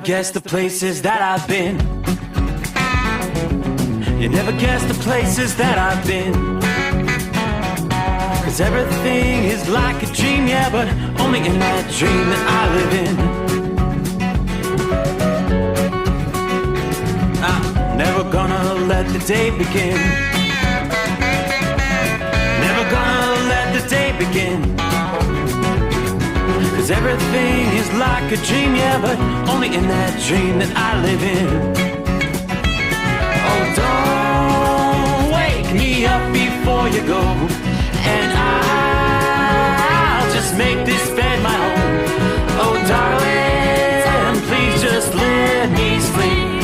guess the places that I've been. You never guess the places that I've been. 'Cause everything is like a dream, yeah, but only in that dream that I live in. I'm never gonna let the day begin. Never gonna let the day begin. 'Cause everything is like a dream, yeah, but only in that dream that I live in. Oh, don't wake me up before you go, and I'll just make this bed my home. Oh, darling, please just let me sleep.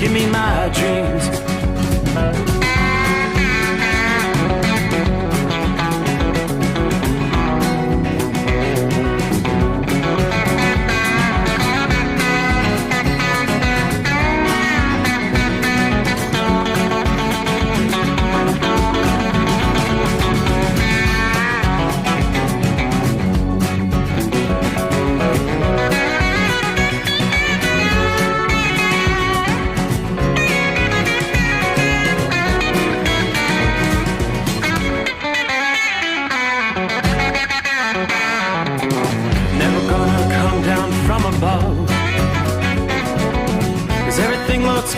Give me my dreams.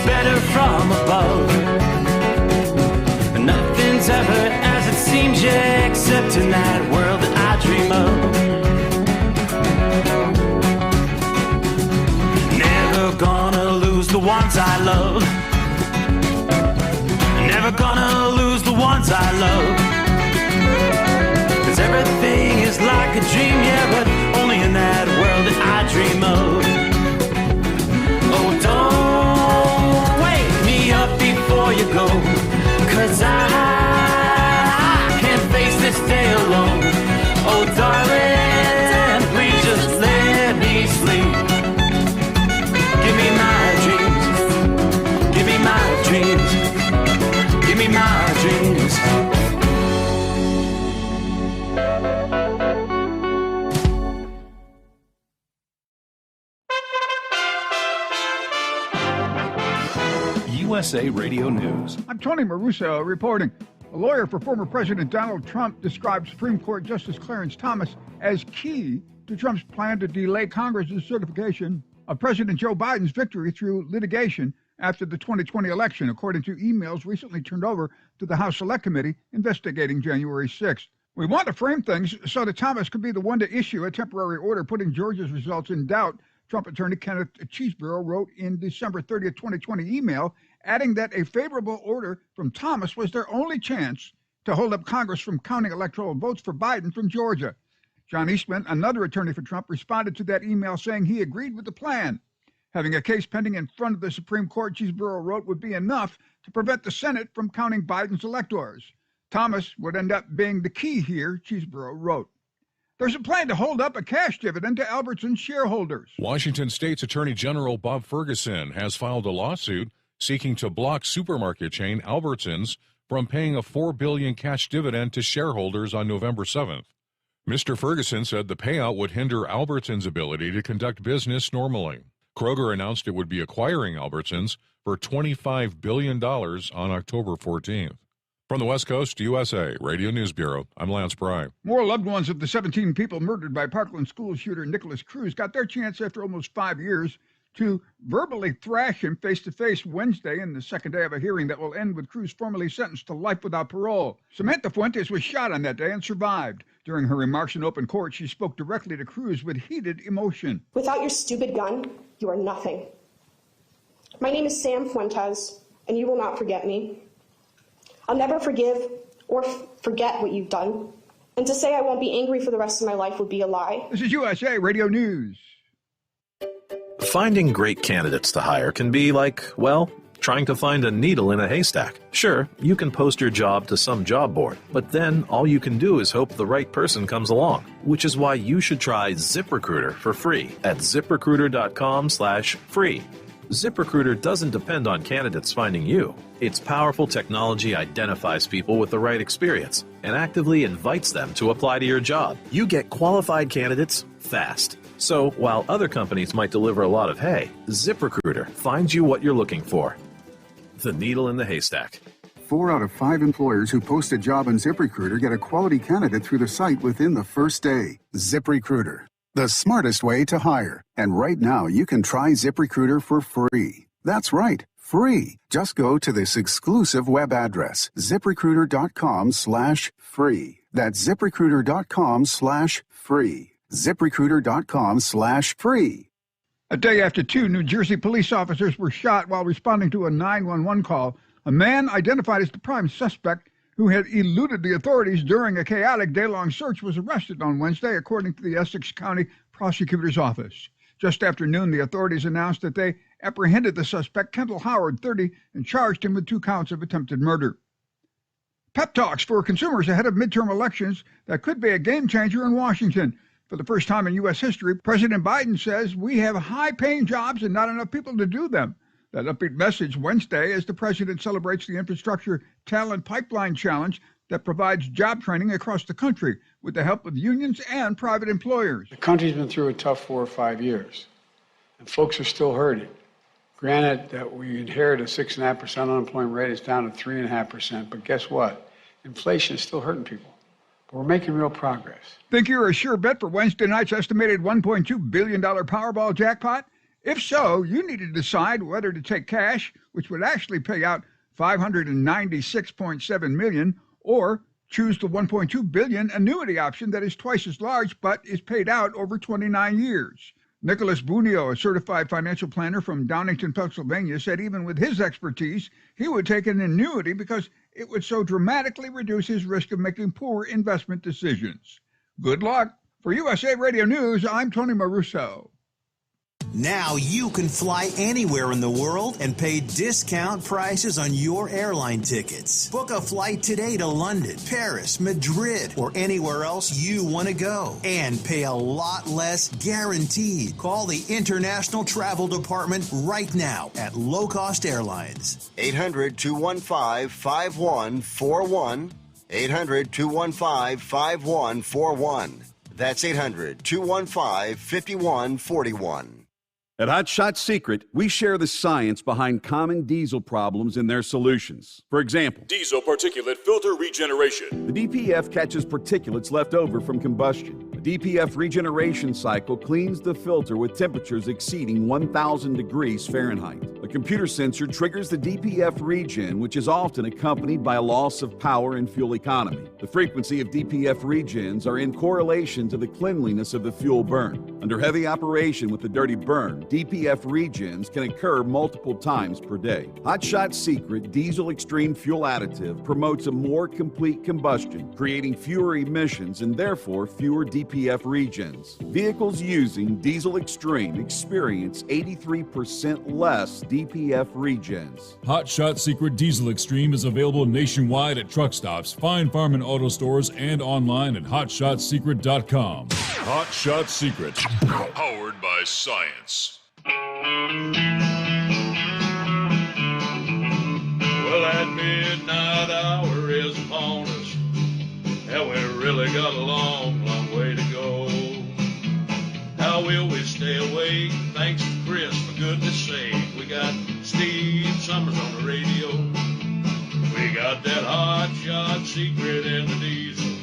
Better from above. Nothing's ever as it seems, yeah, except in that world that I dream of. Never gonna lose the ones I love. Never gonna lose the ones I love. 'Cause everything is like a dream, yeah, but only in that world that I dream of. Oh, don't up before you go, 'cause I can't face this day alone. Oh, darling, please just let me sleep. Give me my dreams. Give me my dreams. Give me my dreams. USA Radio News. I'm Tony Maruso reporting. A lawyer for former President Donald Trump described Supreme Court Justice Clarence Thomas as key to Trump's plan to delay Congress's certification of President Joe Biden's victory through litigation after the 2020 election, according to emails recently turned over to the House Select Committee investigating January 6th. We want to frame things so that Thomas could be the one to issue a temporary order putting Georgia's results in doubt, Trump attorney Kenneth Cheeseborough wrote in December 30th, 2020 email, adding that a favorable order from Thomas was their only chance to hold up Congress from counting electoral votes for Biden from Georgia. John Eastman, another attorney for Trump, responded to that email saying he agreed with the plan. Having a case pending in front of the Supreme Court, Cheeseborough wrote, would be enough to prevent the Senate from counting Biden's electors. Thomas would end up being the key here, Cheeseborough wrote. There's a plan to hold up a cash dividend to Albertsons shareholders. Washington State's Attorney General Bob Ferguson has filed a lawsuit seeking to block supermarket chain Albertsons from paying a $4 billion cash dividend to shareholders on November 7th. Mr. Ferguson said the payout would hinder Albertsons' ability to conduct business normally. Kroger announced it would be acquiring Albertsons for $25 billion on October 14th. From the West Coast, USA Radio News Bureau, I'm Lance Pry. More loved ones of the 17 people murdered by Parkland school shooter Nicholas Cruz got their chance after almost 5 years to verbally thrash him face-to-face Wednesday in the second day of a hearing that will end with Cruz formally sentenced to life without parole. Samantha Fuentes was shot on that day and survived. During her remarks in open court, she spoke directly to Cruz with heated emotion. Without your stupid gun, you are nothing. My name is Sam Fuentes, and you will not forget me. I'll never forgive or forget what you've done. And to say I won't be angry for the rest of my life would be a lie. This is USA Radio News. Finding great candidates to hire can be like, well, trying to find a needle in a haystack. Sure, you can post your job to some job board, but then all you can do is hope the right person comes along, which is why you should try ZipRecruiter for free at ZipRecruiter.com/free. ZipRecruiter doesn't depend on candidates finding you. Its powerful technology identifies people with the right experience and actively invites them to apply to your job. You get qualified candidates fast. So while other companies might deliver a lot of hay, ZipRecruiter finds you what you're looking for. The needle in the haystack. 4 out of 5 employers who post a job on ZipRecruiter get a quality candidate through the site within the first day. ZipRecruiter, the smartest way to hire. And right now, you can try ZipRecruiter for free. That's right, free. Just go to this exclusive web address, ZipRecruiter.com/free. That's ZipRecruiter.com/free. ZipRecruiter.com/free. A day after 2 New Jersey police officers were shot while responding to a 911 call, a man identified as the prime suspect who had eluded the authorities during a chaotic day-long search was arrested on Wednesday, according to the Essex County Prosecutor's Office. Just after noon, the authorities announced that they apprehended the suspect, Kendall Howard, 30, and charged him with 2 counts of attempted murder. Pep talks for consumers ahead of midterm elections that could be a game-changer in Washington. For the first time in U.S. history, President Biden says we have high-paying jobs and not enough people to do them. That upbeat message Wednesday as the president celebrates the Infrastructure Talent Pipeline Challenge that provides job training across the country with the help of unions and private employers. The country's been through a tough 4 or 5 years, and folks are still hurting. Granted that we inherited a 6.5% unemployment rate, it's down to 3.5%, but guess what? Inflation is still hurting people. But we're making real progress. Think you're a sure bet for Wednesday night's estimated $1.2 billion Powerball jackpot? If so, you need to decide whether to take cash, which would actually pay out $596.7 million, or choose the $1.2 billion annuity option that is twice as large but is paid out over 29 years. Nicholas Bunio, a certified financial planner from Downingtown, Pennsylvania, said even with his expertise, he would take an annuity because it would so dramatically reduce his risk of making poor investment decisions. Good luck. For USA Radio News, I'm Tony Maruso. Now you can fly anywhere in the world and pay discount prices on your airline tickets. Book a flight today to London, Paris, Madrid, or anywhere else you want to go. And pay a lot less guaranteed. Call the International Travel Department right now at Low Cost Airlines. 800-215-5141. 800-215-5141. That's 800-215-5141. At Hot Shot Secret, we share the science behind common diesel problems and their solutions. For example, diesel particulate filter regeneration. The DPF catches particulates left over from combustion. The DPF regeneration cycle cleans the filter with temperatures exceeding 1,000 degrees Fahrenheit. A computer sensor triggers the DPF regen, which is often accompanied by a loss of power and fuel economy. The frequency of DPF regens are in correlation to the cleanliness of the fuel burn. Under heavy operation with the dirty burn, DPF regens can occur multiple times per day. Hot Shot Secret Diesel Extreme Fuel Additive promotes a more complete combustion, creating fewer emissions and therefore fewer DPF regens. Vehicles using Diesel Extreme experience 83% less DPF regens. Hot Shot Secret Diesel Extreme is available nationwide at truck stops, fine farm and auto stores, and online at hotshotsecret.com. Hot Shot Secret, powered by science. Well, that midnight hour is upon us, and we really got a long, long way to go. How will we stay awake? Thanks to Chris, for goodness sake. We got Steve Sommers on the radio. We got that hot shot secret in the diesel.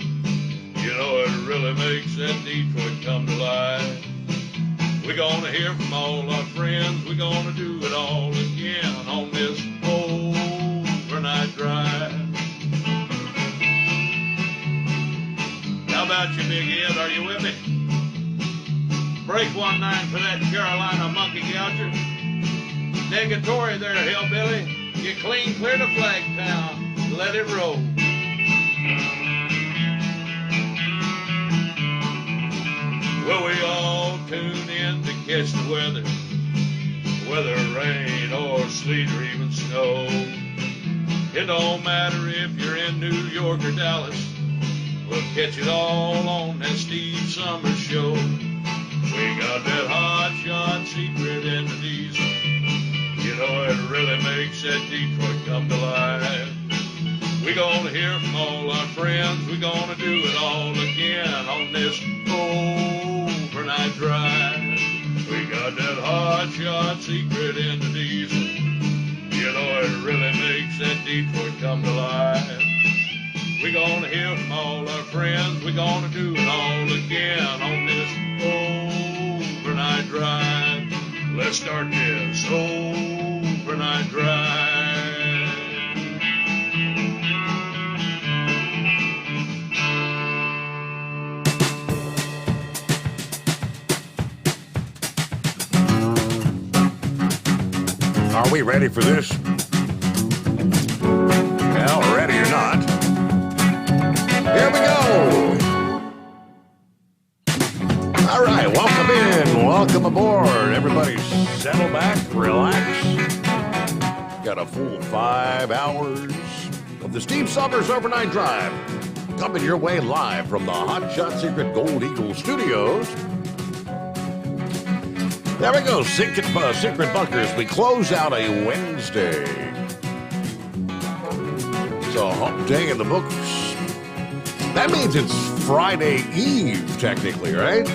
You know, it really makes that Detroit come to life. We're gonna hear from all our friends. We're gonna do it all again on this overnight drive. How about you, Big Ed? Are you with me? Break 1-9 for that Carolina monkey gouger. Negatory there, hillbilly. You clean clear to Flagtown. Let it roll. Well, we all tune in to catch the weather, whether rain or sleet or even snow. It don't matter if you're in New York or Dallas, we'll catch it all on that Steve Sommers show. We got that hot shot secret in the diesel. You know, it really makes that Detroit come to life. We're gonna hear from all our friends. We're gonna do it all again on this overnight drive. got that hot shot secret in the diesel. You know it really makes that Detroit come to life. We're gonna hear from all our friends. We're gonna do it all again on this overnight drive. Let's start this overnight drive. Are we ready for this? Well, ready or not. Here we go. All right, welcome in. Welcome aboard. Everybody settle back, relax. Got a full 5 hours of the Steve Sommers Overnight Drive coming your way live from the Hot Shot Secret Gold Eagle Studios. There we go, Secret Bunkers. We close out a Wednesday. It's a hump day in the books. That means it's Friday Eve, technically, right?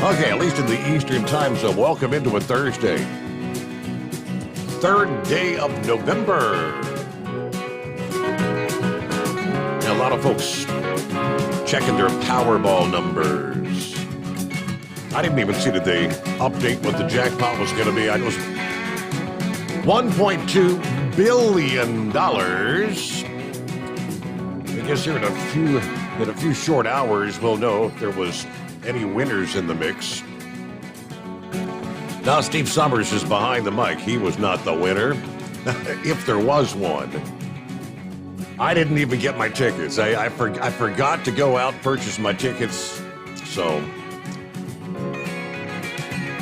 Okay, at least in the Eastern time zone. Welcome into a Thursday. Third day of November. And a lot of folks checking their Powerball numbers. I didn't even see that they update what the jackpot was going to be. I was $1.2 billion. I guess here in a few short hours, we'll know if there was any winners in the mix. Now Steve Sommers is behind the mic. He was not the winner, if there was one. I didn't even get my tickets. I forgot to go out and purchase my tickets, so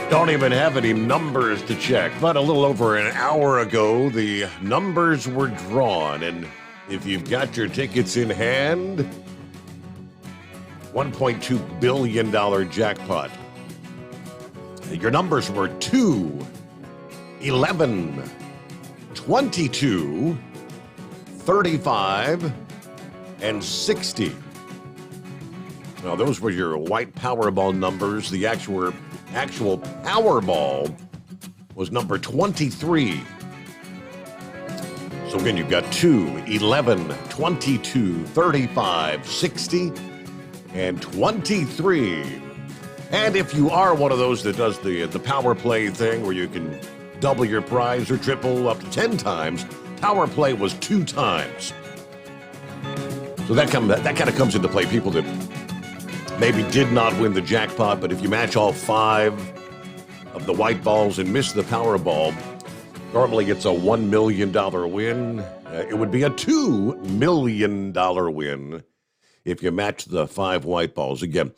don't even have any numbers to check. But a little over an hour ago, the numbers were drawn, and if you've got your tickets in hand, $1.2 billion jackpot. Your numbers were 2, 11, 22, 35, and 60. Now, those were your white Powerball numbers. The actual Powerball was number 23. So again, you've got 2, 11, 22, 35, 60, and 23. And if you are one of those that does the power play thing where you can double your prize or triple up to 10 times, power play was 2 times. So that kind of comes into play. People that maybe did not win the jackpot, but if you match all 5 of the white balls and miss the Powerball, normally it's a $1 million win. It would be a $2 million win if you match the 5 white balls. Again,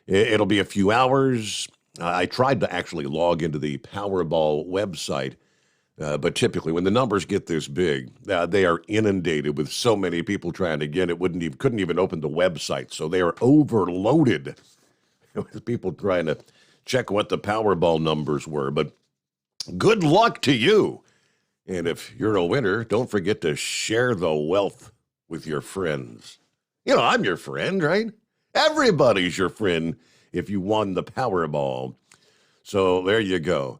it'll be a few hours. I tried to actually log into the Powerball website, but typically when the numbers get this big, they are inundated with so many people trying to get it. Couldn't even open the website, so they are overloaded with people trying to check what the Powerball numbers were. But good luck to you. And if you're a winner, don't forget to share the wealth with your friends. You know, I'm your friend, right? Everybody's your friend if you won the Powerball. So there you go.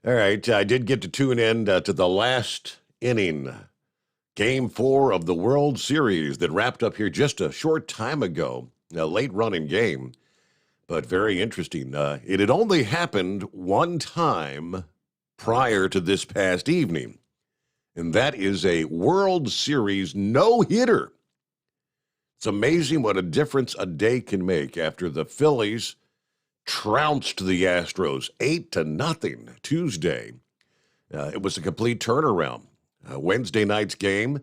All right, I did get to tune in to the last inning, Game 4 of the World Series that wrapped up here just a short time ago. A late-running game, but very interesting. It had only happened one time prior to this past evening, and that is a World Series no-hitter. It's amazing what a difference a day can make after the Phillies trounced the Astros 8-0 Tuesday. It was a complete turnaround. Wednesday night's game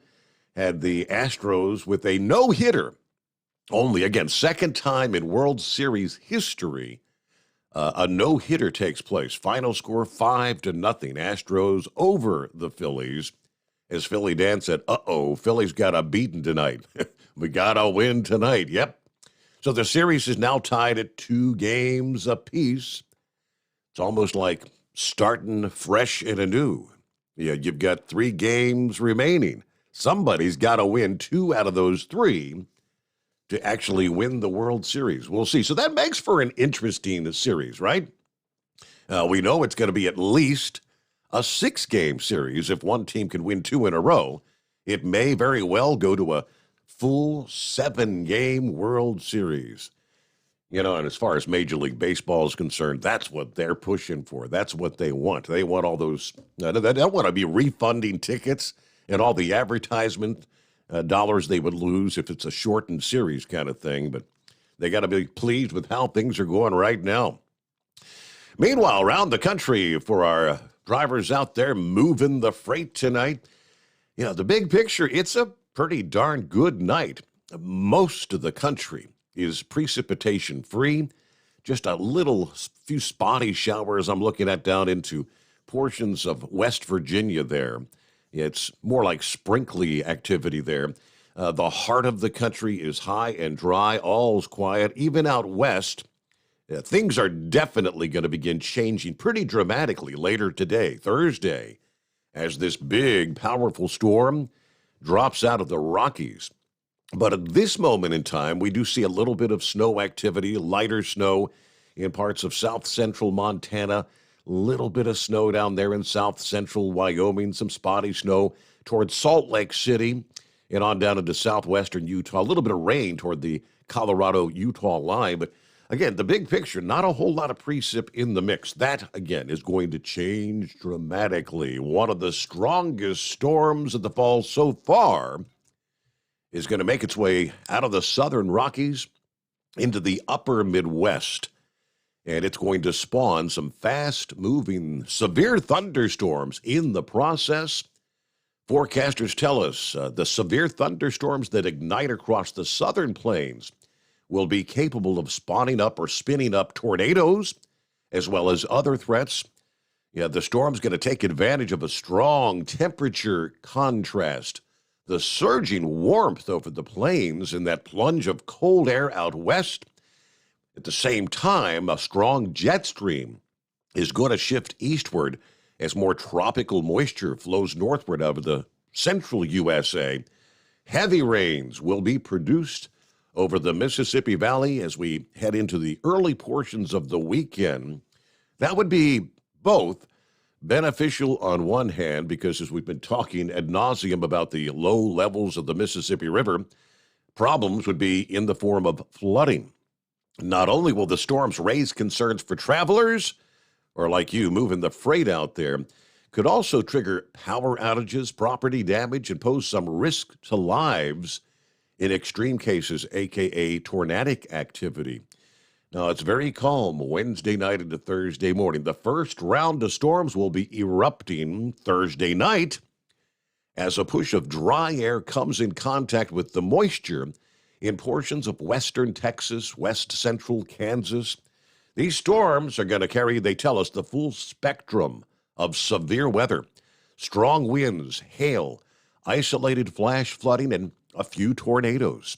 had the Astros with a no-hitter. Only, again, second time in World Series history, a no-hitter takes place. Final score 5-0. Astros over the Phillies. As Philly Dan said, Philly's got a beating tonight. We got to win tonight. Yep. So the series is now tied at 2 games apiece. It's almost like starting fresh and anew. Yeah, you've got 3 games remaining. Somebody's got to win 2 out of those 3 to actually win the World Series. We'll see. So that makes for an interesting series, right? We know it's going to be at least a 6-game series. If one team can win 2 in a row, it may very well go to a full 7-game World Series. And as far as Major League Baseball is concerned, that's what they're pushing for. That's what they want. They want all those, they don't want to be refunding tickets and all the advertisement dollars they would lose if it's a shortened series kind of thing. But they got to be pleased with how things are going right now. Meanwhile, around the country, for our drivers out there moving the freight tonight, the big picture, it's a pretty darn good night. Most of the country is precipitation free. Just a few spotty showers I'm looking at down into portions of West Virginia there. It's more like sprinkly activity there. The heart of the country is high and dry. All's quiet. Even out west, things are definitely going to begin changing pretty dramatically later today, Thursday, as this big, powerful storm drops out of the Rockies. But at this moment in time, we do see a little bit of snow activity, lighter snow in parts of south central Montana, a little bit of snow down there in south central Wyoming, some spotty snow towards Salt Lake City and on down into southwestern Utah, a little bit of rain toward the Colorado-Utah line. But again, the big picture, not a whole lot of precip in the mix. That, again, is going to change dramatically. One of the strongest storms of the fall so far is going to make its way out of the southern Rockies into the upper Midwest. And it's going to spawn some fast-moving, severe thunderstorms in the process. Forecasters tell us the severe thunderstorms that ignite across the southern plains will be capable of spawning up or spinning up tornadoes, as well as other threats. The storm's going to take advantage of a strong temperature contrast. The surging warmth over the plains and that plunge of cold air out west. At the same time, a strong jet stream is going to shift eastward as more tropical moisture flows northward out of the central USA. Heavy rains will be produced over the Mississippi Valley as we head into the early portions of the weekend. That would be both beneficial on one hand, because as we've been talking ad nauseum about the low levels of the Mississippi River, problems would be in the form of flooding. Not only will the storms raise concerns for travelers, or like you moving the freight out there, could also trigger power outages, property damage, and pose some risk to lives in extreme cases, aka tornadic activity. Now, it's very calm Wednesday night into Thursday morning. The first round of storms will be erupting Thursday night as a push of dry air comes in contact with the moisture in portions of western Texas, west central Kansas. These storms are going to carry, they tell us, the full spectrum of severe weather. Strong winds, hail, isolated flash flooding, and a few tornadoes.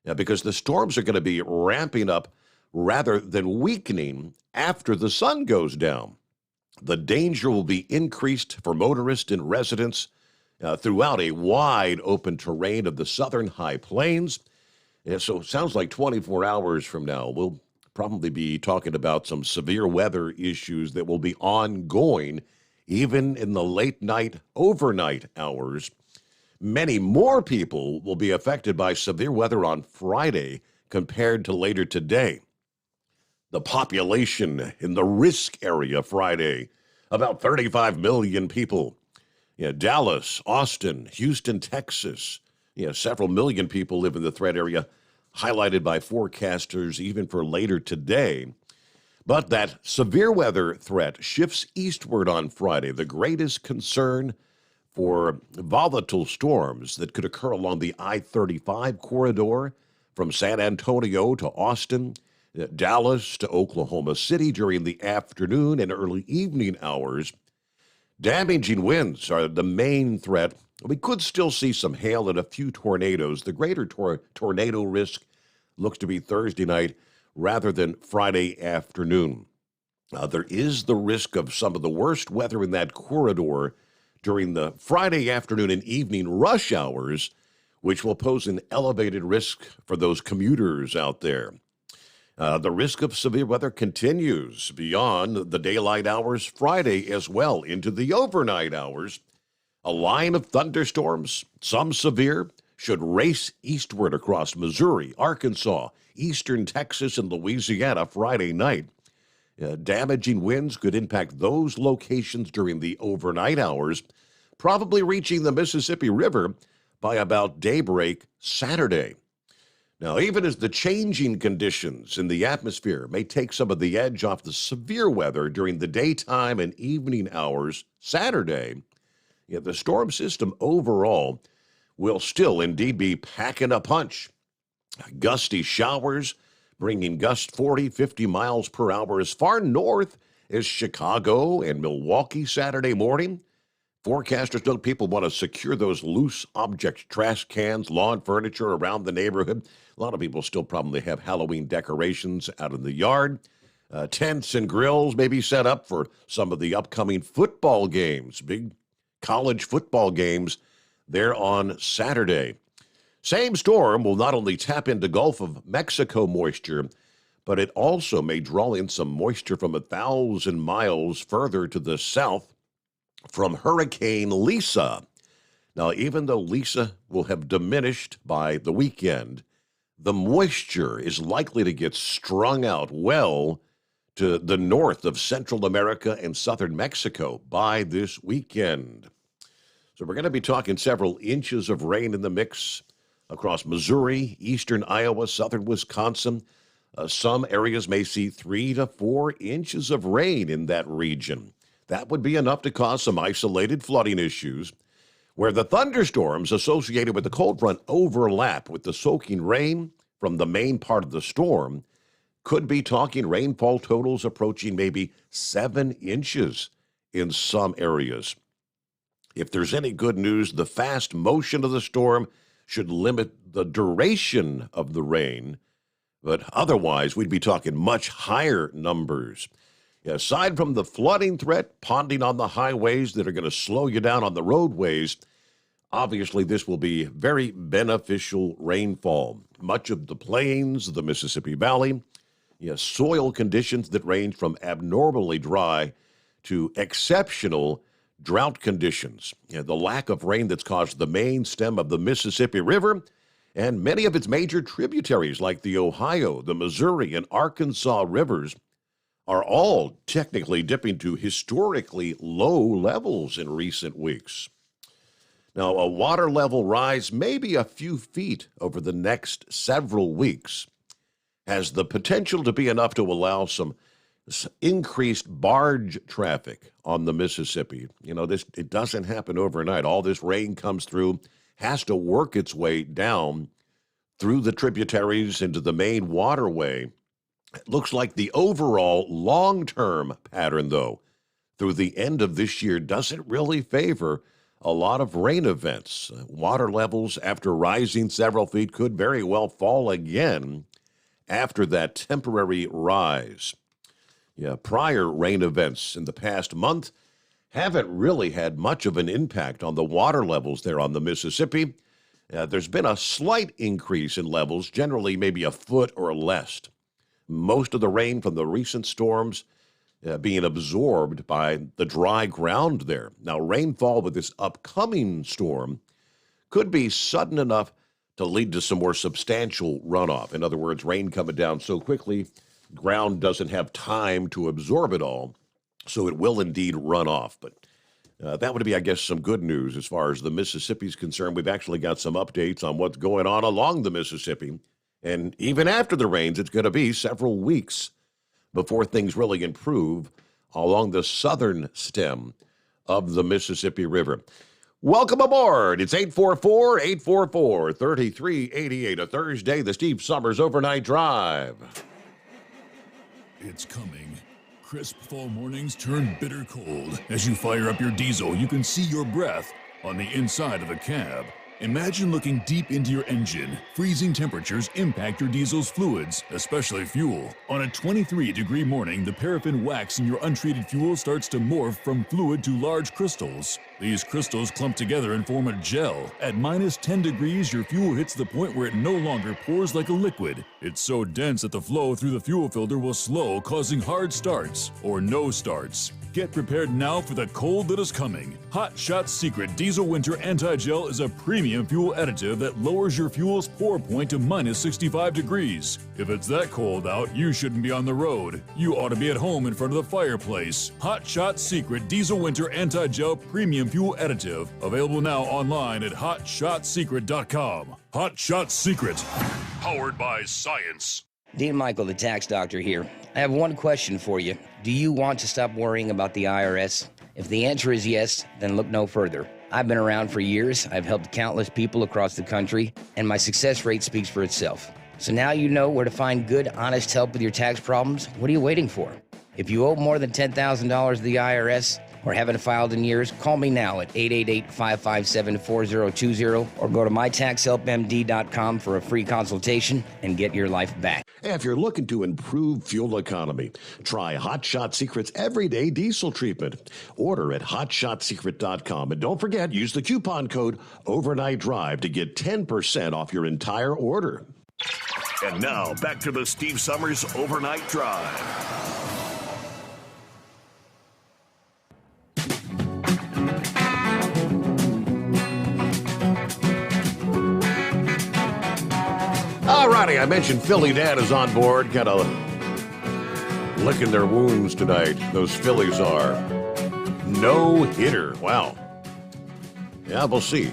Now, because the storms are going to be ramping up rather than weakening after the sun goes down. The danger will be increased for motorists and residents throughout a wide open terrain of the southern high plains. And so it sounds like 24 hours from now, we'll probably be talking about some severe weather issues that will be ongoing even in the late night, overnight hours. Many more people will be affected by severe weather on Friday compared to later today. The population in the risk area Friday, about 35 million people. Dallas, Austin, Houston, Texas. Several million people live in the threat area, highlighted by forecasters even for later today. But that severe weather threat shifts eastward on Friday. The greatest concern for volatile storms that could occur along the I-35 corridor from San Antonio to Austin, Dallas to Oklahoma City during the afternoon and early evening hours. Damaging winds are the main threat. We could still see some hail and a few tornadoes. The greater tornado risk looks to be Thursday night rather than Friday afternoon. There is the risk of some of the worst weather in that corridor during the Friday afternoon and evening rush hours, which will pose an elevated risk for those commuters out there. The risk of severe weather continues beyond the daylight hours Friday as well into the overnight hours. A line of thunderstorms, some severe, should race eastward across Missouri, Arkansas, eastern Texas, and Louisiana Friday night. Damaging winds could impact those locations during the overnight hours, probably reaching the Mississippi River by about daybreak Saturday. Now, even as the changing conditions in the atmosphere may take some of the edge off the severe weather during the daytime and evening hours Saturday, the storm system overall will still indeed be packing a punch. Gusty showers bringing gusts 40, 50 miles per hour as far north as Chicago and Milwaukee Saturday morning. Forecasters note people want to secure those loose objects, trash cans, lawn furniture around the neighborhood. A lot of people still probably have Halloween decorations out in the yard. Tents and grills may be set up for some of the upcoming football games, big college football games there on Saturday. Same storm will not only tap into Gulf of Mexico moisture, but it also may draw in some moisture from 1,000 miles further to the south from Hurricane Lisa. Now, even though Lisa will have diminished by the weekend, the moisture is likely to get strung out well to the north of Central America and southern Mexico by this weekend. So we're going to be talking several inches of rain in the mix across Missouri, eastern Iowa, southern Wisconsin. Some areas may see 3 to 4 inches of rain in that region. That would be enough to cause some isolated flooding issues, where the thunderstorms associated with the cold front overlap with the soaking rain from the main part of the storm. Could be talking rainfall totals approaching maybe 7 inches in some areas. If there's any good news, the fast motion of the storm should limit the duration of the rain, but otherwise we'd be talking much higher numbers. Aside from the flooding threat, ponding on the highways that are going to slow you down on the roadways, obviously this will be very beneficial rainfall. Much of the plains, the Mississippi Valley, soil conditions that range from abnormally dry to exceptional drought conditions. The lack of rain that's caused the main stem of the Mississippi River and many of its major tributaries like the Ohio, the Missouri, and Arkansas rivers are all technically dipping to historically low levels in recent weeks. Now, a water level rise, maybe a few feet over the next several weeks, has the potential to be enough to allow some increased barge traffic on the Mississippi. It doesn't happen overnight. All this rain comes through, has to work its way down through the tributaries into the main waterway. It looks like the overall long-term pattern, though, through the end of this year doesn't really favor a lot of rain events. Water levels, after rising several feet, could very well fall again after that temporary rise. Prior rain events in the past month haven't really had much of an impact on the water levels there on the Mississippi. There's been a slight increase in levels, generally maybe a foot or less. Most of the rain from the recent storms being absorbed by the dry ground there. Now, rainfall with this upcoming storm could be sudden enough to lead to some more substantial runoff. In other words, rain coming down so quickly, ground doesn't have time to absorb it all, so it will indeed run off. But that would be, I guess, some good news as far as the Mississippi is concerned. We've actually got some updates on what's going on along the Mississippi. And even after the rains, it's going to be several weeks before things really improve along the southern stem of the Mississippi River. Welcome aboard. It's 844-844-3388, a Thursday, the Steve Sommers Overnight Drive. It's coming. Crisp fall mornings turn bitter cold. As you fire up your diesel, you can see your breath on the inside of the cab. Imagine looking deep into your engine. Freezing temperatures impact your diesel's fluids, especially fuel. On a 23-degree morning, the paraffin wax in your untreated fuel starts to morph from fluid to large crystals. These crystals clump together and form a gel. At minus 10 degrees, your fuel hits the point where it no longer pours like a liquid. It's so dense that the flow through the fuel filter will slow, causing hard starts or no starts. Get prepared now for the cold that is coming. Hot Shot Secret Diesel Winter Anti-Gel is a premium fuel additive that lowers your fuel's pour point to minus 65 degrees. If it's that cold out, you shouldn't be on the road. You ought to be at home in front of the fireplace. Hot Shot Secret Diesel Winter Anti-Gel Premium Fuel Additive. Available now online at hotshotsecret.com. Hot Shot Secret. Powered by science. Dean Michael, the tax doctor here. I have one question for you. Do you want to stop worrying about the IRS? If the answer is yes, then look no further. I've been around for years, I've helped countless people across the country, and my success rate speaks for itself. So now you know where to find good, honest help with your tax problems. What are you waiting for? If you owe more than $10,000 to the IRS or haven't filed in years, call me now at 888-557-4020 or go to mytaxhelpmd.com for a free consultation and get your life back. If you're looking to improve fuel economy, try Hot Shot Secret's everyday diesel treatment. Order at hotshotsecret.com. And don't forget, use the coupon code Overnight Drive to get 10% off your entire order. And now, back to the Steve Sommers Overnight Drive. All righty, I mentioned Philly Dad is on board, kind of licking their wounds tonight. Those Phillies are. No hitter. Wow. Yeah, we'll see.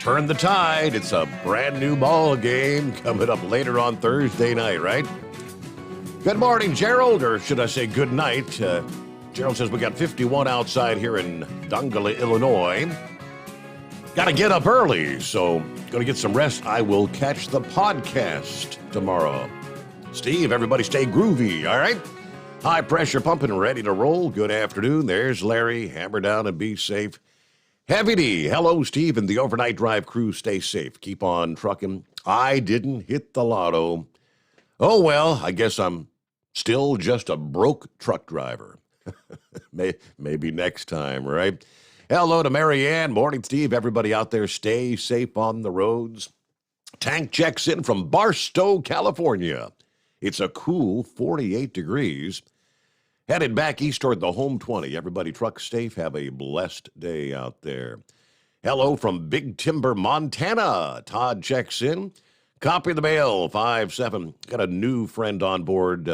Turn the tide. It's a brand new ball game coming up later on Thursday night, right? Good morning, Gerald, or should I say good night? Gerald says we got 51 outside here in Dongala, Illinois. Got to get up early, so going to get some rest. I will catch the podcast tomorrow. Steve, everybody stay groovy, all right? High pressure pumping, ready to roll. Good afternoon. There's Larry. Hammer down and be safe. Heavy D, hello, Steve, and the Overnight Drive crew. Stay safe. Keep on trucking. I didn't hit the lotto. Oh, well, I guess I'm still just a broke truck driver. Maybe next time, right? Hello to Marianne. Morning, Steve. Everybody out there, stay safe on the roads. Tank checks in from Barstow, California. It's a cool 48 degrees. Headed back east toward the home 20. Everybody truck safe. Have a blessed day out there. Hello from Big Timber, Montana. Todd checks in. Copy the mail, 5-7. Got a new friend on board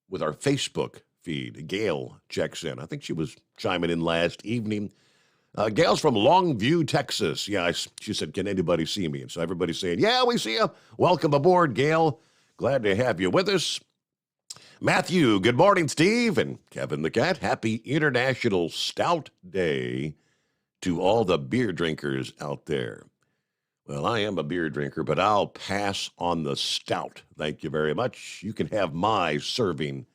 with our Facebook feed. Gail checks in. I think she was chiming in last evening. Gail's from Longview, Texas. Yeah, she said, can anybody see me? And so everybody's saying, yeah, we see you. Welcome aboard, Gail. Glad to have you with us. Matthew, good morning, Steve. And Kevin the Cat, happy International Stout Day to all the beer drinkers out there. Well, I am a beer drinker, but I'll pass on the stout. Thank you very much. You can have my serving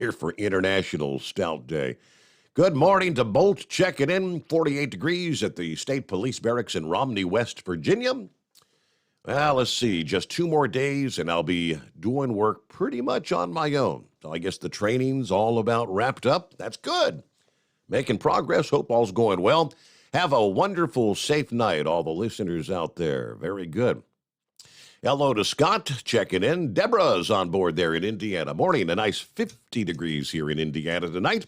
here for International Stout Day. Good morning to Bolt, checking in, 48 degrees at the State Police Barracks in Romney, West Virginia. Well, let's see, just 2 more days and I'll be doing work pretty much on my own. So I guess the training's all about wrapped up. That's good. Making progress. Hope all's going well. Have a wonderful, safe night, all the listeners out there. Very good. Hello to Scott, checking in. Deborah's on board there in Indiana. Morning, a nice 50 degrees here in Indiana tonight.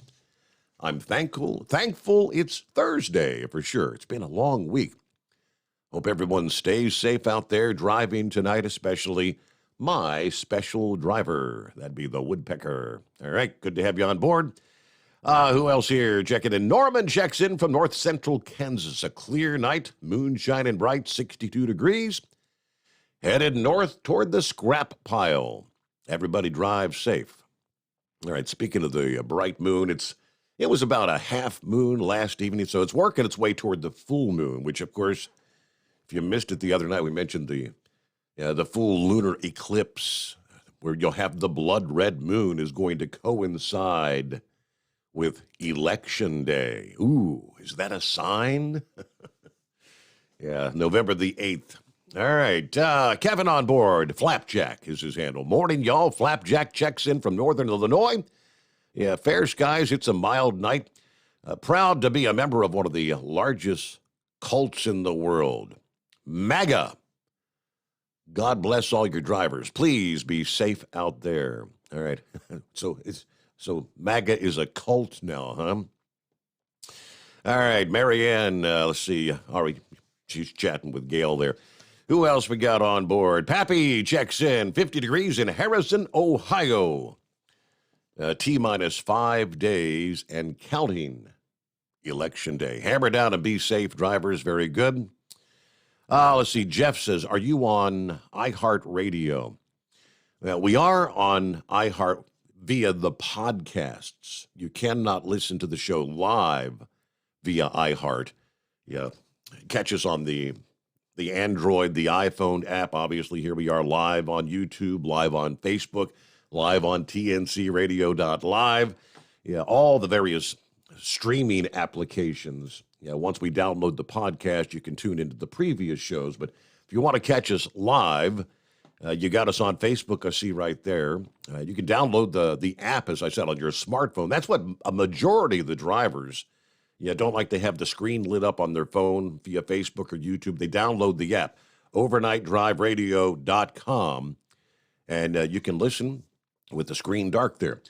I'm thankful it's Thursday for sure. It's been a long week. Hope everyone stays safe out there driving tonight, especially my special driver. That'd be the Woodpecker. All right, good to have you on board. Who else here checking in? Norman checks in from north central Kansas. A clear night, moon shining bright, 62 degrees. Headed north toward the scrap pile. Everybody drive safe. All right, speaking of the bright moon, it was about a half moon last evening, so it's working its way toward the full moon, which, of course, if you missed it the other night, we mentioned the full lunar eclipse, where you'll have the blood red moon is going to coincide with Election Day. Ooh, is that a sign? Yeah, November the 8th. All right, Kevin on board. Flapjack is his handle. Morning, y'all. Flapjack checks in from Northern Illinois. Yeah, fair skies. It's a mild night. Proud to be a member of one of the largest cults in the world. MAGA. God bless all your drivers. Please be safe out there. All right. So MAGA is a cult now, huh? All right, Marianne, let's see. All right, she's chatting with Gail there. Who else we got on board? Pappy checks in. 50 degrees in Harrison, Ohio. T-minus 5 days and counting. Election day. Hammer down and be safe, drivers. Very good. Let's see. Jeff says, are you on iHeartRadio? Well, we are on iHeart via the podcasts. You cannot listen to the show live via iHeart. Yeah. Catch us on the Android, the iPhone app. Obviously, here we are live on YouTube, live on Facebook, live on tncradio.live. Yeah, all the various streaming applications. Yeah, once we download the podcast, you can tune into the previous shows. But if you want to catch us live, you got us on Facebook, I see right there. You can download the app, as I said, on your smartphone. That's what a majority of the drivers don't like to have the screen lit up on their phone via Facebook or YouTube. They download the app, overnightdriveradio.com, and you can listen with the screen dark there.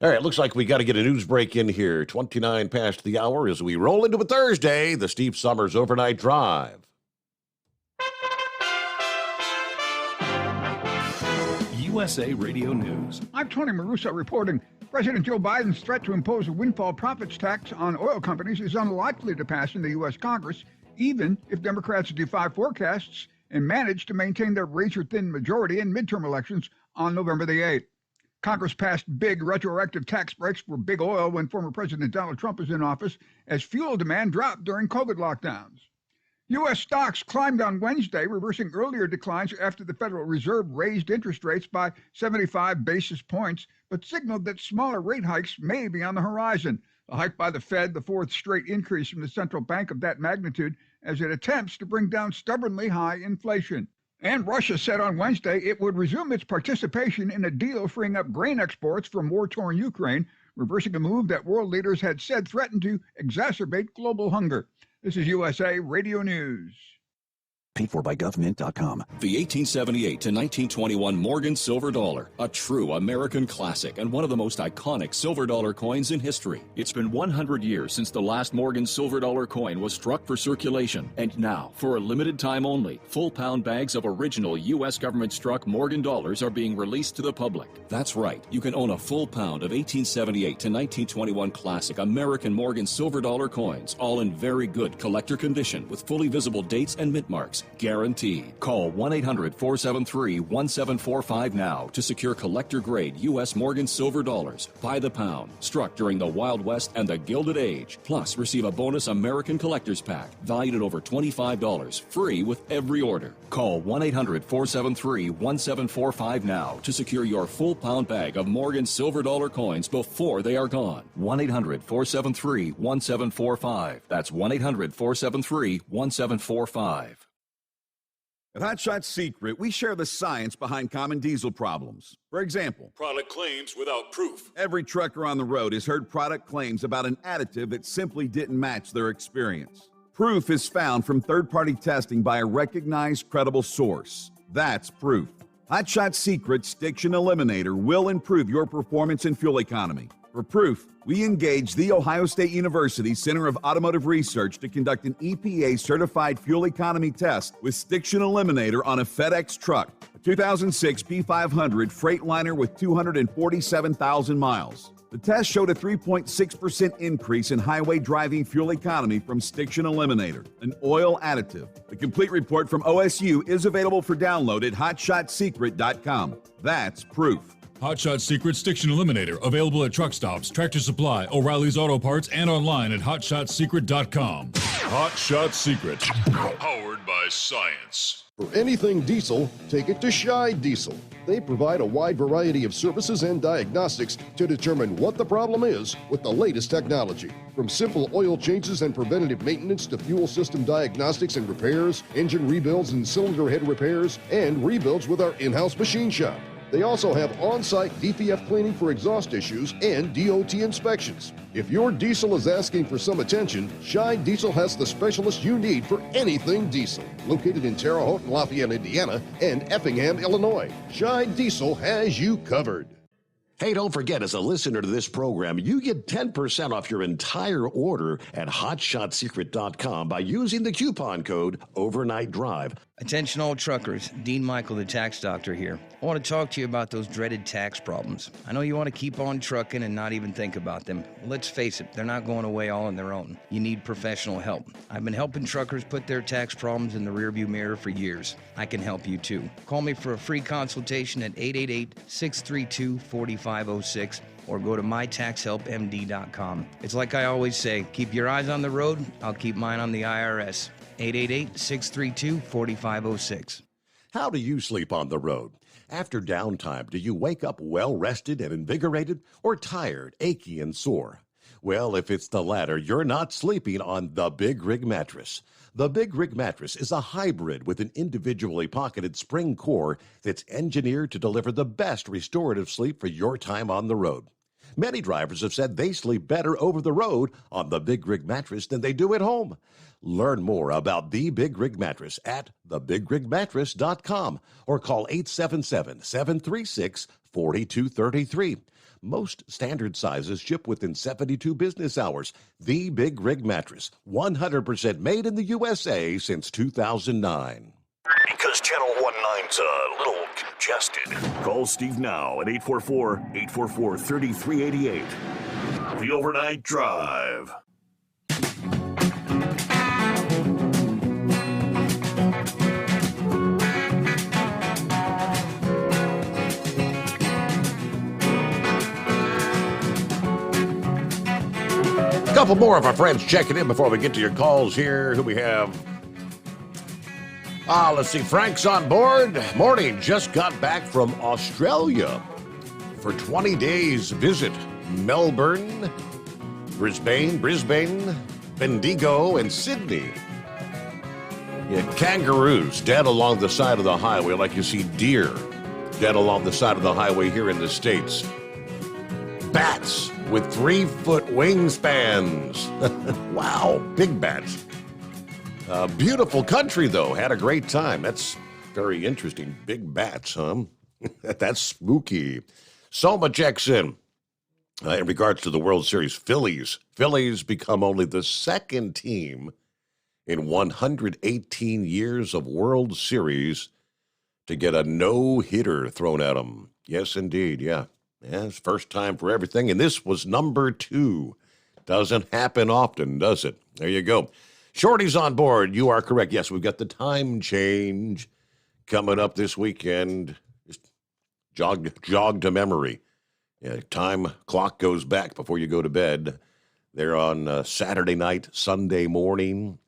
All right, looks like we got to get a news break in here. 29 past the hour as we roll into a Thursday, the Steve Sommers Overnight Drive. USA Radio News. I'm Tony Marusa reporting. President Joe Biden's threat to impose a windfall profits tax on oil companies is unlikely to pass in the U.S. Congress, even if Democrats defy forecasts and manage to maintain their razor-thin majority in midterm elections on November the 8th. Congress passed big retroactive tax breaks for big oil when former President Donald Trump was in office as fuel demand dropped during COVID lockdowns. U.S. stocks climbed on Wednesday, reversing earlier declines after the Federal Reserve raised interest rates by 75 basis points, but signaled that smaller rate hikes may be on the horizon. The hike by the Fed, the fourth straight increase from the central bank of that magnitude, as it attempts to bring down stubbornly high inflation. And Russia said on Wednesday it would resume its participation in a deal freeing up grain exports from war-torn Ukraine, reversing a move that world leaders had said threatened to exacerbate global hunger. This is USA Radio News. Paid for by government.com. The 1878 to 1921 Morgan Silver Dollar, a true American classic and one of the most iconic silver dollar coins in history. It's been 100 years since the last Morgan Silver Dollar coin was struck for circulation. And now, for a limited time only, full pound bags of original U.S. government struck Morgan dollars are being released to the public. That's right, you can own a full pound of 1878 to 1921 classic American Morgan Silver Dollar coins, all in very good collector condition with fully visible dates and mint marks. Guaranteed. Call 1-800-473-1745 now to secure collector-grade U.S. Morgan silver dollars by the pound, struck during the Wild West and the Gilded Age. Plus, receive a bonus American Collector's Pack valued at over $25, free with every order. Call 1-800-473-1745 now to secure your full pound bag of Morgan silver dollar coins before they are gone. 1-800-473-1745. That's 1-800-473-1745. At Hot Shot Secret, we share the science behind common diesel problems. For example, product claims without proof. Every trucker on the road has heard product claims about an additive that simply didn't match their experience. Proof is found from third-party testing by a recognized, credible source. That's proof. Hot Shot Secret's Stiction Eliminator will improve your performance and fuel economy. For proof, we engaged the Ohio State University Center of Automotive Research to conduct an EPA-certified fuel economy test with Stiction Eliminator on a FedEx truck, a 2006 P500 Freightliner with 247,000 miles. The test showed a 3.6% increase in highway driving fuel economy from Stiction Eliminator, an oil additive. The complete report from OSU is available for download at hotshotsecret.com. That's proof. Hot Shot Secret Stiction Eliminator, available at truck stops, Tractor Supply, O'Reilly's Auto Parts, and online at hotshotsecret.com. Hot Shot Secret, powered by science. For anything diesel, take it to Scheid Diesel. They provide a wide variety of services and diagnostics to determine what the problem is with the latest technology. From simple oil changes and preventative maintenance to fuel system diagnostics and repairs, engine rebuilds and cylinder head repairs, and rebuilds with our in-house machine shop. They also have on-site DPF cleaning for exhaust issues and DOT inspections. If your diesel is asking for some attention, Scheid Diesel has the specialist you need for anything diesel. Located in Terre Haute and Lafayette, Indiana, and Effingham, Illinois, Scheid Diesel has you covered. Hey, don't forget, as a listener to this program, you get 10% off your entire order at hotshotsecret.com by using the coupon code Overnight Drive. Attention all truckers, Dean Michael, the tax doctor here. I want to talk to you about those dreaded tax problems. I know you want to keep on trucking and not even think about them. Let's face it, they're not going away all on their own. You need professional help. I've been helping truckers put their tax problems in the rearview mirror for years. I can help you too. Call me for a free consultation at 888-632-4506 or go to mytaxhelpmd.com. It's like I always say, keep your eyes on the road, I'll keep mine on the IRS. 888-632-4506. How do you sleep on the road? After downtime, do you wake up well-rested and invigorated or tired, achy, and sore? Well, if it's the latter, you're not sleeping on the Big Rig Mattress. The Big Rig Mattress is a hybrid with an individually pocketed spring core that's engineered to deliver the best restorative sleep for your time on the road. Many drivers have said they sleep better over the road on the Big Rig Mattress than they do at home. Learn more about the Big Rig Mattress at thebigrigmattress.com or call 877-736-4233. Most standard sizes ship within 72 business hours. The Big Rig Mattress, 100% made in the USA since 2009. Because Channel 19's a little congested. Call Steve now at 844-844-3388. The Overnight Drive. A couple more of our friends checking in before we get to your calls here. Who we have? Let's see. Frank's on board. Morning. Just got back from Australia for 20 days visit. Melbourne, Brisbane, Bendigo, and Sydney. Yeah, kangaroos dead along the side of the highway, like you see deer dead along the side of the highway here in the States. Bats with 3-foot wingspans. Wow, big bats. Beautiful country, though. Had a great time. That's very interesting. Big bats, huh? That's spooky. Soma checks in regards to the World Series. Phillies become only the second team in 118 years of World Series to get a no-hitter thrown at them. Yes, indeed, yeah. Yeah, it's first time for everything, and this was number 2. Doesn't happen often, does it? There you go. Shorty's on board. You are correct. Yes, we've got the time change coming up this weekend. Just jog to memory. Yeah, time clock goes back before you go to bed. They're on Saturday night, Sunday morning.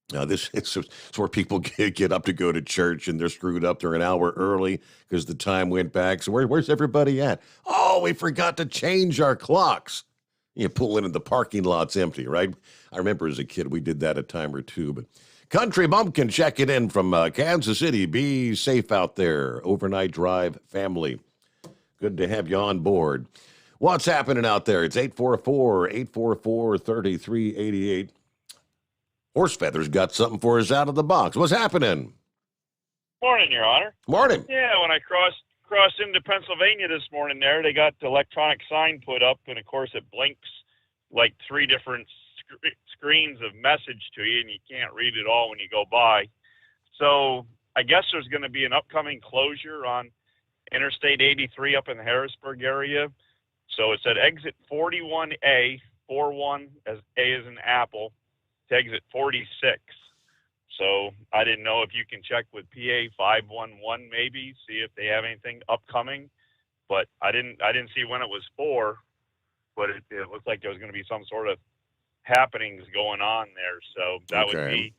This is where people get up to go to church, and they're screwed up. They're an hour early because the time went back. So where's everybody at? Oh, we forgot to change our clocks. You pull in and the parking lot's empty, right? I remember as a kid we did that a time or two. But Country Bumpkin checking in from Kansas City. Be safe out there. Overnight Drive family. Good to have you on board. What's happening out there? It's 844-844-3388. Horsefeather's got something for us out of the box. What's happening? Morning, Your Honor. Morning. Yeah, when I crossed into Pennsylvania this morning there, they got the electronic sign put up, and, of course, it blinks like 3 different screens of message to you, and you can't read it all when you go by. So I guess there's going to be an upcoming closure on Interstate 83 up in the Harrisburg area. So it said exit 41A, 41 as A as in apple, to exit 46. So I didn't know if you can check with PA 511 maybe, see if they have anything upcoming. But I didn't see when it was for, but it looked like there was going to be some sort of happenings going on there. So that would be,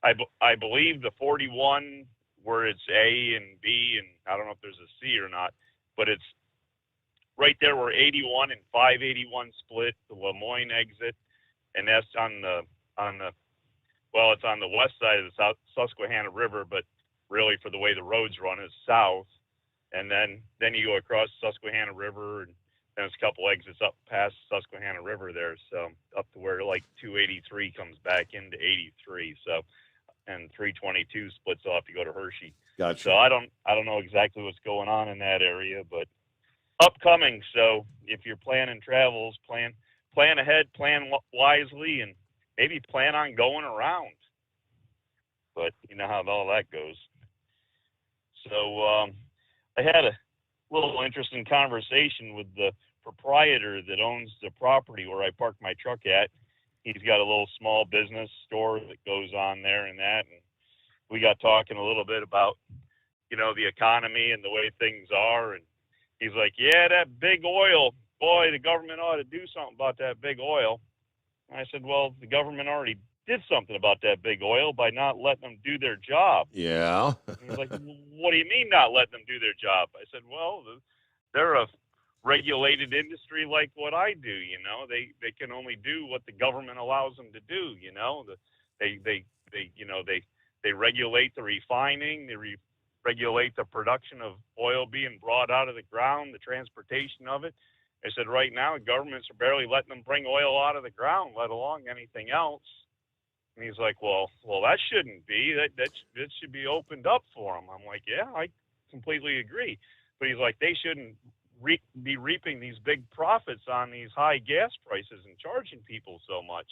I believe the 41 where it's A and B, and I don't know if there's a C or not, but it's right there where 81 and 581 split, the Lemoyne exit, and that's on the it's on the west side of the Susquehanna River, but really for the way the roads run is south. And then you go across Susquehanna River, and then it's a couple exits up past Susquehanna River there, so up to where like 283 comes back into 83. So, and 322 splits off. You go to Hershey. Gotcha. So I don't know exactly what's going on in that area, but upcoming. So if you're planning travels, plan ahead, plan wisely, and maybe plan on going around. But you know how all that goes. So I had a little interesting conversation with the proprietor that owns the property where I park my truck at. He's got a little small business store that goes on there and that. And we got talking a little bit about, the economy and the way things are. And he's like, yeah, that big oil, boy, the government ought to do something about that big oil. And I said, well, the government already did something about that big oil by not letting them do their job. Yeah. And he's like, what do you mean not letting them do their job? I said, well, they're a regulated industry like what I do. They can only do what the government allows them to do. They regulate the refining, regulate the production of oil being brought out of the ground, the transportation of it. I said, right now, governments are barely letting them bring oil out of the ground, let alone anything else. And he's like, well, that shouldn't be. That should be opened up for them. I'm like, yeah, I completely agree. But he's like, they shouldn't be reaping these big profits on these high gas prices and charging people so much.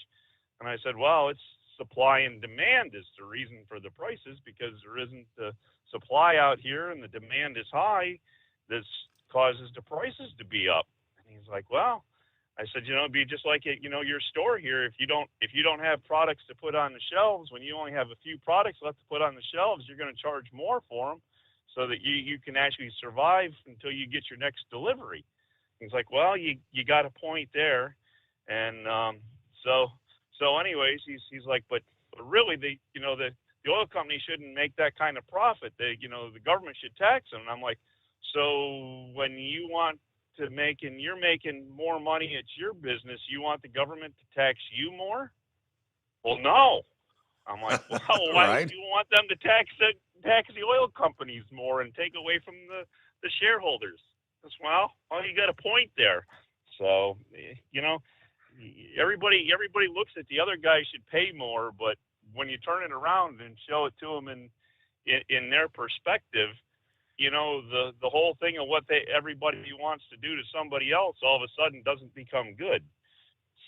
And I said, well, it's supply and demand is the reason for the prices, because there isn't the supply out here and the demand is high. This causes the prices to be up. And he's like, well, I said, it'd be just like your store here. If you don't have products to put on the shelves, when you only have a few products left to put on the shelves, you're going to charge more for them so that you can actually survive until you get your next delivery. He's like, well, you got a point there. And so anyways, he's like, but really the oil company shouldn't make that kind of profit. The government should tax them. And I'm like, so when you want to make and you're making more money at your business, you want the government to tax you more? Well, no. I'm like, well, why Right. do you want them to tax the oil companies more and take away from the shareholders? Well, you got a point there. So, everybody looks at the other guy should pay more, but when you turn it around and show it to them in their perspective, the whole thing of what everybody wants to do to somebody else all of a sudden doesn't become good.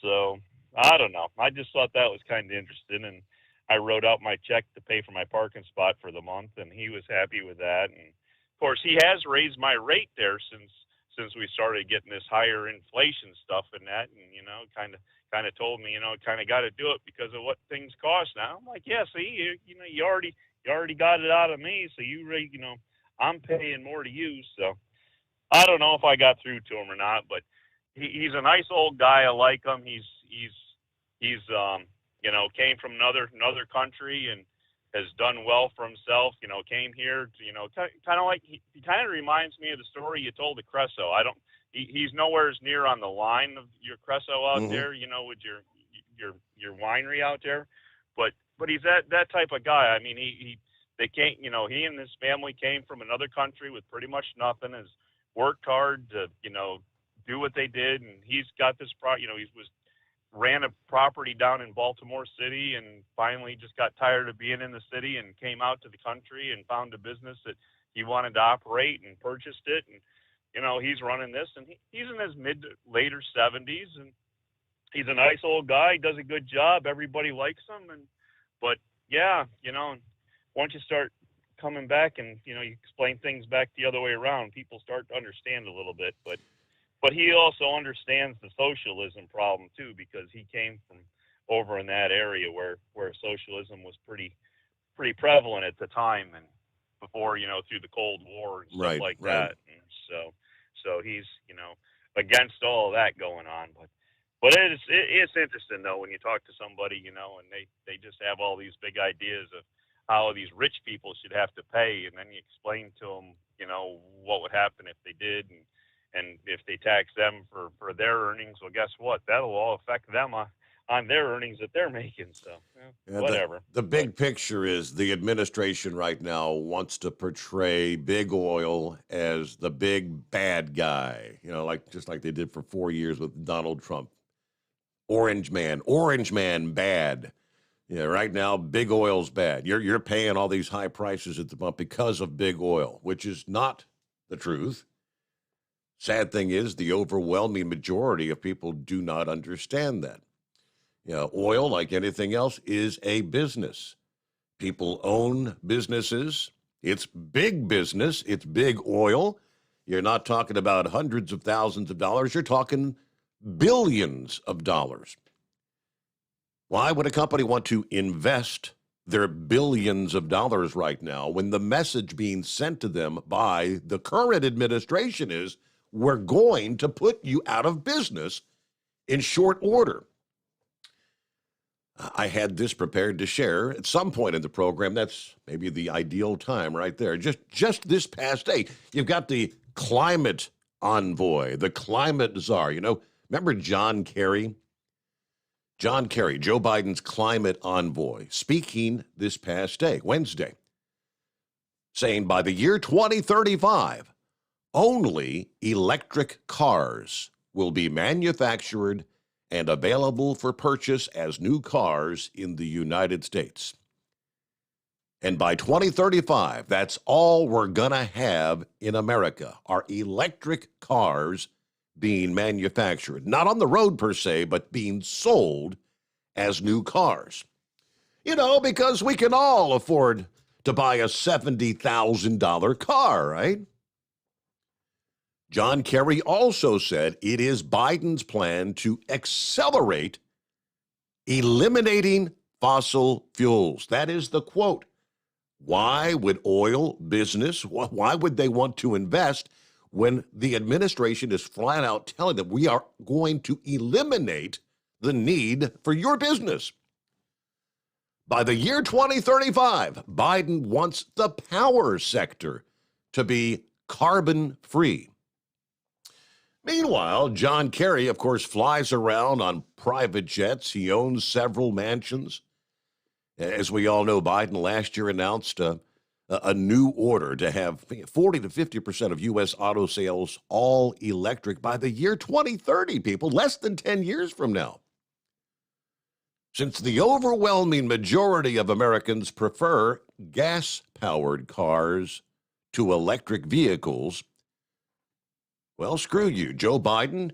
So I don't know. I just thought that was kind of interesting, and I wrote out my check to pay for my parking spot for the month, and he was happy with that. And of course, he has raised my rate there since we started getting this higher inflation stuff and that, and kind of told me, kind of got to do it because of what things cost now. I'm like, yeah, see, you already got it out of me, so I'm paying more to you. So I don't know if I got through to him or not, but he's a nice old guy. I like him. He's came from another country and has done well for himself. Came here to, kind of like he kind of reminds me of the story you told to Cresso. He's nowhere near on the line of your Cresso out there, with your winery out there, but he's that type of guy. I mean, he and his family came from another country with pretty much nothing, has worked hard to, do what they did. And he's got this ran a property down in Baltimore City and finally just got tired of being in the city and came out to the country and found a business that he wanted to operate and purchased it. And, he's running this, and he's in his mid to later 70s, and he's a nice old guy. He does a good job. Everybody likes him. But yeah, once you start coming back and, you explain things back the other way around, people start to understand a little bit. But he also understands the socialism problem too, because he came from over in that area where socialism was pretty prevalent at the time, and before, through the Cold War and stuff like that. And so he's, against all of that going on. But it's interesting though when you talk to somebody, and they just have all these big ideas how these rich people should have to pay, and then you explain to them, what would happen if they did, and if they tax them for their earnings. Well, guess what? That'll all affect them on their earnings that they're making. So whatever. The big picture is the administration right now wants to portray big oil as the big bad guy, just like they did for 4 years with Donald Trump. Orange man bad. Yeah, right now, big oil's bad. You're paying all these high prices at the pump because of big oil, which is not the truth. Sad thing is, the overwhelming majority of people do not understand that. Oil, like anything else, is a business. People own businesses. It's big business. It's big oil. You're not talking about hundreds of thousands of dollars. You're talking billions of dollars. Why would a company want to invest their billions of dollars right now when the message being sent to them by the current administration is, we're going to put you out of business in short order? I had this prepared to share at some point in the program. That's maybe the ideal time right there. Just this past day, you've got the climate envoy, the climate czar. Remember John Kerry? John Kerry, Joe Biden's climate envoy, speaking this past day, Wednesday, saying by the year 2035, only electric cars will be manufactured and available for purchase as new cars in the United States. And by 2035, that's all we're going to have in America, are electric cars being manufactured. Not on the road per se, but being sold as new cars. Because we can all afford to buy a $70,000 car, right? John Kerry also said it is Biden's plan to accelerate eliminating fossil fuels. That is the quote. Why would oil business, why would they want to invest when the administration is flat out telling them we are going to eliminate the need for your business? By the year 2035, Biden wants the power sector to be carbon-free. Meanwhile, John Kerry, of course, flies around on private jets. He owns several mansions. As we all know, Biden last year announced a new order to have 40 to 50% of U.S. auto sales all electric by the year 2030, people, less than 10 years from now. Since the overwhelming majority of Americans prefer gas-powered cars to electric vehicles, well, screw you. Joe Biden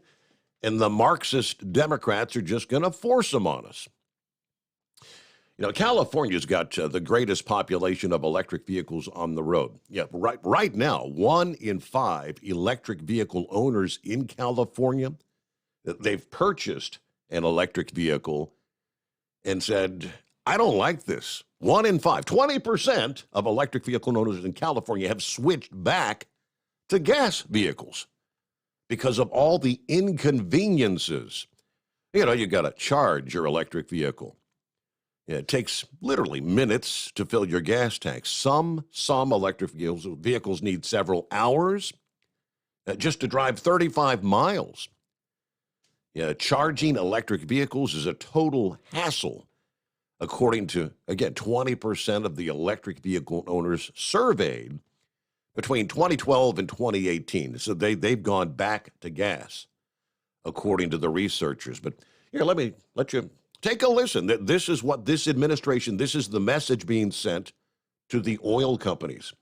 and the Marxist Democrats are just going to force them on us. California's got the greatest population of electric vehicles on the road. Yeah, right now, 1 in 5 electric vehicle owners in California, they've purchased an electric vehicle and said, I don't like this. 1 in 5, 20% of electric vehicle owners in California have switched back to gas vehicles because of all the inconveniences. You got to charge your electric vehicle. It takes literally minutes to fill your gas tank. Some electric vehicles need several hours just to drive 35 miles. Charging electric vehicles is a total hassle, according to, again, 20% of the electric vehicle owners surveyed between 2012 and 2018. So they've gone back to gas, according to the researchers. But here, let you take a listen. This is what this administration, this is the message being sent to the oil companies.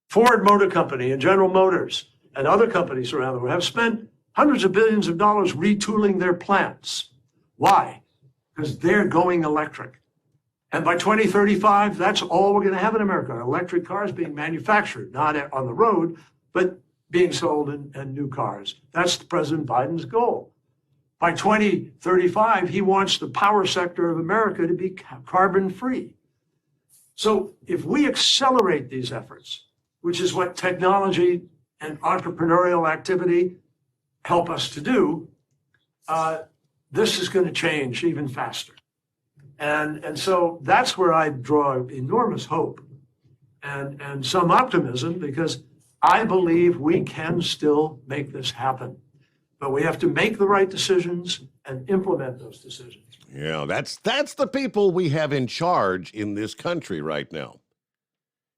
Ford Motor Company and General Motors and other companies around the world have spent hundreds of billions of dollars retooling their plants. Why? Because they're going electric. And by 2035, that's all we're going to have in America. Electric cars being manufactured, not on the road, but being sold in new cars. That's President Biden's goal. By 2035, he wants the power sector of America to be carbon-free. So if we accelerate these efforts, which is what technology and entrepreneurial activity help us to do, this is going to change even faster. And so that's where I draw enormous hope and some optimism, because I believe we can still make this happen. But we have to make the right decisions and implement those decisions. Yeah, that's the people we have in charge in this country right now.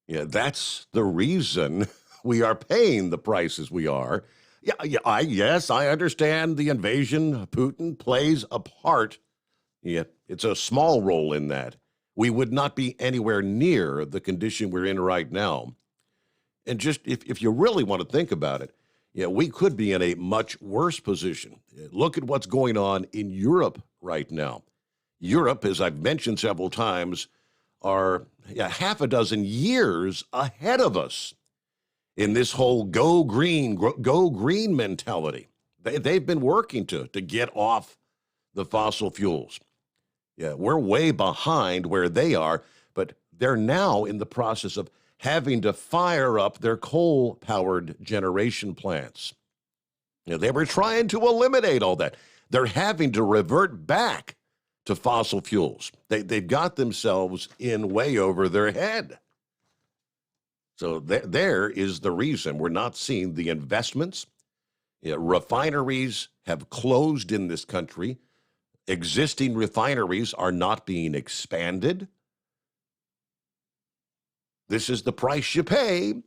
Yeah, that's the reason we are paying the prices we are. Yes, I understand the invasion. Putin plays a part. Yeah, it's a small role in that. We would not be anywhere near the condition we're in right now. And just if you really want to think about it, yeah, we could be in a much worse position. Look at what's going on in Europe right now. Europe, as I've mentioned several times, are half a dozen years ahead of us in this whole go green mentality. They've been working to get off the fossil fuels. Yeah, we're way behind where they are, but they're now in the process of having to fire up their coal-powered generation plants. They were trying to eliminate all that. They're having to revert back to fossil fuels. They've got themselves in way over their head. So there is the reason we're not seeing the investments. Refineries have closed in this country. Existing refineries are not being expanded. This is the price you pay.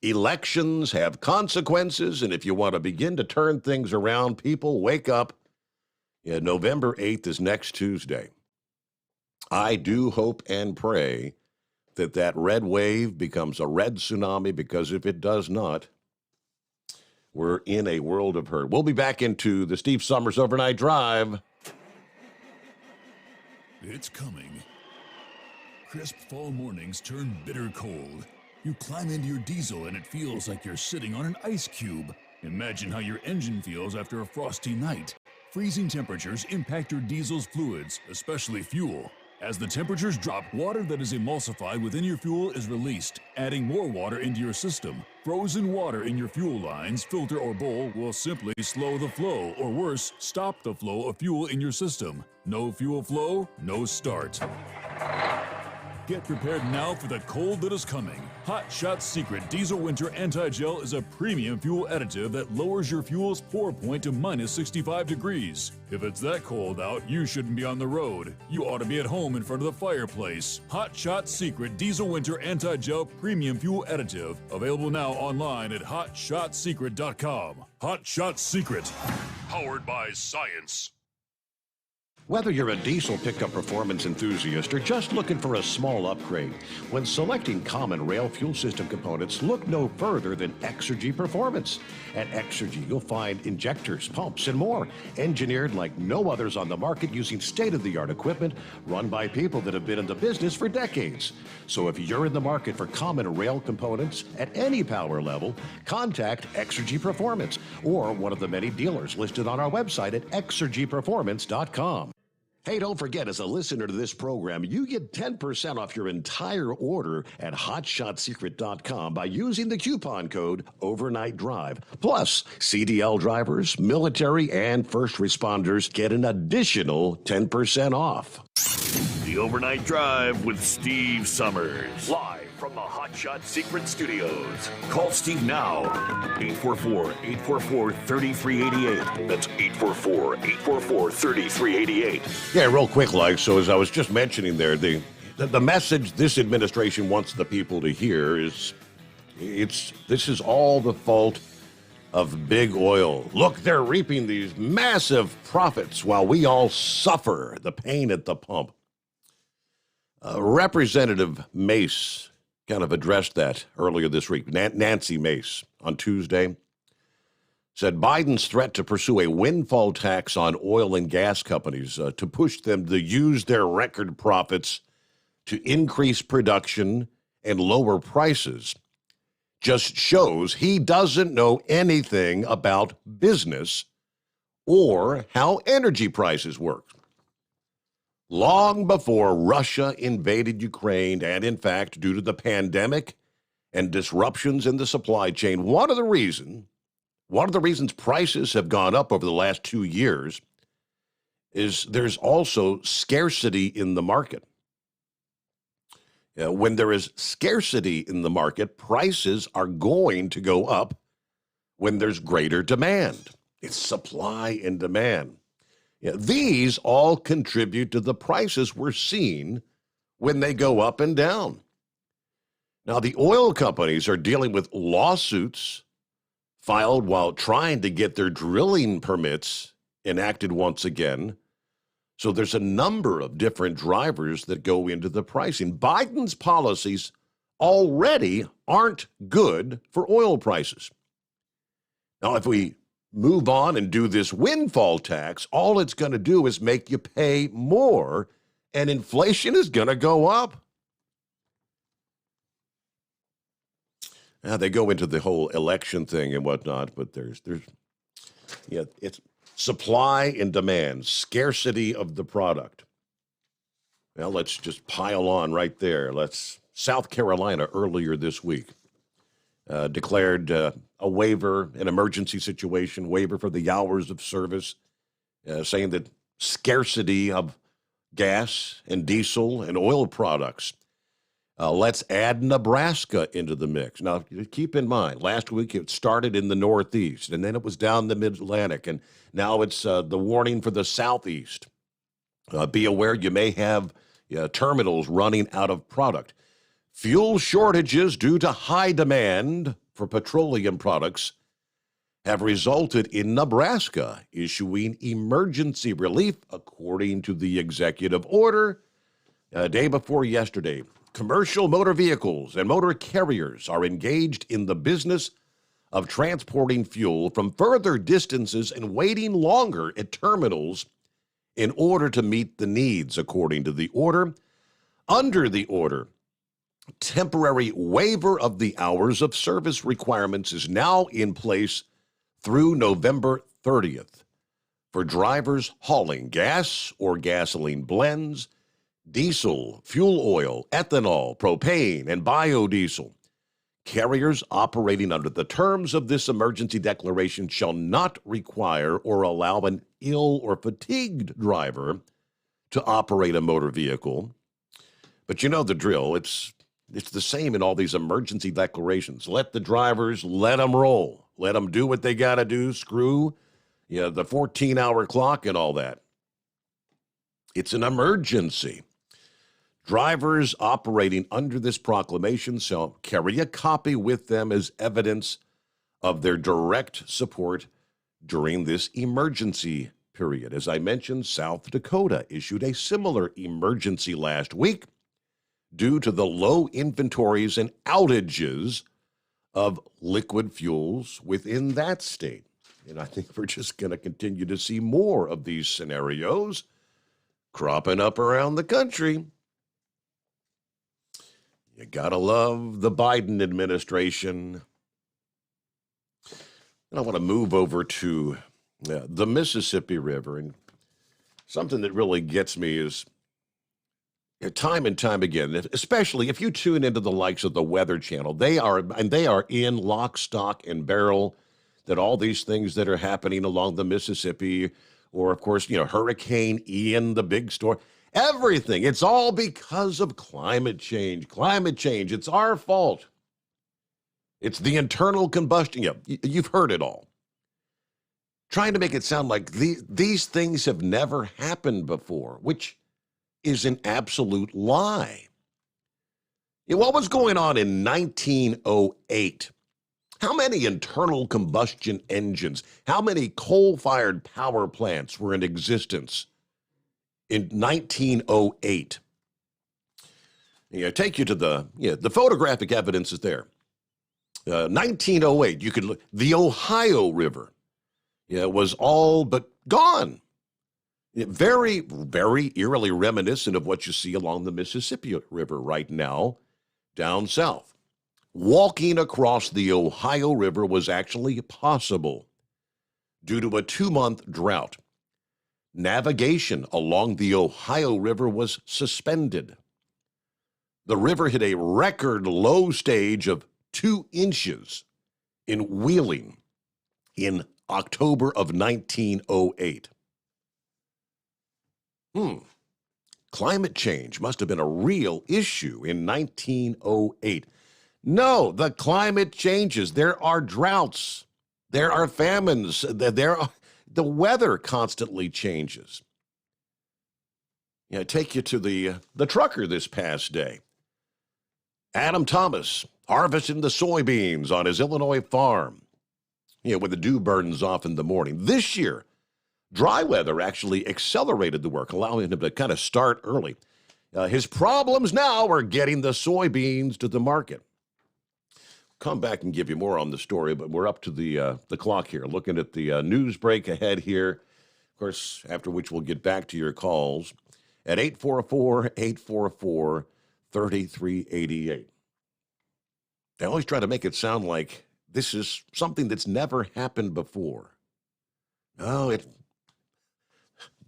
Elections have consequences, and if you want to begin to turn things around, people, wake up. November 8th is next Tuesday. I do hope and pray that red wave becomes a red tsunami, because if it does not, we're in a world of hurt. We'll be back into the Steve Sommers Overnight Drive. It's coming. Crisp fall mornings turn bitter cold. You climb into your diesel and it feels like you're sitting on an ice cube. Imagine how your engine feels after a frosty night. Freezing temperatures impact your diesel's fluids, especially fuel. As the temperatures drop, water that is emulsified within your fuel is released, adding more water into your system. Frozen water in your fuel lines, filter, or bowl will simply slow the flow, or worse, stop the flow of fuel in your system. No fuel flow, no start. Get prepared now for the cold that is coming. Hot Shot Secret Diesel Winter Anti-Gel is a premium fuel additive that lowers your fuel's pour point to minus 65 degrees. If it's that cold out, you shouldn't be on the road. You ought to be at home in front of the fireplace. Hot Shot Secret Diesel Winter Anti-Gel Premium Fuel Additive. Available now online at hotshotsecret.com. Hot Shot Secret. Powered by science. Whether you're a diesel pickup performance enthusiast or just looking for a small upgrade, when selecting common rail fuel system components, look no further than Exergy Performance. At Exergy, you'll find injectors, pumps, and more, engineered like no others on the market using state-of-the-art equipment run by people that have been in the business for decades. So if you're in the market for common rail components at any power level, contact Exergy Performance or one of the many dealers listed on our website at exergyperformance.com. Hey, don't forget, as a listener to this program, you get 10% off your entire order at hotshotsecret.com by using the coupon code Overnight Drive. Plus, CDL drivers, military, and first responders get an additional 10% off. The Overnight Drive with Steve Sommers. Live from the Hot Shot Secret Studios. Call Steve now. 844-844-3388. That's 844-844-3388. Yeah, real quick, so as I was just mentioning there, the message this administration wants the people to hear is this is all the fault of big oil. Look, they're reaping these massive profits while we all suffer the pain at the pump. Representative Mace kind of addressed that earlier this week. Nancy Mace on Tuesday said Biden's threat to pursue a windfall tax on oil and gas companies to push them to use their record profits to increase production and lower prices just shows he doesn't know anything about business or how energy prices work. Long before Russia invaded Ukraine, and in fact, due to the pandemic and disruptions in the supply chain, one of the reasons prices have gone up over the last 2 years is there's also scarcity in the market. When there is scarcity in the market, prices are going to go up when there's greater demand. It's supply and demand. These all contribute to the prices we're seeing when they go up and down. Now, the oil companies are dealing with lawsuits filed while trying to get their drilling permits enacted once again. So there's a number of different drivers that go into the pricing. Biden's policies already aren't good for oil prices. Now, if we move on and do this windfall tax, all it's going to do is make you pay more, and inflation is going to go up. Now, they go into the whole election thing and whatnot, but it's supply and demand, scarcity of the product. Well, let's just pile on right there. South Carolina earlier this week declared a waiver, an emergency situation, waiver for the hours of service, saying that scarcity of gas and diesel and oil products. Let's add Nebraska into the mix. Now, keep in mind, last week it started in the Northeast, and then it was down the Mid-Atlantic, and now it's the warning for the Southeast. Be aware you may have terminals running out of product. Fuel shortages due to high demand for petroleum products have resulted in Nebraska issuing emergency relief, according to the executive order day before yesterday. Commercial motor vehicles and motor carriers are engaged in the business of transporting fuel from further distances and waiting longer at terminals in order to meet the needs, according to the order. Under the order, temporary waiver of the hours of service requirements is now in place through November 30th for drivers hauling gas or gasoline blends, diesel, fuel oil, ethanol, propane, and biodiesel. Carriers operating under the terms of this emergency declaration shall not require or allow an ill or fatigued driver to operate a motor vehicle. But you know the drill. It's the same in all these emergency declarations. Let the drivers, let them roll. Let them do what they got to do. Screw the 14-hour clock and all that. It's an emergency. Drivers operating under this proclamation shall carry a copy with them as evidence of their direct support during this emergency period. As I mentioned, South Dakota issued a similar emergency last week due to the low inventories and outages of liquid fuels within that state. And I think we're just going to continue to see more of these scenarios cropping up around the country. You gotta love the Biden administration. And I want to move over to the Mississippi River. And something that really gets me is time and time again, especially if you tune into the likes of the Weather Channel, they are in lock, stock, and barrel that all these things that are happening along the Mississippi, or of course, Hurricane Ian, the big storm. Everything. It's all because of climate change. Climate change. It's our fault. It's the internal combustion. You've heard it all. Trying to make it sound like these things have never happened before, which is an absolute lie. What was going on in 1908? How many internal combustion engines, how many coal-fired power plants were in existence in 1908? Take you to the photographic evidence is there. 1908, you could look, the Ohio River was all but gone. Very, very eerily reminiscent of what you see along the Mississippi River right now down south. Walking across the Ohio River was actually possible due to a 2-month drought. Navigation along the Ohio River was suspended. The river hit a record low stage of 2 inches in Wheeling in October of 1908. Climate change must have been a real issue in 1908. No, the climate changes. There are droughts. There are famines. The weather constantly changes. Take you to the trucker this past day. Adam Thomas harvesting the soybeans on his Illinois farm. When the dew burdens off in the morning. This year, dry weather actually accelerated the work, allowing him to kind of start early. His problems now are getting the soybeans to the market. Come back and give you more on the story, but we're up to the clock here, looking at the news break ahead here. Of course, after which we'll get back to your calls at 844-844-3388. They always try to make it sound like this is something that's never happened before. No,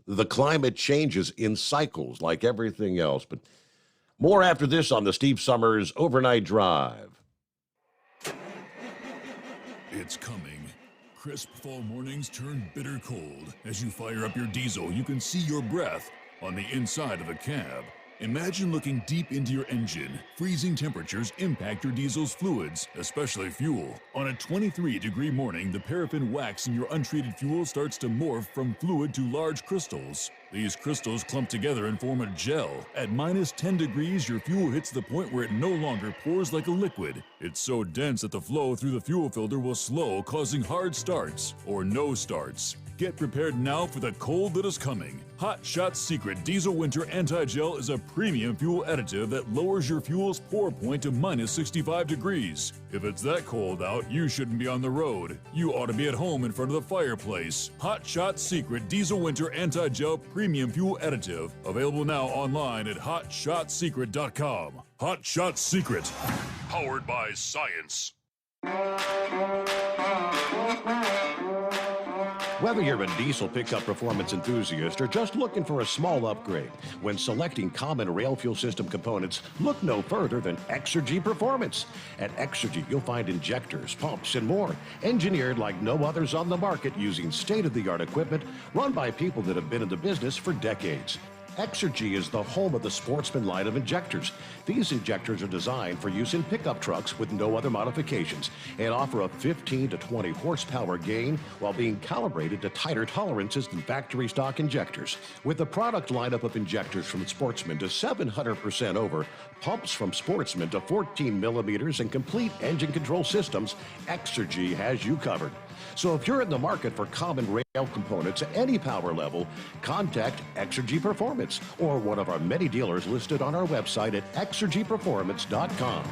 the climate changes in cycles like everything else. But more after this on the Steve Sommers Overnight Drive. It's coming. Crisp fall mornings turn bitter cold. As you fire up your diesel, you can see your breath on the inside of the cab. Imagine looking deep into your engine. Freezing temperatures impact your diesel's fluids, especially fuel. On a 23-degree morning, the paraffin wax in your untreated fuel starts to morph from fluid to large crystals. These crystals clump together and form a gel. At minus 10 degrees, your fuel hits the point where it no longer pours like a liquid. It's so dense that the flow through the fuel filter will slow, causing hard starts or no starts. Get prepared now for the cold that is coming. Hot Shot Secret Diesel Winter Anti-Gel is a premium fuel additive that lowers your fuel's pour point to minus 65 degrees. If it's that cold out, you shouldn't be on the road. You ought to be at home in front of the fireplace. Hot Shot Secret Diesel Winter Anti-Gel Premium Fuel Additive. Available now online at hotshotsecret.com. Hot Shot Secret. Powered by science. Whether you're a diesel pickup performance enthusiast or just looking for a small upgrade, when selecting common rail fuel system components, look no further than Exergy Performance. At Exergy, you'll find injectors, pumps, and more, engineered like no others on the market using state-of-the-art equipment run by people that have been in the business for decades. Exergy is the home of the Sportsman line of injectors. These injectors are designed for use in pickup trucks with no other modifications and offer a 15 to 20 horsepower gain while being calibrated to tighter tolerances than factory stock injectors. With a product lineup of injectors from Sportsman to 700% over, pumps from Sportsman to 14 millimeters, and complete engine control systems, Exergy has you covered. So if you're in the market for common rail components at any power level, contact Exergy Performance or one of our many dealers listed on our website at exergyperformance.com.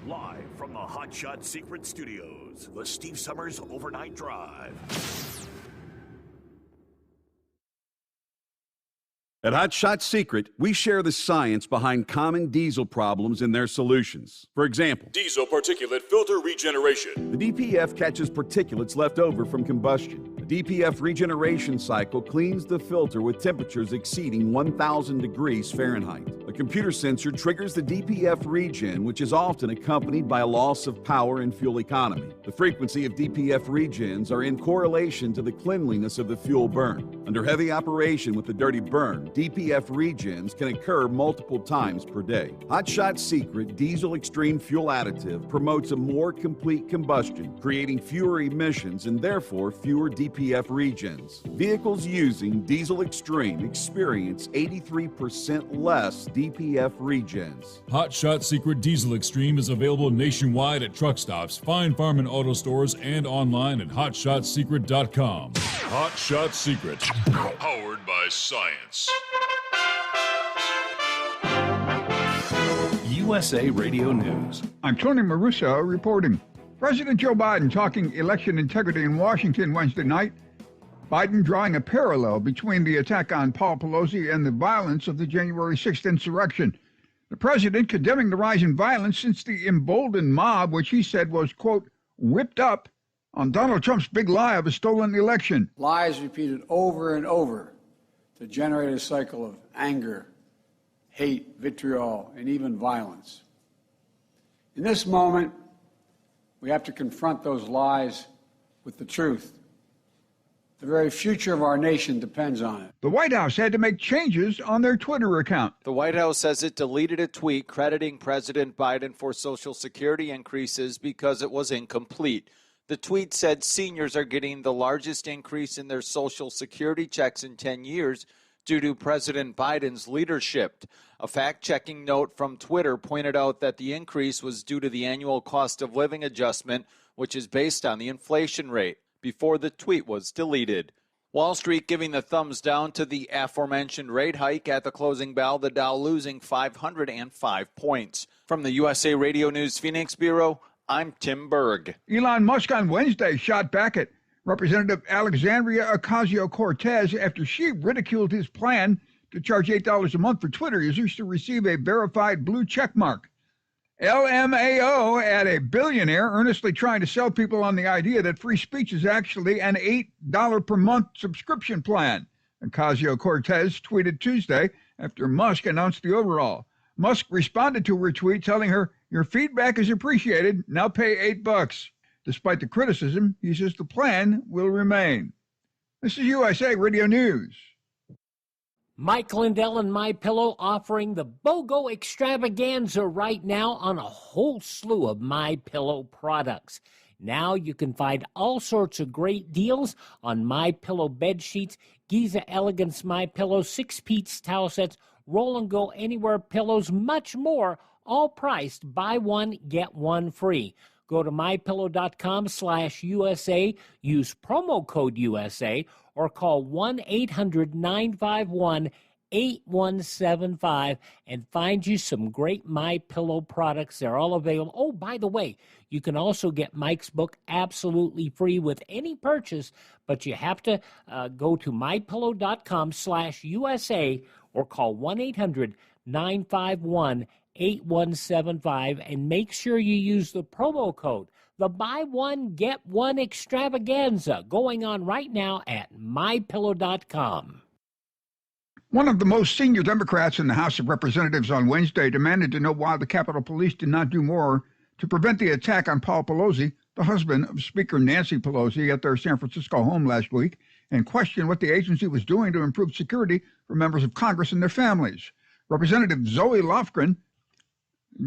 Live from the Hot Shot Secret Studios, the Steve Sommers Overnight Drive. At Hot Shot Secret, we share the science behind common diesel problems and their solutions. For example, Diesel particulate filter regeneration. the DPF catches particulates left over from combustion. The DPF regeneration cycle cleans the filter with temperatures exceeding 1,000 degrees Fahrenheit. A computer sensor triggers the DPF regen, which is often accompanied by a loss of power and fuel economy. The frequency of DPF regens are in correlation to the cleanliness of the fuel burn. Under heavy operation with the dirty burn, DPF regens can occur multiple times per day. Hot Shot Secret Diesel Extreme Fuel Additive promotes a more complete combustion, creating fewer emissions and therefore fewer DPF regens. Vehicles using Diesel Extreme experience 83% less DPF regens. Hot Shot Secret Diesel Extreme is available nationwide at truck stops, fine farm and auto stores, and online at hotshotsecret.com. Hot Shot Secret. Powered by science. USA Radio News. I'm Tony Marusa reporting. President Joe Biden talking election integrity in Washington Wednesday night. Biden drawing a parallel between the attack on Paul Pelosi and the violence of the January 6th insurrection. The president condemning the rise in violence since the emboldened mob, which he said was, quote, whipped up on Donald Trump's big lie of a stolen election. Lies repeated over and over to generate a cycle of anger, hate, vitriol, and even violence. In this moment, we have to confront those lies with the truth. The very future of our nation depends on it. The White House had to make changes on their Twitter account. The White House says it deleted a tweet crediting President Biden for Social Security increases because it was incomplete. The tweet said seniors are getting the largest increase in their Social Security checks in 10 years due to President Biden's leadership. A fact-checking note from Twitter pointed out that the increase was due to the annual cost of living adjustment, which is based on the inflation rate, before the tweet was deleted. Wall Street giving the thumbs down to the aforementioned rate hike at the closing bell, the Dow losing 505 points. From the USA Radio News Phoenix Bureau, I'm Tim Berg. Elon Musk on Wednesday shot back at Representative Alexandria Ocasio-Cortez after she ridiculed his plan to charge $8 a month for Twitter users to receive a verified blue check mark. LMAO at a billionaire earnestly trying to sell people on the idea that free speech is actually an $8 per month subscription plan. Ocasio-Cortez tweeted Tuesday after Musk announced the overhaul. Musk responded to her tweet telling her, "Your feedback is appreciated. Now pay $8. Despite the criticism, he says the plan will remain. This is USA Radio News. Mike Lindell and MyPillow offering the BOGO extravaganza right now on a whole slew of MyPillow products. Now you can find all sorts of great deals on MyPillow bed sheets, Giza Elegance MyPillow, 6-piece towel sets, Roll and Go Anywhere pillows, much more, all priced buy one, get one free. Go to mypillow.com/USA, use promo code USA, or call 1-800-951-8175 and find you some great MyPillow products. They're all available. Oh, by the way, you can also get Mike's book absolutely free with any purchase, but you have to go to mypillow.com/USA or call 1-800-951-8175 and make sure you use the promo code. The buy one, get one extravaganza going on right now at mypillow.com. One of the most senior Democrats in the House of Representatives on Wednesday demanded to know why the Capitol Police did not do more to prevent the attack on Paul Pelosi, the husband of Speaker Nancy Pelosi, at their San Francisco home last week, and questioned what the agency was doing to improve security for members of Congress and their families. Representative Zoe Lofgren,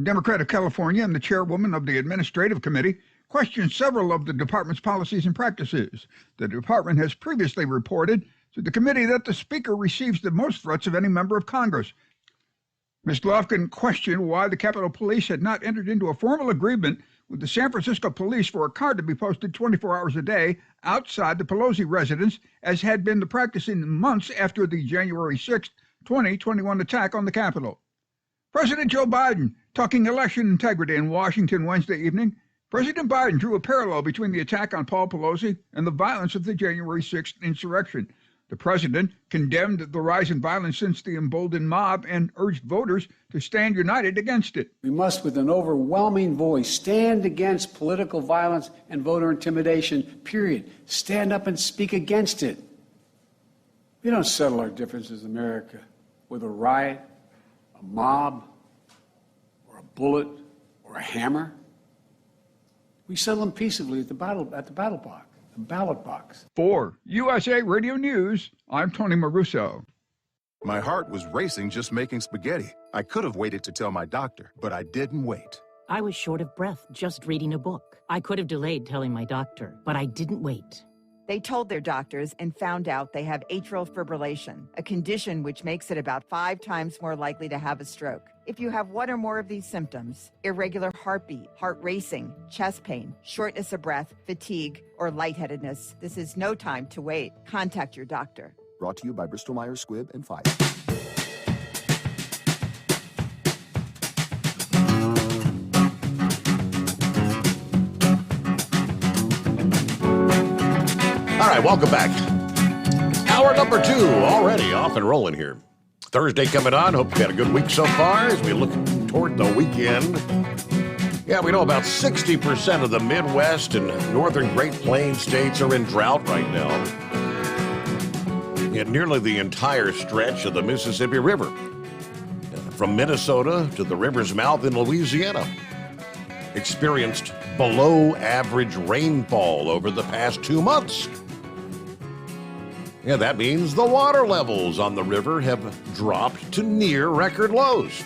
Democrat of California and the chairwoman of the Administrative Committee, questioned several of the department's policies and practices. The department has previously reported to the committee that the Speaker receives the most threats of any member of Congress. Ms. Lofgren questioned why the Capitol Police had not entered into a formal agreement with the San Francisco Police for a car to be posted 24 hours a day outside the Pelosi residence, as had been the practice in months after the January 6, 2021 attack on the Capitol. President Joe Biden talking election integrity in Washington Wednesday evening. President Biden drew a parallel between the attack on Paul Pelosi and the violence of the January 6th insurrection. The president condemned the rise in violence since the emboldened mob and urged voters to stand united against it. We must, with an overwhelming voice, stand against political violence and voter intimidation, period. Stand up and speak against it. We don't settle our differences in America with a riot, a mob, or a bullet, or a hammer. We settle them peaceably at the ballot box. For USA Radio News, I'm Tony Maruso. My heart was racing just making spaghetti. I could have waited to tell my doctor, but I didn't wait. I was short of breath just reading a book. I could have delayed telling my doctor, but I didn't wait. They told their doctors and found out they have atrial fibrillation, a condition which makes it about 5 times more likely to have a stroke. If you have one or more of these symptoms, irregular heartbeat, heart racing, chest pain, shortness of breath, fatigue, or lightheadedness, this is no time to wait. Contact your doctor. Brought to you by Bristol Myers Squibb and Pfizer. All right, welcome back. Hour number 2 already off and rolling here. Thursday coming on. Hope you had a good week so far as we look toward the weekend. Yeah, we know about 60% of the Midwest and northern Great Plains states are in drought right now. And nearly the entire stretch of the Mississippi River, from Minnesota to the river's mouth in Louisiana, experienced below average rainfall over the past 2 months. Yeah, that means the water levels on the river have dropped to near record lows.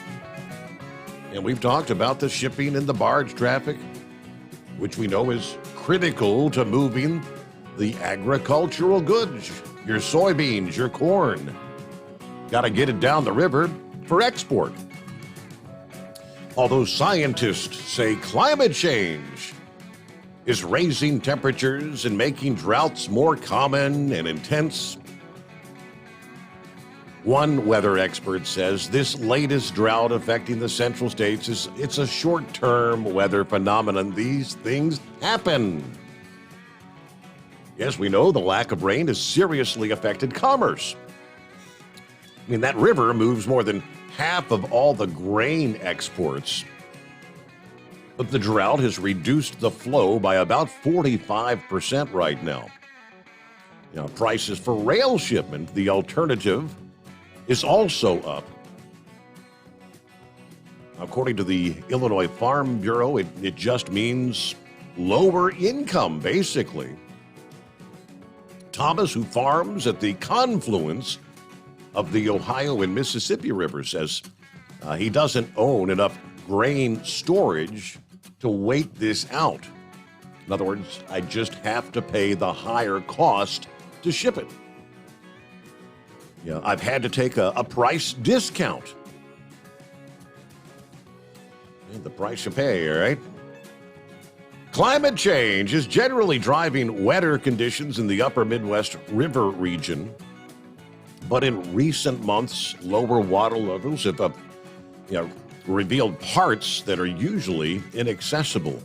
And we've talked about the shipping and the barge traffic, which we know is critical to moving the agricultural goods, your soybeans, your corn. Got to get it down the river for export. Although scientists say climate change is raising temperatures and making droughts more common and intense, one weather expert says this latest drought affecting the central states it's a short-term weather phenomenon. These things happen. Yes, we know the lack of rain has seriously affected commerce. I mean, that river moves more than half of all the grain exports. But the drought has reduced the flow by about 45% right now. Now, prices for rail shipment, the alternative, is also up. According to the Illinois Farm Bureau, it just means lower income, basically. Thomas, who farms at the confluence of the Ohio and Mississippi River, says he doesn't own enough grain storage to wait this out. In other words, I just have to pay the higher cost to ship it. Yeah, I've had to take a price discount. And the price you pay, all right? Climate change is generally driving wetter conditions in the upper Midwest river region. But in recent months, lower water levels have revealed parts that are usually inaccessible.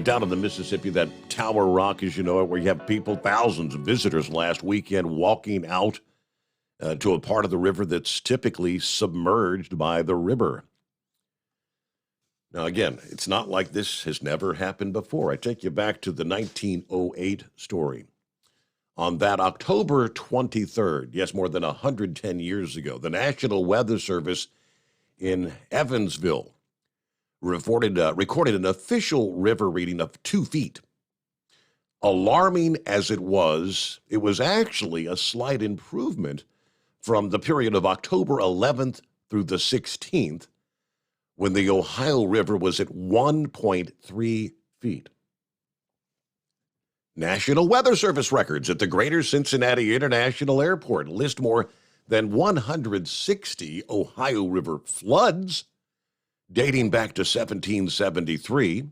Down in the Mississippi, that Tower Rock, as you know it, where you have people, thousands of visitors last weekend walking out to a part of the river that's typically submerged by the river. Now, again, it's not like this has never happened before. I take you back to the 1908 story. On that October 23rd, yes, more than 110 years ago, the National Weather Service in Evansville recorded an official river reading of 2 feet. Alarming as it was actually a slight improvement from the period of October 11th through the 16th, when the Ohio River was at 1.3 feet. National Weather Service records at the Greater Cincinnati International Airport list more than 160 Ohio River floods dating back to 1773.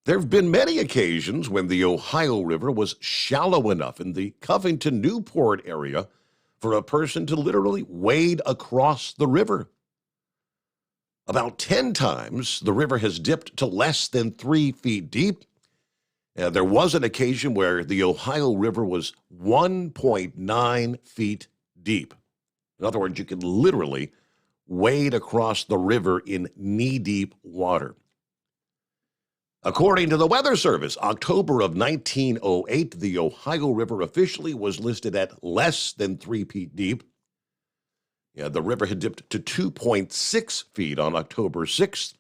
There have been many occasions when the Ohio River was shallow enough in the Covington-Newport area for a person to literally wade across the river. About 10 times, the river has dipped to less than 3 feet deep. There was an occasion where the Ohio River was 1.9 feet deep. In other words, you could literally wade across the river in knee-deep water. According to the Weather Service, October of 1908, the Ohio River officially was listed at less than 3 feet deep. The river had dipped to 2.6 feet on October 6th.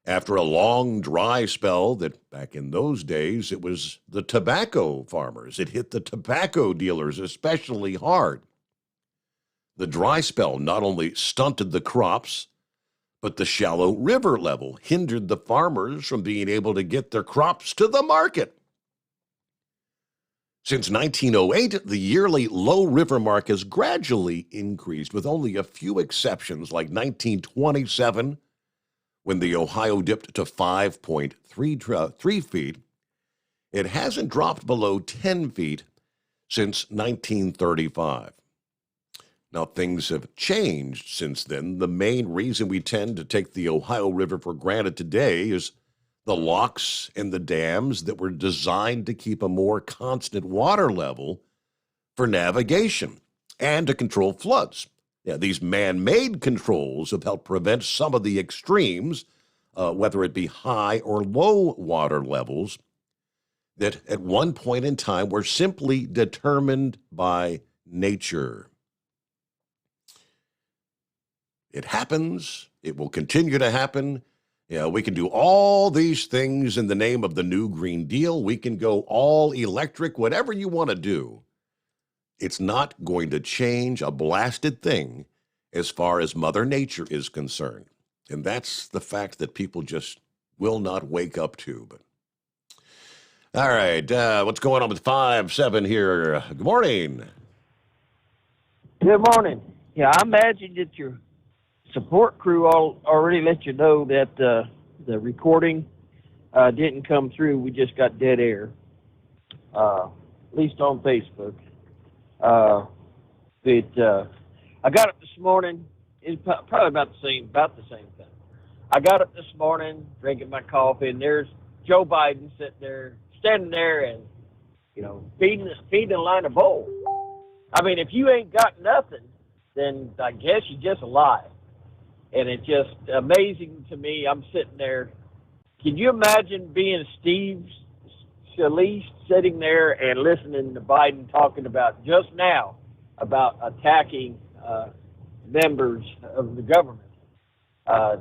After a long, dry spell that back in those days, it was the tobacco farmers. It hit the tobacco dealers especially hard. The dry spell not only stunted the crops, but the shallow river level hindered the farmers from being able to get their crops to the market. Since 1908, the yearly low river mark has gradually increased, with only a few exceptions, like 1927, when the Ohio dipped to 5.3 feet. It hasn't dropped below 10 feet since 1935. Now, things have changed since then. The main reason we tend to take the Ohio River for granted today is the locks and the dams that were designed to keep a more constant water level for navigation and to control floods. These man-made controls have helped prevent some of the extremes, whether it be high or low water levels, that at one point in time were simply determined by nature. It happens. It will continue to happen. We can do all these things in the name of the new Green Deal. We can go all electric, whatever you want to do. It's not going to change a blasted thing as far as Mother Nature is concerned. And that's the fact that people just will not wake up to. But all right, what's going on with 5-7 here? Good morning. Good morning. Yeah, I imagine that your support crew already let you know that the recording didn't come through. We just got dead air, at least on Facebook. I got up this morning. It's probably about the same thing. I got up this morning, drinking my coffee, and there's Joe Biden standing there, and feeding a line of bowl. I mean, if you ain't got nothing, then I guess you're just alive. And it's just amazing to me. I'm sitting there. Can you imagine being Steve Scalise sitting there and listening to Biden talking about just now about attacking members of the government? I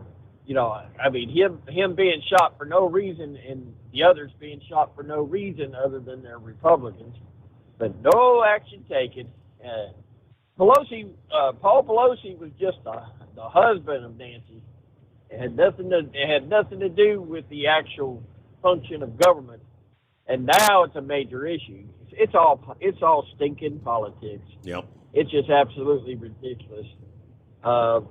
mean, him being shot for no reason and the others being shot for no reason other than they're Republicans, but no action taken. Paul Pelosi was just the husband of Nancy. It had nothing to do with the actual function of government, and now it's a major issue. It's all stinking politics. Yep. It's just absolutely ridiculous. I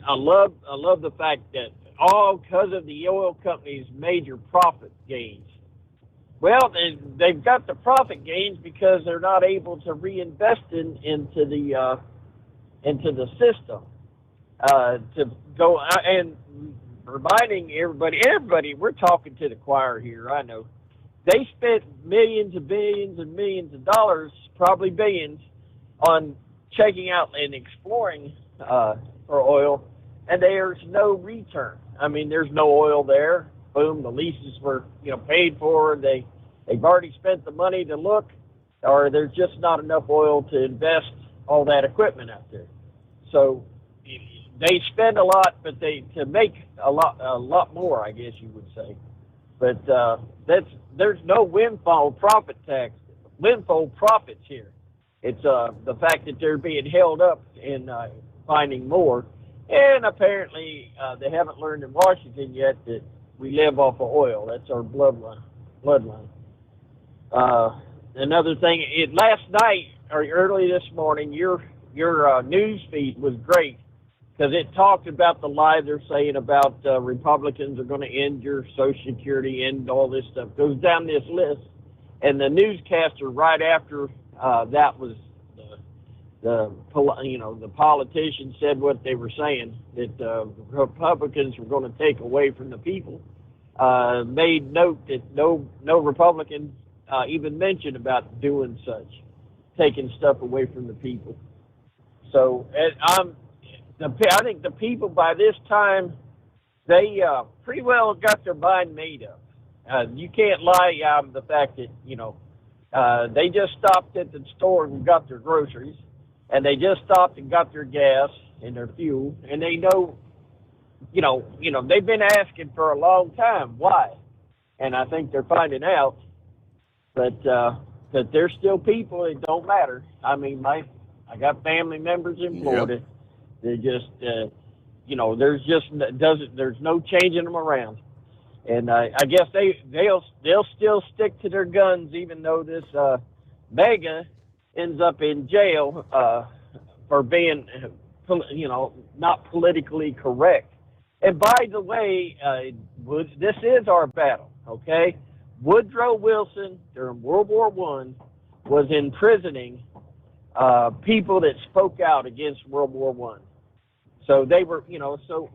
love the fact that all because of the oil companies' major profit gains. Well, they've got the profit gains because they're not able to reinvest into the system to go and reminding everybody. We're talking to the choir here. I know they spent millions and billions and millions of dollars, probably billions, on checking out and exploring for oil, and there's no return. I mean, there's no oil there. Boom, the leases were paid for. They've already spent the money to look, or there's just not enough oil to invest all that equipment out there. So they spend a lot, but to make a lot more, I guess you would say. But there's no windfall profits here. It's the fact that they're being held up in finding more. And apparently they haven't learned in Washington yet that we live off of oil. That's our bloodline. Another thing, last night or early this morning, your news feed was great because it talked about the lie they're saying about Republicans are going to end your Social Security, end all this stuff. Goes down this list, and the newscaster right after that was the politician said what they were saying, that the Republicans were going to take away from the people. Made note that no Republican even mentioned about doing such, taking stuff away from the people. So I think the people by this time, they pretty well got their mind made up. You can't lie out of the fact that they just stopped at the store and got their groceries, and they just stopped and got their gas and their fuel, and they know. They've been asking for a long time why, and I think they're finding out that there's still people. It don't matter. I mean, I got family members in Florida. Yep. They just, there's no changing them around, and I guess they'll still stick to their guns even though this mega ends up in jail for being, not politically correct. And by the way, this is our battle, okay? Woodrow Wilson, during World War I, was imprisoning people that spoke out against World War I. So they were, so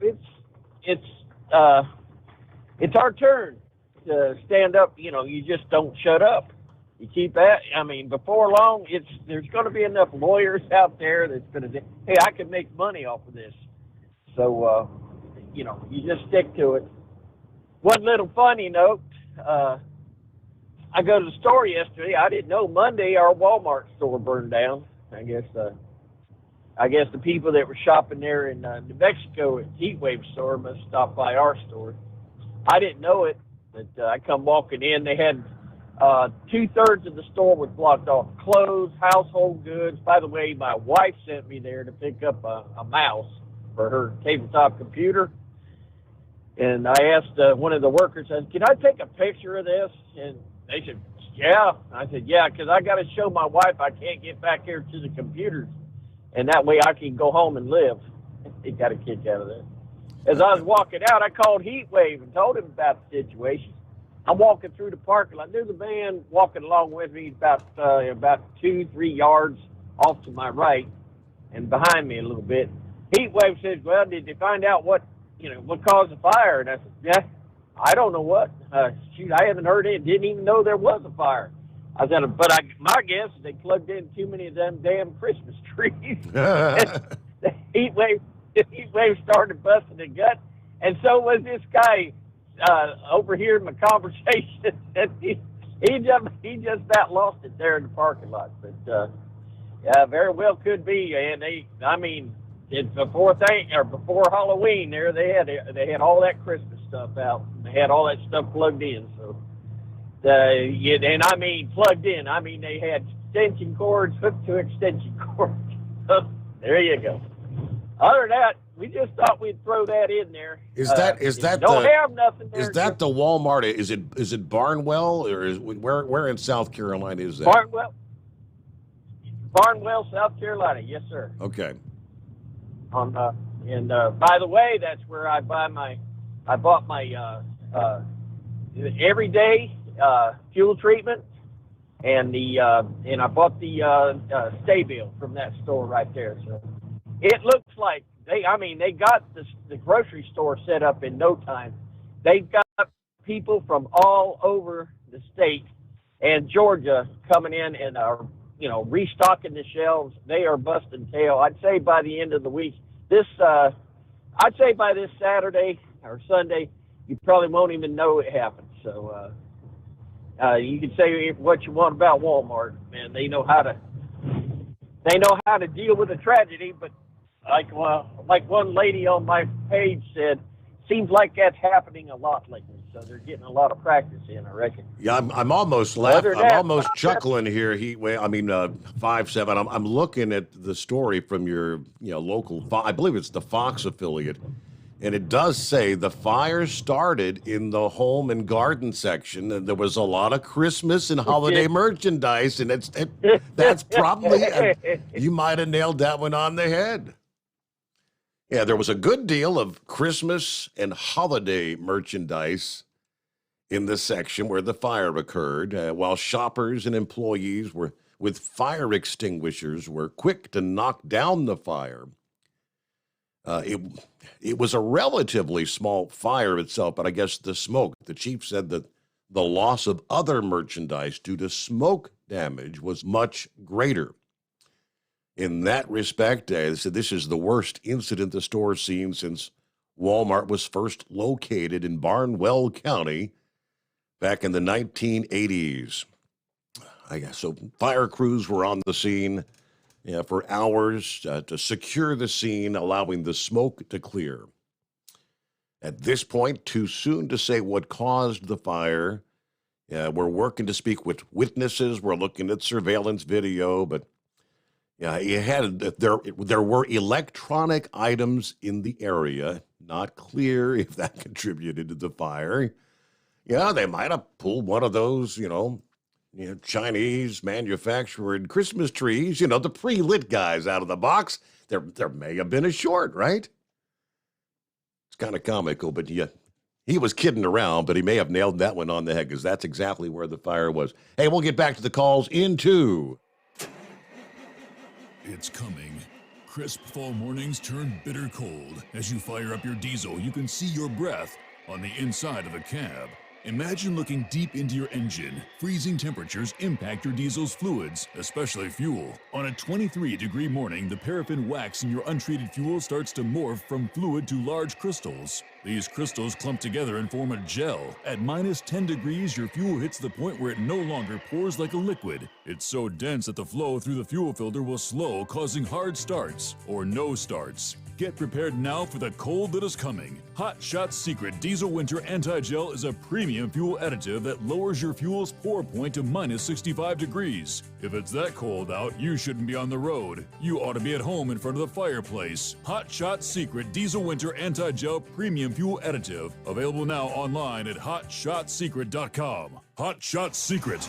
it's our turn to stand up. You just don't shut up. You keep at. I mean, before long, there's going to be enough lawyers out there that's going to say, hey, I can make money off of this. So, you just stick to it. One little funny note, I go to the store yesterday. I didn't know Monday our Walmart store burned down. I guess the people that were shopping there in New Mexico at Heatwave store must stop by our store. I didn't know it, but I come walking in. They had 2/3 of the store was blocked off. Clothes, household goods. By the way, my wife sent me there to pick up a mouse for her tabletop computer. And I asked one of the workers, I said, can I take a picture of this? And they said, yeah. I said, yeah, because I got to show my wife I can't get back here to the computers. And that way I can go home and live. He got a kick out of that. As I was walking out, I called Heatwave and told him about the situation. I'm walking through the parking lot. There's a man walking along with me about 2-3 yards off to my right and behind me a little bit. Heatwave says, well, did they find out what caused the fire? And I said, yeah, I don't know what. Shoot, I haven't heard it. Didn't even know there was a fire. I said, my guess is they plugged in too many of them damn Christmas trees. The heat wave started busting the gut, and so was this guy overhearing my conversation. he just about lost it there in the parking lot. But yeah, very well could be. And before Halloween, there they had all that Christmas stuff out. They had all that stuff plugged in. So, and I mean plugged in. I mean they had extension cords hooked to extension cords. So, there you go. Other than that, we just thought we'd throw that in there. Is that don't have nothing there? Is that the Walmart? Is it Barnwell, or where in South Carolina is that? Barnwell, South Carolina. Yes, sir. Okay. And by the way, that's where I bought my everyday fuel treatment, and I bought the stay bill from that store right there. So it looks like they got the grocery store set up in no time. They've got people from all over the state and Georgia coming in and are restocking the shelves. They are busting tail. I'd say by the end of the week, I'd say by this Saturday or Sunday, you probably won't even know it happened. So you can say what you want about Walmart, man. They know how to deal with a tragedy. But like one lady on my page said, seems like that's happening a lot lately. So they're getting a lot of practice in, I reckon. Yeah, I'm almost laughing. I'm almost chuckling here. 5-7. I'm looking at the story from your local. I believe it's the Fox affiliate, and it does say the fire started in the home and garden section, and there was a lot of Christmas and holiday merchandise, and that's probably you might have nailed that one on the head. Yeah, there was a good deal of Christmas and holiday merchandise in the section where the fire occurred, while shoppers and employees with fire extinguishers were quick to knock down the fire. It was a relatively small fire itself, but I guess the smoke, the chief said that the loss of other merchandise due to smoke damage was much greater. In that respect, they said this is the worst incident the store's seen since Walmart was first located in Barnwell County back in the 1980s. I guess so. Fire crews were on the scene for hours to secure the scene, allowing the smoke to clear. At this point, too soon to say what caused the fire. We're working to speak with witnesses. We're looking at surveillance video, but there were electronic items in the area. Not clear if that contributed to the fire. Yeah, they might have pulled one of those, Chinese manufactured Christmas trees, the pre-lit guys out of the box. There may have been a short, right? It's kind of comical, but yeah, he was kidding around, but he may have nailed that one on the head because that's exactly where the fire was. Hey, we'll get back to the calls in 2. It's coming. Crisp fall mornings turn bitter cold. As you fire up your diesel, you can see your breath on the inside of the cab. Imagine looking deep into your engine. Freezing temperatures impact your diesel's fluids, especially fuel. On a 23-degree morning, the paraffin wax in your untreated fuel starts to morph from fluid to large crystals. These crystals clump together and form a gel. At minus 10 degrees, your fuel hits the point where it no longer pours like a liquid. It's so dense that the flow through the fuel filter will slow, causing hard starts or no starts. Get prepared now for the cold that is coming. Hot Shot Secret Diesel Winter Anti-Gel is a premium fuel additive that lowers your fuel's pour point to minus 65 degrees. If it's that cold out, you shouldn't be on the road. You ought to be at home in front of the fireplace. Hot Shot Secret Diesel Winter Anti-Gel Premium Fuel Additive. Available now online at hotshotsecret.com. Hot Shot Secret.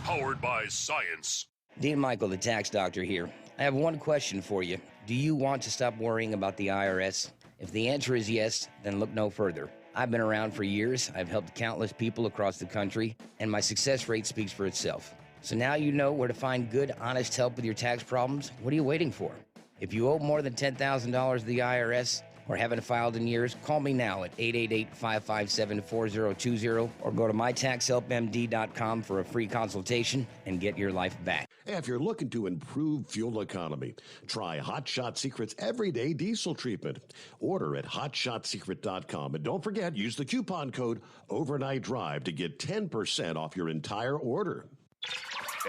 Powered by science. Dean Michael, the tax doctor here. I have one question for you. Do you want to stop worrying about the IRS? If the answer is yes, then look no further. I've been around for years. I've helped countless people across the country, and my success rate speaks for itself. So now you know where to find good, honest help with your tax problems. What are you waiting for? If you owe more than $10,000 to the IRS or haven't filed in years, call me now at 888-557-4020 or go to mytaxhelpmd.com for a free consultation and get your life back. If you're looking to improve fuel economy, try Hot Shot Secret's Everyday Diesel Treatment. Order at hotshotsecret.com. And don't forget, use the coupon code Overnight Drive to get 10% off your entire order.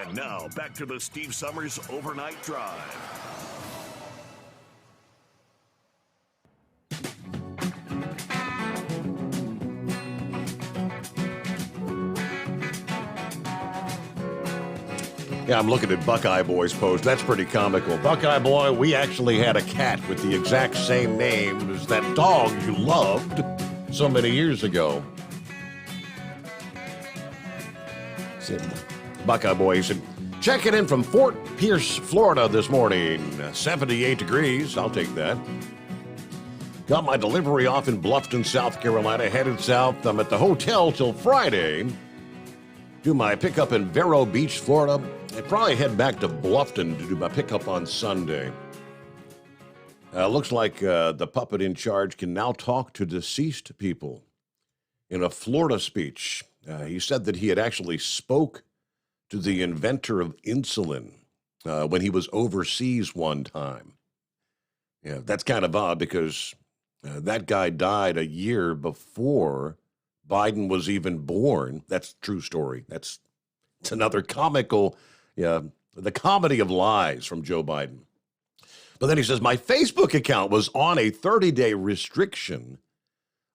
And now, back to the Steve Summers Overnight Drive. Yeah, I'm looking at Buckeye Boy's post. That's pretty comical. Buckeye Boy, we actually had a cat with the exact same name as that dog you loved so many years ago. Buckeye Boy said, checking in from Fort Pierce, Florida this morning. 78 degrees. I'll take that. Got my delivery off in Bluffton, South Carolina. Headed south. I'm at the hotel till Friday. Do my pickup in Vero Beach, Florida. I'd probably head back to Bluffton to do my pickup on Sunday. Looks like the puppet in charge can now talk to deceased people. In a Florida speech, he said that he had actually spoke to the inventor of insulin when he was overseas one time. Yeah, that's kind of odd because that guy died a year before Biden was even born. That's a true story. It's another comical, the comedy of lies from Joe Biden. But then he says, my Facebook account was on a 30-day restriction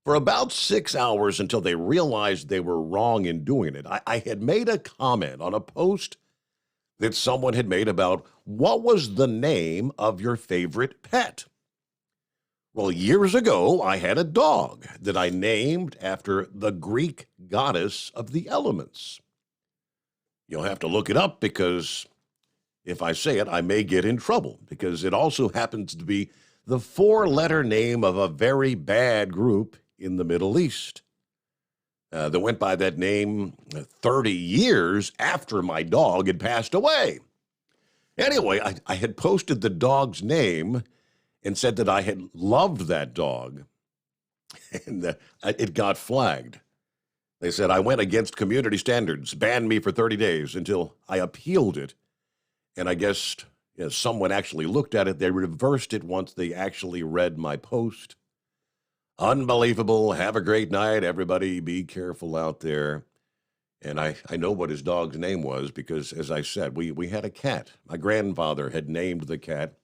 for about 6 hours until they realized they were wrong in doing it. I had made a comment on a post that someone had made about what was the name of your favorite pet. Well, years ago, I had a dog that I named after the Greek goddess of the elements. You'll have to look it up because if I say it, I may get in trouble because it also happens to be the 4-letter name of a very bad group in the Middle East that went by that name 30 years after my dog had passed away. Anyway, I had posted the dog's name and said that I had loved that dog, and it got flagged. They said I went against community standards, banned me for 30 days until I appealed it. And I guess someone actually looked at it. They reversed it once they actually read my post. Unbelievable. Have a great night, everybody. Be careful out there. And I know what his dog's name was because, as I said, we had a cat. My grandfather had named the cat.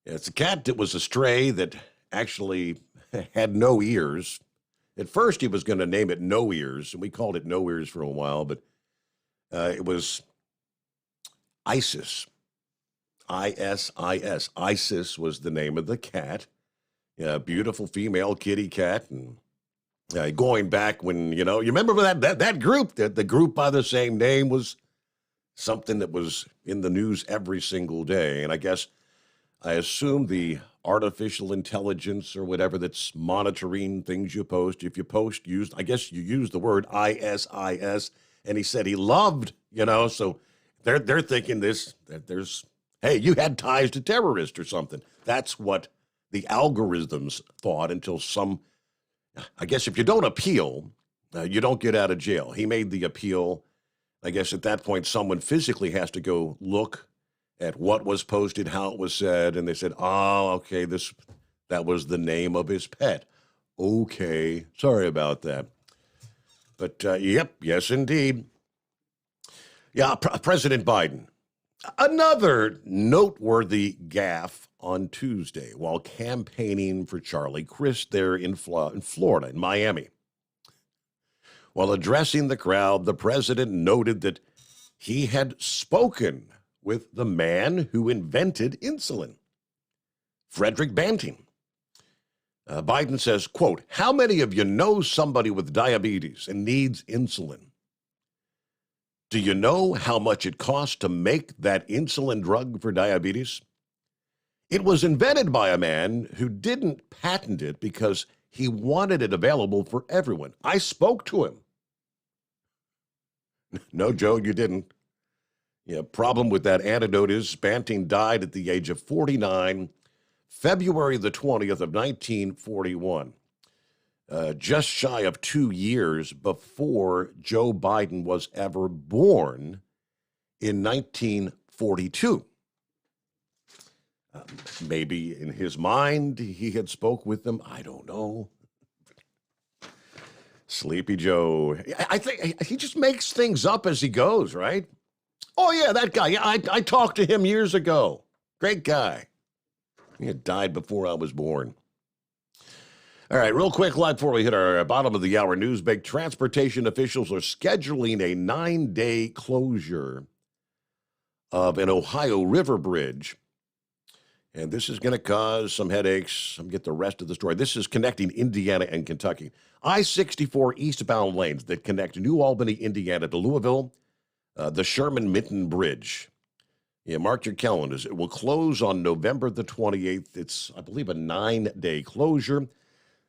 It's a cat that was a stray that actually had no ears. At first, he was going to name it No Ears, and we called it No Ears for a while, but it was Isis. I-S-I-S. Isis was the name of the cat. Yeah, beautiful female kitty cat. And going back when, you remember that group, the group by the same name was something that was in the news every single day. And I assume the artificial intelligence or whatever that's monitoring things you post. If you post, you use the word ISIS, and he said he loved, so they're thinking that there's, hey, you had ties to terrorists or something. That's what the algorithms thought until if you don't appeal, you don't get out of jail. He made the appeal. I guess at that point, someone physically has to go look at what was posted, how it was said, and they said, oh, okay, that was the name of his pet. Okay, sorry about that. But, yes, indeed. Yeah, President Biden. Another noteworthy gaffe on Tuesday while campaigning for Charlie Crist there in Florida, in Miami. While addressing the crowd, the president noted that he had spoken with the man who invented insulin, Frederick Banting. Biden says, quote, "How many of you know somebody with diabetes and needs insulin? Do you know how much it costs to make that insulin drug for diabetes? It was invented by a man who didn't patent it because he wanted it available for everyone. I spoke to him." No, Joe, you didn't. Yeah, problem with that antidote is Banting died at the age of 49, February the 20th of 1941, just shy of 2 years before Joe Biden was ever born in 1942. Maybe in his mind he had spoke with them. I don't know. Sleepy Joe. I think he just makes things up as he goes, right? Oh, yeah, that guy. Yeah, I talked to him years ago. Great guy. He had died before I was born. All right, real quick, live before we hit our bottom of the hour news break, transportation officials are scheduling a 9-day closure of an Ohio River bridge. And this is going to cause some headaches. I'll get the rest of the story. This is connecting Indiana and Kentucky. I-64 eastbound lanes that connect New Albany, Indiana to Louisville, the Sherman-Minton Bridge. Yeah, mark your calendars. It will close on November the 28th. It's, I believe, a 9-day closure.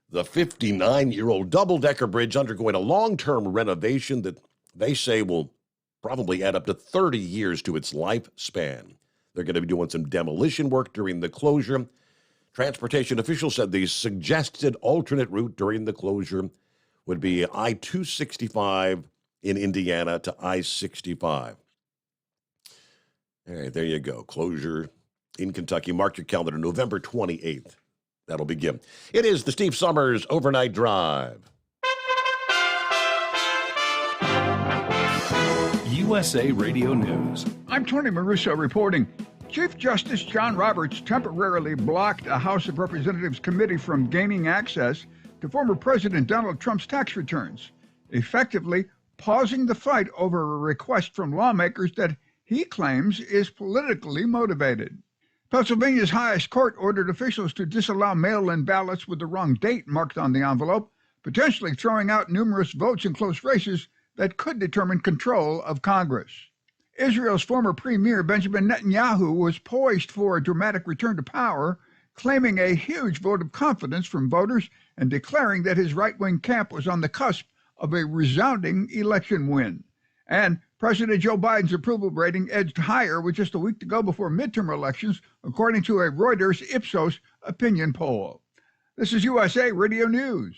The 59-year-old double-decker bridge undergoing a long-term renovation that they say will probably add up to 30 years to its lifespan. They're going to be doing some demolition work during the closure. Transportation officials said the suggested alternate route during the closure would be I-265 in Indiana to I-65. All right, there you go. Closure in Kentucky. Mark your calendar, November 28th. That'll begin. It is the Steve Sommers Overnight Drive. USA Radio News. I'm Tony Maruso reporting. Chief Justice John Roberts temporarily blocked a House of Representatives committee from gaining access to former President Donald Trump's tax returns, effectively pausing the fight over a request from lawmakers that he claims is politically motivated. Pennsylvania's highest court ordered officials to disallow mail-in ballots with the wrong date marked on the envelope, potentially throwing out numerous votes in close races that could determine control of Congress. Israel's former premier Benjamin Netanyahu was poised for a dramatic return to power, claiming a huge vote of confidence from voters and declaring that his right-wing camp was on the cusp of a resounding election win. And President Joe Biden's approval rating edged higher with just a week to go before midterm elections, according to a Reuters Ipsos opinion poll. This is USA Radio News.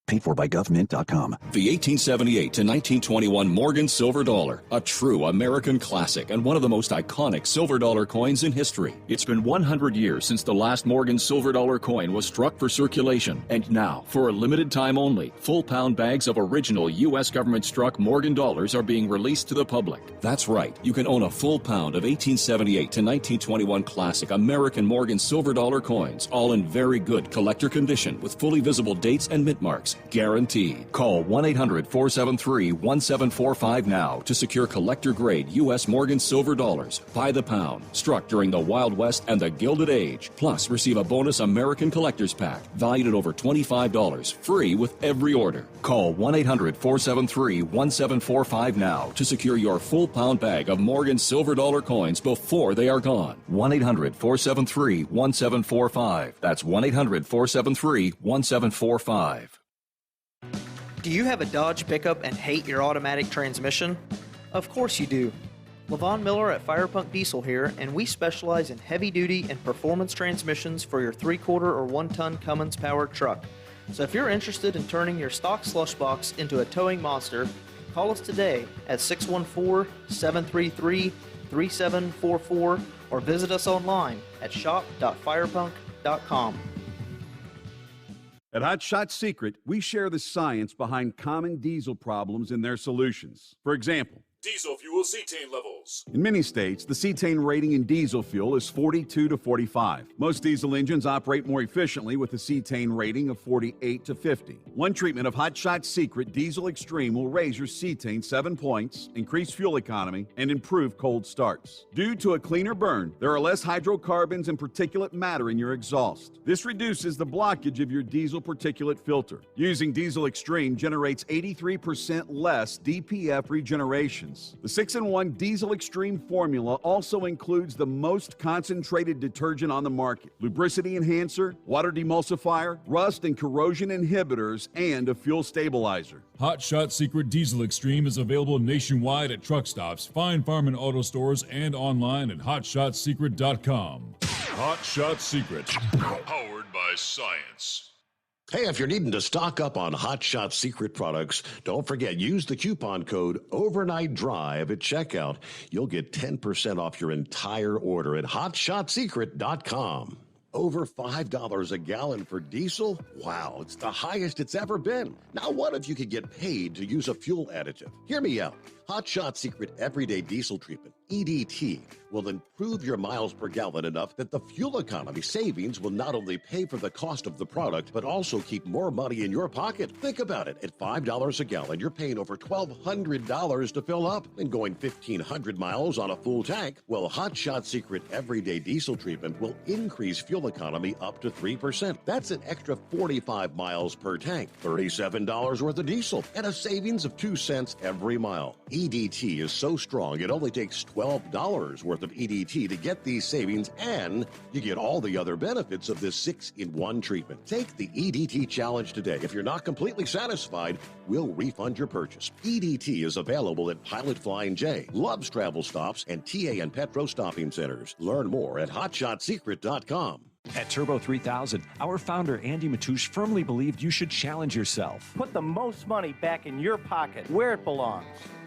Paid for by government.com. The 1878 to 1921 Morgan silver dollar, a true American classic and one of the most iconic silver dollar coins in history. It's been 100 years since the last Morgan silver dollar coin was struck for circulation. And now, for a limited time only, full pound bags of original U.S. government struck Morgan dollars are being released to the public. That's right, you can own a full pound of 1878 to 1921 classic American Morgan silver dollar coins, all in very good collector condition with fully visible dates and mint marks. Guaranteed. Call 1-800-473-1745 now to secure collector-grade U.S. Morgan silver dollars by the pound, struck during the Wild West and the Gilded Age. Plus, receive a bonus American Collector's Pack valued at over $25, free with every order. Call 1-800-473-1745 now to secure your full pound bag of Morgan silver dollar coins before they are gone. 1-800-473-1745. That's 1-800-473-1745. Do you have a Dodge pickup and hate your automatic transmission? Of course you do. LaVon Miller at Firepunk Diesel here, and we specialize in heavy-duty and performance transmissions for your 3-quarter or 1-ton Cummins-powered truck. So if you're interested in turning your stock slush box into a towing monster, call us today at 614-733-3744 or visit us online at shop.firepunk.com. At Hot Shot Secret, we share the science behind common diesel problems and their solutions. For example, diesel fuel cetane levels. In many states, the cetane rating in diesel fuel is 42 to 45. Most diesel engines operate more efficiently with a cetane rating of 48 to 50. One treatment of Hot Shot Secret Diesel Extreme will raise your cetane 7 points, increase fuel economy, and improve cold starts. Due to a cleaner burn, there are less hydrocarbons and particulate matter in your exhaust. This reduces the blockage of your diesel particulate filter. Using Diesel Extreme generates 83% less DPF regenerations. The 6-in-1 Diesel Extreme formula also includes the most concentrated detergent on the market, lubricity enhancer, water demulsifier, rust and corrosion inhibitors, and a fuel stabilizer. Hot Shot Secret Diesel Extreme is available nationwide at truck stops, Fine Farm and auto stores, and online at hotshotsecret.com. Hot Shot Secret, powered by science. Hey, if you're needing to stock up on Hot Shot Secret products, don't forget, use the coupon code Overnight Drive at checkout. You'll get 10% off your entire order at hotshotsecret.com. Over $5 a gallon for diesel? Wow, it's the highest it's ever been. Now, what if you could get paid to use a fuel additive? Hear me out. Hot Shot Secret Everyday Diesel Treatment, EDT, will improve your miles per gallon enough that the fuel economy savings will not only pay for the cost of the product, but also keep more money in your pocket. Think about it. At $5 a gallon, you're paying over $1,200 to fill up and going 1,500 miles on a full tank. Well, Hot Shot Secret Everyday Diesel Treatment will increase fuel economy up to 3%. That's an extra 45 miles per tank, $37 worth of diesel, and a savings of 2 cents every mile. EDT is so strong, it only takes $12 worth of EDT to get these savings, and you get all the other benefits of this 6-in-1 treatment. Take the EDT challenge today. If you're not completely satisfied, we'll refund your purchase. EDT is available at Pilot Flying J, Love's Travel Stops, and TA and Petro Stopping Centers. Learn more at hotshotsecret.com. At Turbo 3000, our founder Andy Matouche firmly believed you should challenge yourself. Put the most money back in your pocket, where it belongs.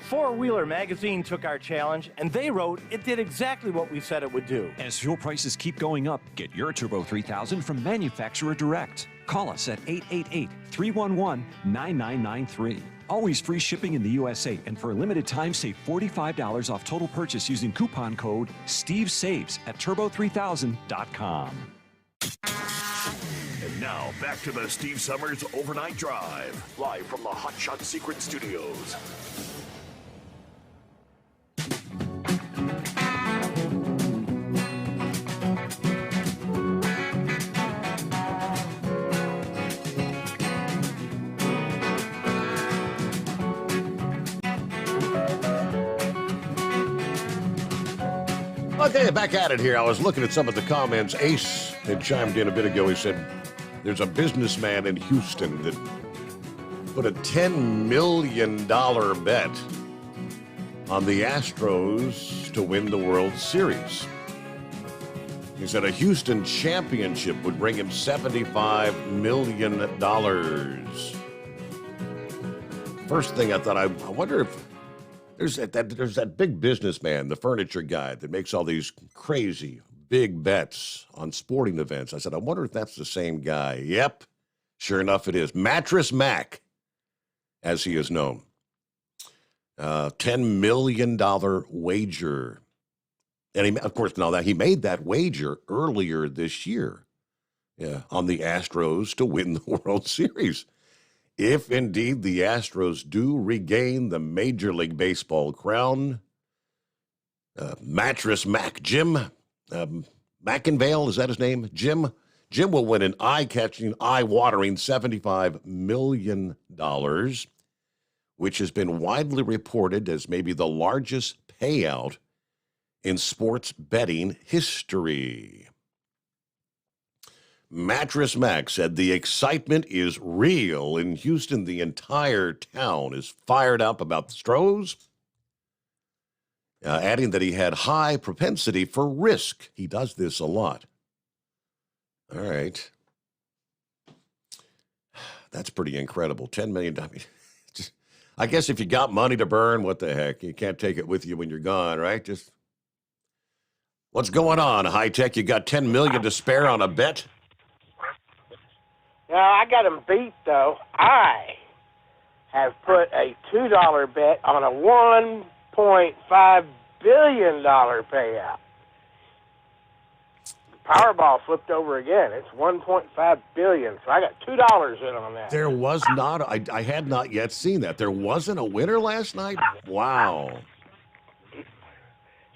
Four Wheeler magazine took our challenge, and they wrote it did exactly what we said it would do. As fuel prices keep going up, get your Turbo 3000 from manufacturer direct. Call us at 888-311-9993. Always free shipping in the USA, and for a limited time, save $45 off total purchase using coupon code STEVESAVES at turbo3000.com. And now, back to the Steve Summers Overnight Drive, live from the Hot Shot Secret Studios. Okay, back at it here. I was looking at some of the comments. Ace had chimed in a bit ago. He said, there's a businessman in Houston that put a $10 million bet on the Astros to win the World Series. He said a Houston championship would bring him $75 million. First thing I thought, I wonder if there's that big businessman, the furniture guy that makes all these crazy big bets on sporting events. I said, I wonder if that's the same guy. Yep, sure enough it is. Mattress Mac, as he is known. $10 million wager. And he, of course, now that he made that wager earlier this year, on the Astros to win the World Series. If indeed the Astros do regain the Major League Baseball crown, Mattress Mac, Jim McIngvale, is that his name? Jim will win an eye-catching, eye-watering $75 million, which has been widely reported as maybe the largest payout in sports betting history. Mattress Mac said the excitement is real in Houston. The entire town is fired up about the Stros, adding that he had high propensity for risk. He does this a lot. All right. That's pretty incredible. $10 million. I guess if you got money to burn, what the heck? You can't take it with you when you're gone, right? Just what's going on, High Tech? You got $10 million to spare on a bet? No, I got him beat, though. I have put a $2 bet on a $1.5 billion payout. Powerball flipped over again. It's $1.5 billion. So I got $2 in on that. There was not. I had not yet seen that. There wasn't a winner last night. Wow.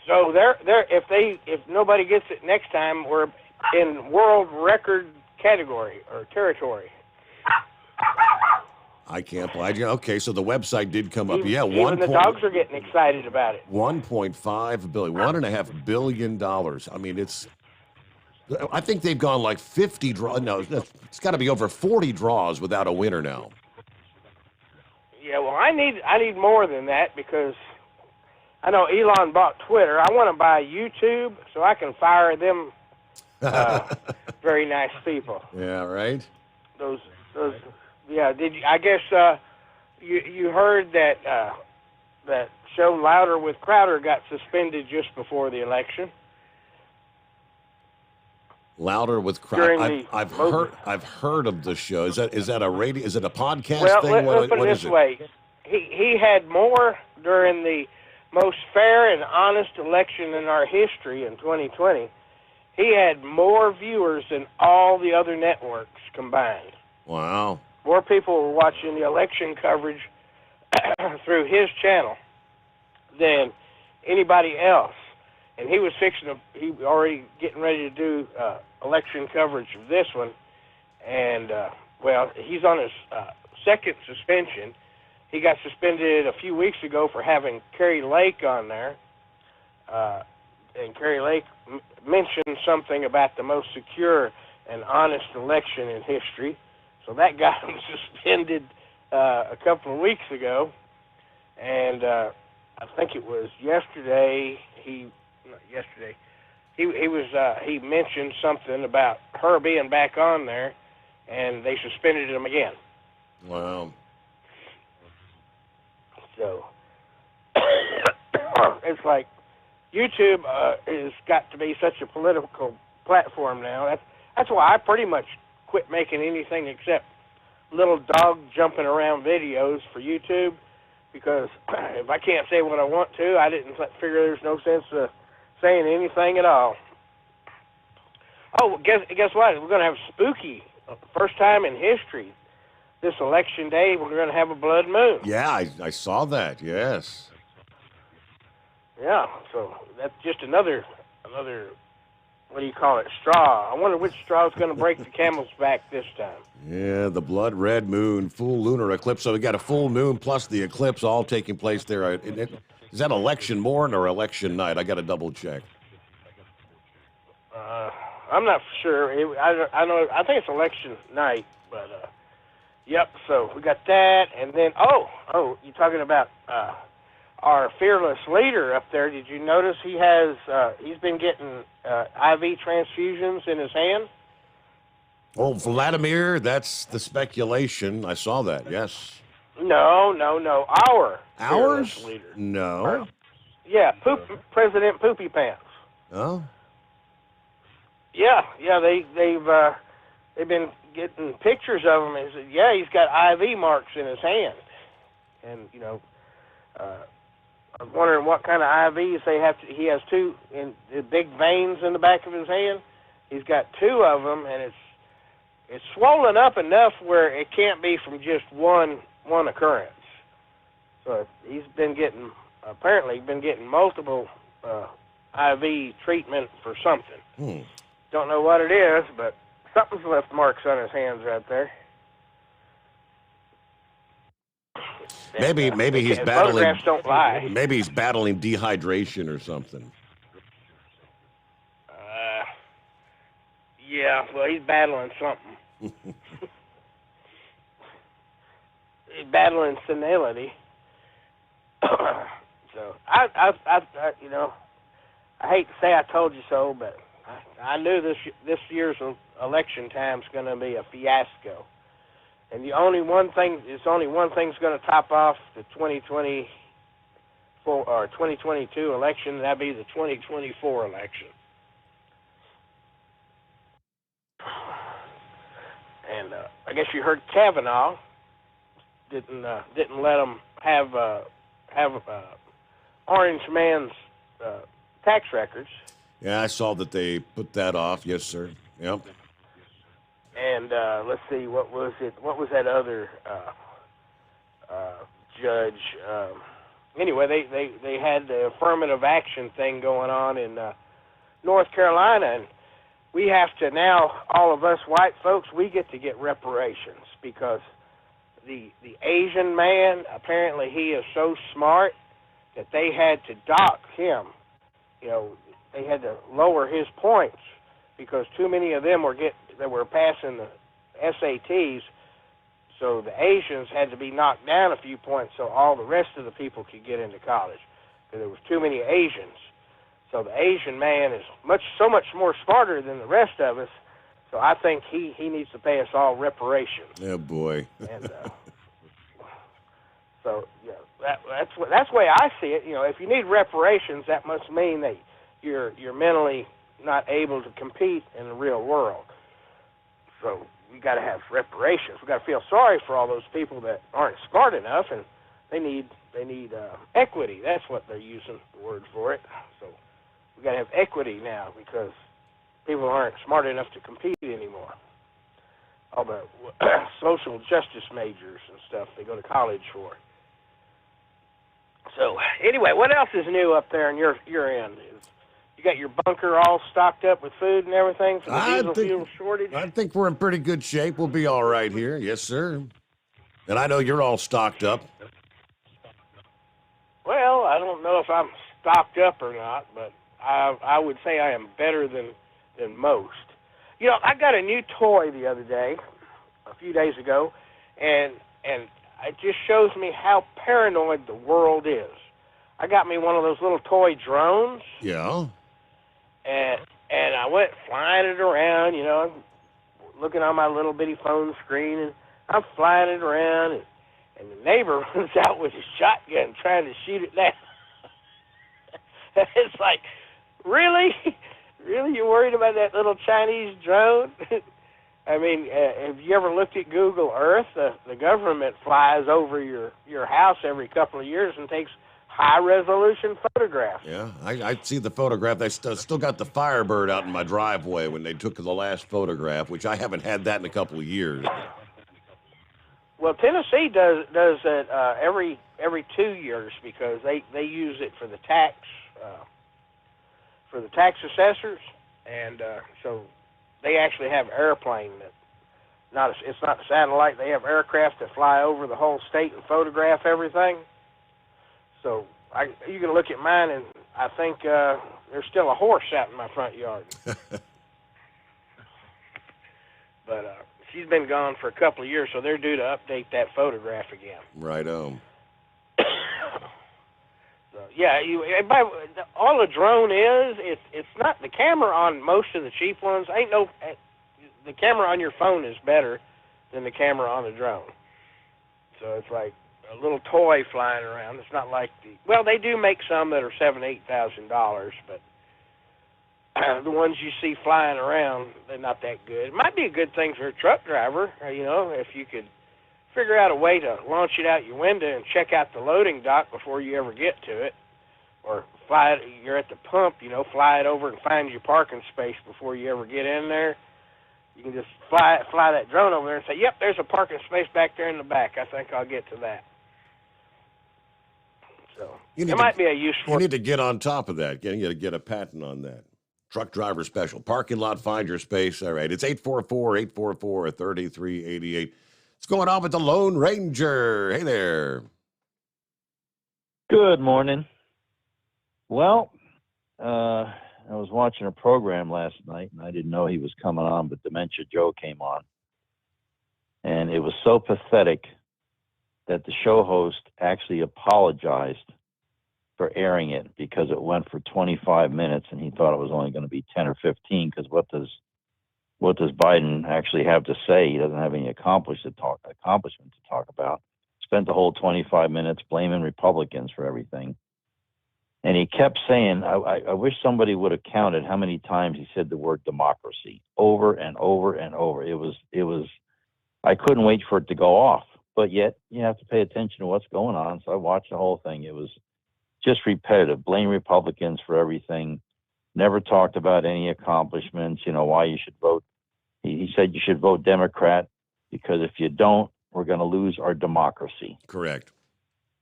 So if nobody gets it next time, we're in world record category or territory. I can't believe you. Okay, so the website did come up. Even the dogs are getting excited about it. $1.5 billion, $1.5 billion. I mean, I think they've gone like 50 draws. No, it's got to be over 40 draws without a winner now. Yeah, well, I need more than that because I know Elon bought Twitter. I want to buy YouTube so I can fire them very nice people. Yeah, right. Those. Yeah. I guess you heard that that show Louder with Crowder got suspended just before the election. Louder with Crowder. I've heard of the show. Is that a radio? Is it a podcast thing? Let's put it this way. He had more during the most fair and honest election in our history in 2020. He had more viewers than all the other networks combined. Wow. More people were watching the election coverage through his channel than anybody else. And he was already getting ready to do election coverage of this one. And, he's on his second suspension. He got suspended a few weeks ago for having Carrie Lake on there. And Carrie Lake mentioned something about the most secure and honest election in history. So that got him suspended a couple of weeks ago. And I think it was yesterday, he mentioned something about her being back on there, and they suspended him again. Wow. So it's like YouTube has got to be such a political platform now. That's why I pretty much quit making anything except little dog jumping around videos for YouTube, because if I can't say what I want to, I didn't figure there's no sense of saying anything at all. Oh, guess what? We're going to have spooky, first time in history. This election day, we're going to have a blood moon. Yeah, I saw that. Yes. Yeah, so that's just another, what do you call it, straw. I wonder which straw is going to break the camel's back this time. Yeah, the blood red moon, full lunar eclipse. So we got a full moon plus the eclipse all taking place there. Is that election morning or election night? I got to double check. I'm not sure. I think it's election night, but yep. So we got that, and then you're talking about our fearless leader up there. Did you notice he's been getting IV transfusions in his hand? Oh, Vladimir, that's the speculation. I saw that. Yes. No. Our Ours? fearless leader. No. Yeah, President Poopy Pants. Oh. Yeah. They've been getting pictures of him. He's got IV marks in his hand, and I was wondering what kind of IVs they have. He has two in the big veins in the back of his hand. He's got two of them, and it's swollen up enough where it can't be from just one occurrence. So he's apparently been getting multiple IV treatment for something. Don't know what it is, but something's left marks on his hands right there. Maybe he's battling. Photographs don't lie. Maybe he's battling dehydration or something. Yeah, well, he's battling something. He's battling senility. So I hate to say I told you so, but I knew this year's election time's going to be a fiasco. And it's only one thing's going to top off the 2024 or 2022 election, and that'd be the 2024 election. And I guess you heard Kavanaugh didn't let them have Orange Man's tax records. Yeah, I saw that they put that off. Yes, sir. Yep. And let's see, what was it? What was that other judge? Anyway, they had the affirmative action thing going on in North Carolina, and we have to now, all of us white folks, we get to get reparations because the Asian man, apparently he is so smart that they had to dock him. You know, they had to lower his points because too many of them were passing the SATs. So the Asians had to be knocked down a few points so all the rest of the people could get into college because there was too many Asians. So the Asian man is so much more smarter than the rest of us. So I think he needs to pay us all reparations. Oh boy. And so yeah, that's the way I see it. You know, if you need reparations, that must mean that you're mentally not able to compete in the real world. So we got to have reparations. We got to feel sorry for all those people that aren't smart enough, and they need equity. That's what they're using the word for it. So we got to have equity now because people aren't smart enough to compete anymore. All the social justice majors and stuff they go to college for. So anyway, what else is new up there on your end? You got your bunker all stocked up with food and everything for the diesel fuel shortage? I think we're in pretty good shape. We'll be all right here. Yes, sir. And I know you're all stocked up. Well, I don't know if I'm stocked up or not, but I would say I am better than most. You know, I got a new toy the other day, a few days ago, and it just shows me how paranoid the world is. I got me one of those little toy drones. Yeah. And I went flying it around, you know, looking on my little bitty phone screen, and I'm flying it around, and the neighbor was out with his shotgun trying to shoot it down. It's like, really? Really? You're worried about that little Chinese drone? I mean, have you ever looked at Google Earth? The government flies over your house every couple of years and takes high-resolution photographs. Yeah, I see the photograph. They still got the Firebird out in my driveway when they took the last photograph, which I haven't had that in a couple of years. Well, Tennessee does it every 2 years because they use it for the tax assessors, and so they actually have airplane it's not satellite. They have aircraft that fly over the whole state and photograph everything. So you can look at mine, and I think there's still a horse out in my front yard. But she's been gone for a couple of years, so they're due to update that photograph again. Right on. So, yeah, all a drone is, it's not the camera on most of the cheap ones. The camera on your phone is better than the camera on the drone. So it's like a little toy flying around. It's not like they do make some that are $7,000-$8,000, but the ones you see flying around, they're not that good. It might be a good thing for a truck driver, you know, if you could figure out a way to launch it out your window and check out the loading dock before you ever get to it, or fly it. You're at the pump, you know, fly it over and find your parking space before you ever get in there. You can just fly that drone over there and say, "Yep, there's a parking space back there in the back. I think I'll get to that." So there might be a use for it. You need to get on top of that. You got to get a patent on that. Truck driver special. Parking lot, find your space. All right. It's 844-844-3388. What's going on with the Lone Ranger? Hey there. Good morning. Well, I was watching a program last night, and I didn't know he was coming on, but Dementia Joe came on. And it was so pathetic that the show host actually apologized for airing it because it went for 25 minutes, and he thought it was only going to be 10 or 15, because what does Biden actually have to say? He doesn't have any accomplishment to talk about. Spent the whole 25 minutes blaming Republicans for everything. And he kept saying, I wish somebody would have counted how many times he said the word democracy over and over and over. It was, I couldn't wait for it to go off, but yet you have to pay attention to what's going on. So I watched the whole thing. It was just repetitive. Blame Republicans for everything. Never talked about any accomplishments, why you should vote. He said you should vote Democrat because if you don't, we're going to lose our democracy. Correct.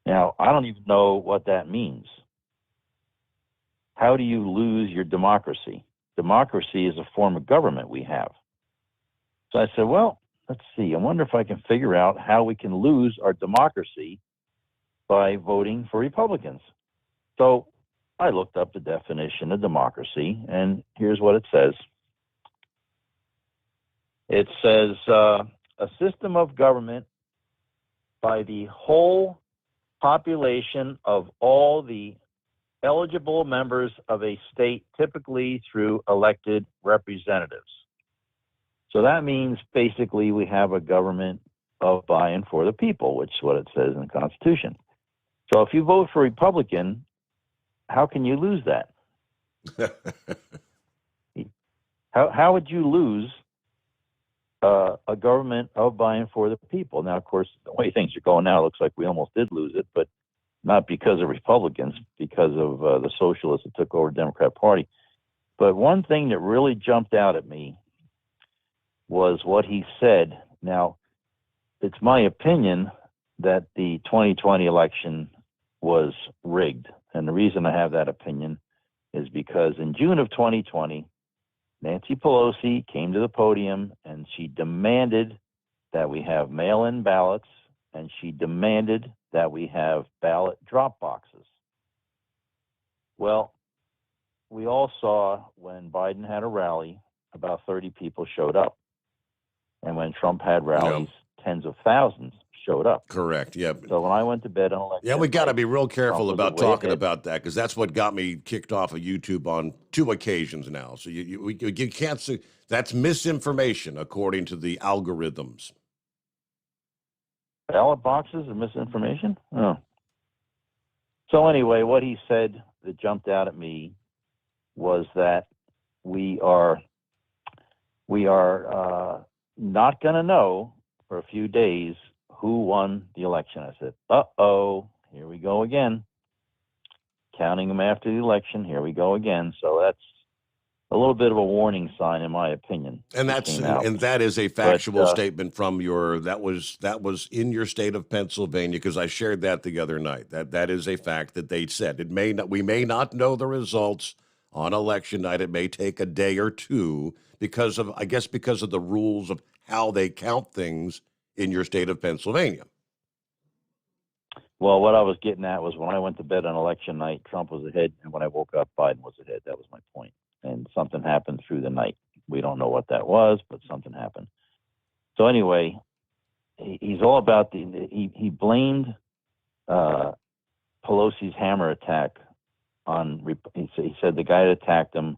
Now, I don't even know what that means. How do you lose your democracy? Democracy is a form of government we have. So I said, well, let's see. I wonder if I can figure out how we can lose our democracy by voting for Republicans. So I looked up the definition of democracy, and here's what it says. It says a system of government by the whole population of all the eligible members of a state, typically through elected representatives. So that means basically we have a government of by and for the people, which is what it says in the Constitution. So if you vote for Republican, how can you lose that? How would you lose a government of by and for the people? Now, of course, the way things are going now, it looks like we almost did lose it, but not because of Republicans, because of the socialists that took over the Democrat Party. But one thing that really jumped out at me was what he said. Now, it's my opinion that the 2020 election was rigged. And the reason I have that opinion is because in June of 2020, Nancy Pelosi came to the podium and she demanded that we have mail-in ballots, and she demanded that we have ballot drop boxes. Well, we all saw when Biden had a rally, about 30 people showed up. And when Trump had rallies, tens of thousands showed up. Correct. Yeah. So when I went to bed on election, yeah, we got to be real careful Trump was about way talking ahead. about that, because that's what got me kicked off of YouTube on 2 occasions now. So you can't say that's misinformation according to the algorithms. Ballot boxes and misinformation? Oh. So anyway, what he said that jumped out at me was that we are not going to know for a few days who won the election. I said, uh-oh, here we go again. Counting them after the election, here we go again. So that's a little bit of a warning sign, in my opinion. And that is a factual statement from that was in your state of Pennsylvania, because I shared that the other night. That is a fact that they said. We may not know the results on election night. It may take a day or two because of the rules of how they count things in your state of Pennsylvania. Well, what I was getting at was when I went to bed on election night, Trump was ahead, and when I woke up, Biden was ahead. That was my point. And something happened through the night. We don't know what that was, but something happened. So anyway, he's all about he blamed Pelosi's hammer attack on. He said the guy that attacked him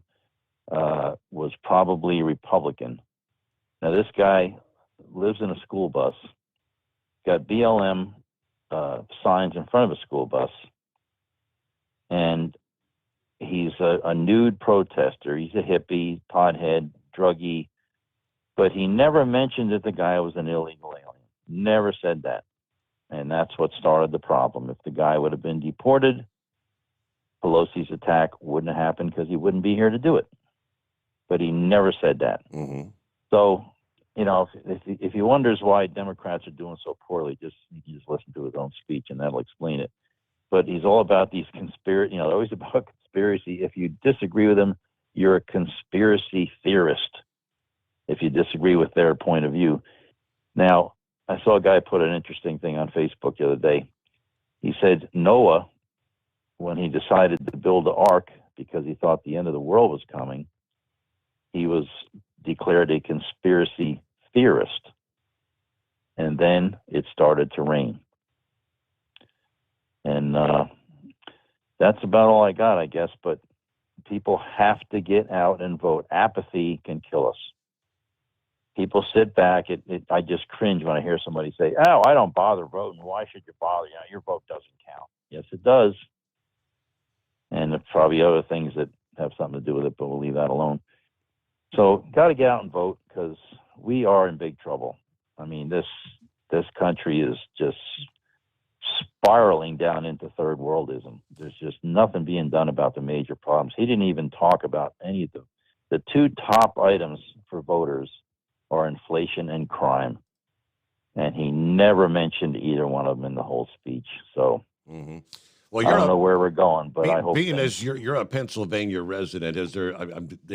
was probably Republican. Now this guy lives in a school bus, got BLM signs in front of a school bus, and he's a nude protester. He's a hippie, pothead, druggie, but he never mentioned that the guy was an illegal alien. Never said that. And that's what started the problem. If the guy would have been deported, Pelosi's attack wouldn't have happened because he wouldn't be here to do it. But he never said that. Mm-hmm. So, if he wonders why Democrats are doing so poorly, you can just listen to his own speech, and that'll explain it. But he's all about these conspiracy. They're always about conspiracy. If you disagree with him, you're a conspiracy theorist. If you disagree with their point of view. Now, I saw a guy put an interesting thing on Facebook the other day. He said Noah, when he decided to build the ark because he thought the end of the world was coming, he was declared a conspiracy theorist. And then it started to rain. And that's about all I got, I guess. But people have to get out and vote. Apathy can kill us. People sit back. I just cringe when I hear somebody say, "Oh, I don't bother voting. Why should you bother? Your vote doesn't count." Yes, it does. And there's probably other things that have something to do with it, but we'll leave that alone. So got to get out and vote, because we are in big trouble. I mean, this country is just spiraling down into third worldism. There's just nothing being done about the major problems. He didn't even talk about any of them. The two top items for voters are inflation and crime. And he never mentioned either one of them in the whole speech. So Well, I don't know where we're going, but I hope being as you're a Pennsylvania resident, is there?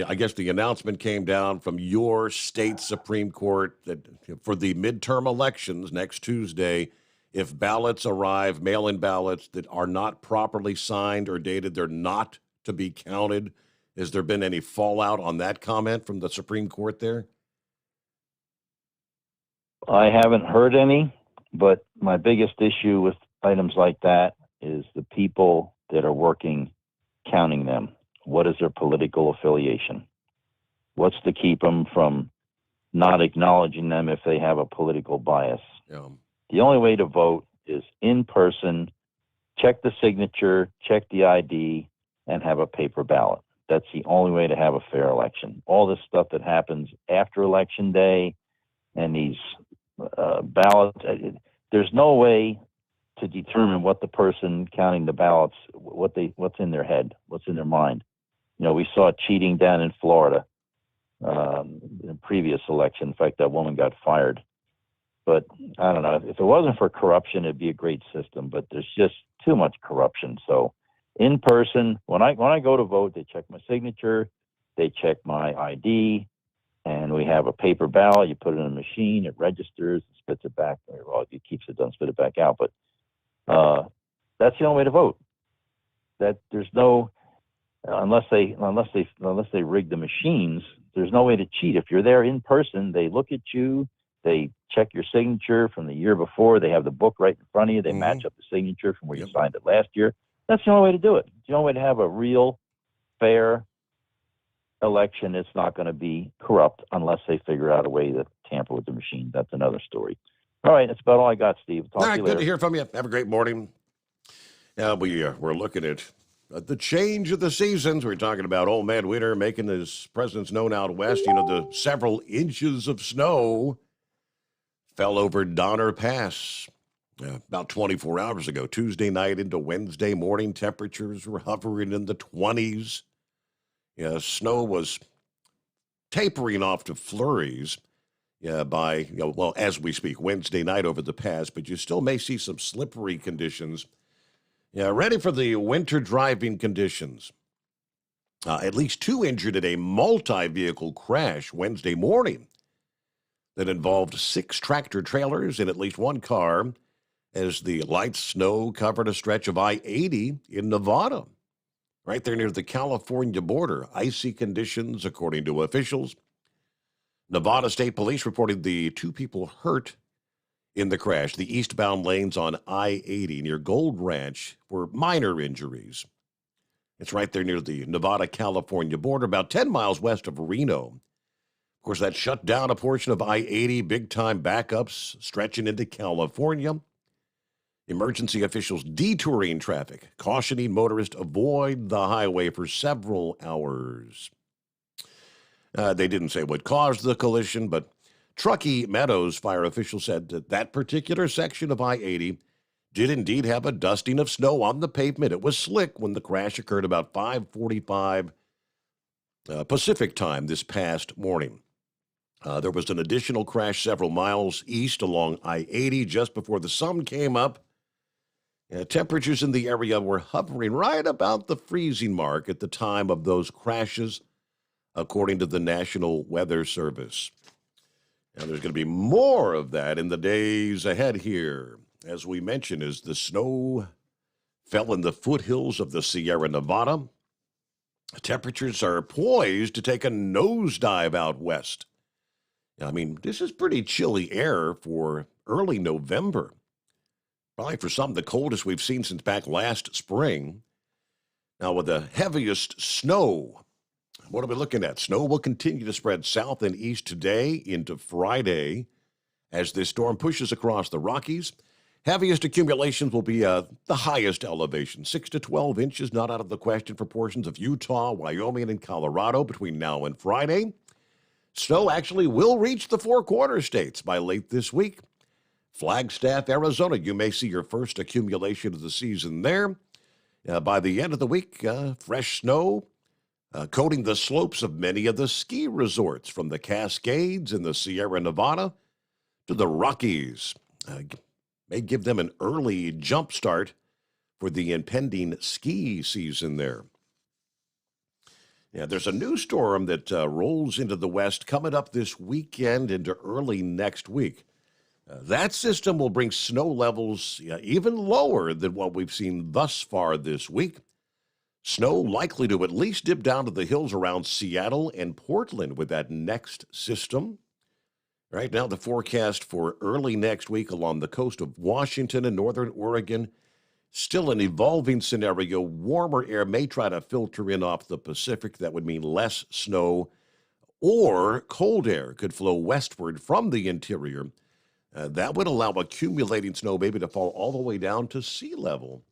I guess the announcement came down from your state Supreme Court that for the midterm elections next Tuesday, if ballots arrive, mail-in ballots that are not properly signed or dated, they're not to be counted. Has there been any fallout on that comment from the Supreme Court there? I haven't heard any, but my biggest issue with items like that is the people that are working counting them. What is their political affiliation? What's to keep them from not acknowledging them if they have a political bias? The only way to vote is in person, check the signature, check the ID, and have a paper ballot. That's the only way to have a fair election. All this stuff that happens after Election Day and these ballots, there's no way to determine what the person counting the ballots, what's in their head, what's in their mind. You know, we saw cheating down in Florida in the previous election. In fact, that woman got fired. But I don't know. If it wasn't for corruption, it'd be a great system. But there's just too much corruption. So in person, when I go to vote, they check my signature, they check my ID, and we have a paper ballot. You put it in a machine, it registers, it spits it back. Well, it keeps it, doesn't spit it back out. But that's the only way to vote. That there's no, unless they rig the machines, there's no way to cheat. If you're there in person, they look at you, they check your signature from the year before. They have the book right in front of you. They match up the signature from where you signed it last year. That's the only way to do it. It's the only way to have a real, fair election. It's not going to be corrupt unless they figure out a way to tamper with the machine. That's another story. All right, that's about all I got, Steve. Talk All to right, you good later. to hear from you. Have a great morning. Now we're looking at the change of the seasons. We're talking about Old Man Winter making his presence known out west. You know, the several inches of snow fell over Donner Pass about 24 hours ago. Tuesday night into Wednesday morning, temperatures were hovering in the 20s. Snow was tapering off to flurries by, as we speak, Wednesday night over the pass, but you still may see some slippery conditions. Ready for the winter driving conditions. At least 2 injured at a multi-vehicle crash Wednesday morning that involved 6 tractor trailers and at least 1 car as the light snow covered a stretch of I-80 in Nevada, right there near the California border. Icy conditions, according to officials. Nevada State Police reported the 2 people hurt in the crash. The eastbound lanes on I-80 near Gold Ranch were minor injuries. It's right there near the Nevada-California border, about 10 miles west of Reno. Of course, that shut down a portion of I-80, big-time backups stretching into California. Emergency officials detouring traffic, cautioning motorists avoid the highway for several hours. They didn't say what caused the collision, but Truckee Meadows fire officials said that particular section of I-80 did indeed have a dusting of snow on the pavement. It was slick when the crash occurred about 5:45 Pacific time this past morning. There was an additional crash several miles east along I-80 just before the sun came up. Temperatures in the area were hovering right about the freezing mark at the time of those crashes, according to the National Weather Service. And there's going to be more of that in the days ahead here. As we mentioned, as the snow fell in the foothills of the Sierra Nevada, temperatures are poised to take a nosedive out west. I mean, this is pretty chilly air for early November. Probably for some of the coldest we've seen since back last spring. Now, with the heaviest snow, what are we looking at? Snow will continue to spread south and east today into Friday as this storm pushes across the Rockies. Heaviest accumulations will be the highest elevation, 6 to 12 inches, not out of the question for portions of Utah, Wyoming, and Colorado between now and Friday. Snow actually will reach the 4 Corner states by late this week. Flagstaff, Arizona, you may see your first accumulation of the season there. By the end of the week, fresh snow coating the slopes of many of the ski resorts, from the Cascades in the Sierra Nevada to the Rockies. May give them an early jump start for the impending ski season there. Yeah, there's a new storm that rolls into the west coming up this weekend into early next week. That system will bring snow levels even lower than what we've seen thus far this week. Snow likely to at least dip down to the hills around Seattle and Portland with that next system. Right now, the forecast for early next week along the coast of Washington and northern Oregon, still an evolving scenario. Warmer air may try to filter in off the Pacific. That would mean less snow, or cold air could flow westward from the interior. That would allow accumulating snow maybe to fall all the way down to sea level.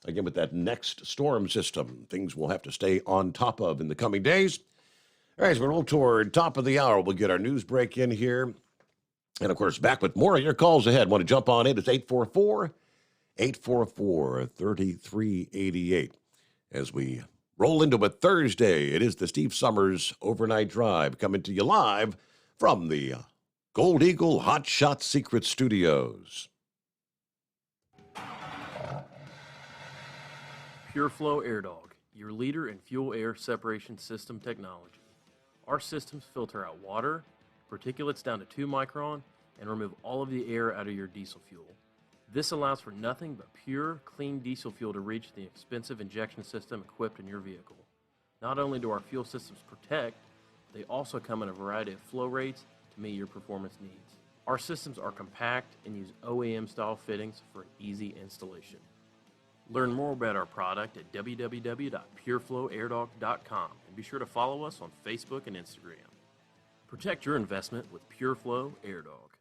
Again, with that next storm system, things we'll have to stay on top of in the coming days. All right, as we roll toward top of the hour, we'll get our news break in here. And, of course, back with more of your calls ahead. Want to jump on in? It's 844-3388. As we roll into a Thursday, it is the Steve Sommers Overnight Drive coming to you live from the Gold Eagle Hot Shot Secret Studios. PureFlow Air Dog, your leader in fuel air separation system technology. Our systems filter out water, particulates down to 2 micron, and remove all of the air out of your diesel fuel. This allows for nothing but pure, clean diesel fuel to reach the expensive injection system equipped in your vehicle. Not only do our fuel systems protect, they also come in a variety of flow rates to meet your performance needs. Our systems are compact and use OEM-style fittings for an easy installation. Learn more about our product at www.pureflowairdog.com and be sure to follow us on Facebook and Instagram. Protect your investment with PureFlow Air Dog.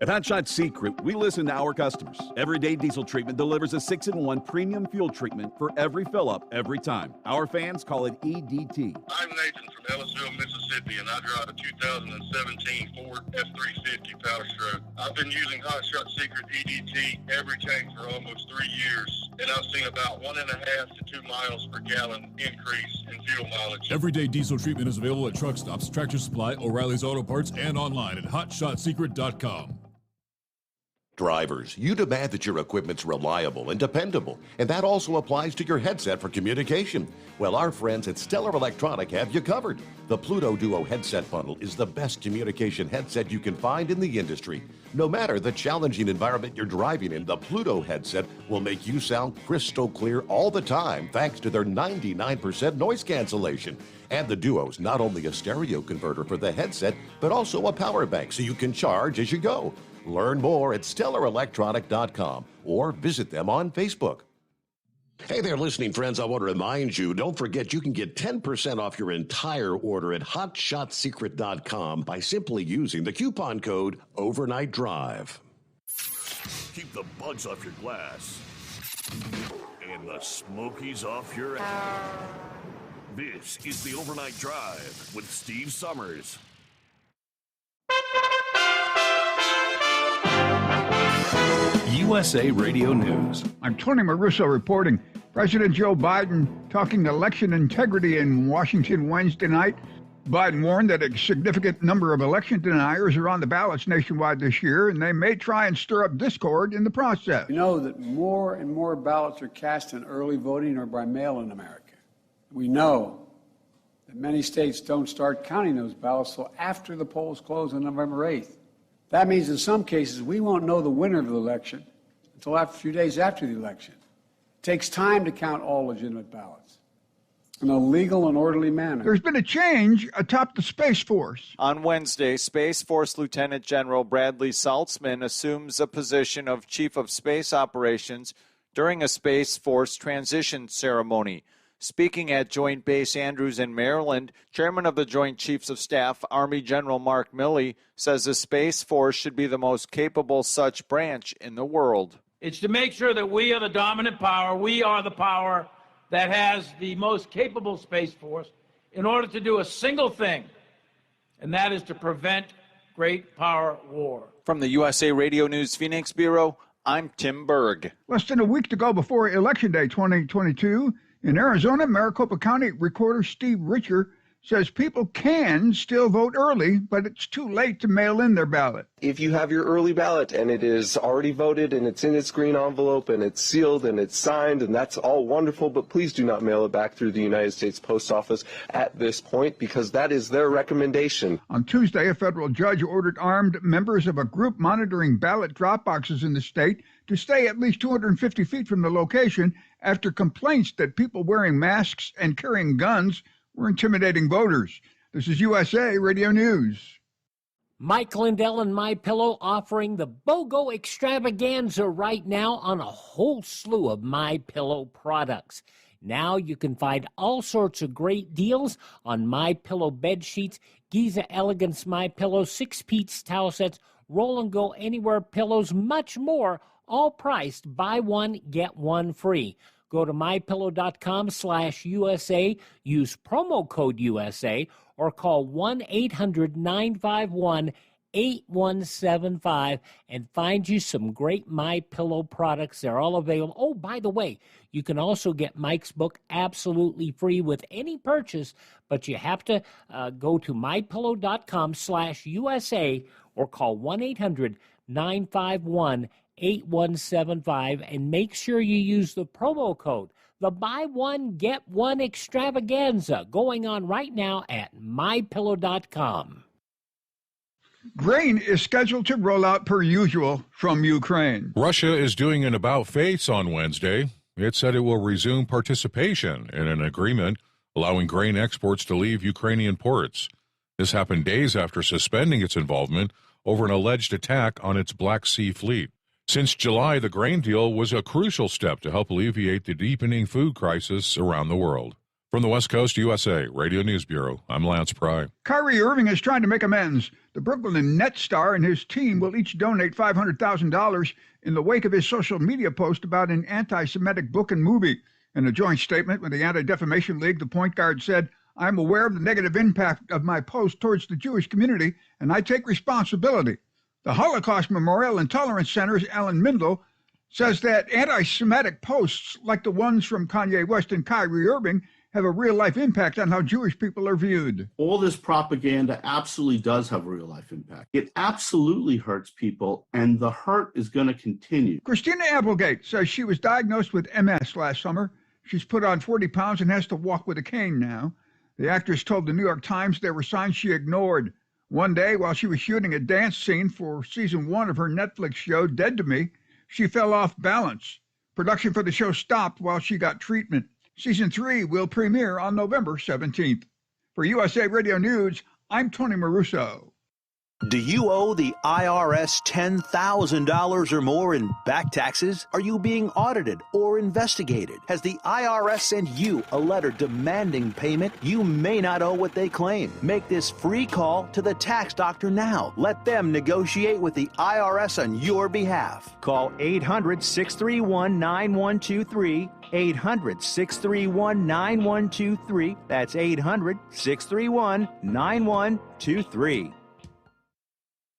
At Hot Shot Secret, we listen to our customers. Everyday Diesel Treatment delivers a 6-in-1 premium fuel treatment for every fill-up, every time. Our fans call it EDT. I'm Nathan from Ellisville, Mississippi, and I drive a 2017 Ford F-350 Power Stroke. I've been using Hot Shot Secret EDT every tank for almost 3 years, and I've seen about 1.5 to 2 miles per gallon increase in fuel mileage. Everyday Diesel Treatment is available at truck stops, Tractor Supply, O'Reilly's Auto Parts, and online at HotShotSecret.com. Drivers, you demand that your equipment's reliable and dependable, and that also applies to your headset for communication. Well, our friends at Stellar Electronic have you covered. The Pluto Duo headset bundle is the best communication headset you can find in the industry. No matter the challenging environment you're driving in, the Pluto headset will make you sound crystal clear all the time thanks to their 99% noise cancellation. And the Duo's not only a stereo converter for the headset, but also a power bank so you can charge as you go. Learn more at StellarElectronic.com or visit them on Facebook. Hey there, listening friends. I want to remind you, don't forget you can get 10% off your entire order at HotShotSecret.com by simply using the coupon code Overnight Drive. Keep the bugs off your glass and the smokies off your ass. This is the Overnight Drive with Steve Sommers. USA Radio News. I'm Tony Maruso reporting. President Joe Biden talking election integrity in Washington Wednesday night. Biden warned that a significant number of election deniers are on the ballots nationwide this year, and they may try and stir up discord in the process. We know that more and more ballots are cast in early voting or by mail in America. We know that many states don't start counting those ballots till after the polls close on November 8th. That means in some cases we won't know the winner of the election until a few days after the election. It takes time to count all legitimate ballots in a legal and orderly manner. There's been a change atop the Space Force. On Wednesday, Space Force Lieutenant General Bradley Saltzman assumes the position of Chief of Space Operations during a Space Force transition ceremony. Speaking at Joint Base Andrews in Maryland, Chairman of the Joint Chiefs of Staff, Army General Mark Milley, says the Space Force should be the most capable such branch in the world. It's to make sure that we are the dominant power. We are the power that has the most capable Space Force in order to do a single thing, and that is to prevent great power war. From the USA Radio News Phoenix Bureau, I'm Tim Berg. Less than a week to go before Election Day 2022, in Arizona, Maricopa County Recorder Steve Richer says people can still vote early, but it's too late to mail in their ballot. If you have your early ballot and it is already voted and it's in its green envelope and it's sealed and it's signed, and that's all wonderful, but please do not mail it back through the United States Post Office at this point, because that is their recommendation. On Tuesday, a federal judge ordered armed members of a group monitoring ballot drop boxes in the state to stay at least 250 feet from the location after complaints that people wearing masks and carrying guns were intimidating voters. This is USA Radio News. Mike Lindell and MyPillow offering the BOGO extravaganza right now on a whole slew of MyPillow products. Now you can find all sorts of great deals on MyPillow bed sheets, Giza Elegance MyPillow, 6-piece towel sets, Roll and Go Anywhere pillows, much more, all priced buy one, get one free. Go to mypillow.com/USA, use promo code USA, or call 1-800-951-8175 and find you some great MyPillow products. They're all available. Oh, by the way, you can also get Mike's book absolutely free with any purchase, but you have to go to mypillow.com/USA or call 1-800-951-8175 and make sure you use the promo code, the buy one, get one extravaganza, going on right now at mypillow.com. Grain is scheduled to roll out per usual from Ukraine. Russia is doing an about-face on Wednesday. It said it will resume participation in an agreement allowing grain exports to leave Ukrainian ports. This happened days after suspending its involvement over an alleged attack on its Black Sea fleet. Since July, the grain deal was a crucial step to help alleviate the deepening food crisis around the world. From the West Coast, USA Radio News Bureau, I'm Lance Pry. Kyrie Irving is trying to make amends. The Brooklyn Nets star and his team will each donate $500,000 in the wake of his social media post about an anti-Semitic book and movie. In a joint statement with the Anti-Defamation League, the point guard said, "I'm aware of the negative impact of my post towards the Jewish community, and I take responsibility." The Holocaust Memorial and Tolerance Center's Alan Mindel says that anti-Semitic posts like the ones from Kanye West and Kyrie Irving have a real-life impact on how Jewish people are viewed. All this propaganda absolutely does have a real-life impact. It absolutely hurts people, and the hurt is going to continue. Christina Applegate says she was diagnosed with MS last summer. She's put on 40 pounds and has to walk with a cane now. The actress told the New York Times there were signs she ignored. One day, while she was shooting a dance scene for season 1 of her Netflix show, Dead to Me, she fell off balance. Production for the show stopped while she got treatment. Season 3 will premiere on November 17th. For USA Radio News, I'm Tony Maruso. Do you owe the IRS $10,000 or more in back taxes? Are you being audited or investigated? Has the IRS sent you a letter demanding payment? You may not owe what they claim. Make this free call to the tax doctor now. Let them negotiate with the IRS on your behalf. Call 800-631-9123. 800-631-9123. That's 800-631-9123.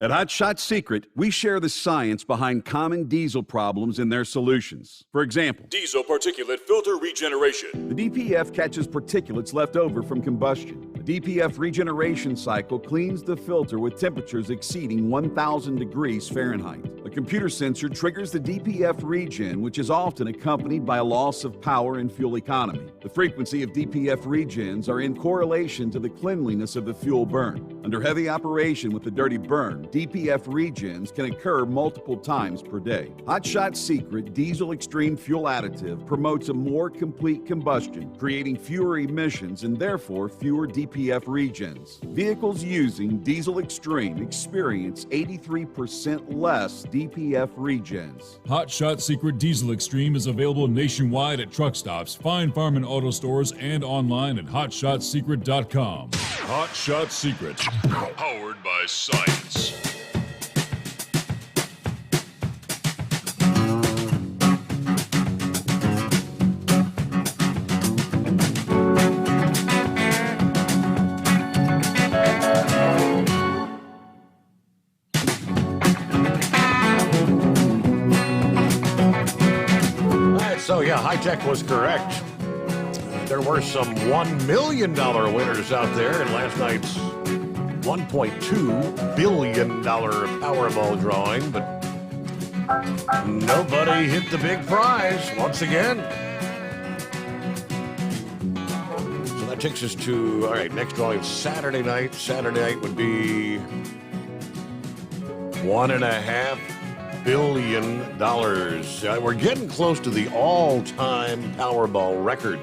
At Hot Shot Secret, we share the science behind common diesel problems and their solutions. For example, Diesel particulate filter regeneration. the DPF catches particulates left over from combustion. The DPF regeneration cycle cleans the filter with temperatures exceeding 1,000 degrees Fahrenheit. A computer sensor triggers the DPF regen, which is often accompanied by a loss of power and fuel economy. The frequency of DPF regens are in correlation to the cleanliness of the fuel burn. Under heavy operation with the dirty burn, DPF regens can occur multiple times per day. Hot Shot Secret Diesel Extreme Fuel Additive promotes a more complete combustion, creating fewer emissions and therefore fewer DPF regens. Vehicles using Diesel Extreme experience 83% less DPF regens. Hot Shot Secret Diesel Extreme is available nationwide at truck stops, Fine Farm and auto stores, and online at hotshotsecret.com. Hot Shot Secret, powered by science. So, yeah, High Tech was correct. There were some $1 million winners out there in last night's $1.2 billion Powerball drawing, but nobody hit the big prize once again. So that takes us to, all right, next drawing Saturday night. Saturday night would be $1.5 billion. We're getting close to the all-time Powerball record,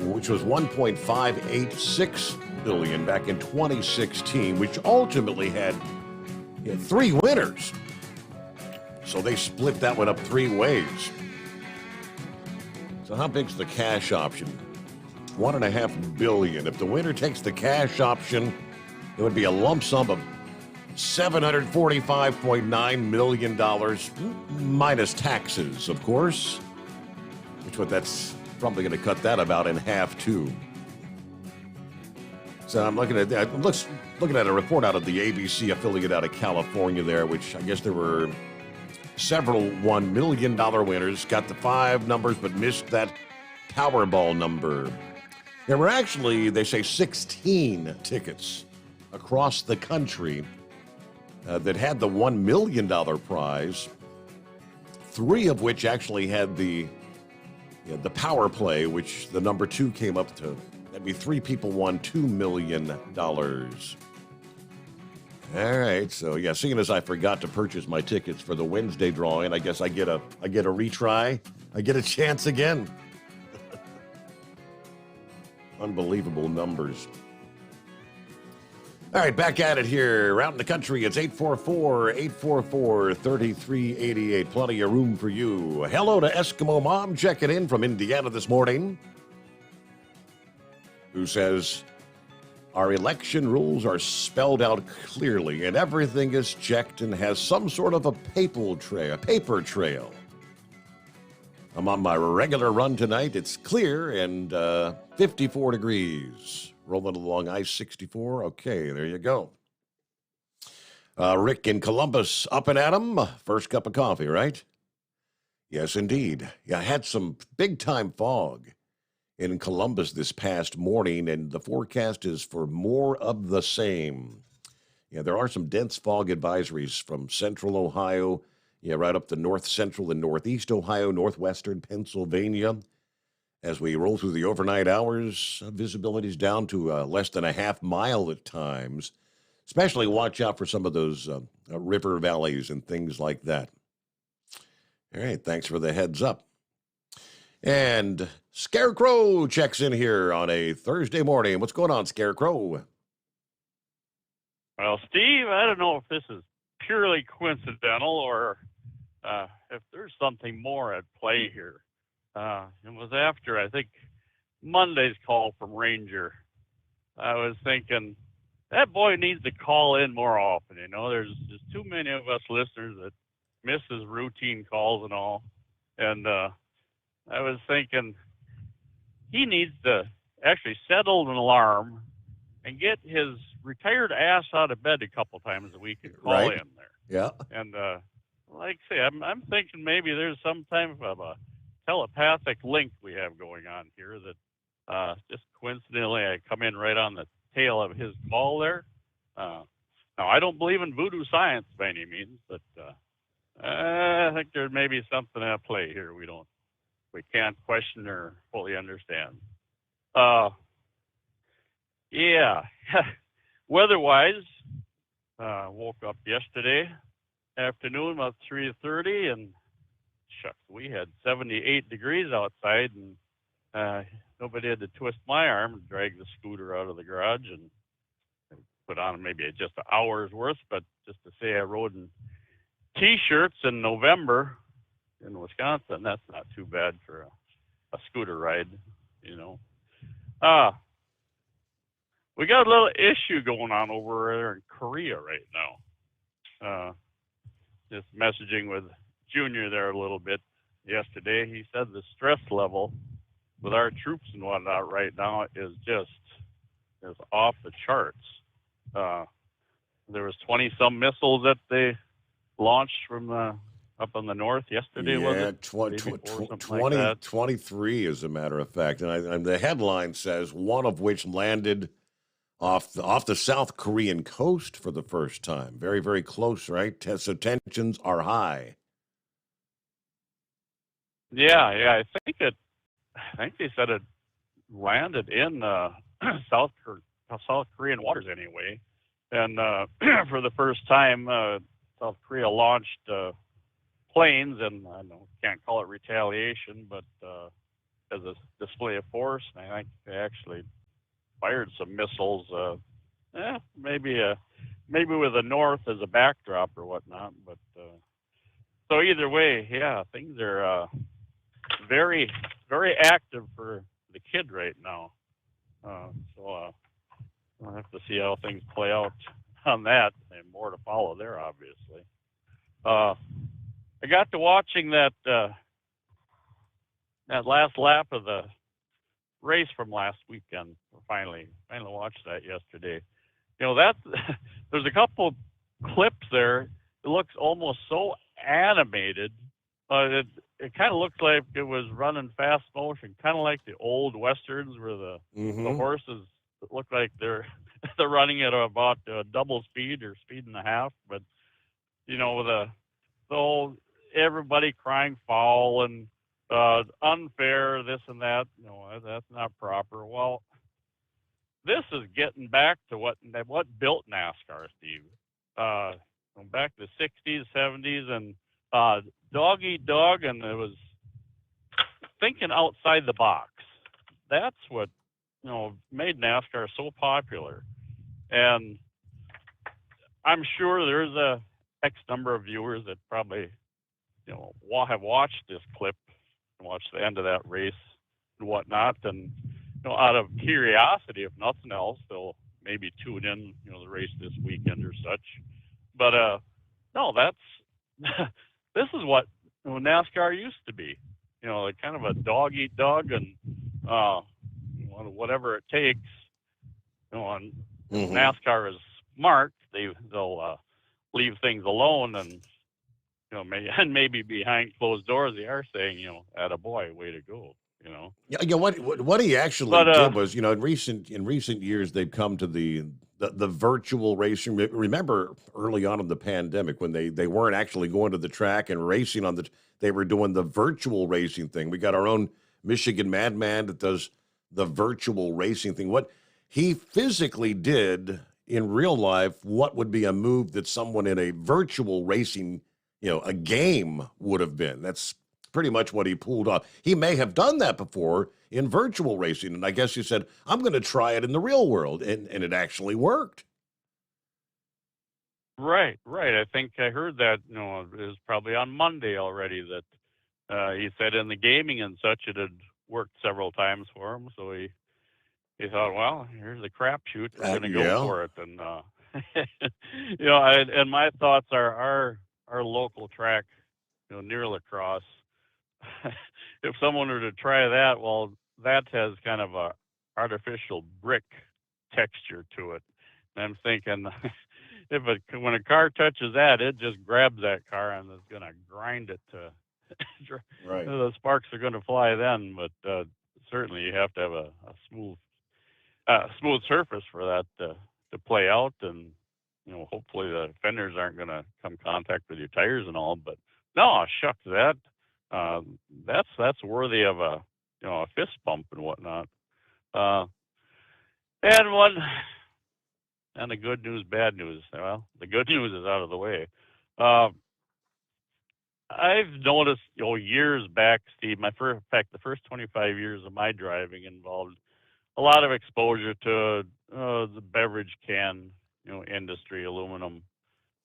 which was $1.586 billion back in 2016, which ultimately had 3 winners. So they split that one up 3 ways. So how big's the cash option? $1.5 billion. If the winner takes the cash option, it would be a lump sum of $745.9 million, minus taxes, of course. That's probably going to cut that about in half, too. So I'm looking at a report out of the ABC affiliate out of California there, which I guess there were several $1 million winners, got the 5 numbers, but missed that Powerball number. There were actually, they say, 16 tickets across the country that had the $1 million prize, 3 of which actually had the power play, which the number 2 came up to. That'd be 3 people won $2 million. All right, so yeah, seeing as I forgot to purchase my tickets for the Wednesday drawing, I guess I get a retry. I get a chance again. Unbelievable numbers. All right, back at it here. Around the country, it's 844-844-3388. Plenty of room for you. Hello to Eskimo Mom checking in from Indiana this morning, who says, our election rules are spelled out clearly, and everything is checked and has some sort of a paper trail. I'm on my regular run tonight. It's clear and 54 degrees. Rolling along I-64. Okay, there you go. Rick in Columbus, up and at 'em. First cup of coffee, right? Yes, indeed. Yeah, I had some big-time fog in Columbus this past morning, and the forecast is for more of the same. Yeah, there are some dense fog advisories from central Ohio, right up to north central and northeast Ohio, northwestern Pennsylvania. As we roll through the overnight hours, visibility is down to less than a half mile at times. Especially watch out for some of those river valleys and things like that. All right, thanks for the heads up. And Scarecrow checks in here on a Thursday morning. What's going on, Scarecrow? Well, Steve, I don't know if this is purely coincidental or if there's something more at play here. It was after, I think, Monday's call from Ranger. I was thinking, that boy needs to call in more often. There's just too many of us listeners that miss his routine calls and all. And I was thinking, he needs to actually settle an alarm and get his retired ass out of bed a couple times a week and call in there. Yeah. And like I say, I'm thinking maybe there's some type of a telepathic link we have going on here that just coincidentally I come in right on the tail of his call there. Now, I don't believe in voodoo science by any means, but I think there may be something at play here we can't question or fully understand. Yeah. Weather-wise, woke up yesterday afternoon about 3:30 and shucks, we had 78 degrees outside, and nobody had to twist my arm and drag the scooter out of the garage and put on maybe just an hour's worth, but just to say I rode in T-shirts in November in Wisconsin, that's not too bad for a scooter ride, We got a little issue going on over there in Korea right now. Just messaging with Junior there a little bit yesterday. He said the stress level with our troops and whatnot right now is off the charts. There was 20 some missiles that they launched from up in the north yesterday, was Yeah, it? Day before, something like that. 23, as a matter of fact. And the headline says one of which landed off the South Korean coast for the first time. Very, very close, right? So tensions are high. Yeah. I think they said it landed in South Korean waters anyway, and for the first time, South Korea launched planes, and I can't call it retaliation, but as a display of force. And I think they actually fired some missiles. Maybe with the north as a backdrop or whatnot. But so either way, yeah, things are very, very active for the kid right now. So we'll have to see how things play out on that, and more to follow there, obviously. I got to watching that last lap of the race from last weekend. Finally watched that yesterday. There's a couple clips there. It looks almost so animated. It kind of looks like it was running fast motion, kind of like the old westerns where the horses look like they're running at about double speed or speed and a half. But the whole everybody crying foul and unfair, this and that. That's not proper. Well, this is getting back to what built NASCAR, Steve. Back to the 60s, 70s, and dog eat dog, and it was thinking outside the box. That's what made NASCAR so popular. And I'm sure there's a X number of viewers that probably have watched this clip and watched the end of that race and whatnot, and out of curiosity, if nothing else, they'll maybe tune in the race this weekend or such. But no, that's this is what NASCAR used to be. Like kind of a dog eat dog, and whatever it takes. And NASCAR is smart. They'll leave things alone, and maybe behind closed doors they are saying, attaboy, way to go. Yeah. What he actually did was, in recent years, they've come to the virtual racing. Remember early on in the pandemic when they weren't actually going to the track and racing they were doing the virtual racing thing. We got our own Michigan Madman that does the virtual racing thing. What he physically did in real life, what would be a move that someone in a virtual racing, a game would have been. That's pretty much what he pulled off. He may have done that before in virtual racing, and I guess he said, I'm going to try it in the real world, and it actually worked. Right. I think I heard that, it was probably on Monday already that he said in the gaming and such it had worked several times for him, so he thought, well, here's a crapshoot, we're going to go for it. And, and my thoughts are our local track, near La Crosse, if someone were to try that, well, that has kind of a artificial brick texture to it. And I'm thinking, when a car touches that, it just grabs that car and is going to grind it to. Right. The sparks are going to fly then, but certainly you have to have a smooth surface for that to play out, and hopefully the fenders aren't going to come contact with your tires and all. But no, shucks, that's worthy of a fist bump and whatnot. And the good news, bad news. Well, the good news is out of the way. I've noticed, years back, Steve. The first 25 years of my driving involved a lot of exposure to the beverage can, industry, aluminum,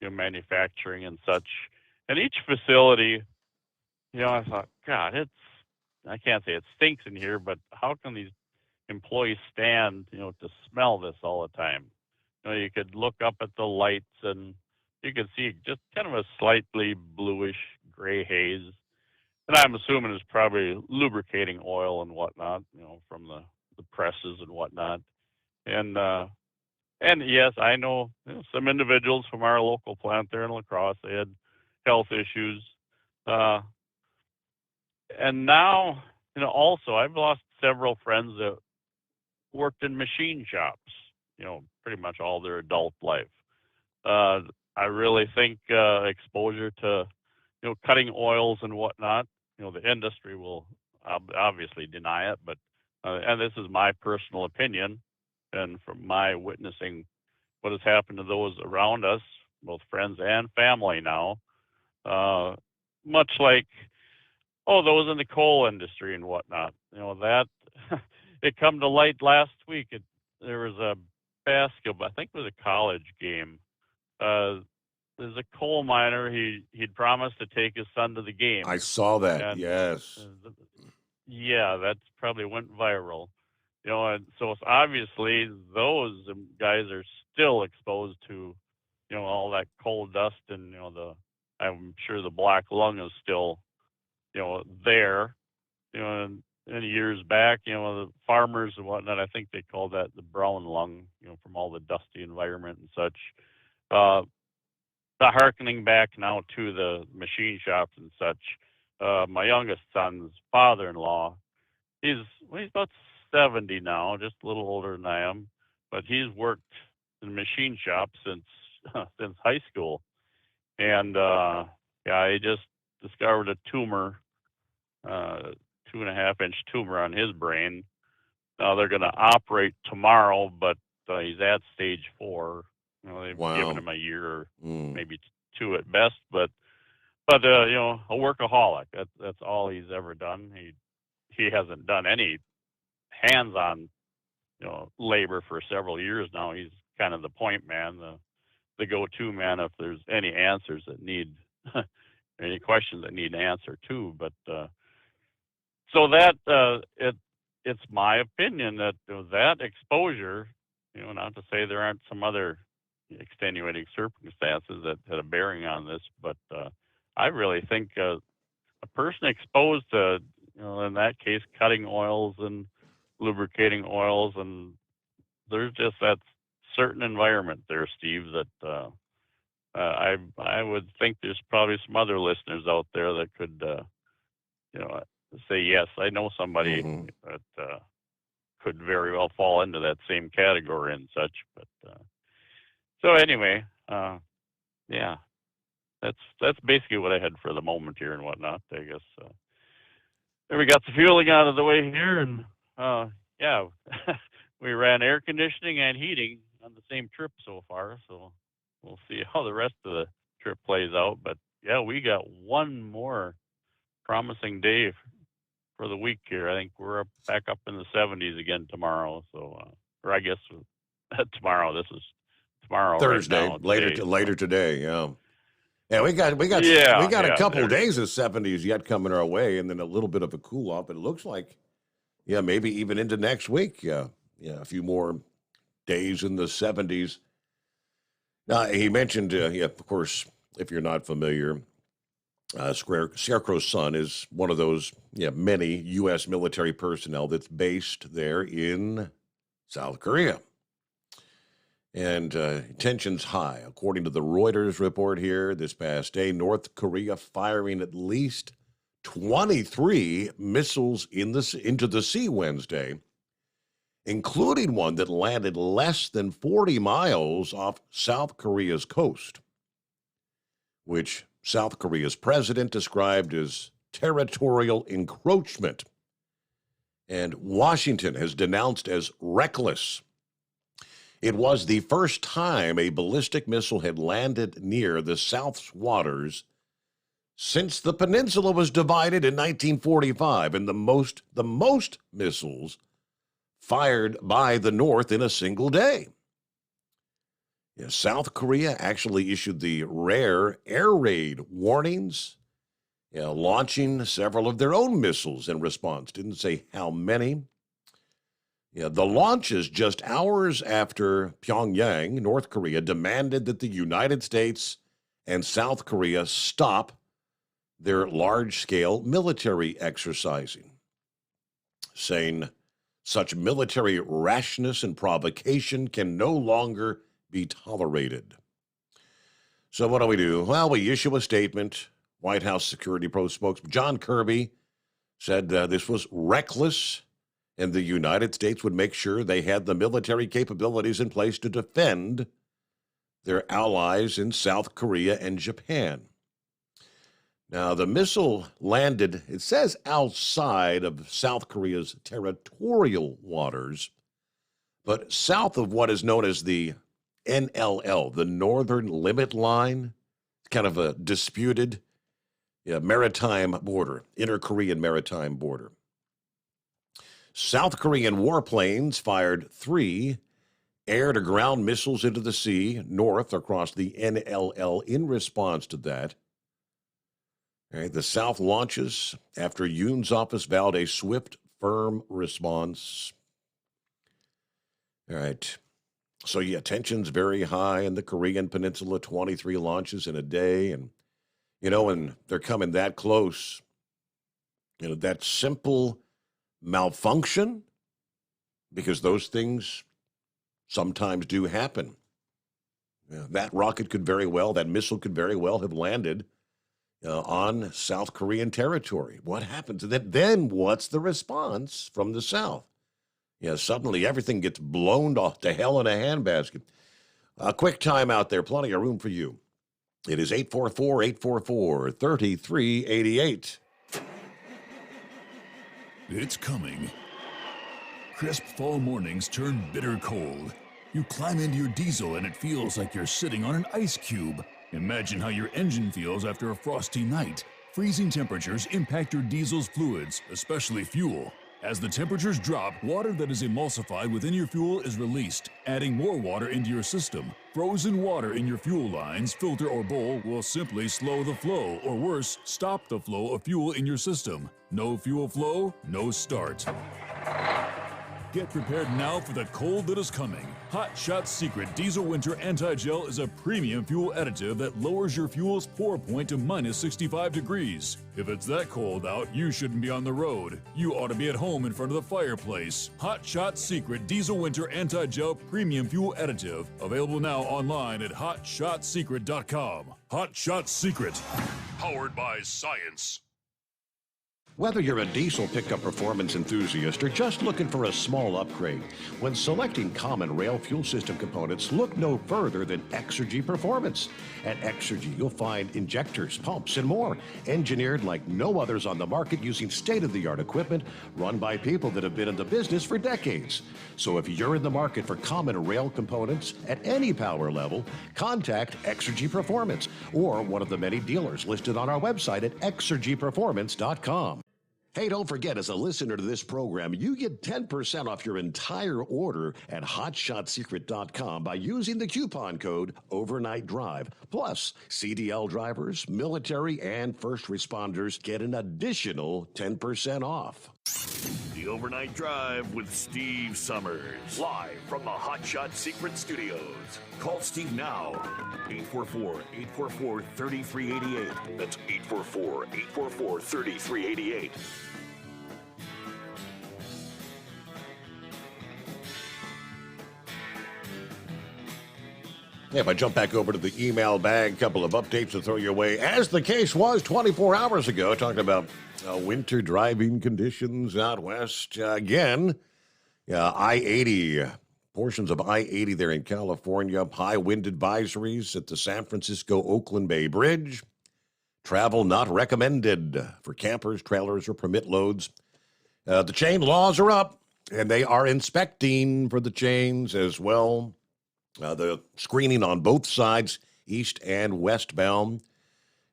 manufacturing and such. And each facility, I thought, God, I can't say it stinks in here, but how can these employees stand, to smell this all the time? You could look up at the lights and you could see just kind of a slightly bluish gray haze. And I'm assuming it's probably lubricating oil and whatnot, from the presses and whatnot. And yes, I know, some individuals from our local plant there in La Crosse, they had health issues. Uh, and now, also I've lost several friends that worked in machine shops, pretty much all their adult life. I really think exposure to, cutting oils and whatnot, the industry will obviously deny it, but and this is my personal opinion, and from my witnessing what has happened to those around us, both friends and family now, much like those in the coal industry and whatnot. That it come to light last week. There was a basketball, I think it was a college game. There's a coal miner. He'd promised to take his son to the game. I saw that. And, yes. Yeah, that probably went viral. And so it's obviously those guys are still exposed to, all that coal dust, and I'm sure the black lung is still, there. And years back, the farmers and whatnot, I think they called that the brown lung, from all the dusty environment and such. The hearkening back now to the machine shops and such. My youngest son's father-in-law, he's about 70 now, just a little older than I am, but he's worked in machine shops since high school, and he just discovered a tumor, 2.5-inch tumor on his brain. Now they're going to operate tomorrow, but he's at stage 4. They've given him a year or maybe 2 at best, but a workaholic. That's all he's ever done. He hasn't done any hands-on labor for several years now. He's kind of the point man, the go-to man if there's any answers that need any questions that need an answer too. But so that it's my opinion that that exposure, not to say there aren't some other extenuating circumstances that had a bearing on this, but I really think a person exposed to, in that case, cutting oils and lubricating oils, and there's just that certain environment there, Steve, that I would think there's probably some other listeners out there that could, say, yes, I know somebody that could very well fall into that same category and such. But so anyway, yeah, that's basically what I had for the moment here and whatnot, I guess. We got the fueling out of the way here, and yeah, we ran air conditioning and heating on the same trip so far, so we'll see how the rest of the trip plays out. But yeah, we got one more promising day for the week here. I think we're back up in the 70s again tomorrow. So, or I guess tomorrow. This is tomorrow. Thursday, right now, later today. Yeah. Yeah, we got a couple of days of 70s yet coming our way, and then a little bit of a cool off. It looks like, maybe even into next week. Yeah, a few more days in the 70s. Now, he mentioned, of course, if you're not familiar, Scarecrow's son is one of those many U.S. military personnel that's based there in South Korea. And tensions high. According to the Reuters report here this past day, North Korea firing at least 23 missiles into the sea Wednesday, including one that landed less than 40 miles off South Korea's coast, which South Korea's president described as territorial encroachment, and Washington has denounced as reckless. It was the first time a ballistic missile had landed near the South's waters since the peninsula was divided in 1945, and the most missiles fired by the North in a single day. South Korea actually issued the rare air raid warnings, launching several of their own missiles in response. Didn't say how many. The launches just hours after Pyongyang, North Korea, demanded that the United States and South Korea stop their large-scale military exercising, saying such military rashness and provocation can no longer be tolerated. So what do? Well, we issue a statement. White House Security Pro spokesman John Kirby said this was reckless, and the United States would make sure they had the military capabilities in place to defend their allies in South Korea and Japan. Now, the missile landed, it says, outside of South Korea's territorial waters, but south of what is known as the NLL, the Northern Limit Line, kind of a disputed maritime border, inter-Korean maritime border. South Korean warplanes fired 3 air-to-ground missiles into the sea north across the NLL in response to that. All right, the South launches after Yoon's office vowed a swift, firm response. All right. So, yeah, tension's very high in the Korean Peninsula, 23 launches in a day. And, when they're coming that close, that simple malfunction, because those things sometimes do happen. That rocket could very well, that missile could very well have landed on South Korean territory. What happens? Then what's the response from the South? Suddenly everything gets blown off to hell in a handbasket. A quick time out there, plenty of room for you. It is 844-844-3388. It's coming. Crisp fall mornings turn bitter cold. You climb into your diesel and it feels like you're sitting on an ice cube. Imagine how your engine feels after a frosty night. Freezing temperatures impact your diesel's fluids, especially fuel. As the temperatures drop, water that is emulsified within your fuel is released, adding more water into your system. Frozen water in your fuel lines, filter, or bowl will simply slow the flow, or worse, stop the flow of fuel in your system. No fuel flow, no start. Get prepared now for the cold that is coming. Hot Shot Secret Diesel Winter Anti-Gel is a premium fuel additive that lowers your fuel's pour point to minus 65 degrees. If it's that cold out, you shouldn't be on the road. You ought to be at home in front of the fireplace. Hot Shot Secret Diesel Winter Anti-Gel Premium Fuel Additive. Available now online at hotshotsecret.com. Hot Shot Secret. Powered by science. Whether you're a diesel pickup performance enthusiast or just looking for a small upgrade, when selecting common rail fuel system components, look no further than Exergy Performance. At Exergy, you'll find injectors, pumps, and more, engineered like no others on the market using state-of-the-art equipment run by people that have been in the business for decades. So if you're in the market for common rail components at any power level, contact Exergy Performance or one of the many dealers listed on our website at exergyperformance.com. Hey, don't forget, as a listener to this program, you get 10% off your entire order at hotshotsecret.com by using the coupon code Overnight Drive. Plus, CDL drivers, military, and first responders get an additional 10% off. The Overnight Drive with Steve Sommers. Live from the Hot Shot Secret Studios. Call Steve now. 844-844-3388. That's 844-844-3388. Yeah, if I jump back over to the email bag, a couple of updates to throw your way. As the case was 24 hours ago, talking about winter driving conditions out west. Again, I-80, portions of I-80 there in California, high wind advisories at the San Francisco-Oakland Bay Bridge. Travel not recommended for campers, trailers, or permit loads. The chain laws are up, and they are inspecting for the chains as well. The screening on both sides, east and westbound.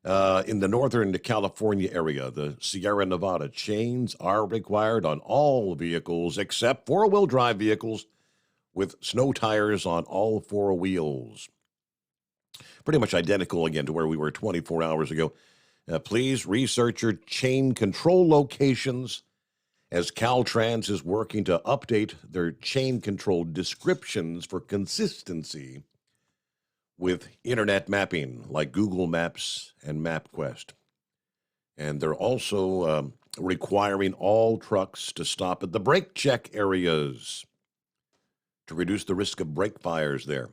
In the northern California area, the Sierra Nevada, chains are required on all vehicles except four-wheel drive vehicles with snow tires on all four wheels. Pretty much identical again to where we were 24 hours ago. Please research your chain control locations as Caltrans is working to update their chain control descriptions for consistency with internet mapping like Google Maps and MapQuest. And they're also requiring all trucks to stop at the brake check areas to reduce the risk of brake fires there.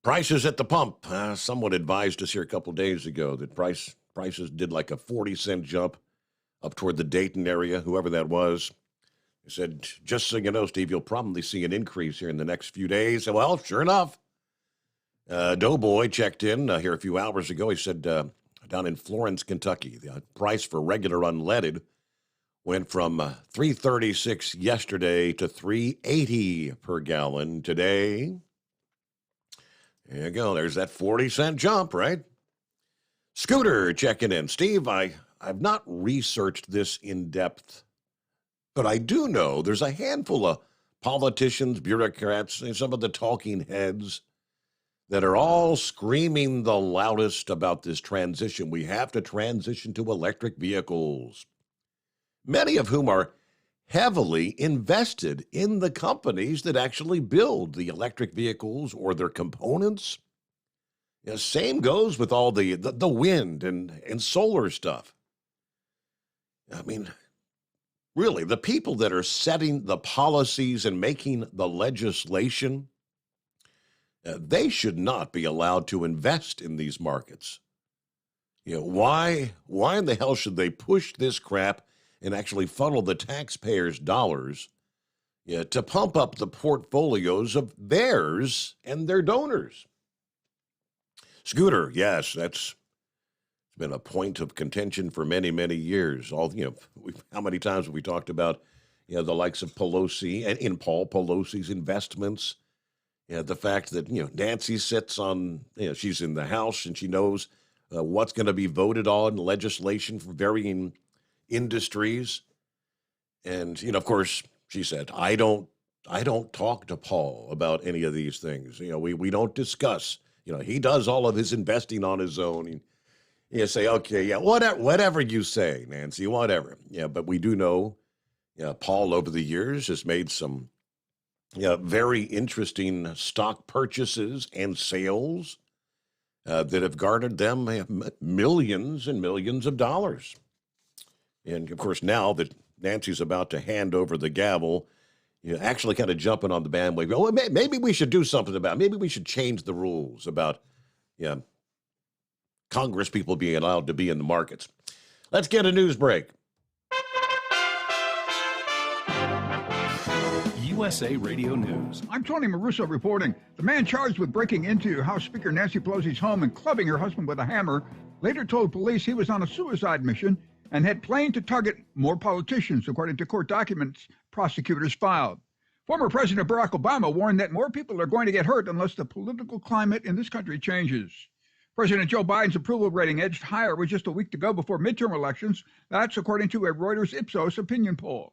Prices at the pump. Someone advised us here a couple of days ago that prices did like a 40-cent jump up toward the Dayton area, whoever that was. He said, just so you know, Steve, you'll probably see an increase here in the next few days. Well, sure enough. Doughboy checked in here a few hours ago. He said down in Florence, Kentucky, the price for regular unleaded went from $3.36 yesterday to $3.80 per gallon today. There you go. There's that 40-cent jump, right? Scooter checking in. Steve, I've not researched this in depth, but I do know there's a handful of politicians, bureaucrats, and some of the talking heads that are all screaming the loudest about this transition. We have to transition to electric vehicles, many of whom are heavily invested in the companies that actually build the electric vehicles or their components. Same goes with all the wind and solar stuff. I mean, really, the people that are setting the policies and making the legislation, they should not be allowed to invest in these markets. Why in the hell should they push this crap and actually funnel the taxpayers' dollars to pump up the portfolios of theirs and their donors? Scooter, yes, it's been a point of contention for many, many years. How many times have we talked about the likes of Pelosi and in Paul Pelosi's investments? The fact that Nancy sits on, she's in the House and she knows what's going to be voted on legislation for varying industries. And, of course, she said, I don't talk to Paul about any of these things. We don't discuss. He does all of his investing on his own. You say, okay, yeah, whatever you say, Nancy, whatever. Yeah, but we do know Paul over the years has made some very interesting stock purchases and sales that have garnered them millions and millions of dollars. And, of course, now that Nancy's about to hand over the gavel, actually kind of jumping on the bandwagon. Well, maybe we should do something about it. Maybe we should change the rules about Congress people being allowed to be in the markets. Let's get a news break. USA Radio News. I'm Tony Maruso reporting. The man charged with breaking into House Speaker Nancy Pelosi's home and clubbing her husband with a hammer later told police he was on a suicide mission and had planned to target more politicians, according to court documents prosecutors filed. Former President Barack Obama warned that more people are going to get hurt unless the political climate in this country changes. President Joe Biden's approval rating edged higher with just a week to go before midterm elections. That's according to a Reuters Ipsos opinion poll.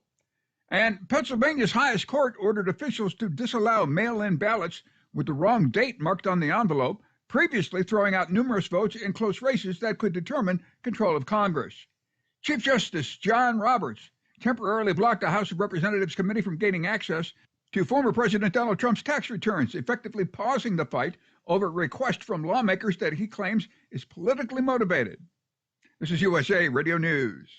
And Pennsylvania's highest court ordered officials to disallow mail-in ballots with the wrong date marked on the envelope, previously throwing out numerous votes in close races that could determine control of Congress. Chief Justice John Roberts temporarily blocked the House of Representatives committee from gaining access to former President Donald Trump's tax returns, effectively pausing the fight over a request from lawmakers that he claims is politically motivated. This is USA Radio News.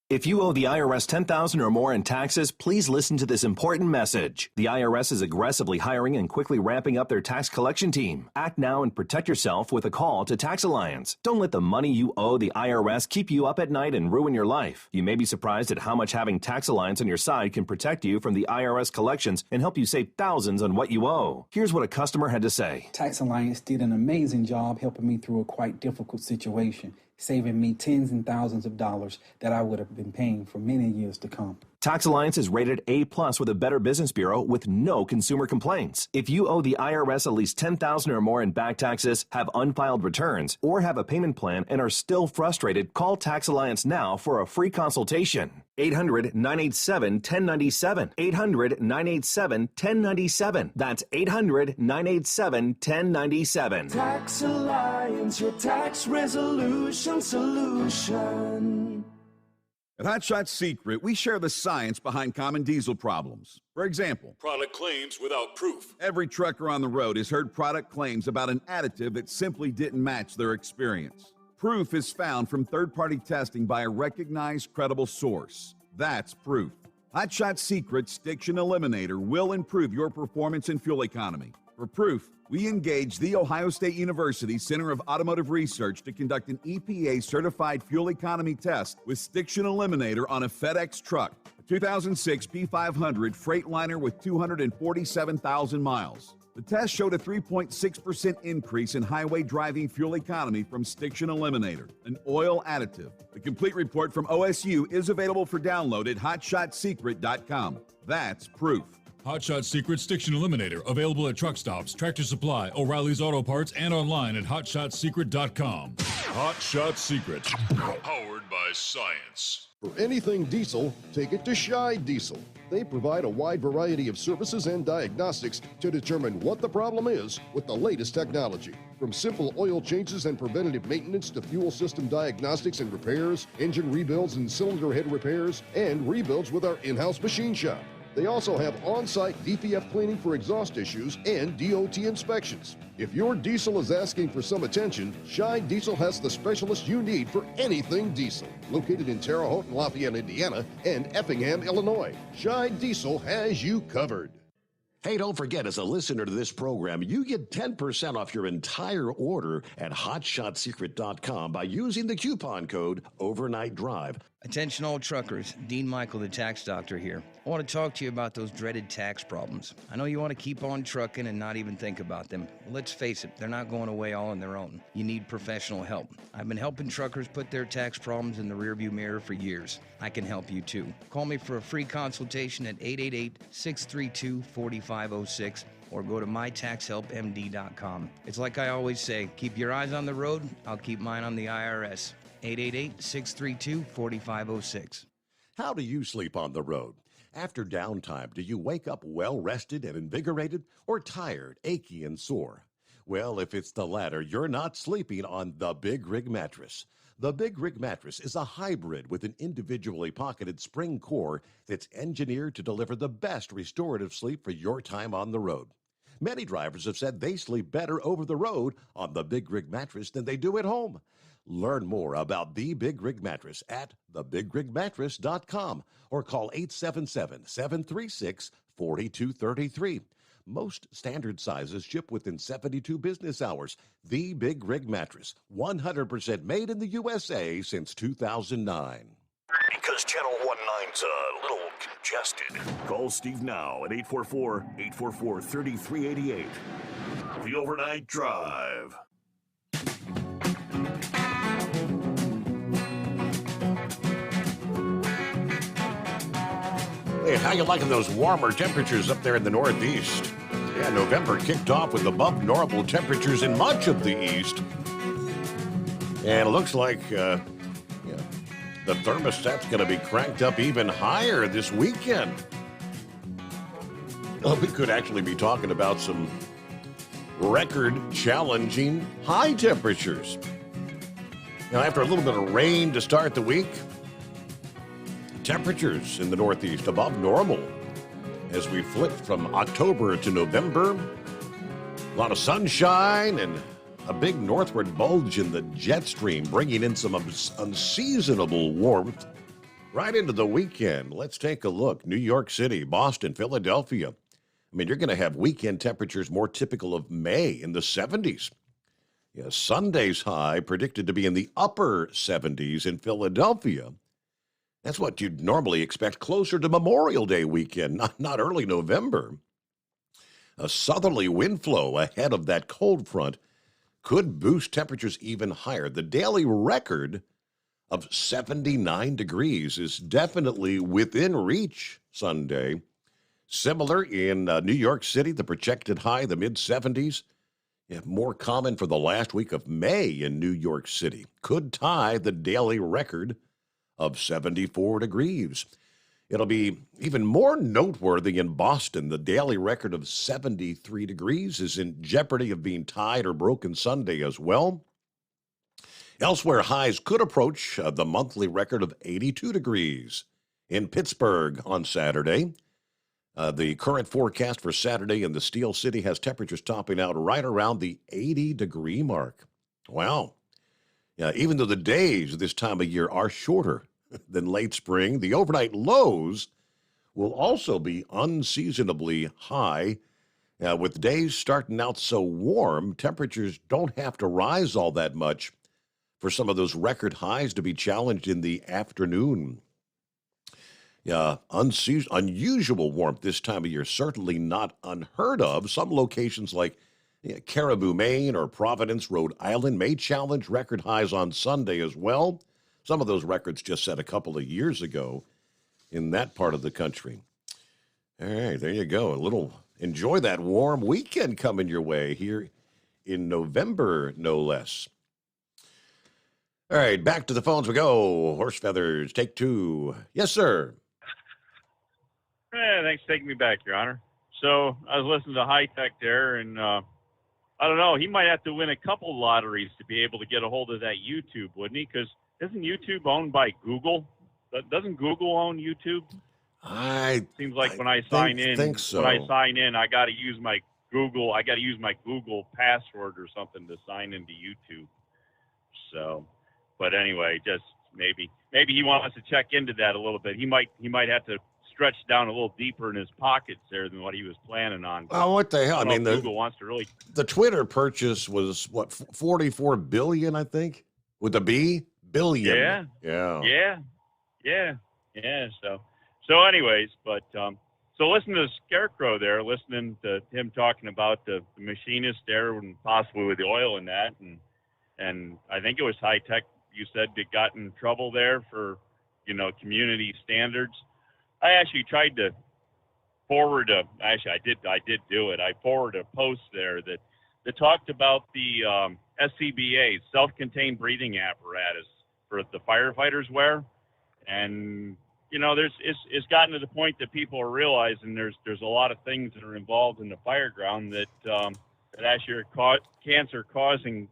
If you owe the IRS $10,000 or more in taxes, please listen to this important message. The IRS is aggressively hiring and quickly ramping up their tax collection team. Act now and protect yourself with a call to Tax Alliance. Don't let the money you owe the IRS keep you up at night and ruin your life. You may be surprised at how much having Tax Alliance on your side can protect you from the IRS collections and help you save thousands on what you owe. Here's what a customer had to say. Tax Alliance did an amazing job helping me through a quite difficult situation, saving me tens and thousands of dollars that I would have been paying for many years to come. Tax Alliance is rated A+ with a Better Business Bureau with no consumer complaints. If you owe the IRS at least $10,000 or more in back taxes, have unfiled returns, or have a payment plan and are still frustrated, call Tax Alliance now for a free consultation. 800-987-1097. 800-987-1097. That's 800-987-1097. Tax Alliance, your tax resolution solution. At Hot Shot Secret, we share the science behind common diesel problems. For example, product claims without proof. Every trucker on the road has heard product claims about an additive that simply didn't match their experience. Proof is found from third-party testing by a recognized, credible source. That's proof. Hot Shot Secret's Stiction Eliminator will improve your performance and fuel economy. For proof, we engaged the Ohio State University Center of Automotive Research to conduct an EPA-certified fuel economy test with Stiction Eliminator on a FedEx truck, a 2006 P500 Freightliner with 247,000 miles. The test showed a 3.6% increase in highway driving fuel economy from Stiction Eliminator, an oil additive. The complete report from OSU is available for download at hotshotsecret.com. That's proof. Hotshot Secret Stiction Eliminator, available at truck stops, Tractor Supply, O'Reilly's Auto Parts, and online at hotshotsecret.com. Hot Shot Secret, powered by science. For anything diesel, take it to Scheid Diesel. They provide a wide variety of services and diagnostics to determine what the problem is with the latest technology. From simple oil changes and preventative maintenance to fuel system diagnostics and repairs, engine rebuilds and cylinder head repairs, and rebuilds with our in-house machine shop. They also have on-site DPF cleaning for exhaust issues and DOT inspections. If your diesel is asking for some attention, Scheid Diesel has the specialist you need for anything diesel. Located in Terre Haute and Lafayette, Indiana, and Effingham, Illinois, Scheid Diesel has you covered. Hey, don't forget, as a listener to this program, you get 10% off your entire order at hotshotsecret.com by using the coupon code Overnight Drive. Attention all truckers, Dean Michael, the tax doctor here. I want to talk to you about those dreaded tax problems. I know you want to keep on trucking and not even think about them. Well, let's face it, they're not going away all on their own. You need professional help. I've been helping truckers put their tax problems in the rearview mirror for years. I can help you too. Call me for a free consultation at 888-632-4506 or go to mytaxhelpmd.com. It's like I always say, keep your eyes on the road, I'll keep mine on the IRS. 888-632-4506. How do you sleep on the road? After downtime, do you wake up well-rested and invigorated or tired, achy, and sore? Well, if it's the latter, you're not sleeping on the Big Rig Mattress. The Big Rig Mattress is a hybrid with an individually pocketed spring core that's engineered to deliver the best restorative sleep for your time on the road. Many drivers have said they sleep better over the road on the Big Rig Mattress than they do at home. Learn more about the Big Rig Mattress at thebigrigmattress.com or call 877-736-4233. Most standard sizes ship within 72 business hours. The Big Rig Mattress, 100% made in the USA since 2009. Because Channel 19's a little congested. Call Steve now at 844-844-3388. The Overnight Drive. Hey, how you liking those warmer temperatures up there in the Northeast? Yeah, November kicked off with above normal temperatures in much of the East. And it looks like the thermostat's going to be cranked up even higher this weekend. Well, we could actually be talking about some record-challenging high temperatures. Now, after a little bit of rain to start the week, temperatures in the Northeast above normal as we flip from October to November. A lot of sunshine and a big northward bulge in the jet stream, bringing in some unseasonable warmth right into the weekend. Let's take a look. New York City, Boston, Philadelphia. I mean, you're going to have weekend temperatures more typical of May in the 70s. Yeah, Sunday's high predicted to be in the upper 70s in Philadelphia. That's what you'd normally expect closer to Memorial Day weekend, not early November. A southerly wind flow ahead of that cold front could boost temperatures even higher. The daily record of 79 degrees is definitely within reach Sunday. Similar in New York City, the projected high, the mid-70s. Yeah, more common for the last week of May in New York City. Could tie the daily record of 74 degrees. It'll be even more noteworthy in Boston. The daily record of 73 degrees is in jeopardy of being tied or broken Sunday as well. Elsewhere, highs could approach the monthly record of 82 degrees in Pittsburgh on Saturday. The current forecast for Saturday in the Steel City has temperatures topping out right around the 80-degree mark. Wow. Yeah, even though the days this time of year are shorter than late spring, the overnight lows will also be unseasonably high. With days starting out so warm, temperatures don't have to rise all that much for some of those record highs to be challenged in the afternoon. Yeah, unusual warmth this time of year, certainly not unheard of. Some locations like Caribou, Maine, or Providence, Rhode Island may challenge record highs on Sunday as well. Some of those records just set a couple of years ago in that part of the country. All right, there you go. Enjoy that warm weekend coming your way here in November, no less. All right, back to the phones we go. Horse feathers, take two. Yes, sir. Thanks for taking me back, Your Honor. So I was listening to High Tech there, and I don't know, he might have to win a couple lotteries to be able to get a hold of that YouTube, wouldn't he? Because isn't YouTube owned by Google? Doesn't Google own YouTube? Seems like when I sign in, I got to use my Google. I got to use my Google password or something to sign into YouTube. So, but anyway, just maybe he wants to check into that a little bit. He might have to stretch down a little deeper in his pockets there than what he was planning on. Oh, what the hell? I mean, Google wants to really. The Twitter purchase was what, 44 billion, I think, with a B, billion. Yeah. So anyways, but so listening to Scarecrow there, listening to him talking about the machinist there and possibly with the oil and that, and I think it was High Tech. You said that got in trouble there for, community standards. I actually tried to forward I did do it. I forwarded a post there that talked about the SCBA, self-contained breathing apparatus for the firefighters wear. And, it's gotten to the point that people are realizing there's a lot of things that are involved in the fire ground that actually are cancer causing,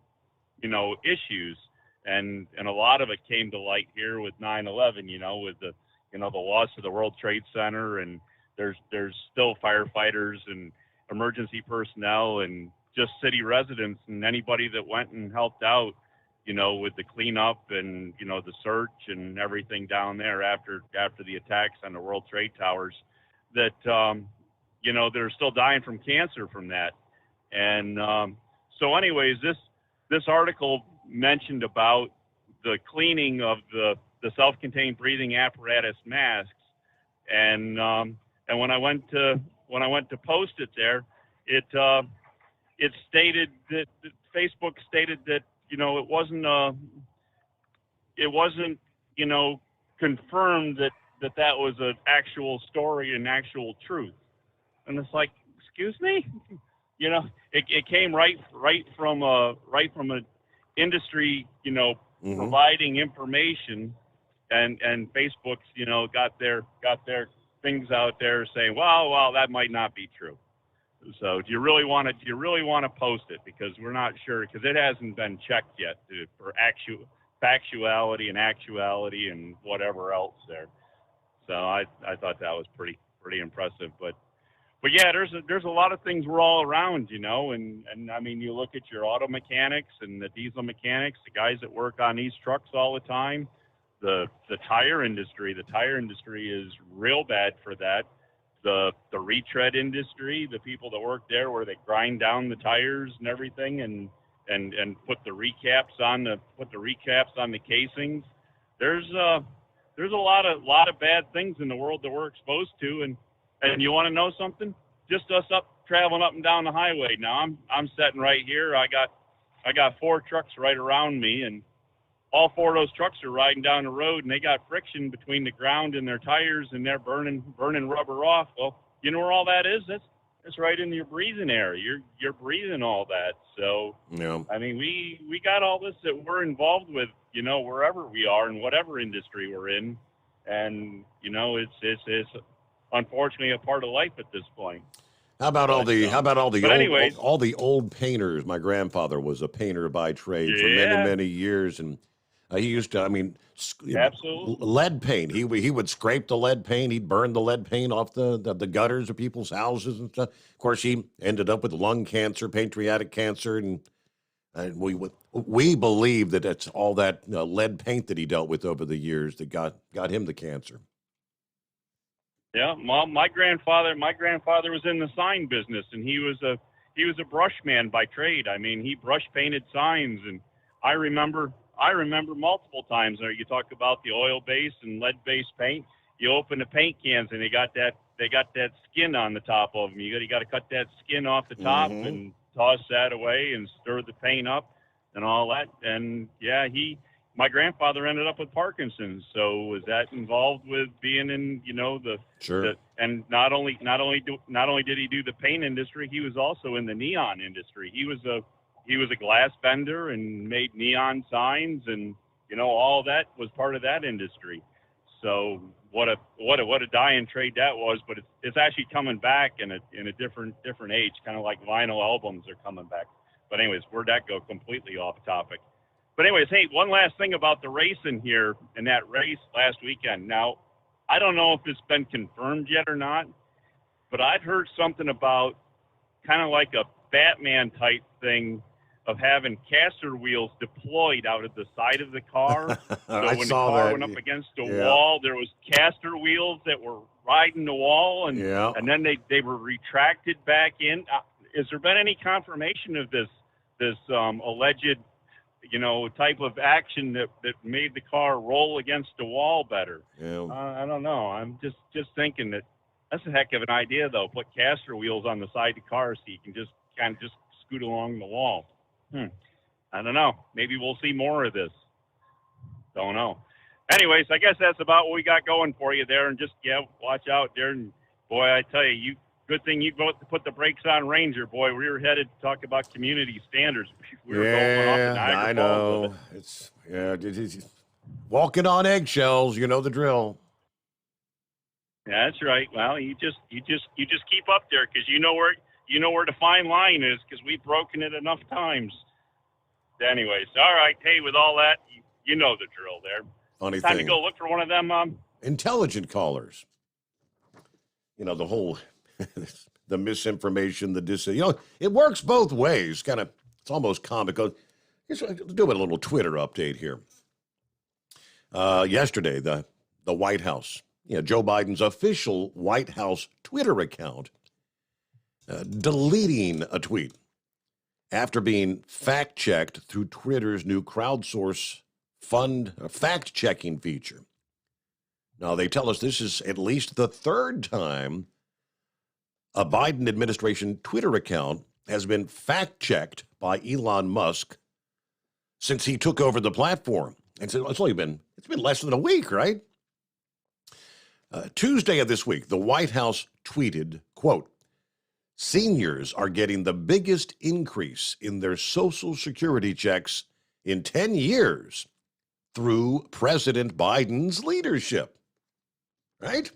issues. And a lot of it came to light here with 9/11, with the loss of the World Trade Center, and there's still firefighters and emergency personnel and just city residents and anybody that went and helped out, with the cleanup and, the search and everything down there after the attacks on the World Trade Towers that, they're still dying from cancer from that. And so anyways, this article mentioned about the cleaning of the self-contained breathing apparatus masks, and when I went to post it there, it stated that Facebook stated that it wasn't confirmed that was an actual story and actual truth, and it's like, excuse me, it came right from an industry, providing information. And Facebook's, got their things out there saying, well, that might not be true. So do you really want to post it? Because we're not sure, because it hasn't been checked yet for factuality and actuality and whatever else there. So I thought that was pretty impressive. But yeah, there's a lot of things we're all around, and I mean, you look at your auto mechanics and the diesel mechanics, the guys that work on these trucks all the time. The tire industry is real bad for that. The retread industry, the people that work there where they grind down the tires and everything and put the recaps on the casings. There's a lot of bad things in the world that we're exposed to, and you want to know something? Just us traveling up and down the highway. Now I'm sitting right here. I got 4 trucks right around me, and all 4 of those trucks are riding down the road, and they got friction between the ground and their tires, and they're burning rubber off. Well, you know where all that is? That's right in your breathing area. You're breathing all that. So, I mean, we got all this that we're involved with, wherever we are in whatever industry we're in, and it's unfortunately a part of life at this point. How about all the old painters? My grandfather was a painter by trade for many years, and he used to, absolutely, lead paint. He would scrape the lead paint. He'd burn the lead paint off the gutters of people's houses and stuff. Of course, he ended up with lung cancer, pancreatic cancer, and we believe that it's all that lead paint that he dealt with over the years that got him the cancer. Yeah, my grandfather was in the sign business, and he was a brush man by trade. I mean, he brush painted signs, and I remember multiple times. You talk about the oil based and lead based paint. You open the paint cans, and they got that skin on the top of them. You got to cut that skin off the top and toss that away and stir the paint up and all that. And yeah, my grandfather ended up with Parkinson's. So was that involved with being in, and not only did he do the paint industry, he was also in the neon industry. He was a glass vendor and made neon signs, and all that was part of that industry. So what a dying trade that was, but it's actually coming back in a different age, kind of like vinyl albums are coming back. But anyways, where'd that go? Completely off topic. But anyways, hey, one last thing about the racing here and that race last weekend. Now, I don't know if it's been confirmed yet or not, but I'd heard something about kind of like a Batman type thing of having caster wheels deployed out of the side of the car. So when the car went up against the wall, there was caster wheels that were riding the wall, and then they were retracted back in. Has there been any confirmation of this alleged type of action that made the car roll against the wall better? I don't know. I'm just thinking that's a heck of an idea, though. Put caster wheels on the side of the car so you can just kind of scoot along the wall. I don't know. Maybe we'll see more of this. Don't know. Anyways, I guess that's about what we got going for you there. And just, watch out there. And boy, I tell you, good thing you both put the brakes on Ranger. Boy, we were headed to talk about community standards. We were going off the Niagara I know. It's walking on eggshells. You know the drill. Yeah, that's right. Well, you just keep up there, because you know where the fine line is, because we've broken it enough times. Anyways, all right. Hey, with all that, you know the drill there. Funny Time thing. to go look for one of them. Intelligent callers. The whole the misinformation, it works both ways. It's almost comical. Let's do a little Twitter update here. Yesterday, the White House, Joe Biden's official White House Twitter account, deleting a tweet after being fact-checked through Twitter's new crowdsource fund fact-checking feature. Now, they tell us this is at least the third time a Biden administration Twitter account has been fact-checked by Elon Musk since he took over the platform. And so it's been less than a week, right? Tuesday of this week, the White House tweeted, quote, "Seniors are getting the biggest increase in their Social Security checks in 10 years through President Biden's leadership." Right?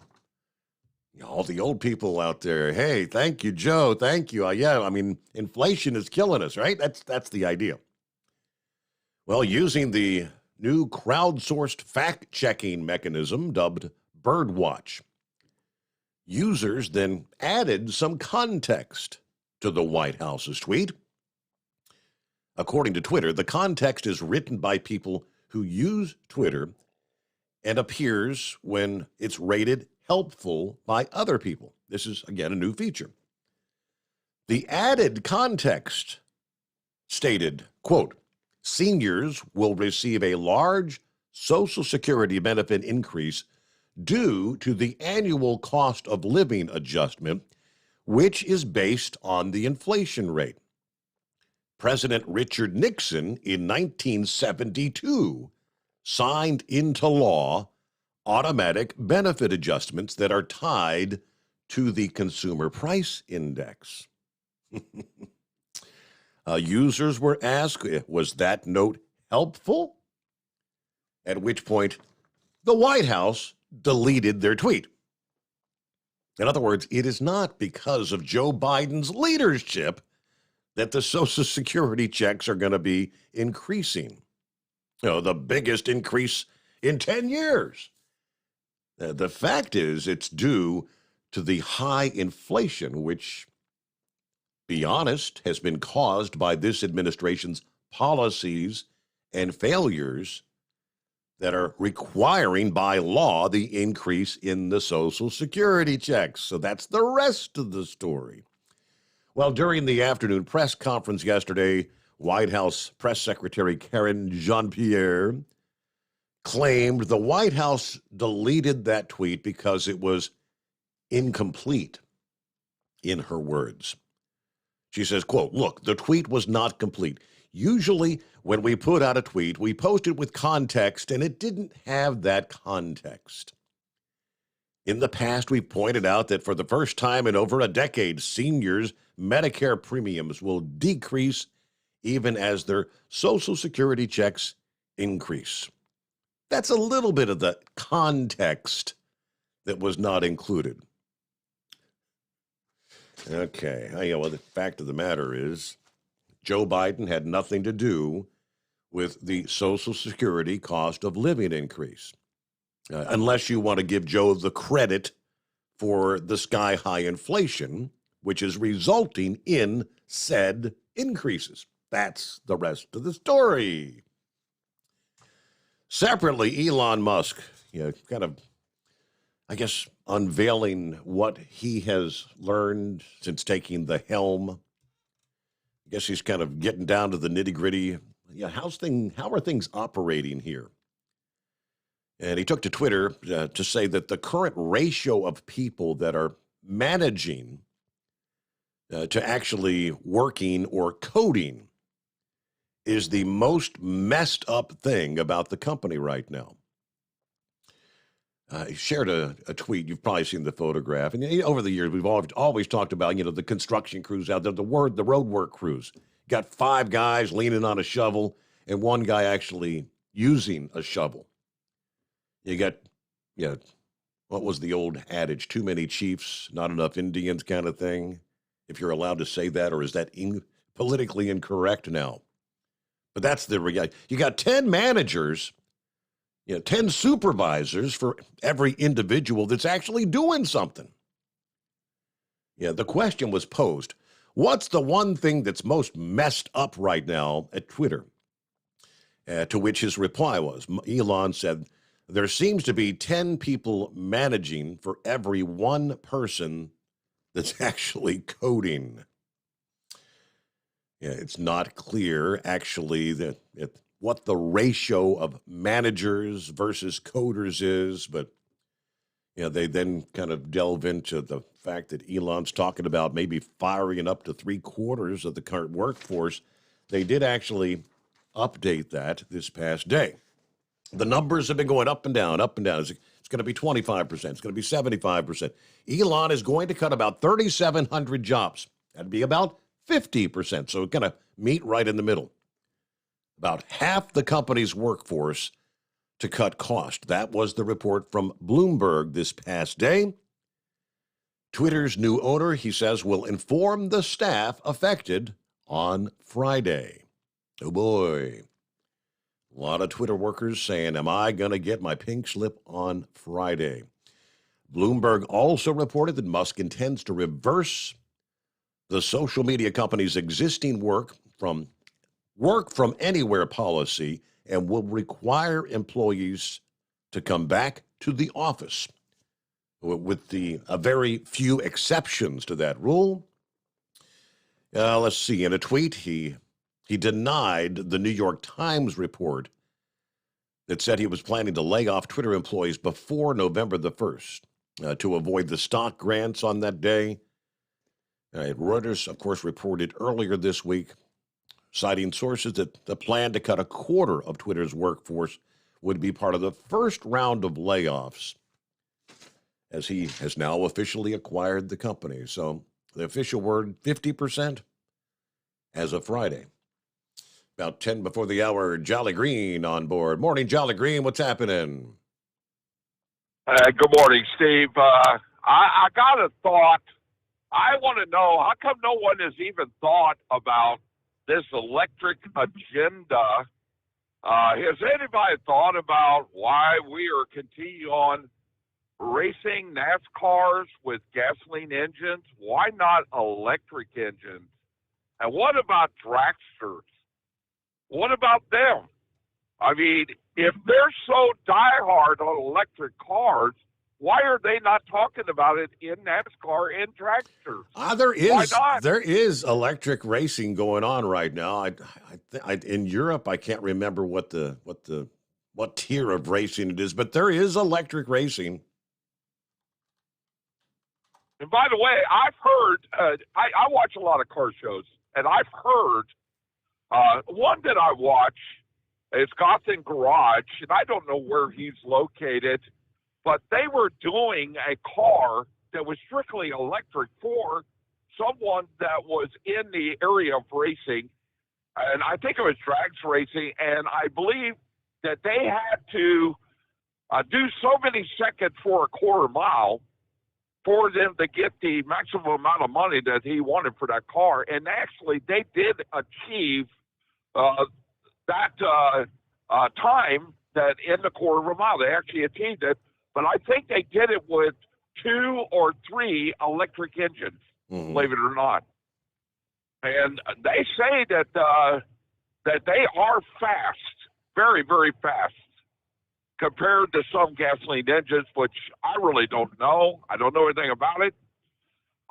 All the old people out there, hey, thank you, Joe, thank you. Inflation is killing us, right? That's the idea. Well, using the new crowdsourced fact-checking mechanism dubbed Birdwatch, users then added some context to the White House's tweet. According to Twitter, the context is written by people who use Twitter and appears when it's rated helpful by other people. This is, again, a new feature. The added context stated, quote, "Seniors will receive a large Social Security benefit increase due to the annual cost of living adjustment, which is based on the inflation rate. President Richard Nixon in 1972 signed into law automatic benefit adjustments that are tied to the Consumer Price Index." Users were asked, was that note helpful? At which point, the White House deleted their tweet. In other words, it is not because of Joe Biden's leadership that the Social Security checks are going to be increasing. The biggest increase in 10 years. The fact is, it's due to the high inflation, which, be honest, has been caused by this administration's policies and failures that are requiring by law the increase in the Social Security checks. So that's the rest of the story. Well, during the afternoon press conference yesterday, White House Press Secretary Karen Jean-Pierre claimed the White House deleted that tweet because it was incomplete, in her words. She says, quote, "Look, the tweet was not complete. Usually when we put out a tweet, we post it with context, and it didn't have that context. In the past, we pointed out that for the first time in over a decade, seniors' Medicare premiums will decrease even as their Social Security checks increase." That's a little bit of the context that was not included. Okay, well, the fact of the matter is, Joe Biden had nothing to do with the Social Security cost of living increase, unless you want to give Joe the credit for the sky-high inflation, which is resulting in said increases. That's the rest of the story. Separately, Elon Musk, kind of, I guess, unveiling what he has learned since taking the helm. I guess he's kind of getting down to the nitty-gritty. How are things operating here? And he took to Twitter to say that the current ratio of people that are managing to actually working or coding is the most messed up thing about the company right now. He shared a tweet. You've probably seen the photograph. And over the years, we've always talked about, the construction crews out there, the road work crews. Got 5 guys leaning on a shovel and 1 guy actually using a shovel. You got, what was the old adage? Too many chiefs, not enough Indians kind of thing. If you're allowed to say that, or is that politically incorrect now? But that's the reality. You got 10 managers, 10 supervisors for every individual that's actually doing something. The question was posed, what's the one thing that's most messed up right now at Twitter? To which his reply was, Elon said, there seems to be 10 people managing for every 1 person that's actually coding. It's not clear, actually, what the ratio of managers versus coders is, but they then kind of delve into the fact that Elon's talking about maybe firing up to 3/4 of the current workforce. They did actually update that this past day. The numbers have been going up and down, up and down. It's going to be 25%. It's going to be 75%. Elon is going to cut about 3,700 jobs. That'd be about 50%. So it's going to meet right in the middle. About half the company's workforce to cut cost. That was the report from Bloomberg this past day. Twitter's new owner, he says, will inform the staff affected on Friday. Oh boy. A lot of Twitter workers saying, am I going to get my pink slip on Friday? Bloomberg also reported that Musk intends to reverse the social media company's existing work from anywhere policy and will require employees to come back to the office, with a very few exceptions to that rule. Let's see. In a tweet, he denied the New York Times report that said he was planning to lay off Twitter employees before November the 1st to avoid the stock grants on that day. Reuters, of course, reported earlier this week, citing sources that the plan to cut 1/4 of Twitter's workforce would be part of the first round of layoffs, as he has now officially acquired the company. So the official word, 50% as of Friday. About 10 before the hour, Jolly Green on board. Morning, Jolly Green. What's happening? Good morning, Steve. I got a thought. I want to know, how come no one has even thought about this electric agenda? Has anybody thought about why we are continuing on racing NASCARs with gasoline engines? Why not electric engines? And what about dragsters? What about them? I mean, if they're so diehard on electric cars, why are they not talking about it in NASCAR and tractors? There is electric racing going on right now. In Europe, I can't remember what tier of racing it is, but there is electric racing. And by the way, I've heard, I watch a lot of car shows, and I've heard one that I watch is Gotham Garage, and I don't know where he's located, but they were doing a car that was strictly electric for someone that was in the area of racing, and I think it was drags racing, and I believe that they had to do so many seconds for a quarter mile for them to get the maximum amount of money that he wanted for that car. And actually, they did achieve that time that in the quarter of a mile. They actually achieved it. But I think they did it with 2 or 3 electric engines, believe it or not. And they say that that they are fast, very, very fast, compared to some gasoline engines, which I really don't know. I don't know anything about it.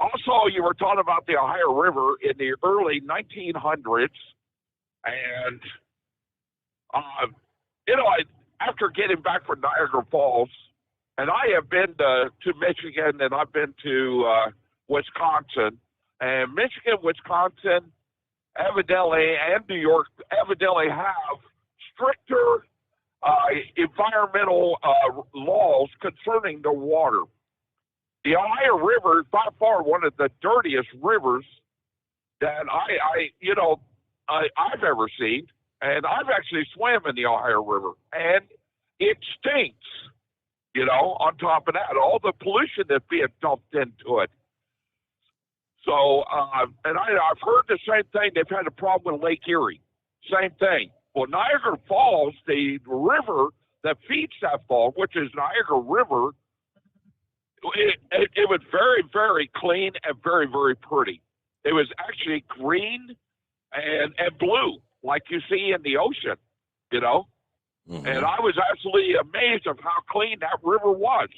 Also, you were talking about the Ohio River in the early 1900s. And, after getting back from Niagara Falls, and I have been to Michigan, and I've been to Wisconsin. And Michigan, Wisconsin, evidently, and New York evidently have stricter environmental laws concerning the water. The Ohio River is by far one of the dirtiest rivers that I've ever seen, and I've actually swam in the Ohio River, and it stinks. On top of that, all the pollution that's being dumped into it. So, and I've heard the same thing. They've had a problem with Lake Erie. Same thing. Well, Niagara Falls, the river that feeds that fall, which is Niagara River, it was very, very clean and very, very pretty. It was actually green and blue, like you see in the ocean, And I was absolutely amazed of how clean that river was,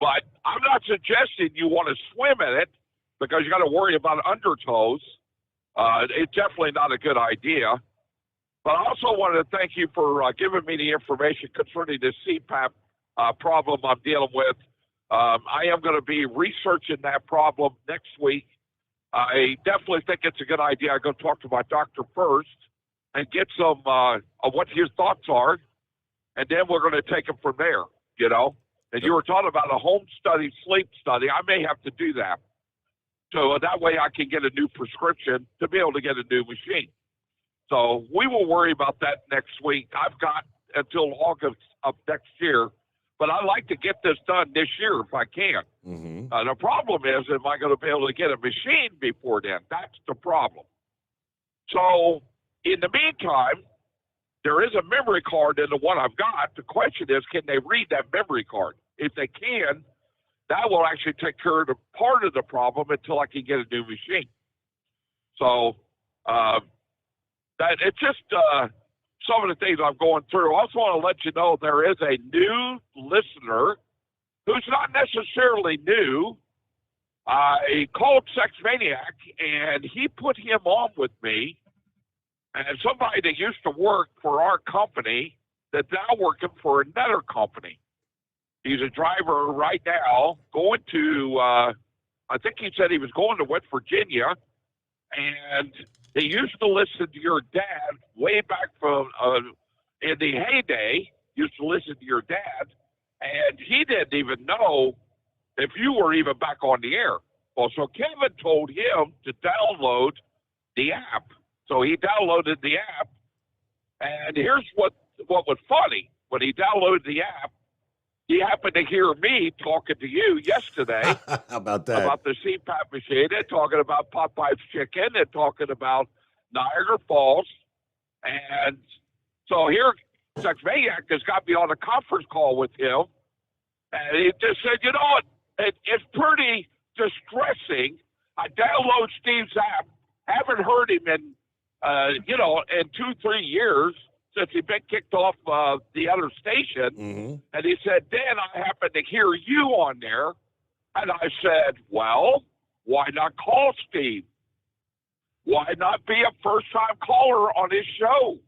But I'm not suggesting you want to swim in it because you got to worry about undertows. It's definitely not a good idea. But I also wanted to thank you for giving me the information concerning the CPAP problem I'm dealing with. I am going to be researching that problem next week. I definitely think it's a good idea. I go talk to my doctor first and get some of what his thoughts are, and then we're going to take it from there, And you were talking about a home study, sleep study. I may have to do that. So that way I can get a new prescription to be able to get a new machine. So we will worry about that next week. I've got until August of next year, but I'd like to get this done this year if I can. The problem is, am I going to be able to get a machine before then? That's the problem. So in the meantime, there is a memory card in the one I've got. The question is, can they read that memory card? If they can, that will actually take care of the part of the problem until I can get a new machine. So that it's just some of the things I'm going through. I also want to let you know there is a new listener who's not necessarily new. He called Sex Maniac, and he put him on with me. And somebody that used to work for our company that's now working for another company. He's a driver right now going to, I think he said he was going to West Virginia, and he used to listen to your dad way back from in the heyday, used to listen to your dad, and he didn't even know if you were even back on the air. Well, so Kevin told him to download the app. So he downloaded the app, and here's what was funny. When he downloaded the app, he happened to hear me talking to you yesterday about that, about the CPAP machine, and talking about Popeye's chicken, and talking about Niagara Falls. And so here, Sex Maniac has got me on a conference call with him, and he just said, it's pretty distressing. I download Steve's app, haven't heard him in in 2-3 years since he'd been kicked off the other station. And he said, Dan, I happened to hear you on there. And I said, well, why not call Steve? Why not be a first-time caller on his show?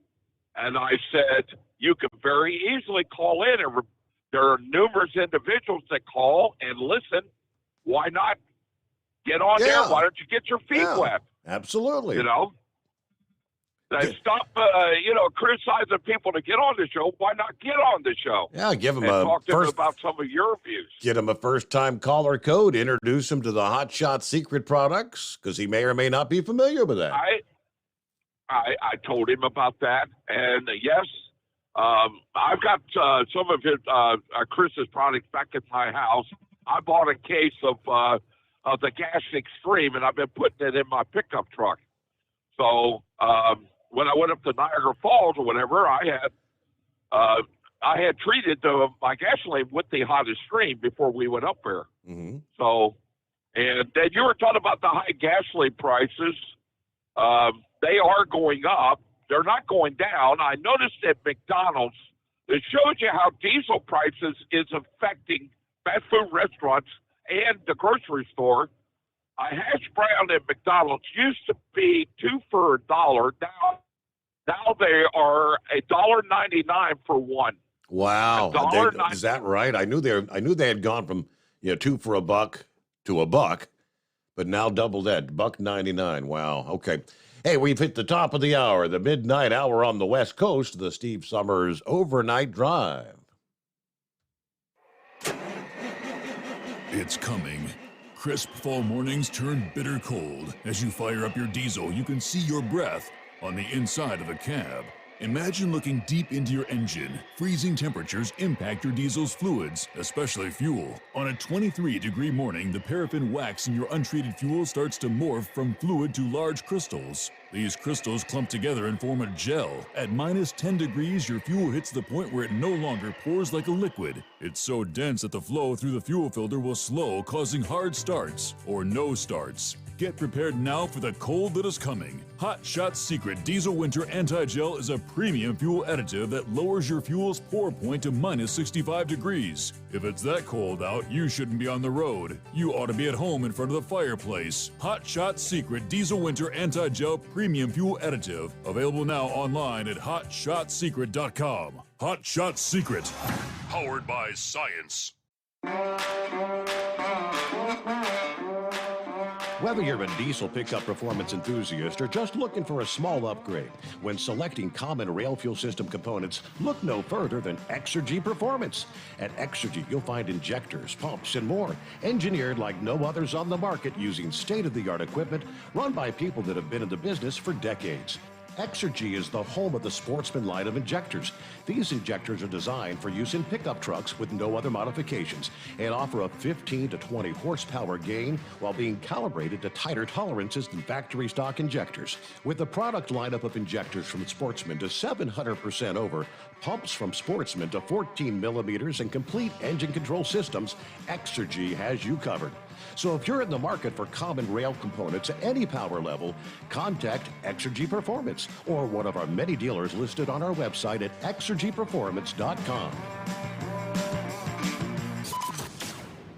And I said, you can very easily call in. And there are numerous individuals that call and listen. Why not get on there? Why don't you get your feet wet? Absolutely. Stop, criticizing people to get on the show. Why not get on the show? Yeah, give them and talk to them about some of your views. Get him a first-time caller code. Introduce him to the Hot Shot Secret products because he may or may not be familiar with that. I told him about that, and yes, I've got some of his Chris's products back at my house. I bought a case of the Gas Extreme, and I've been putting it in my pickup truck. So when I went up to Niagara Falls or whatever, I had treated my gasoline with the Hot Extreme before we went up there. So, and then you were talking about the high gasoline prices. They are going up. They're not going down. I noticed at McDonald's, it shows you how diesel prices is affecting fast food restaurants and the grocery store. A hash brown at McDonald's used to be $2 for $1. Now they are $1.99 for one. Wow, is that right? I knew they had gone from $2 for $1 to $1, but now double that, $1.99. Wow. Okay. Hey, we've hit the top of the hour, the midnight hour on the West Coast, the Steve Sommers Overnight Drive. It's coming. Crisp fall mornings turn bitter cold. As you fire up your diesel, you can see your breath on the inside of the cab. Imagine looking deep into your engine. Freezing temperatures impact your diesel's fluids, especially fuel. On a 23-degree morning, the paraffin wax in your untreated fuel starts to morph from fluid to large crystals. These crystals clump together and form a gel. At minus 10 degrees, your fuel hits the point where it no longer pours like a liquid. It's so dense that the flow through the fuel filter will slow, causing hard starts or no starts. Get prepared now for the cold that is coming. Hot Shot Secret Diesel Winter Anti-Gel is a premium fuel additive that lowers your fuel's pour point to minus 65 degrees. If it's that cold out, you shouldn't be on the road. You ought to be at home in front of the fireplace. Hot Shot Secret Diesel Winter Anti-Gel Premium Fuel Additive. Available now online at hotshotsecret.com. Hot Shot Secret. Powered by science. Whether you're a diesel pickup performance enthusiast or just looking for a small upgrade, when selecting common rail fuel system components, look no further than Exergy Performance. At Exergy, you'll find injectors, pumps, and more, engineered like no others on the market using state-of-the-art equipment run by people that have been in the business for decades. Exergy is the home of the Sportsman line of injectors. These injectors are designed for use in pickup trucks with no other modifications and offer a 15 to 20 horsepower gain while being calibrated to tighter tolerances than factory stock injectors. With a product lineup of injectors from Sportsman to 700% over, pumps from Sportsman to 14 millimeters, and complete engine control systems, Exergy has you covered. So if you're in the market for common rail components at any power level, contact Exergy Performance or one of our many dealers listed on our website at exergyperformance.com.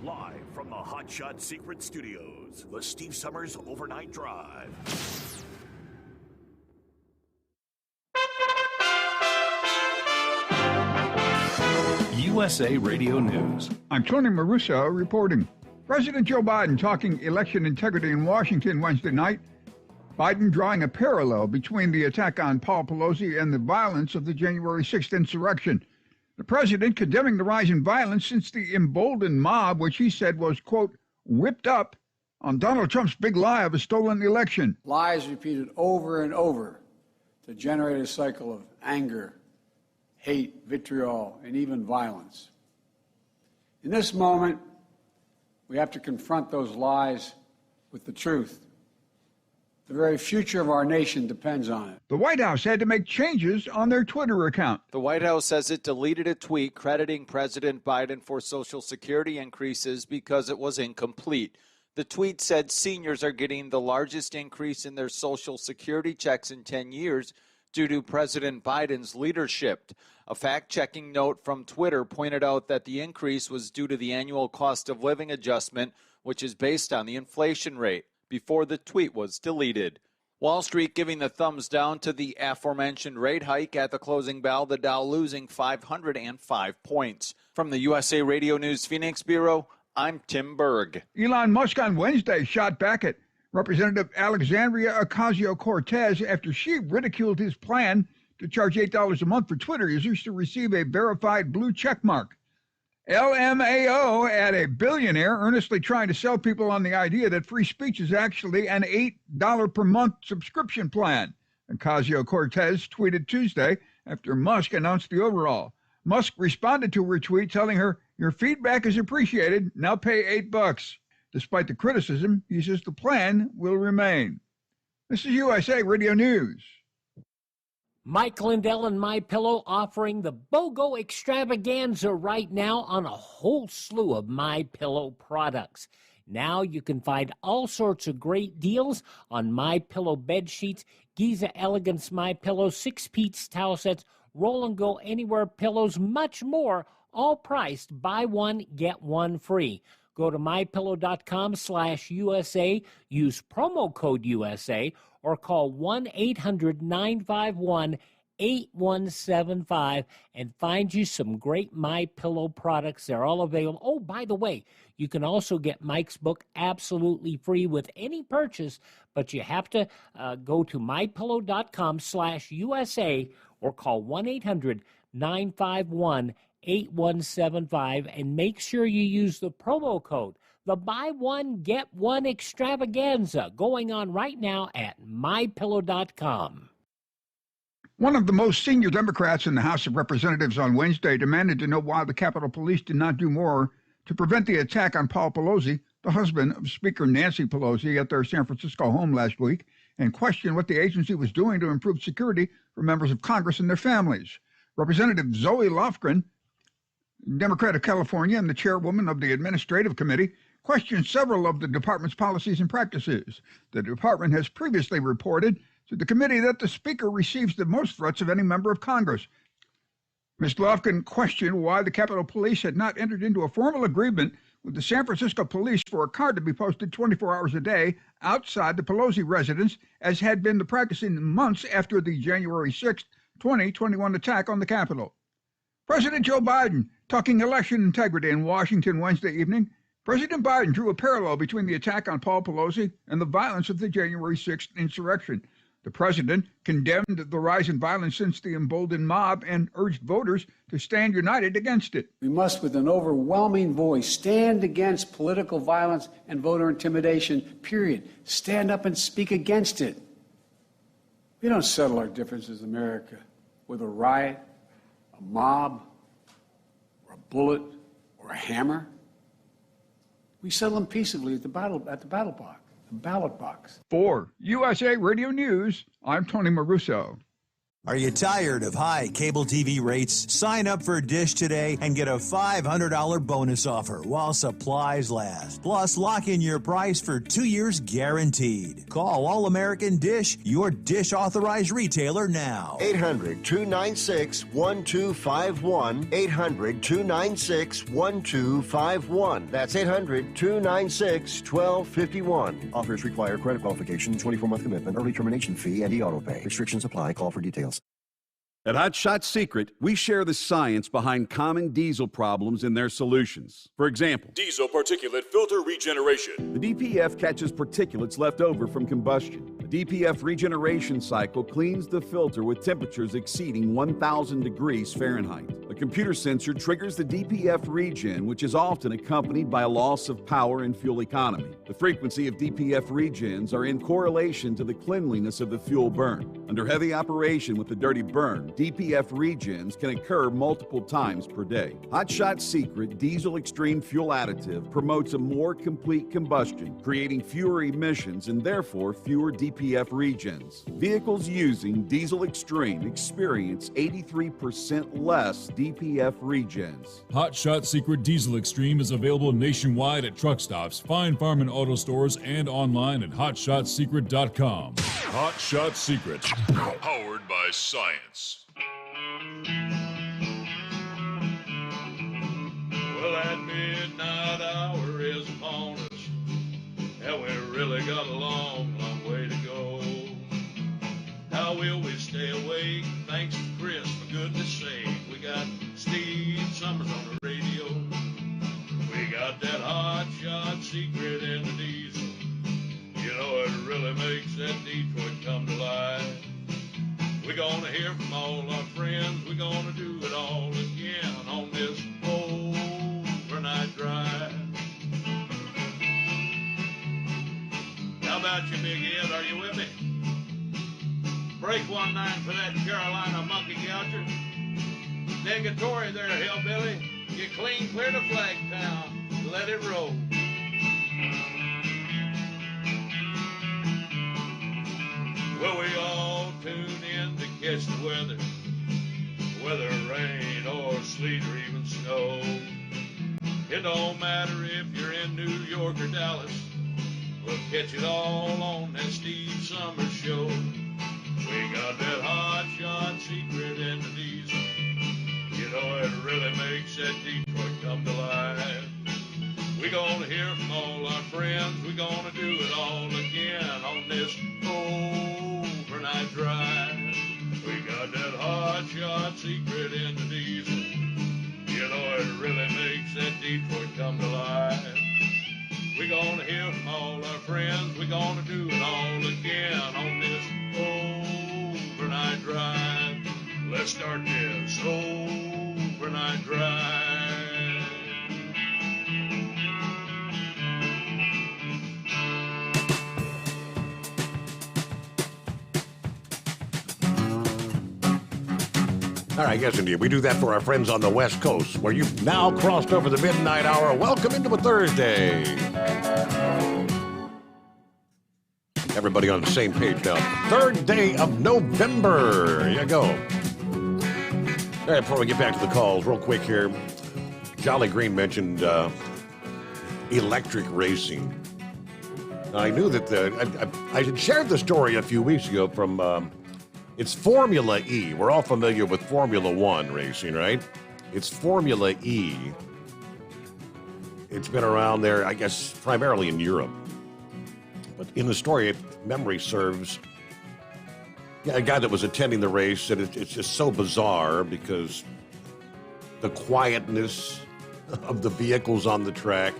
Live from the Hot Shot Secret Studios, the Steve Sommers Overnight Drive. USA Radio News. I'm Tony Maruso reporting. President Joe Biden talking election integrity in Washington Wednesday night. Biden drawing a parallel between the attack on Paul Pelosi and the violence of the January 6th insurrection. The president condemning the rise in violence since the emboldened mob, which he said was, quote, whipped up on Donald Trump's big lie of a stolen election. Lies repeated over and over to generate a cycle of anger, hate, vitriol, and even violence. In this moment, we have to confront those lies with the truth. The very future of our nation depends on it. The White House had to make changes on their Twitter account. The White House says it deleted a tweet crediting President Biden for Social Security increases because it was incomplete. The tweet said seniors are getting the largest increase in their Social Security checks in 10 years due to President Biden's leadership. A fact-checking note from Twitter pointed out that the increase was due to the annual cost of living adjustment, which is based on the inflation rate, before the tweet was deleted. Wall Street giving the thumbs down to the aforementioned rate hike at the closing bell, the Dow losing 505 points. From the USA Radio News Phoenix Bureau, I'm Tim Berg. Elon Musk on Wednesday shot back at Representative Alexandria Ocasio-Cortez after she ridiculed his plan to charge $8 a month for Twitter users to receive a verified blue check mark. LMAO at a billionaire earnestly trying to sell people on the idea that free speech is actually an $8 per month subscription plan. Ocasio-Cortez tweeted Tuesday after Musk announced the overhaul. Musk responded to her tweet telling her, "Your feedback is appreciated. Now pay $8. Despite the criticism, he says the plan will remain. This is USA Radio News. Mike Lindell and MyPillow offering the BOGO extravaganza right now on a whole slew of MyPillow products. Now you can find all sorts of great deals on MyPillow bed sheets, Giza Elegance MyPillow, 6-piece towel sets, Roll and Go Anywhere pillows, much more, all priced buy one, get one free. Go to mypillow.com/USA, use promo code USA, or call 1-800-951-8175 and find you some great MyPillow products. They're all available. Oh, by the way, you can also get Mike's book absolutely free with any purchase, but you have to go to mypillow.com/USA or call 1-800-951-8175 and make sure you use the promo code. The buy one, get one extravaganza going on right now at mypillow.com. One of the most senior Democrats in the House of Representatives on Wednesday demanded to know why the Capitol Police did not do more to prevent the attack on Paul Pelosi, the husband of Speaker Nancy Pelosi, at their San Francisco home last week, and questioned what the agency was doing to improve security for members of Congress and their families. Representative Zoe Lofgren, Democrat of California and the chairwoman of the Administrative Committee, questioned several of the department's policies and practices. The department has previously reported to the committee that the Speaker receives the most threats of any member of Congress. Ms. Lofgren questioned why the Capitol Police had not entered into a formal agreement with the San Francisco Police for a car to be posted 24 hours a day outside the Pelosi residence, as had been the practice in months after the January 6, 2021 attack on the Capitol. President Joe Biden talking election integrity in Washington Wednesday evening. President Biden drew a parallel between the attack on Paul Pelosi and the violence of the January 6th insurrection. The president condemned the rise in violence since the emboldened mob and urged voters to stand united against it. We must, with an overwhelming voice, stand against political violence and voter intimidation, period. Stand up and speak against it. We don't settle our differences in America with a riot, a mob, or a bullet, or a hammer. We settle them peaceably at the ballot box. For USA Radio News, I'm Tony Maruso. Are you tired of high cable TV rates? Sign up for Dish today and get a $500 bonus offer while supplies last. Plus, lock in your price for 2 years guaranteed. Call All American Dish, your Dish authorized retailer now. 800-296-1251. 800-296-1251. That's 800-296-1251. Offers require credit qualification, 24-month commitment, early termination fee, and e-auto pay. Restrictions apply. Call for details. At Hot Shot Secret, we share the science behind common diesel problems and their solutions. For example, diesel particulate filter regeneration. The DPF catches particulates left over from combustion. The DPF regeneration cycle cleans the filter with temperatures exceeding 1,000 degrees Fahrenheit. A computer sensor triggers the DPF regen, which is often accompanied by a loss of power and fuel economy. The frequency of DPF regens are in correlation to the cleanliness of the fuel burn. Under heavy operation with the dirty burn, DPF regens can occur multiple times per day. Hot Shot Secret Diesel Extreme Fuel Additive promotes a more complete combustion, creating fewer emissions and therefore fewer DPF regens. Vehicles using Diesel Extreme experience 83% less DPF DPF Regens. Hot Shot Secret Diesel Extreme is available nationwide at truck stops, fine farm and auto stores, and online at hotshotsecret.com. Hot Shot Secret, powered by science. Well, that midnight hour is upon us, and we really got a long, long way to go. How will we stay awake? Thanks to Chris, for goodness sake. We got Steve Sommers on the radio. We got that hot shot secret in the diesel. You know, it really makes that Detroit come to life. We're gonna hear from all our friends. We're gonna do it all again on this overnight drive. How about you, Big Ed? Are you with me? Break 1-9 for that Carolina monkey gouger. Negatory there, hillbilly. You clean clear to Flagtown. Let it roll. Well, we all tune in to catch the weather. Whether rain or sleet or even snow. It don't matter if you're in New York or Dallas. We'll catch it all on that Steve Sommers show. We got that hot shot secret in the diesel. You know, it really makes that Detroit come to life. We're gonna hear from all our friends. We're gonna do it all again on this overnight drive. We got that hot shot secret in the diesel. You know, it really makes that Detroit come to life. We're gonna hear from all our friends. We're gonna do it all again on this overnight drive. Let's start this overnight drive. All right, yes, indeed. We do that for our friends on the West Coast, where you've now crossed over the midnight hour. Welcome into a Thursday. Everybody on the same page now. Third day of November. Here you go. All right, before we get back to the calls, real quick here. Jolly Green mentioned electric racing. Now, I knew that I had shared the story a few weeks ago from... it's Formula E. We're all familiar with Formula One racing, right? It's Formula E. It's been around there, I guess, primarily in Europe. But in the story, if memory serves, a guy that was attending the race said it's just so bizarre because the quietness of the vehicles on the track.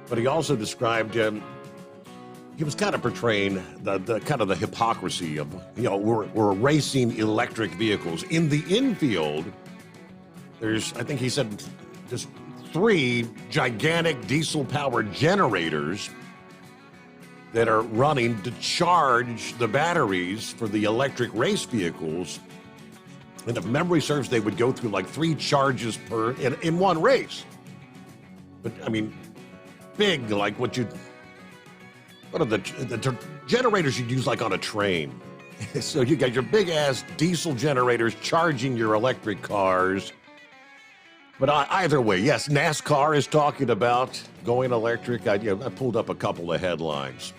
But he also described he was kind of portraying the kind of the hypocrisy of, you know, we're racing electric vehicles. In the infield, there's, I think he said, just 3 gigantic diesel-powered generators that are running to charge the batteries for the electric race vehicles. And if memory serves, they would go through like 3 charges in one race. But, I mean, big, like what are the generators you'd use like on a train? So you got your big-ass diesel generators charging your electric cars. But either way, yes, NASCAR is talking about going electric. I pulled up a couple of headlines.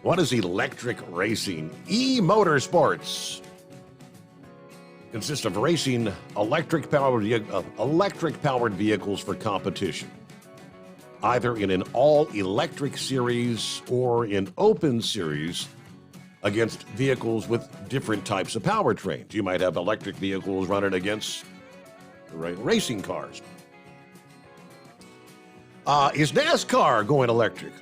What is electric racing? E-Motorsports consists of racing electric-powered vehicles for competition, either in an all-electric series or in open series against vehicles with different types of powertrains. You might have electric vehicles running against racing cars. Is NASCAR going electric?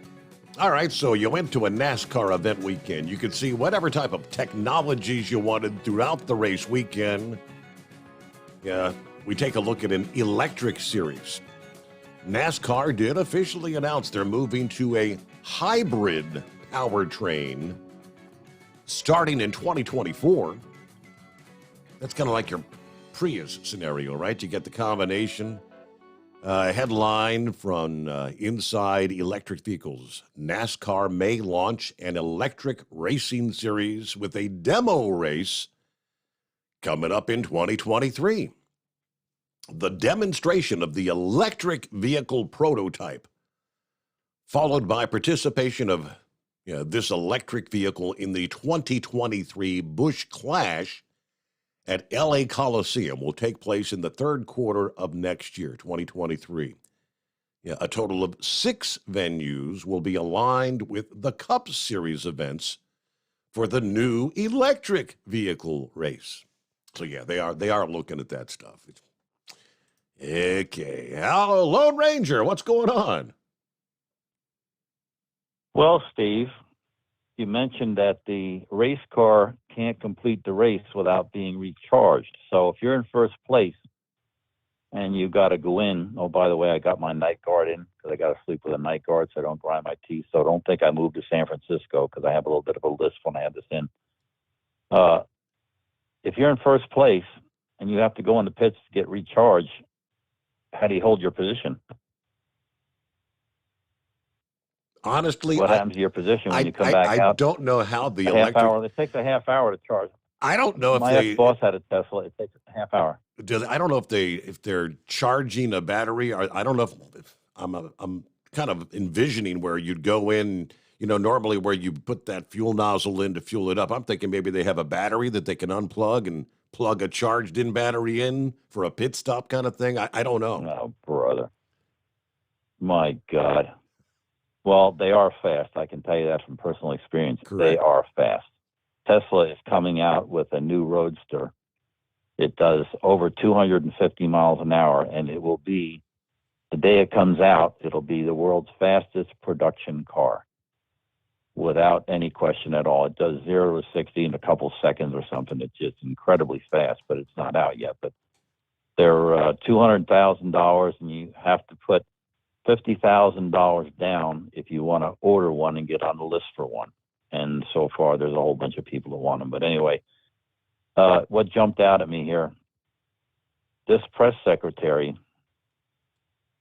All right, so you went to a NASCAR event weekend. You could see whatever type of technologies you wanted throughout the race weekend. Yeah, we take a look at an electric series. NASCAR did officially announce they're moving to a hybrid powertrain starting in 2024. That's kind of like your Prius scenario, right? You get the combination. Headline from Inside Electric Vehicles. NASCAR may launch an electric racing series with a demo race Coming up in 2023, the demonstration of the electric vehicle prototype, followed by participation of this electric vehicle in the 2023 Busch Clash at LA Coliseum, will take place in the third quarter of next year, 2023. A total of 6 venues will be aligned with the Cup Series events for the new electric vehicle race. So they are looking at that stuff. Okay, hello, Lone Ranger, what's going on? Well, Steve, you mentioned that the race car can't complete the race without being recharged. So if you're in first place and you got to go in, oh, by the way, I got my night guard in because I got to sleep with a night guard so I don't grind my teeth. So don't think I moved to San Francisco because I have a little bit of a lisp when I had this in. If you're in first place and you have to go in the pits to get recharged, how do you hold your position? Honestly, what happens to your position when you come back out? I don't know how the half hour. It takes a half hour to charge. I don't know if my ex-boss had a Tesla. It takes a half hour. I don't know if they're charging a battery. Or I don't know if I'm kind of envisioning where you'd go in. Normally where you put that fuel nozzle in to fuel it up. I'm thinking maybe they have a battery that they can unplug and plug a charged-in battery in for a pit stop kind of thing. I don't know. Oh, brother. My God. Well, they are fast. I can tell you that from personal experience. Correct. They are fast. Tesla is coming out with a new Roadster. It does over 250 miles an hour, and it will be, the day it comes out, it'll be the world's fastest production car without any question at all. It does 0 to 60 in a couple seconds or something. It's just incredibly fast, but it's not out yet. But they're $200,000, and you have to put $50,000 down if you want to order one and get on the list for one. And so far, there's a whole bunch of people that want them. But anyway, what jumped out at me here, this press secretary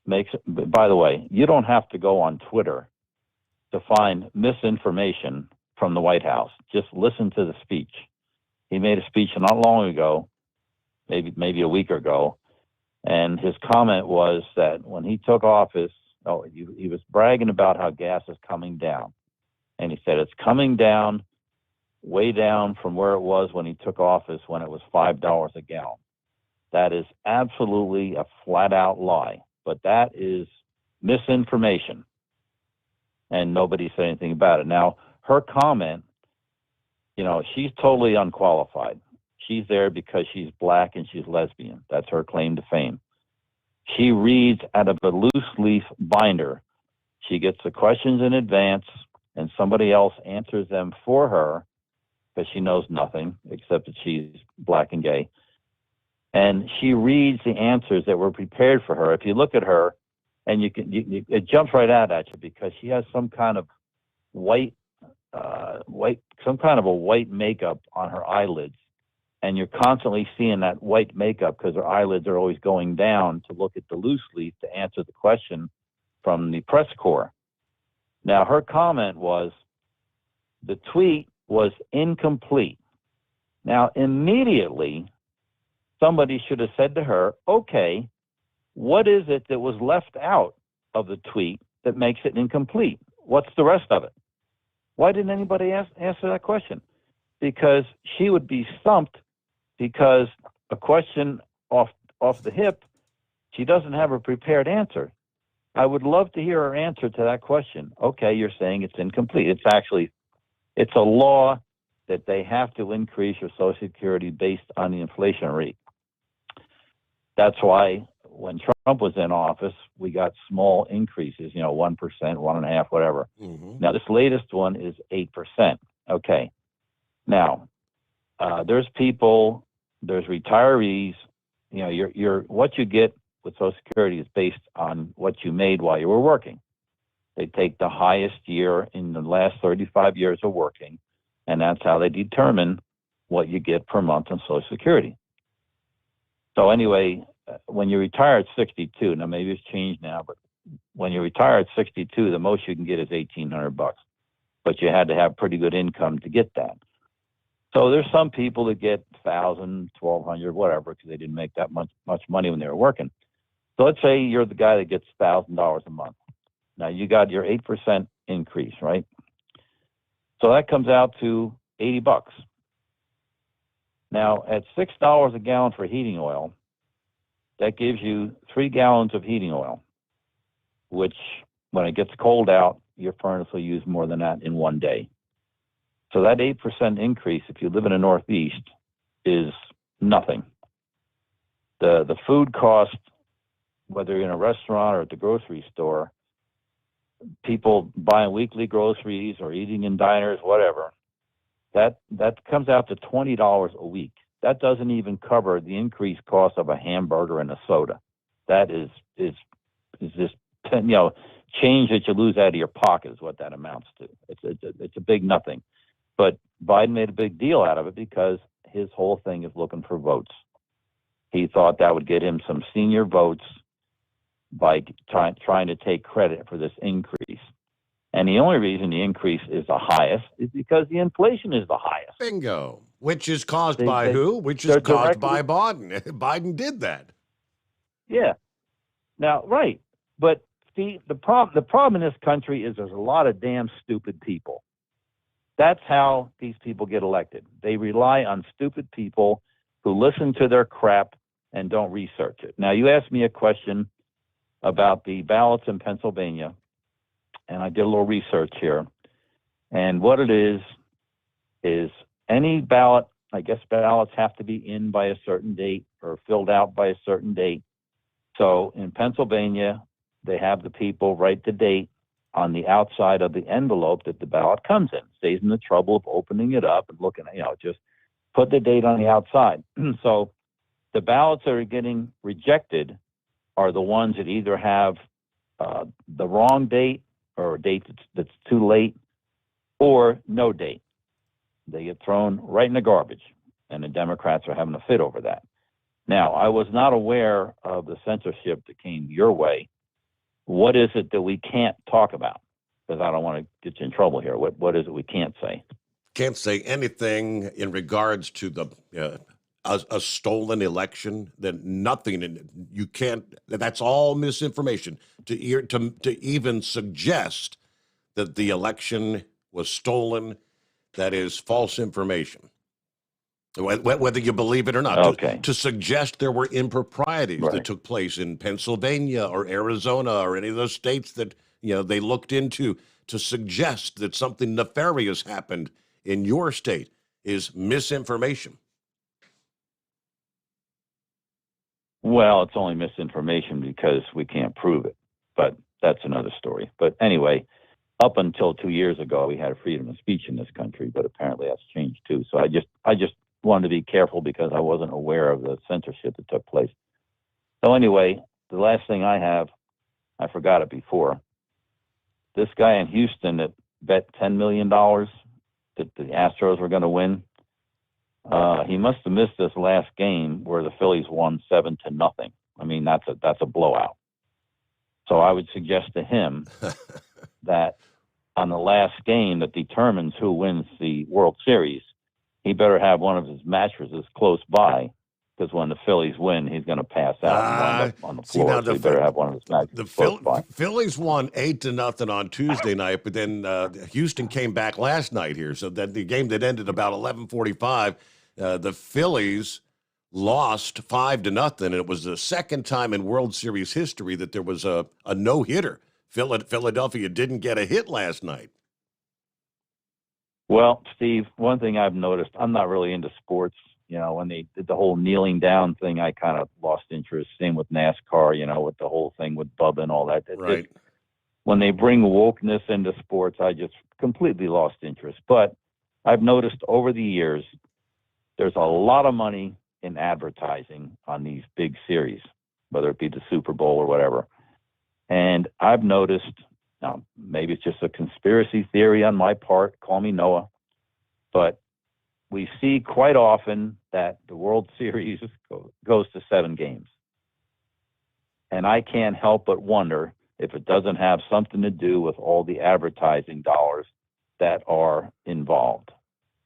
makes, by the way, you don't have to go on Twitter to find misinformation from the White House. Just listen to the speech. He made a speech not long ago, maybe a week ago, and his comment was that when he took office, he was bragging about how gas is coming down. And he said it's coming down, way down from where it was when he took office, when it was $5 a gallon. That is absolutely a flat-out lie. But that is misinformation. And nobody said anything about it. Now, her comment, she's totally unqualified. She's there because she's black and she's lesbian. That's her claim to fame. She reads out of a loose leaf binder. She gets the questions in advance, and somebody else answers them for her because she knows nothing except that she's black and gay. And she reads the answers that were prepared for her. If you look at her, and it jumps right out at you because she has some kind of white makeup on her eyelids. And you're constantly seeing that white makeup because her eyelids are always going down to look at the loose leaf to answer the question from the press corps. Now, her comment was, the tweet was incomplete. Now, immediately, somebody should have said to her, okay, what is it that was left out of the tweet that makes it incomplete? What's the rest of it? Why didn't anybody answer that question? Because she would be stumped because a question off the hip, she doesn't have a prepared answer. I would love to hear her answer to that question. Okay, you're saying it's incomplete. It's a law that they have to increase your Social Security based on the inflation rate. That's why when Trump was in office, we got small increases, 1%, 1.5%, whatever. Mm-hmm. Now, this latest one is 8%. Okay. Now, there's people, there's retirees, what you get with Social Security is based on what you made while you were working. They take the highest year in the last 35 years of working, and that's how they determine what you get per month on Social Security. So anyway, when you retire at 62, now maybe it's changed now, but when you retire at 62, the most you can get is $1,800. But you had to have pretty good income to get that. So there's some people that get 1,000, 1,200, whatever, because they didn't make that much money when they were working. So let's say you're the guy that gets $1,000 a month. Now you got your 8% increase, right? So that comes out to $80. Now at $6 a gallon for heating oil, that gives you 3 gallons of heating oil, which when it gets cold out, your furnace will use more than that in one day. So that 8% increase, if you live in the Northeast, is nothing. The food cost, whether you're in a restaurant or at the grocery store, people buying weekly groceries or eating in diners, whatever, that comes out to $20 a week. That doesn't even cover the increased cost of a hamburger and a soda. That is just, change that you lose out of your pocket is what that amounts to. It's a big nothing. But Biden made a big deal out of it because his whole thing is looking for votes. He thought that would get him some senior votes by trying to take credit for this increase. And the only reason the increase is the highest is because the inflation is the highest. Bingo. Which is caused by who? Which is caused by Biden. Biden did that. Yeah. Now, right. But see, the problem in this country is there's a lot of damn stupid people. That's how these people get elected. They rely on stupid people who listen to their crap and don't research it. Now, you asked me a question about the ballots in Pennsylvania, and I did a little research here. And what it is any ballot, I guess ballots have to be in by a certain date or filled out by a certain date. So in Pennsylvania, they have the people write the date on the outside of the envelope that the ballot comes in. Saves them the trouble of opening it up and looking at, just put the date on the outside. So the ballots that are getting rejected are the ones that either have the wrong date or a date that's too late or no date. They get thrown right in the garbage, and the Democrats are having a fit over that. Now, I was not aware of the censorship that came your way. What is it that we can't talk about? Because I don't want to get you in trouble here. What is it we can't say? Can't say anything in regards to the a stolen election. That nothing. You can't. That's all misinformation. To even suggest that the election was stolen, that is false information. Whether you believe it or not. Okay. To suggest there were improprieties that took place in Pennsylvania or Arizona or any of those states that they looked into, to suggest that something nefarious happened in your state is misinformation. Well, it's only misinformation because we can't prove it, but that's another story. But anyway, up until 2 years ago, we had freedom of speech in this country, but apparently that's changed too. So I just wanted to be careful because I wasn't aware of the censorship that took place. So anyway, the last thing I have, I forgot it before. This guy in Houston that bet $10 million that the Astros were going to win, he must have missed this last game where the Phillies won 7-0. I mean, that's a blowout. So I would suggest to him that on the last game that determines who wins the World Series, he better have one of his mattresses close by, because when the Phillies win, he's going to pass out and wind up on the floor. Now so he better have one of his mattresses close by. Phillies won 8-0 on Tuesday night, but then Houston came back last night here. So that the game that ended about 11:45, the Phillies lost 5-0, and it was the second time in World Series history that there was a no-hitter. Philadelphia didn't get a hit last night. Well, Steve, one thing I've noticed, I'm not really into sports. When they did the whole kneeling down thing, I kind of lost interest. Same with NASCAR, with the whole thing with Bubba and all that. Right. When they bring wokeness into sports, I just completely lost interest. But I've noticed over the years, there's a lot of money in advertising on these big series, whether it be the Super Bowl or whatever. And I've noticed, now maybe it's just a conspiracy theory on my part, call me Noah, but we see quite often that the World Series goes to 7 games. And I can't help but wonder if it doesn't have something to do with all the advertising dollars that are involved.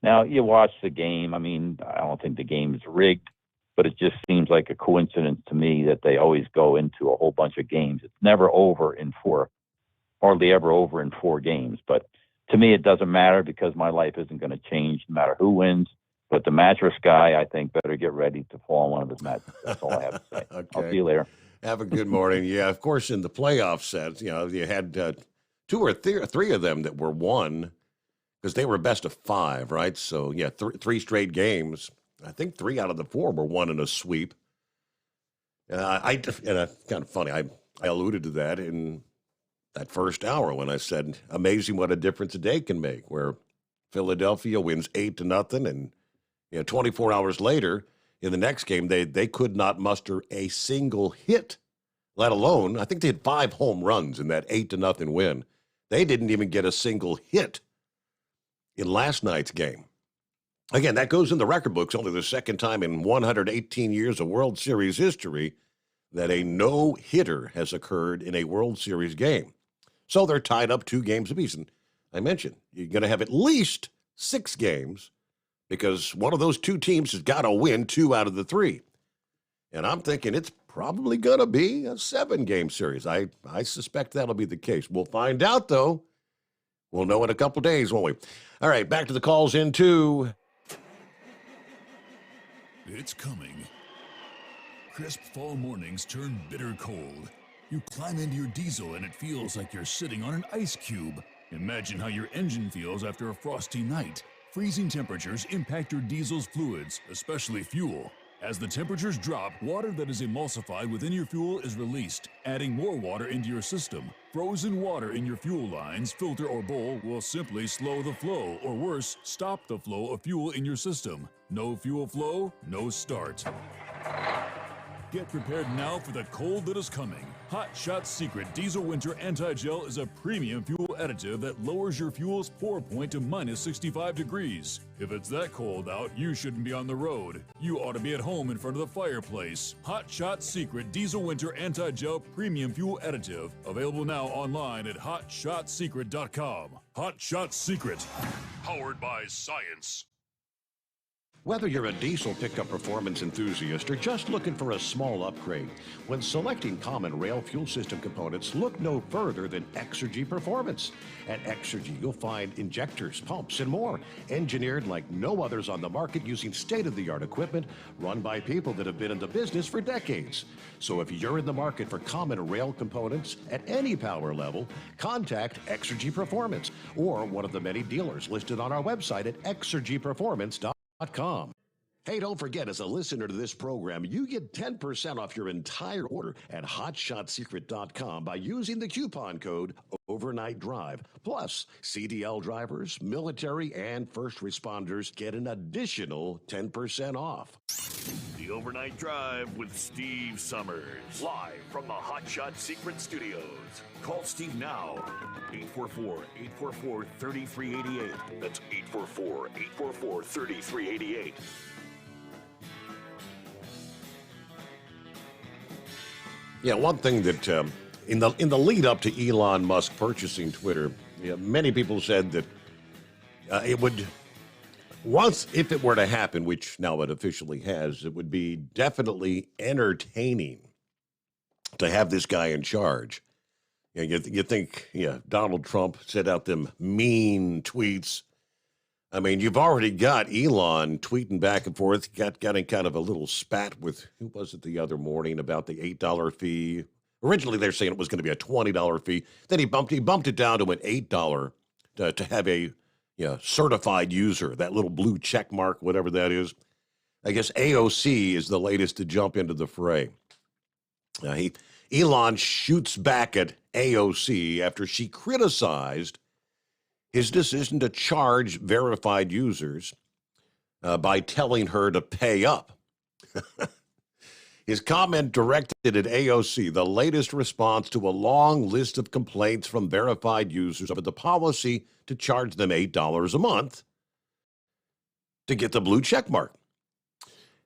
Now, you watch the game. I mean, I don't think the game is rigged, but it just seems like a coincidence to me that they always go into a whole bunch of games. It's never over in four, hardly ever over in 4 games. But to me, it doesn't matter because my life isn't going to change no matter who wins. But the mattress guy, I think, better get ready to fall on one of his mattresses. That's all I have to say. Okay. I'll see you later. Have a good morning. Yeah, of course, in the playoff sets, you had 2 or 3 of them that were won because they were best of 5, right? So, yeah, 3 straight games. I think 3 out of the 4 were won in a sweep. Kind of funny, I alluded to that in that first hour when I said, amazing what a difference a day can make, where Philadelphia wins 8-0, and 24 hours later, in the next game, they could not muster a single hit, let alone, I think they had 5 home runs in that 8-0 win. They didn't even get a single hit in last night's game. Again, that goes in the record books, only the second time in 118 years of World Series history that a no-hitter has occurred in a World Series game. So they're tied up 2 games apiece. And I mentioned, you're going to have at least 6 games because one of those 2 teams has got to win 2 out of the 3. And I'm thinking it's probably going to be a 7-game series. I suspect that'll be the case. We'll find out, though. We'll know in a couple days, won't we? All right, back to the calls in 2. It's coming. Crisp fall mornings turn bitter cold. You climb into your diesel and it feels like you're sitting on an ice cube. Imagine how your engine feels after a frosty night. Freezing temperatures impact your diesel's fluids, especially fuel. As the temperatures drop, water that is emulsified within your fuel is released, adding more water into your system. Frozen water in your fuel lines, filter, or bowl will simply slow the flow, or worse, stop the flow of fuel in your system. No fuel flow, no start. Get prepared now for the cold that is coming. Hot Shot Secret Diesel Winter Anti-Gel is a premium fuel additive that lowers your fuel's pour point to minus 65 degrees. If it's that cold out, you shouldn't be on the road. You ought to be at home in front of the fireplace. Hot Shot Secret Diesel Winter Anti-Gel Premium Fuel Additive. Available now online at hotshotsecret.com. Hot Shot Secret. Powered by science. Whether you're a diesel pickup performance enthusiast or just looking for a small upgrade, when selecting common rail fuel system components, look no further than Exergy Performance. At Exergy, you'll find injectors, pumps, and more, engineered like no others on the market using state-of-the-art equipment run by people that have been in the business for decades. So if you're in the market for common rail components at any power level, contact Exergy Performance or one of the many dealers listed on our website at exergyperformance.com. Hey, don't forget, as a listener to this program, you get 10% off your entire order at hotshotsecret.com by using the coupon code Overnight Drive. Plus, CDL drivers, military, and first responders get an additional 10% off. The Overnight Drive with Steve Sommers. Live from the Hot Shot Secret Studios. Call Steve now. 844-844-3388. That's 844-844-3388. Yeah, one thing that in the lead up to Elon Musk purchasing Twitter, many people said that it would, once if it were to happen, which now it officially has, it would be definitely entertaining to have this guy in charge. You think, Donald Trump sent out them mean tweets. I mean, you've already got Elon tweeting back and forth, got in kind of a little spat with, who was it the other morning about the $8 fee? Originally, they're saying it was going to be a $20 fee. Then he bumped it down to an $8 to have a certified user, that little blue check mark, whatever that is. I guess AOC is the latest to jump into the fray. Elon shoots back at AOC after she criticized his decision to charge verified users by telling her to pay up. His comment directed at AOC, the latest response to a long list of complaints from verified users over the policy to charge them $8 a month to get the blue check mark.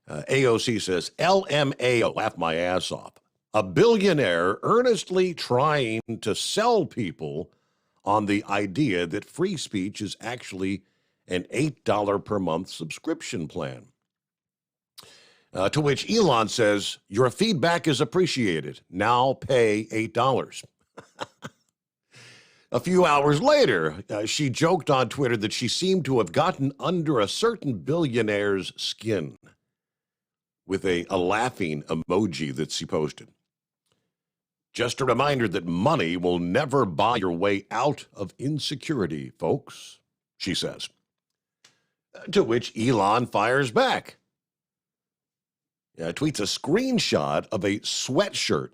AOC says, LMAO, laugh my ass off. A billionaire earnestly trying to sell people on the idea that free speech is actually an $8 per month subscription plan. To which Elon says, your feedback is appreciated. Now pay $8. A few hours later, she joked on Twitter that she seemed to have gotten under a certain billionaire's skin with a laughing emoji that she posted. Just a reminder that money will never buy your way out of insecurity, folks, she says. To which Elon fires back. Tweets a screenshot of a sweatshirt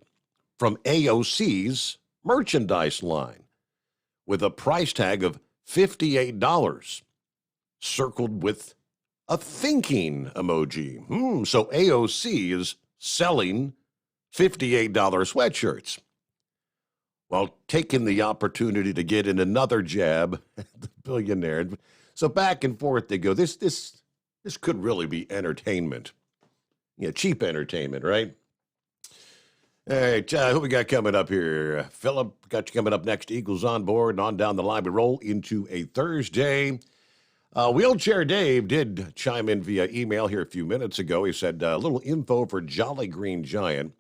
from AOC's merchandise line with a price tag of $58, circled with a thinking emoji. So AOC is selling $58 sweatshirts, while taking the opportunity to get in another jab at the billionaire. So back and forth they go. This could really be entertainment. Cheap entertainment, right? All right, who we got coming up here? Philip, got you coming up next. Eagles on board, and on down the line we roll into a Thursday. Wheelchair Dave did chime in via email here a few minutes ago. He said, a little info for Jolly Green Giant.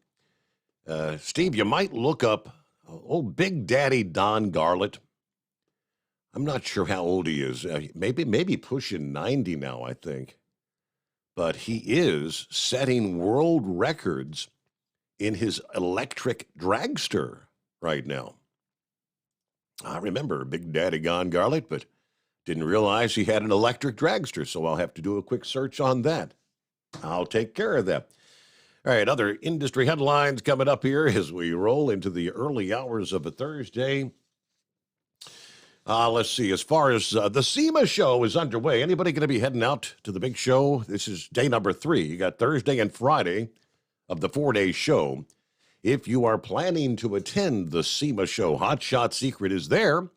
Steve, you might look up old Big Daddy Don Garlett. I'm not sure how old he is. Maybe pushing 90 now, I think. But he is setting world records in his electric dragster right now. I remember Big Daddy Don Garlett, but didn't realize he had an electric dragster, so I'll have to do a quick search on that. I'll take care of that. All right, other industry headlines coming up here as we roll into the early hours of a Thursday. Let's see, as far as the SEMA show is underway, anybody going to be heading out to the big show? This is day number 3. You got Thursday and Friday of the 4-day show. If you are planning to attend the SEMA show, Hot Shot Secret is there.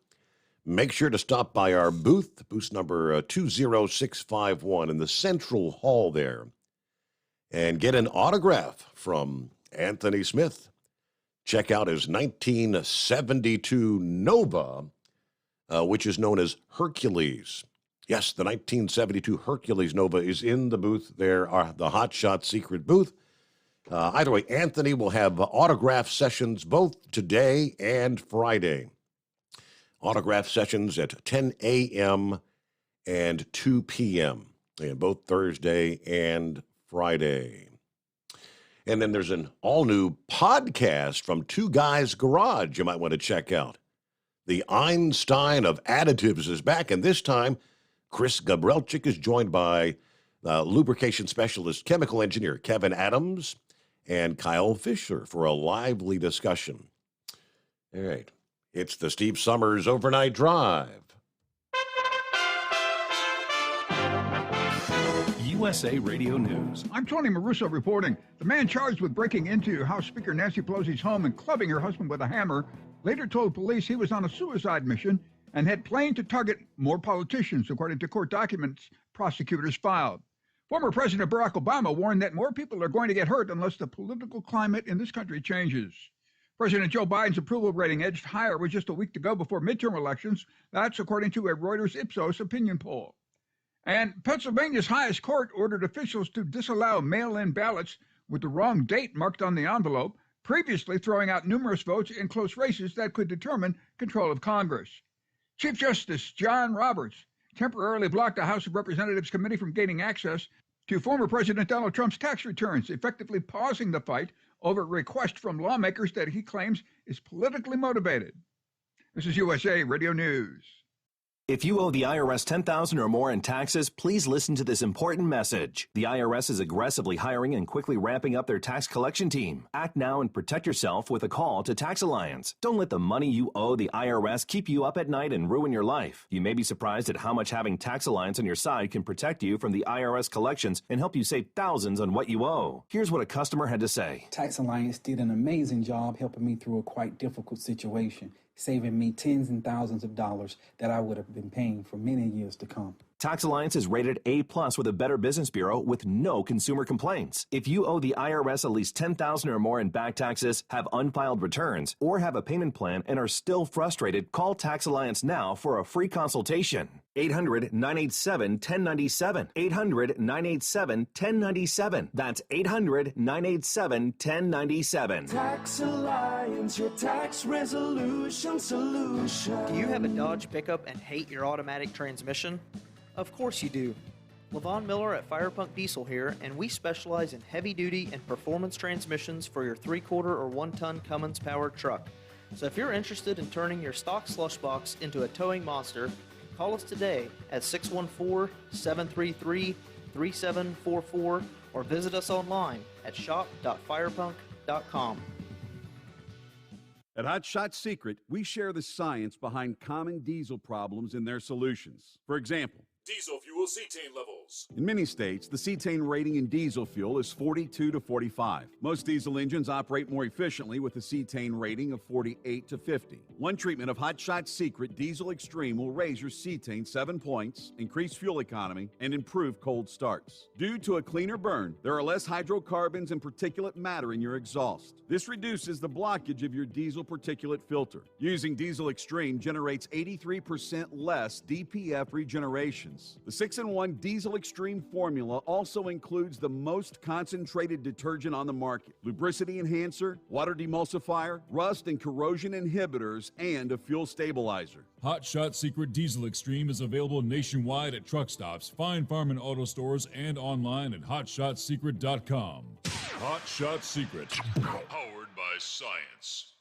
Make sure to stop by our booth number 20651 in the Central Hall there, and get an autograph from Anthony Smith. Check out his 1972 Nova, which is known as Hercules. Yes, the 1972 Hercules Nova is in the booth there, the Hot Shot Secret booth. Either way, Anthony will have autograph sessions both today and Friday. Autograph sessions at 10 a.m. and 2 p.m. Both Thursday and Friday. And then there's an all-new podcast from Two Guys Garage you might want to check out. The Einstein of Additives is back, and this time Chris Gabrelchik is joined by lubrication specialist chemical engineer Kevin Adams and Kyle Fisher for a lively discussion. All right, it's the Steve Sommers Overnight Drive. USA Radio News. I'm Tony Maruso reporting. The man charged with breaking into House Speaker Nancy Pelosi's home and clubbing her husband with a hammer later told police he was on a suicide mission and had planned to target more politicians, according to court documents prosecutors filed. Former President Barack Obama warned that more people are going to get hurt unless the political climate in this country changes. President Joe Biden's approval rating edged higher with just a week to go before midterm elections. That's according to a Reuters Ipsos opinion poll. And Pennsylvania's highest court ordered officials to disallow mail-in ballots with the wrong date marked on the envelope, previously throwing out numerous votes in close races that could determine control of Congress. Chief Justice John Roberts temporarily blocked the House of Representatives committee from gaining access to former President Donald Trump's tax returns, effectively pausing the fight over a request from lawmakers that he claims is politically motivated. This is USA Radio News. If you owe the IRS $10,000 or more in taxes, please listen to this important message. The IRS is aggressively hiring and quickly ramping up their tax collection team. Act now and protect yourself with a call to Tax Alliance. Don't let the money you owe the IRS keep you up at night and ruin your life. You may be surprised at how much having Tax Alliance on your side can protect you from the IRS collections and help you save thousands on what you owe. Here's what a customer had to say. Tax Alliance did an amazing job helping me through a quite difficult situation, saving me tens and thousands of dollars that I would have been paying for many years to come. Tax Alliance is rated A+ with a Better Business Bureau with no consumer complaints. If you owe the IRS at least $10,000 or more in back taxes, have unfiled returns, or have a payment plan and are still frustrated, call Tax Alliance now for a free consultation. 800-987-1097. 800-987-1097. That's 800-987-1097. Tax Alliance, your tax resolution solution. Do you have a Dodge pickup and hate your automatic transmission? Of course you do. Levon Miller at Firepunk Diesel here, and we specialize in heavy-duty and performance transmissions for your 3/4 or 1-ton Cummins powered truck. So if you're interested in turning your stock slush box into a towing monster, call us today at 614-733-3744 or visit us online at shop.firepunk.com. At Hot Shot Secret, we share the science behind common diesel problems and their solutions. For example, Diesel fuel cetane levels. in many states, the cetane rating in diesel fuel is 42 to 45. Most diesel engines operate more efficiently with a cetane rating of 48 to 50. One treatment of Hot Shot Secret Diesel Extreme will raise your cetane 7 points, increase fuel economy, and improve cold starts. Due to a cleaner burn, there are less hydrocarbons and particulate matter in your exhaust. This reduces the blockage of your diesel particulate filter. Using Diesel Extreme generates 83% less DPF regeneration. The 6-in-1 Diesel Extreme formula also includes the most concentrated detergent on the market, lubricity enhancer, water demulsifier, rust and corrosion inhibitors, and a fuel stabilizer. Hot Shot Secret Diesel Extreme is available nationwide at truck stops, Fine Farm and auto stores, and online at hotshotsecret.com. Hot Shot Secret, powered by science.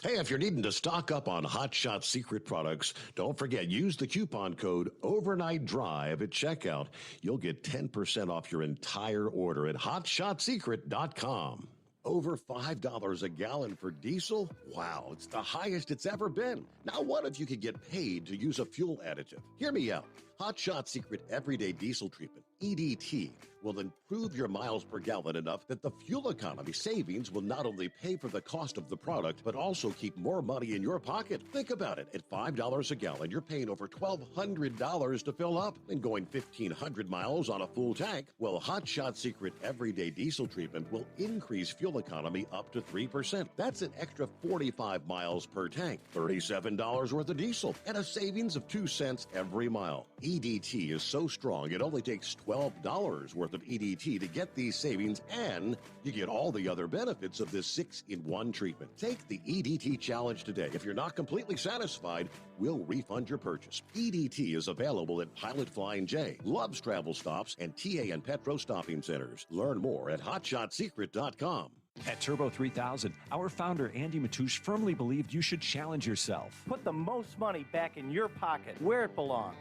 Hey, if you're needing to stock up on Hot Shot Secret products, don't forget, use the coupon code OvernightDrive at checkout. You'll get 10% off your entire order at hotshotsecret.com. Over $5 a gallon for diesel? Wow, it's the highest it's ever been. Now, what if you could get paid to use a fuel additive? Hear me out. Hot Shot Secret Everyday Diesel Treatment, EDT, will improve your miles per gallon enough that the fuel economy savings will not only pay for the cost of the product, but also keep more money in your pocket. Think about it. At $5 a gallon, you're paying over $1,200 to fill up and going 1,500 miles on a full tank. Well, Hot Shot Secret Everyday Diesel Treatment will increase fuel economy up to 3%. That's an extra 45 miles per tank, $37 worth of diesel, and a savings of 2 cents every mile. EDT is so strong, it only takes $12 worth of EDT to get these savings, and you get all the other benefits of this 6-in-1 treatment. Take the EDT challenge today. If you're not completely satisfied, we'll refund your purchase. EDT is available at Pilot Flying J, Love's Travel Stops, and TA and Petro Stopping Centers. Learn more at hotshotsecret.com. At Turbo 3000, our founder Andy Matouche firmly believed you should challenge yourself. Put the most money back in your pocket, where it belongs.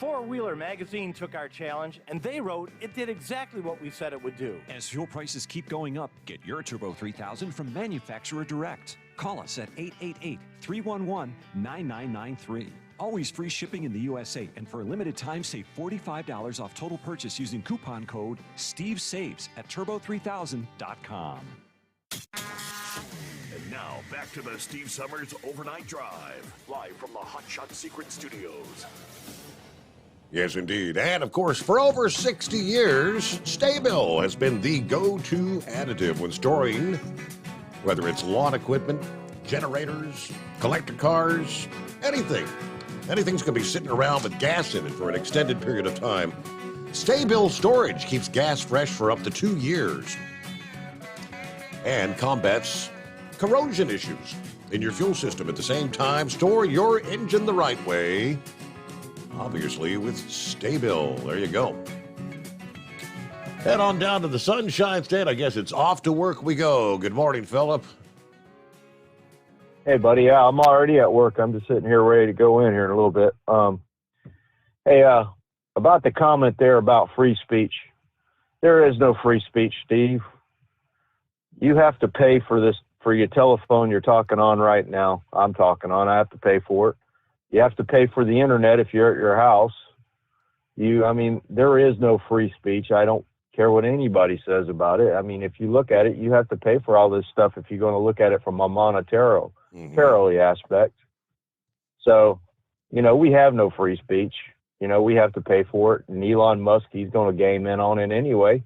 Four Wheeler Magazine took our challenge, and they wrote it did exactly what we said it would do. As fuel prices keep going up, get your Turbo 3000 from manufacturer direct. Call us at 888-311-9993. Always free shipping in the USA, and for a limited time, save $45 off total purchase using coupon code STEVESAVES at turbo3000.com. And now, back to the Steve Summers Overnight Drive, live from the Hot Shot Secret Studios. Yes, indeed. And, of course, for over 60 years, Sta-Bil has been the go-to additive when storing, whether it's lawn equipment, generators, collector cars, anything. Anything's going to be sitting around with gas in it for an extended period of time. Sta-Bil storage keeps gas fresh for up to 2 years and combats corrosion issues in your fuel system. At the same time, store your engine the right way, obviously with Sta-Bil. There you go. Head on down to the Sunshine State. I guess it's off to work we go. Good morning, Philip. Hey, buddy. Yeah, I'm already at work. I'm just sitting here ready to go in here in a little bit. Hey, about the comment there about free speech. There is no free speech, Steve. You have to pay for this, for your telephone you're talking on right now. I'm talking on. I have to pay for it. You have to pay for the internet if you're at your house. I mean, there is no free speech. I don't care what anybody says about it. I mean, if you look at it, you have to pay for all this stuff if you're going to look at it from a monetarily aspect. So, we have no free speech. You know, we have to pay for it. And Elon Musk, he's going to game in on it anyway.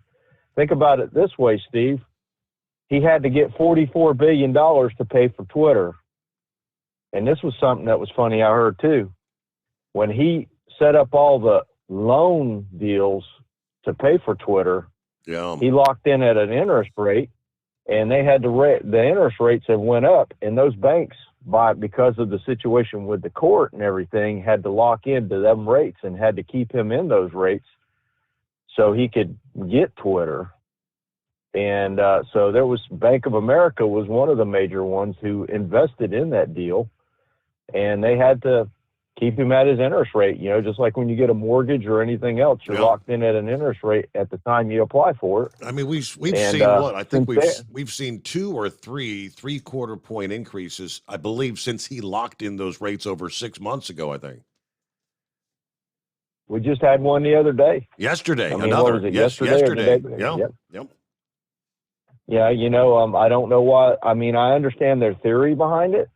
Think about it this way, Steve. He had to get $44 billion to pay for Twitter. And this was something that was funny I heard too. When he set up all the loan deals to pay for Twitter, he locked in at an interest rate, and they had to the interest rates have went up, and those banks, because of the situation with the court and everything, had to lock into them rates and had to keep him in those rates so he could get Twitter. And so there was Bank of America was one of the major ones who invested in that deal, and they had to keep him at his interest rate. You know, just like when you get a mortgage or anying else, you're locked in at an interest rate at the time you apply for it. I mean, we've seen what? I think we've seen 2 or 3 3/4 point increases, I believe, since he locked in those rates over 6 months ago, I think. We just had one the other day. Yesterday, I mean, another. What was it, yesterday. Yep. Yeah, you know, I don't know why. I mean, I understand their theory behind it,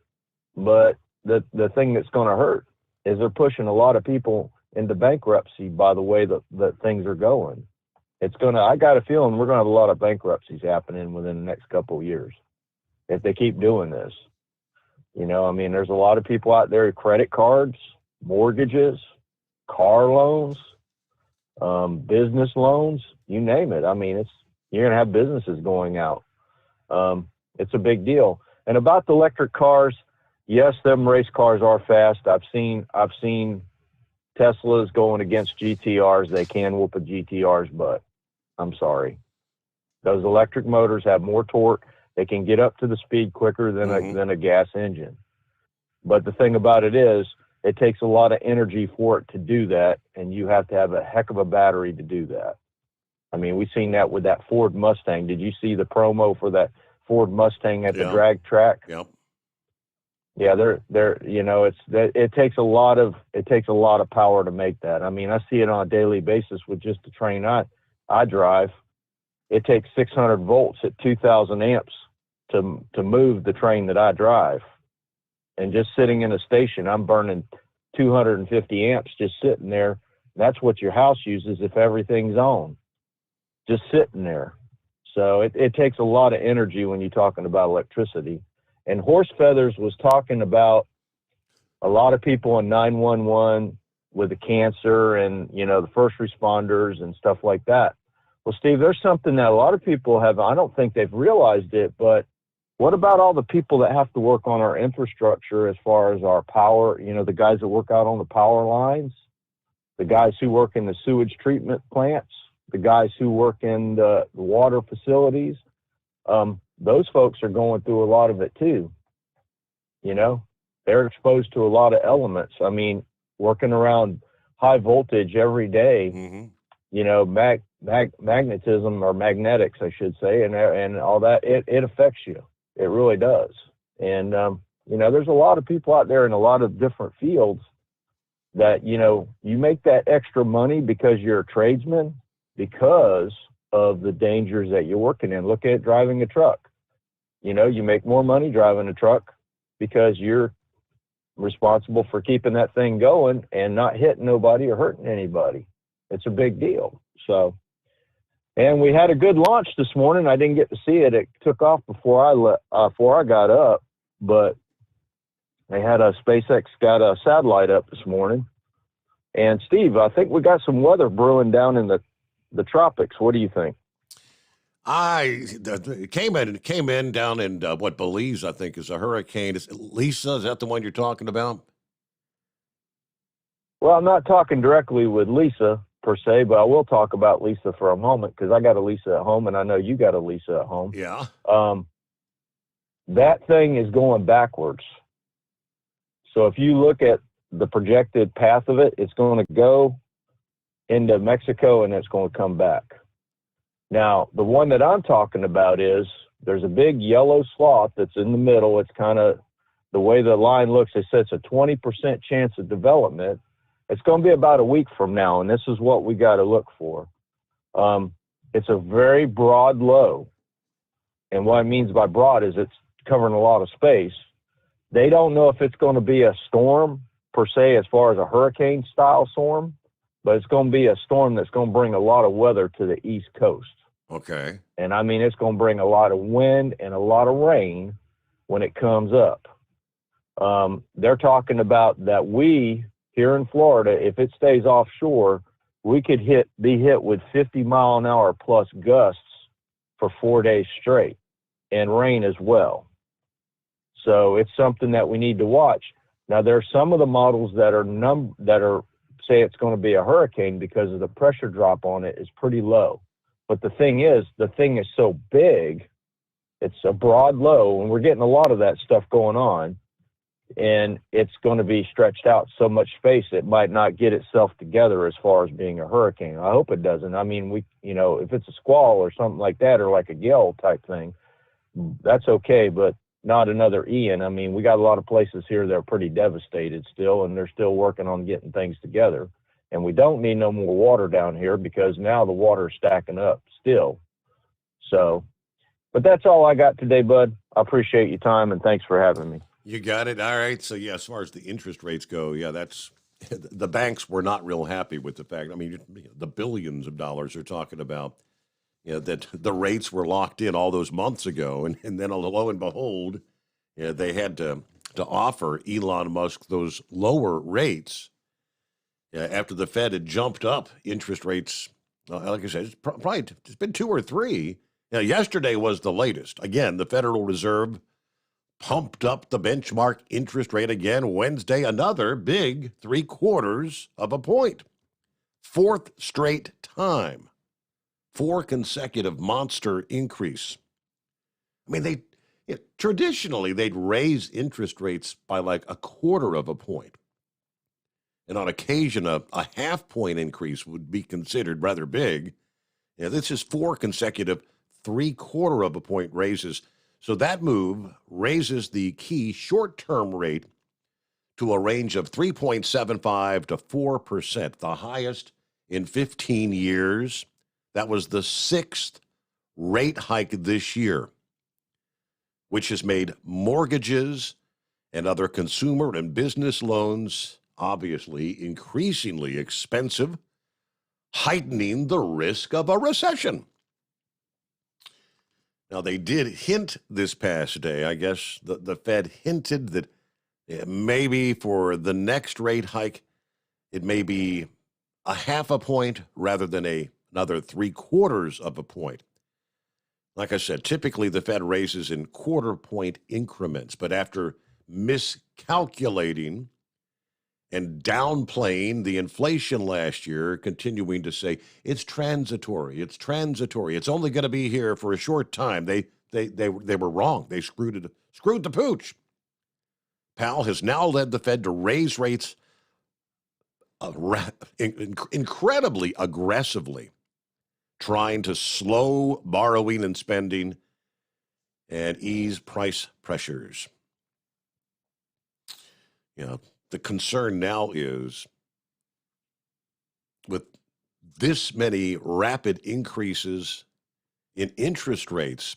but the thing that's going to hurt is they're pushing a lot of people into bankruptcy by the way that things are going. I got a feeling we're going to have a lot of bankruptcies happening within the next couple of years if they keep doing this. You know, I mean, there's a lot of people out there, credit cards, mortgages, car loans, business loans, you name it. I mean, you're going to have businesses going out. It's a big deal. And about the electric cars, yes, them race cars are fast. I've seen Teslas going against GTRs. They can whoop a GTR's butt. I'm sorry. Those electric motors have more torque. They can get up to the speed quicker than a gas engine. But the thing about it is, it takes a lot of energy for it to do that, and you have to have a heck of a battery to do that. I mean, we've seen that with that Ford Mustang. Did you see the promo for that Ford Mustang at the drag track? Yep. Yeah, they're you know, it takes a lot of power to make that. I mean, I see it on a daily basis with just the train I drive. It takes 600 volts at 2,000 amps to move the train that I drive. And just sitting in a station, I'm burning 250 amps just sitting there. That's what your house uses if everything's on, just sitting there. So it takes a lot of energy when you're talking about electricity. And Horse Feathers was talking about a lot of people in 911 with the cancer and, you know, the first responders and stuff like that. Well, Steve, there's something that a lot of people have, I don't think they've realized it, but what about all the people that have to work on our infrastructure as far as our power, you know, the guys that work out on the power lines, the guys who work in the sewage treatment plants, the guys who work in the water facilities? Those folks are going through a lot of it too. You know, they're exposed to a lot of elements. I mean, working around high voltage every day, you know, magnetism or magnetics, I should say, and all that, it affects you. It really does. And, you know, there's a lot of people out there in a lot of different fields that, you know, you make that extra money because you're a tradesman, because of the dangers that you're working in. Look at driving a truck. You know, you make more money driving a truck because you're responsible for keeping that thing going and not hitting nobody or hurting anybody. It's a big deal. So, and we had a good launch this morning. I didn't get to see it. It took off before I got up, but they had SpaceX got a satellite up this morning. And Steve, I think we got some weather brewing down in the tropics. What do you think? It came in down in Belize, I think, is a hurricane. Is Lisa? Is that the one you're talking about? Well, I'm not talking directly with Lisa per se, but I will talk about Lisa for a moment because I got a Lisa at home, and I know you got a Lisa at home. Yeah. That thing is going backwards. So if you look at the projected path of it, it's going to go into Mexico and it's going to come back. Now, the one that I'm talking about is there's a big yellow sloth that's in the middle. It's kind of the way the line looks. It says a 20% chance of development. It's going to be about a week from now, and this is what we got to look for. It's a very broad low. And what it means by broad is it's covering a lot of space. They don't know if it's going to be a storm per se as far as a hurricane style storm, but it's going to be a storm that's going to bring a lot of weather to the East Coast. Okay. And I mean, it's going to bring a lot of wind and a lot of rain when it comes up. They're talking about that we here in Florida, if it stays offshore, we could be hit with 50-mile-an-hour plus gusts for 4 days straight, and rain as well. So it's something that we need to watch. Now, there are some of the models that are say it's going to be a hurricane because of the pressure drop on it is pretty low. But the thing is so big, it's a broad low, and we're getting a lot of that stuff going on, and it's going to be stretched out so much space it might not get itself together as far as being a hurricane. I hope it doesn't. I mean, if it's a squall or something like that, or like a gale type thing, that's okay, but not another Ian. I mean, we got a lot of places here that are pretty devastated still, and they're still working on getting things together. And we don't need no more water down here because now the water is stacking up still. So, but that's all I got today, bud. I appreciate your time, and thanks for having me. You got it. All right. So, yeah, as far as the interest rates go, yeah, that's the banks were not real happy with the fact. I mean, the billions of dollars are talking about, that the rates were locked in all those months ago. And then lo and behold, they had to offer Elon Musk those lower rates after the Fed had jumped up interest rates. Like I said, it's been 2 or 3. Yesterday was the latest. Again, the Federal Reserve pumped up the benchmark interest rate again Wednesday, another big 3/4 of a point. 4th straight time. 4 consecutive monster increase. I mean, traditionally, they'd raise interest rates by like 1/4 of a point. And on occasion, a 1/2 point increase would be considered rather big. This is 4 consecutive 3/4 of a point raises. So that move raises the key short-term rate to a range of 3.75 to 4%, the highest in 15 years. That was the 6th rate hike this year, which has made mortgages and other consumer and business loans obviously increasingly expensive, heightening the risk of a recession. Now, they did hint this past day, I guess the Fed hinted that maybe for the next rate hike, it may be a 1/2 point rather than another 3/4 of a point. Like I said, typically the Fed raises in 1/4 point increments, but after miscalculating and downplaying the inflation last year, continuing to say it's transitory, it's only going to be here for a short time. They were wrong. They screwed the pooch. Powell has now led the Fed to raise rates incredibly aggressively, trying to slow borrowing and spending and ease price pressures. The concern now is with this many rapid increases in interest rates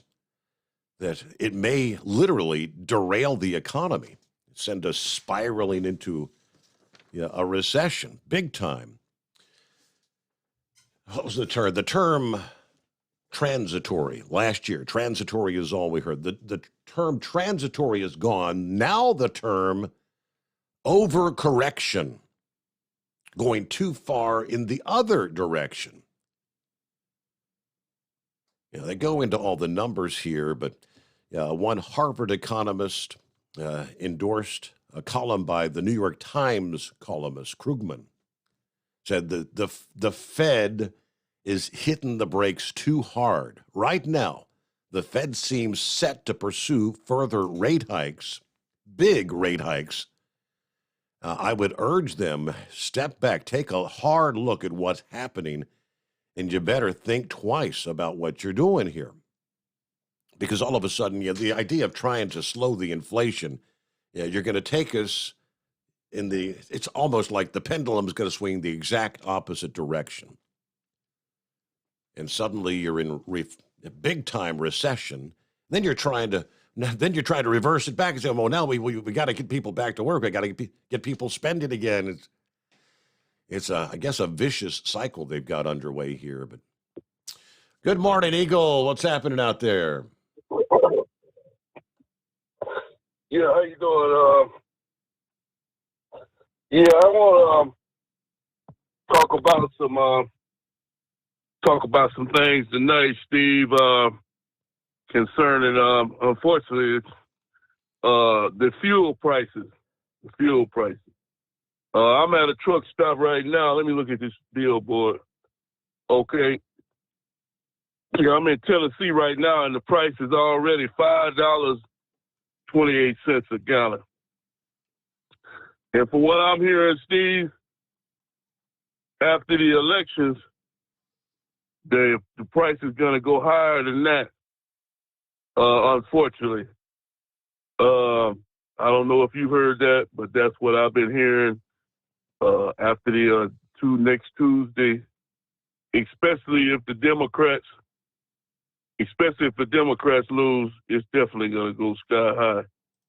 that it may literally derail the economy, send us spiraling into a recession, big time. What was the term? The term transitory last year. Transitory is all we heard. The term transitory is gone. Now the term overcorrection, going too far in the other direction. They go into all the numbers here, but one Harvard economist endorsed a column by the New York Times columnist Krugman, said that the Fed is hitting the brakes too hard. Right now, the Fed seems set to pursue further rate hikes, big rate hikes. I would urge them, step back, take a hard look at what's happening, and you better think twice about what you're doing here. Because all of a sudden, the idea of trying to slow the inflation, you're going to take us it's almost like the pendulum is going to swing the exact opposite direction. And suddenly you're in a big-time recession. Then you're trying to reverse it back and say, well, now we got to get people back to work. We got to get people spending again. it's I guess, a vicious cycle they've got underway here. But good morning, Eagle. What's happening out there? Yeah, how you doing? Yeah, I want to talk about some things tonight, Steve. Concerning, unfortunately, the fuel prices. The fuel prices. I'm at a truck stop right now. Let me look at this billboard. Okay. Yeah, I'm in Tennessee right now, and the price is already $5.28 a gallon. And for what I'm hearing, Steve, after the elections, the price is going to go higher than that, unfortunately. I don't know if you heard that, but that's what I've been hearing after the next Tuesday, especially if the Democrats lose, it's definitely going to go sky high.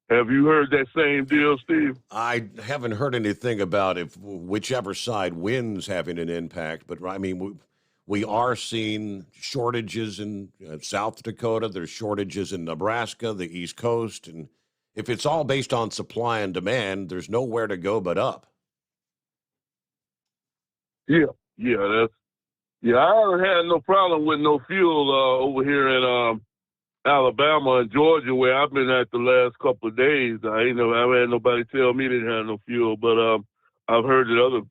Have you heard that same deal, Steve? I haven't heard anything about if whichever side wins having an impact, but I mean, we are seeing shortages in South Dakota. There's shortages in Nebraska, the East Coast, and if it's all based on supply and demand, there's nowhere to go but up. Yeah, I haven't had no problem with no fuel over here in Alabama and Georgia, where I've been at the last couple of days. I haven't had nobody tell me they didn't have no fuel, but I've heard that other,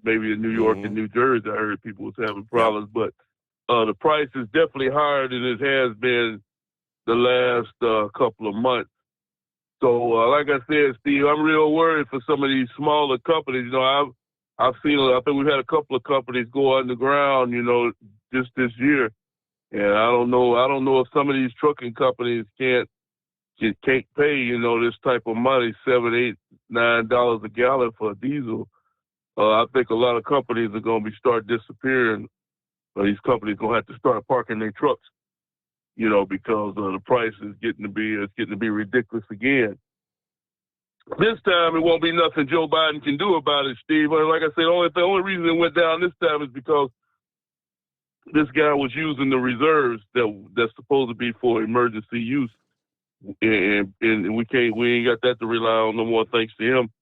maybe in New York and New Jersey, I heard people was having problems. But the price is definitely higher than it has been the last couple of months. So, like I said, Steve, I'm real worried for some of these smaller companies. I think we've had a couple of companies go underground, just this year. And I don't know if some of these trucking companies can't pay, this type of money, $7, $8, $9 a gallon for diesel. I think a lot of companies are going to start disappearing. These companies going to have to start parking their trucks, because the price is getting to be ridiculous again. This time it won't be nothing Joe Biden can do about it, Steve. Like I said, the only reason it went down this time is because this guy was using the reserves that's supposed to be for emergency use, and we ain't got that to rely on no more, thanks to him.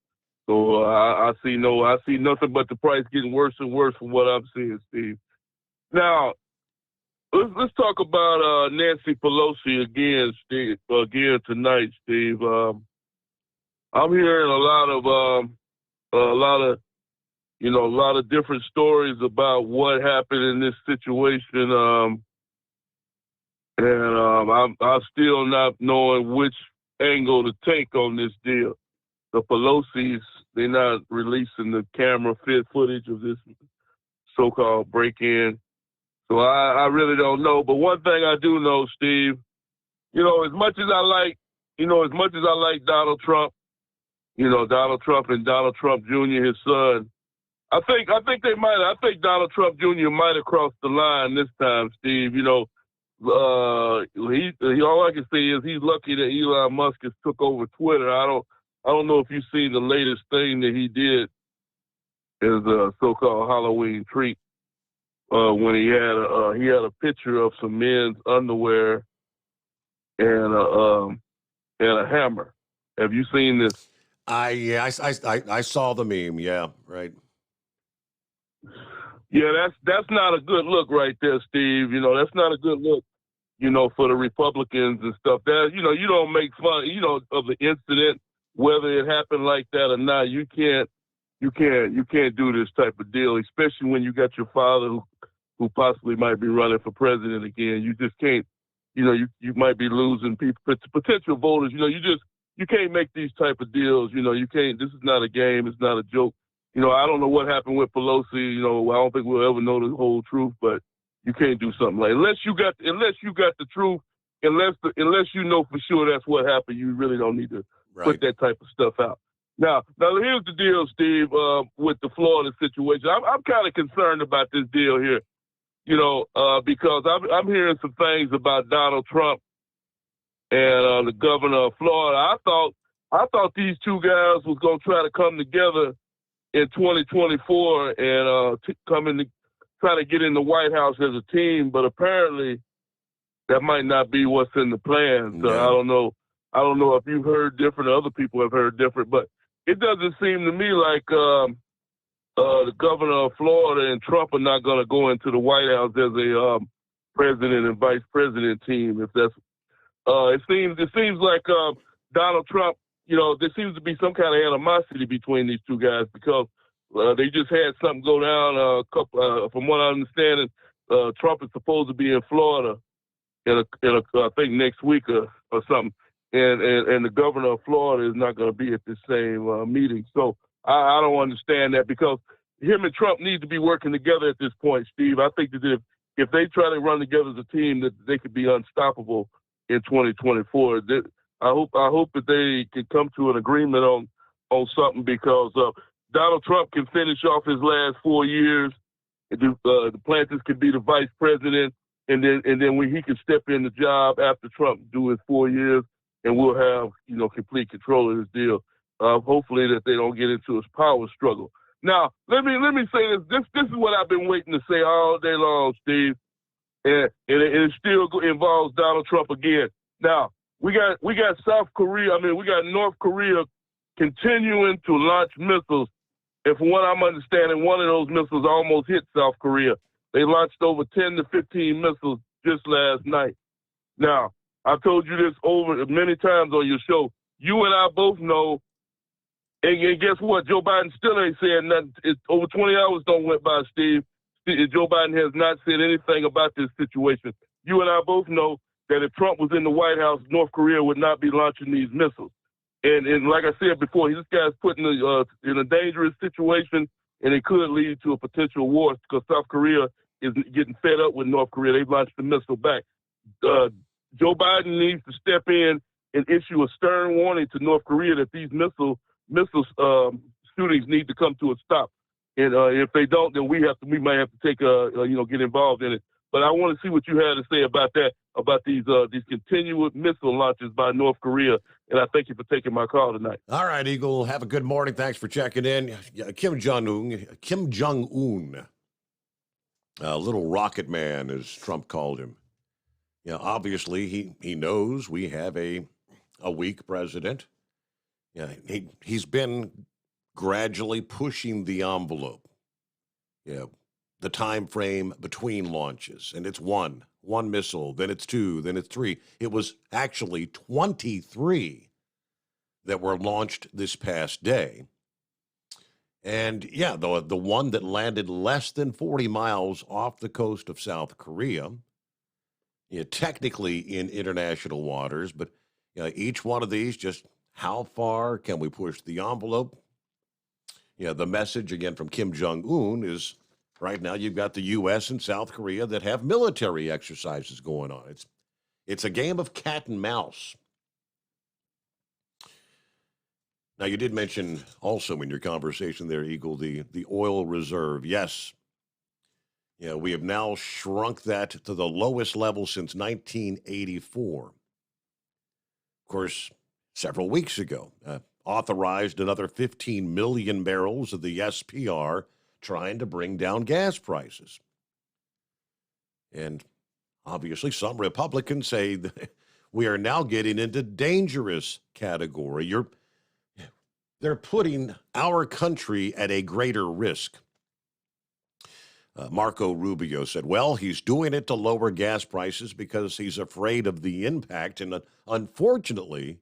So I see nothing but the price getting worse and worse from what I'm seeing, Steve. Now let's talk about Nancy Pelosi again, Steve. Again tonight, Steve. I'm hearing a lot of different stories about what happened in this situation. I'm still not knowing which angle to take on this deal. The Pelosi's, they're not releasing the camera footage of this so-called break-in. So I really don't know. But one thing I do know, Steve, as much as I like Donald Trump, Donald Trump and Donald Trump Jr., his son, I think Donald Trump Jr. might have crossed the line this time, Steve. All I can say is he's lucky that Elon Musk has took over Twitter. I don't know if you've seen the latest thing that he did as a so-called Halloween treat when he had a picture of some men's underwear and a hammer. Have you seen this? I saw the meme. Yeah, right. Yeah, that's not a good look right there, Steve. That's not a good look, for the Republicans and stuff. That, you don't make fun, of the incident, whether it happened like that or not. You can't do this type of deal, especially when you got your father who possibly might be running for president again. You just can't, you might be losing people, potential voters. You can't make these type of deals. You can't. This is not a game. It's not a joke. I don't know what happened with Pelosi. I don't think we'll ever know the whole truth, but you can't do something like unless you got the truth, unless you know for sure that's what happened. You really don't need to put that type of stuff out. Now here's the deal, Steve. With the Florida situation, I'm kind of concerned about this deal here. Because I'm hearing some things about Donald Trump and the governor of Florida. I thought these two guys was gonna try to come together in 2024 and try to get in the White House as a team, but apparently that might not be what's in the plan. So I don't know. I don't know if you've heard different or other people have heard different, but it doesn't seem to me like the governor of Florida and Trump are not going to go into the White House as a president and vice president team. If that's, it seems like Donald Trump. There seems to be some kind of animosity between these two guys because they just had something go down. From what I understand, Trump is supposed to be in Florida I think next week or something, and the governor of Florida is not going to be at this same meeting. So I don't understand that because him and Trump need to be working together at this point, Steve. I think that if they try to run together as a team, that they could be unstoppable in 2024. I hope that they can come to an agreement on something because Donald Trump can finish off his last 4 years. DeSantis could be the vice president, and then when he can step in the job after Trump do his 4 years, and we'll have complete control of this deal. Hopefully that they don't get into a power struggle. Now let me say this. This is what I've been waiting to say all day long, Steve, and it still involves Donald Trump again. Now we got South Korea. We got North Korea continuing to launch missiles. And from what I'm understanding, one of those missiles almost hit South Korea. They launched over 10 to 15 missiles just last night. Now, I've told you this over many times on your show. You and I both know, and guess what? Joe Biden still ain't saying nothing. Over 20 hours don't went by, Steve. Joe Biden has not said anything about this situation. You and I both know that if Trump was in the White House, North Korea would not be launching these missiles. And like I said before, this guy's put in a dangerous situation, and it could lead to a potential war because South Korea is getting fed up with North Korea. They've launched the missile back. Joe Biden needs to step in and issue a stern warning to North Korea that these missile shootings need to come to a stop. And if they don't, then we might have to take get involved in it. But I want to see what you had to say about that, about these continuous missile launches by North Korea. And I thank you for taking my call tonight. All right, Eagle. Have a good morning. Thanks for checking in. Kim Jong-un, little rocket man, as Trump called him. Obviously he knows we have a weak president. He's been gradually pushing the envelope. The time frame between launches, and it's one missile, then it's two, then it's three. It was actually 23 that were launched this past day. And the one that landed less than 40 miles off the coast of South Korea, technically in international waters, but each one of these, just how far can we push the envelope? The message again from Kim Jong-un is, right now, you've got the U.S. and South Korea that have military exercises going on. It's a game of cat and mouse. Now, you did mention also in your conversation there, Eagle, the oil reserve. Yes, we have now shrunk that to the lowest level since 1984. Of course, several weeks ago, authorized another 15 million barrels of the SPR, trying to bring down gas prices. And obviously some Republicans say that we are now getting into dangerous category. They're putting our country at a greater risk. Marco Rubio said, well, he's doing it to lower gas prices because he's afraid of the impact. And unfortunately,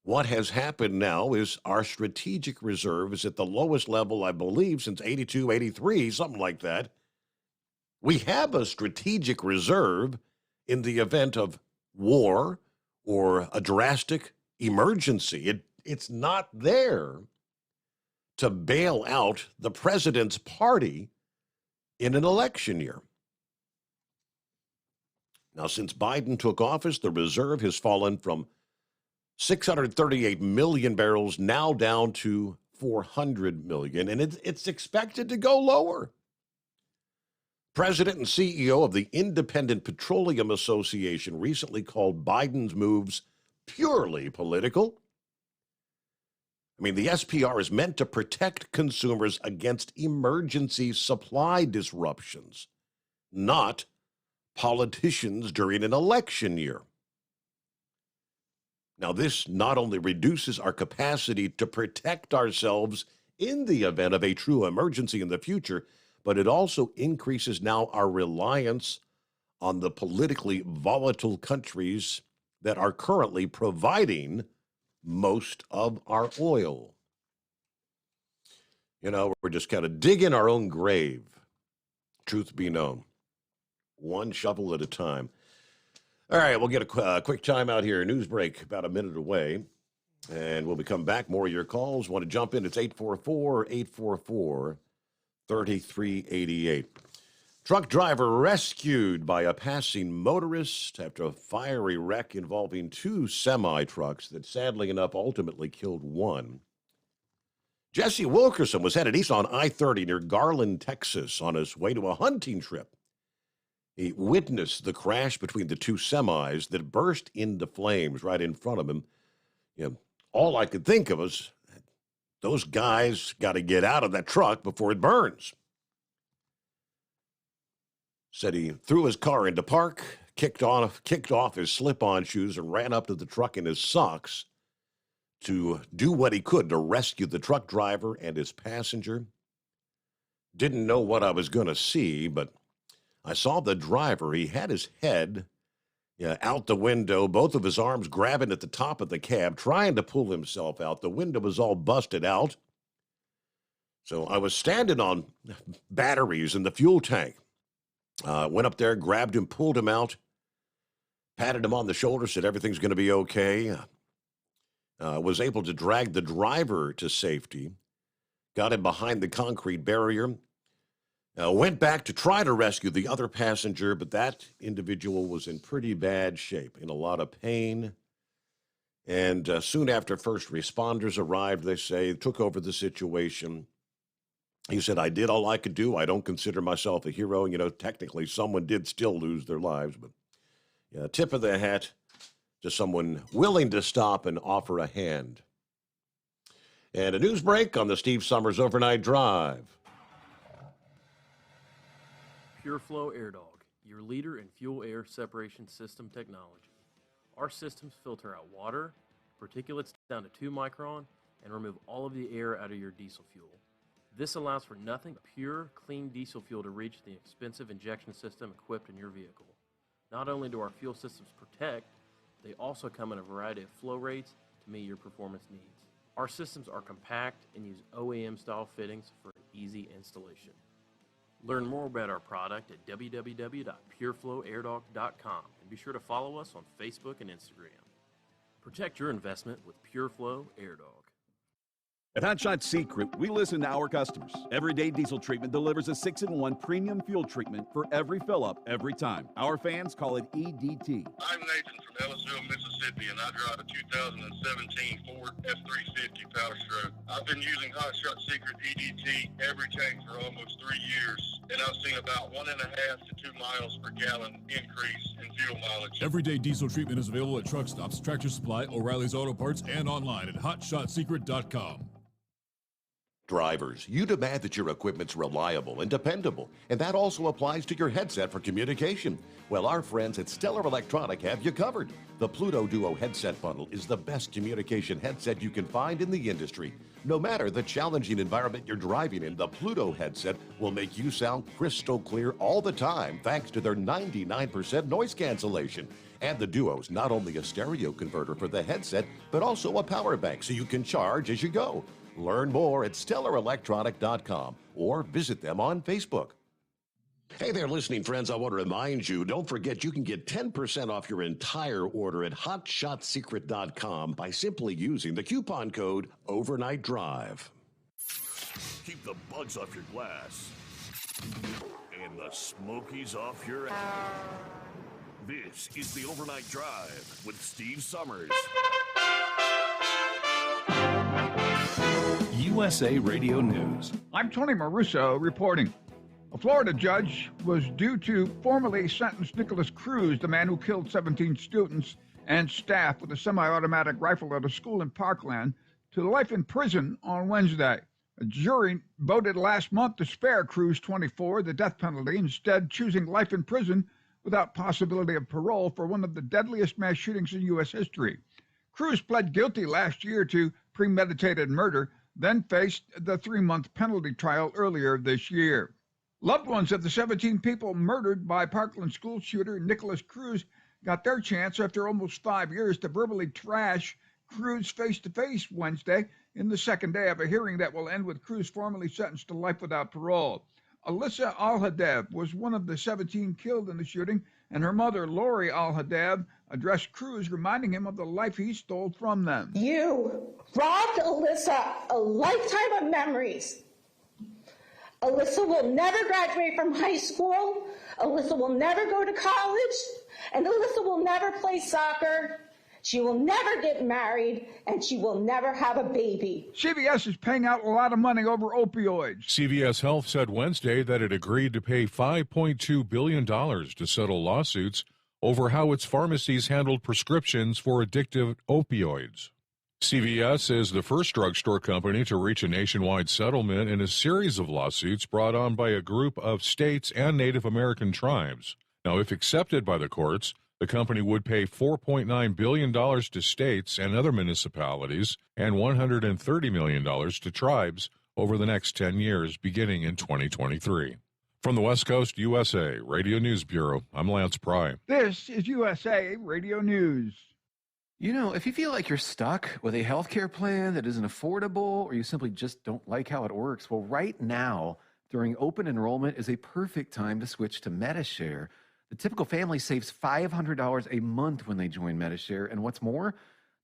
what has happened now is our strategic reserve is at the lowest level, I believe, since 82, 83, something like that. We have a strategic reserve in the event of war or a drastic emergency. It's not there to bail out the president's party in an election year. Now, since Biden took office, the reserve has fallen from 638 million barrels, now down to 400 million, and it's expected to go lower. President and CEO of the Independent Petroleum Association recently called Biden's moves purely political. I mean, the SPR is meant to protect consumers against emergency supply disruptions, not politicians during an election year. Now, this not only reduces our capacity to protect ourselves in the event of a true emergency in the future, but it also increases now our reliance on the politically volatile countries that are currently providing most of our oil. You know, we're just kind of digging our own grave, truth be known, one shovel at a time. All right, we'll get a quick time out here. News break about a minute away. And when we come back, more of your calls. Want to jump in? It's 844-844-3388. Truck driver rescued by a passing motorist after a fiery wreck involving two semi-trucks that, sadly enough, ultimately killed one. Jesse Wilkerson was headed east on I-30 near Garland, Texas, on his way to a hunting trip. He witnessed the crash between the two semis that burst into flames right in front of him. You know, all I could think of was, those guys got to get out of that truck before it burns. Said he threw his car into park, kicked off his slip-on shoes, and ran up to the truck in his socks to do what he could to rescue the truck driver and his passenger. Didn't know what I was going to see, but I saw the driver. He had his head out the window, both of his arms grabbing at the top of the cab, trying to pull himself out. The window was all busted out. So I was standing on batteries in the fuel tank. Went up there, grabbed him, pulled him out, patted him on the shoulder, said everything's going to be okay. Was able to drag the driver to safety, got him behind the concrete barrier. Went back to try to rescue the other passenger, but that individual was in pretty bad shape, in a lot of pain. And soon after first responders arrived, they say, took over the situation. He said, I did all I could do. I don't consider myself a hero. You know, technically someone did still lose their lives, but tip of the hat to someone willing to stop and offer a hand. And a news break on the Steve Sommers Overnight Drive. PureFlow Air Dog, your leader in fuel air separation system technology. Our systems filter out water, particulates down to 2 micron, and remove all of the air out of your diesel fuel. This allows for nothing but pure, clean diesel fuel to reach the expensive injection system equipped in your vehicle. Not only do our fuel systems protect, they also come in a variety of flow rates to meet your performance needs. Our systems are compact and use OEM-style fittings for easy installation. Learn more about our product at www.pureflowairdog.com and be sure to follow us on Facebook and Instagram. Protect your investment with PureFlow Air Dog. At Hot Shot Secret, we listen to our customers. Everyday Diesel Treatment delivers a 6-in-1 premium fuel treatment for every fill-up, every time. Our fans call it EDT. I'm Nathan from Ellisville, Mississippi, and I drive a 2017 Ford F-350 Power Stroke. I've been using Hot Shot Secret EDT every tank for almost 3 years, and I've seen about 1.5 to 2 miles per gallon increase in fuel mileage. Everyday Diesel Treatment is available at truck stops, Tractor Supply, O'Reilly's Auto Parts, and online at hotshotsecret.com. Drivers, you demand that your equipment's reliable and dependable, and that also applies to your headset for communication. Well, our friends at Stellar Electronic have you covered. The Pluto Duo headset bundle is the best communication headset you can find in the industry. No matter the challenging environment you're driving in, the Pluto headset will make you sound crystal clear all the time thanks to their 99% noise cancellation. And the Duo's not only a stereo converter for the headset, but also a power bank so you can charge as you go. Learn more at StellarElectronic.com or visit them on Facebook. Hey there, listening friends. I want to remind you, don't forget you can get 10% off your entire order at HotShotSecret.com by simply using the coupon code Overnight Drive. Keep the bugs off your glass and the smokies off your ass. This is the Overnight Drive with Steve Sommers. USA Radio News. I'm Tony Maruso reporting. A Florida judge was due to formally sentence Nicholas Cruz, the man who killed 17 students and staff with a semi-automatic rifle at a school in Parkland, to life in prison on Wednesday. A jury voted last month to spare Cruz 24 the death penalty, instead choosing life in prison without possibility of parole for one of the deadliest mass shootings in U.S. history. Cruz pled guilty last year to premeditated murder, then faced the 3-month penalty trial earlier this year. Loved ones of the 17 people murdered by Parkland school shooter Nicholas Cruz got their chance after almost 5 years to verbally trash Cruz face-to-face Wednesday in the second day of a hearing that will end with Cruz formally sentenced to life without parole. Alyssa Al-Hadev was one of the 17 killed in the shooting, and her mother, Lori Al-Hadev, addressed Cruz, reminding him of the life he stole from them. You robbed Alyssa a lifetime of memories. Alyssa will never graduate from high school. Alyssa will never go to college. And Alyssa will never play soccer. She will never get married, and she will never have a baby. CVS is paying out a lot of money over opioids. CVS Health said Wednesday that it agreed to pay $5.2 billion to settle lawsuits over how its pharmacies handled prescriptions for addictive opioids. CVS is the first drugstore company to reach a nationwide settlement in a series of lawsuits brought on by a group of states and Native American tribes. Now, if accepted by the courts, the company would pay $4.9 billion to states and other municipalities and $130 million to tribes over the next 10 years, beginning in 2023. From the West Coast, USA Radio News Bureau, I'm Lance Pry. This is USA Radio News. You know, if you feel like you're stuck with a healthcare plan that isn't affordable, or you simply just don't like how it works, well, right now, during open enrollment is a perfect time to switch to MediShare. The typical family saves $500 a month when they join MediShare, and what's more,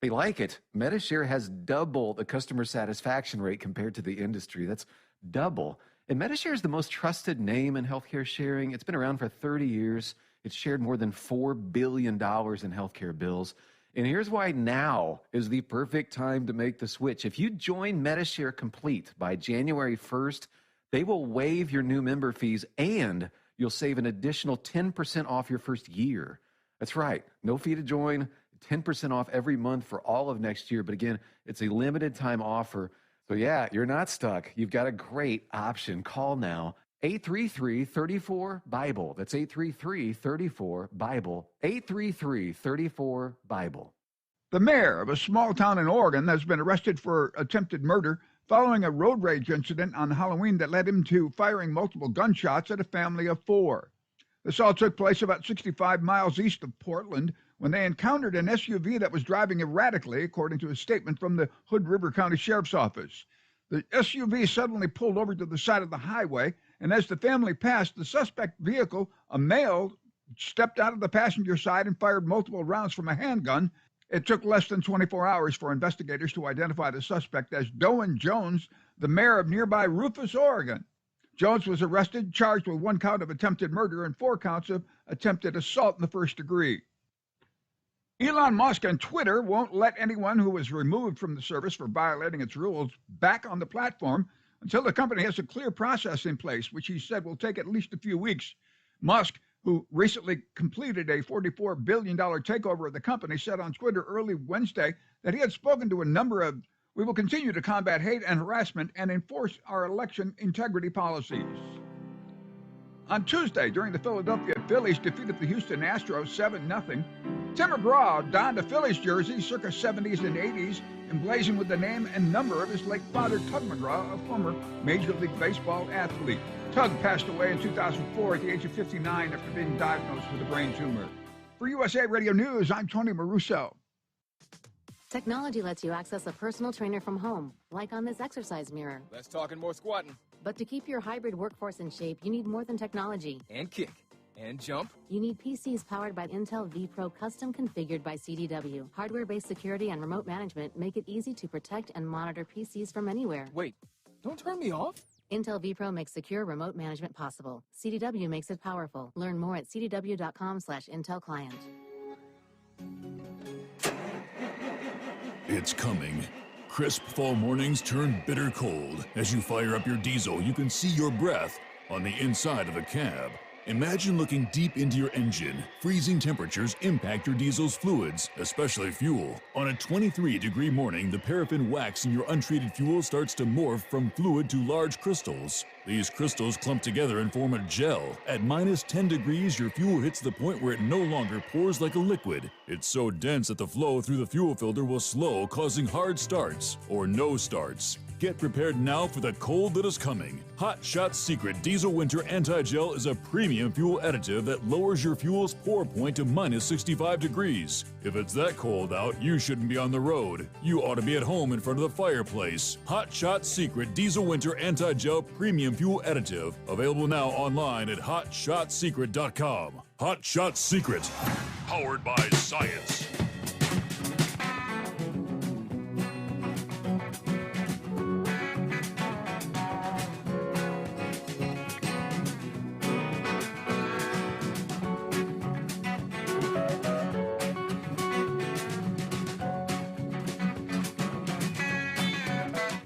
they like it. MediShare has double the customer satisfaction rate compared to the industry. That's double. And MediShare is the most trusted name in healthcare sharing. It's been around for 30 years. It's shared more than $4 billion in healthcare bills. And here's why now is the perfect time to make the switch. If you join MediShare Complete by January 1st, they will waive your new member fees and you'll save an additional 10% off your first year. That's right. No fee to join, 10% off every month for all of next year. But again, it's a limited time offer. So yeah, you're not stuck. You've got a great option. Call now. 833-34-BIBLE. That's 833-34-BIBLE. 833-34-BIBLE. The mayor of a small town in Oregon has been arrested for attempted murder following a road rage incident on Halloween that led him to firing multiple gunshots at a family of 4. This all took place about 65 miles east of Portland when they encountered an SUV that was driving erratically, according to a statement from the Hood River County Sheriff's Office. The SUV suddenly pulled over to the side of the highway, and as the family passed the suspect vehicle, a male stepped out of the passenger side and fired multiple rounds from a handgun. It took less than 24 hours for investigators to identify the suspect as Doan Jones, the mayor of nearby Rufus, Oregon. Jones was arrested, charged with 1 count of attempted murder and 4 counts of attempted assault in the first degree. Elon Musk and Twitter won't let anyone who was removed from the service for violating its rules back on the platform until the company has a clear process in place, which he said will take at least a few weeks. Musk, who recently completed a $44 billion takeover of the company, said on Twitter early Wednesday that he had spoken to a number of, "We will continue to combat hate and harassment and enforce our election integrity policies." On Tuesday, during the Philadelphia Phillies defeated the Houston Astros 7-0, Tim McGraw donned a Phillies jersey circa 70s and 80s, emblazoned with the name and number of his late father, Tug McGraw, a former Major League Baseball athlete. Tug passed away in 2004 at the age of 59 after being diagnosed with a brain tumor. For USA Radio News, I'm Tony Maruso. Technology lets you access a personal trainer from home, like on this exercise mirror. Less talking, more squatting. But to keep your hybrid workforce in shape, you need more than technology. And kick. And jump. You need PCs powered by Intel vPro, custom configured by CDW. Hardware-based security and remote management make it easy to protect and monitor PCs from anywhere. Wait, don't turn me off. Intel vPro makes secure remote management possible. CDW makes it powerful. Learn more at cdw.com/Intel client. It's coming. Crisp fall mornings turn bitter cold. As you fire up your diesel, you can see your breath on the inside of the cab. Imagine looking deep into your engine. Freezing temperatures impact your diesel's fluids, especially fuel. On a 23-degree morning, the paraffin wax in your untreated fuel starts to morph from fluid to large crystals. These crystals clump together and form a gel. At minus 10 degrees, your fuel hits the point where it no longer pours like a liquid. It's so dense that the flow through the fuel filter will slow, causing hard starts or no starts. Get prepared now for the cold that is coming. Hot Shot Secret Diesel Winter Anti-Gel is a premium fuel additive that lowers your fuel's pour point to minus 65 degrees. If it's that cold out, you shouldn't be on the road. You ought to be at home in front of the fireplace. Hot Shot Secret Diesel Winter Anti-Gel Premium Fuel Additive. Available now online at hotshotsecret.com. Hot Shot Secret. Powered by science.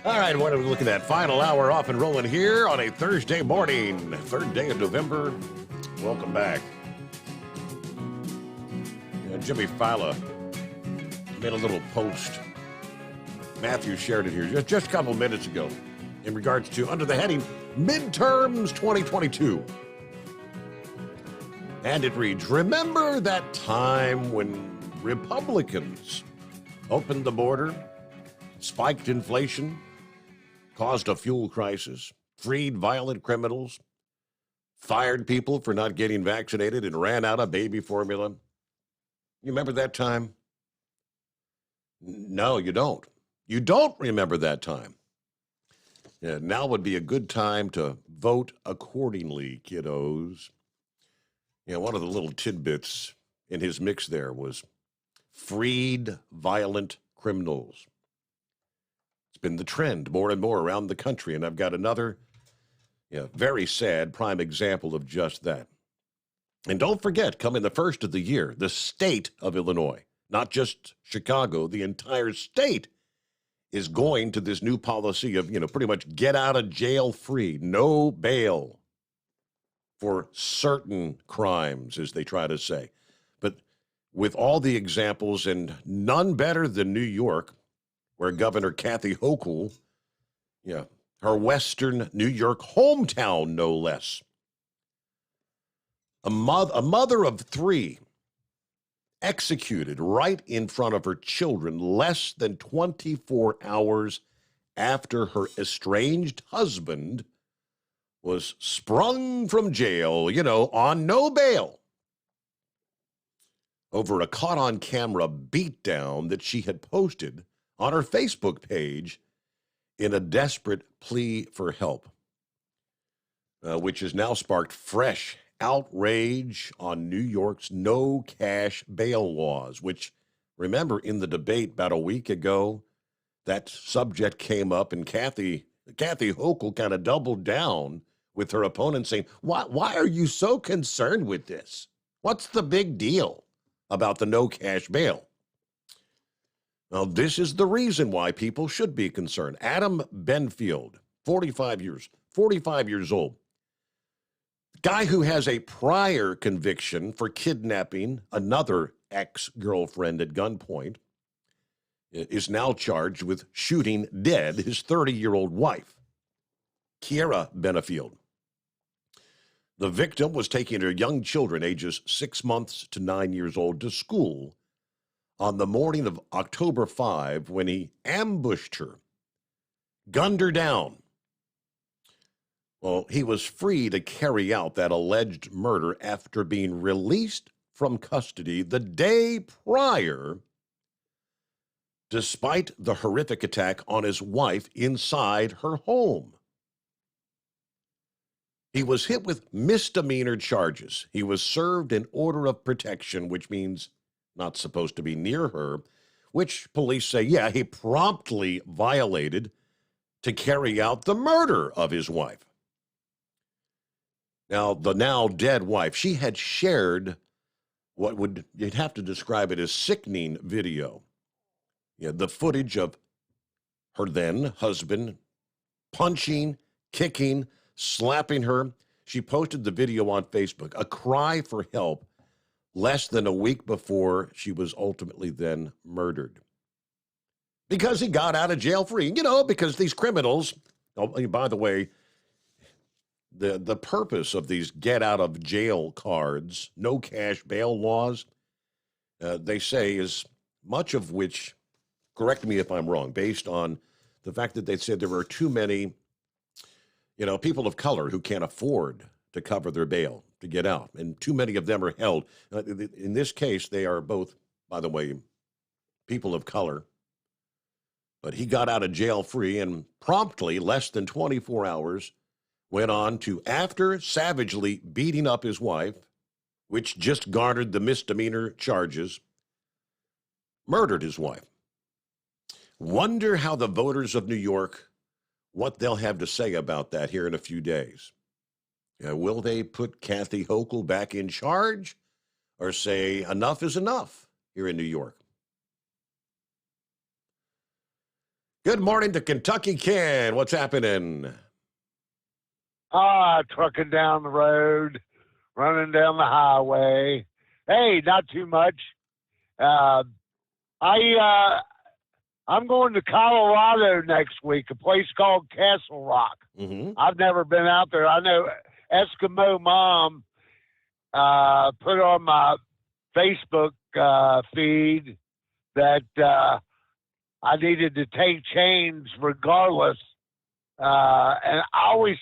All right, what are we looking at? Final hour off and rolling here on a Thursday morning, third day of November. Welcome back. Jimmy Fallon made a little post. Matthew shared it here just a couple minutes ago in regards to, under the heading, Midterms 2022. And it reads, remember that time when Republicans opened the border, spiked inflation, caused a fuel crisis, freed violent criminals, fired people for not getting vaccinated, and ran out of baby formula? You remember that time? No, you don't. You don't remember that time. Yeah, now would be a good time to vote accordingly, kiddos. Yeah, one of the little tidbits in his mix there was freed violent criminals. Been the trend more and more around the country, and I've got another very sad prime example of just that. And don't forget, coming the first of the year, the state of Illinois, not just Chicago, the entire state is going to this new policy of, pretty much get out of jail free, no bail for certain crimes, as they try to say. But with all the examples, and none better than New York, where Governor Kathy Hochul, her Western New York hometown, no less, a mother of three, executed right in front of her children less than 24 hours after her estranged husband was sprung from jail, on no bail, over a caught-on-camera beatdown that she had posted on her Facebook page in a desperate plea for help, which has now sparked fresh outrage on New York's no-cash bail laws, which, remember, in the debate about a week ago, that subject came up, and Kathy Hochul kind of doubled down with her opponent saying, why are you so concerned with this? What's the big deal about the no-cash bail? Now, this is the reason why people should be concerned. Adam Benfield, 45 years old. Guy who has a prior conviction for kidnapping another ex-girlfriend at gunpoint is now charged with shooting dead his 30-year-old wife, Kiera Benefield. The victim was taking her young children, ages 6 months to 9 years old, to school on the morning of October 5 when he ambushed her, gunned her down. Well, he was free to carry out that alleged murder after being released from custody the day prior, despite the horrific attack on his wife inside her home. He was hit with misdemeanor charges. He was served an order of protection, which means not supposed to be near her, which police say, he promptly violated to carry out the murder of his wife. Now, the now dead wife, she had shared you'd have to describe it as sickening video. The footage of her then husband punching, kicking, slapping her. She posted the video on Facebook, a cry for help, less than a week before she was ultimately then murdered. Because he got out of jail free. You know, because these criminals, oh, by the way, the purpose of these get out of jail cards, no cash bail laws, they say is much of which, correct me if I'm wrong, based on the fact that they said there are too many, people of color who can't afford to cover their bail to get out. And too many of them are held. In this case, they are both, by the way, people of color. But he got out of jail free and promptly, less than 24 hours, went on to, after savagely beating up his wife, which just garnered the misdemeanor charges, murdered his wife. Wonder how the voters of New York, what they'll have to say about that here in a few days. Will they put Kathy Hochul back in charge or say enough is enough here in New York? Good morning to Kentucky Ken. What's happening? Trucking down the road, running down the highway. Hey, not too much. I'm going to Colorado next week, a place called Castle Rock. Mm-hmm. I've never been out there. I know Eskimo Mom put on my Facebook feed that I needed to take chains regardless. And I always,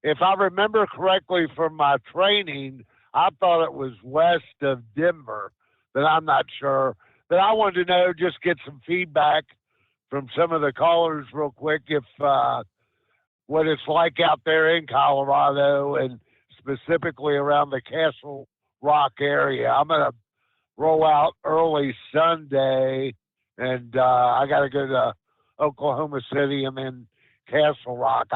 if I remember correctly from my training, I thought it was west of Denver, but I'm not sure. But I wanted to know, just get some feedback from some of the callers real quick, if what it's like out there in Colorado and specifically around the Castle Rock area. I'm going to roll out early Sunday, and I got to go to Oklahoma City and then Castle Rock.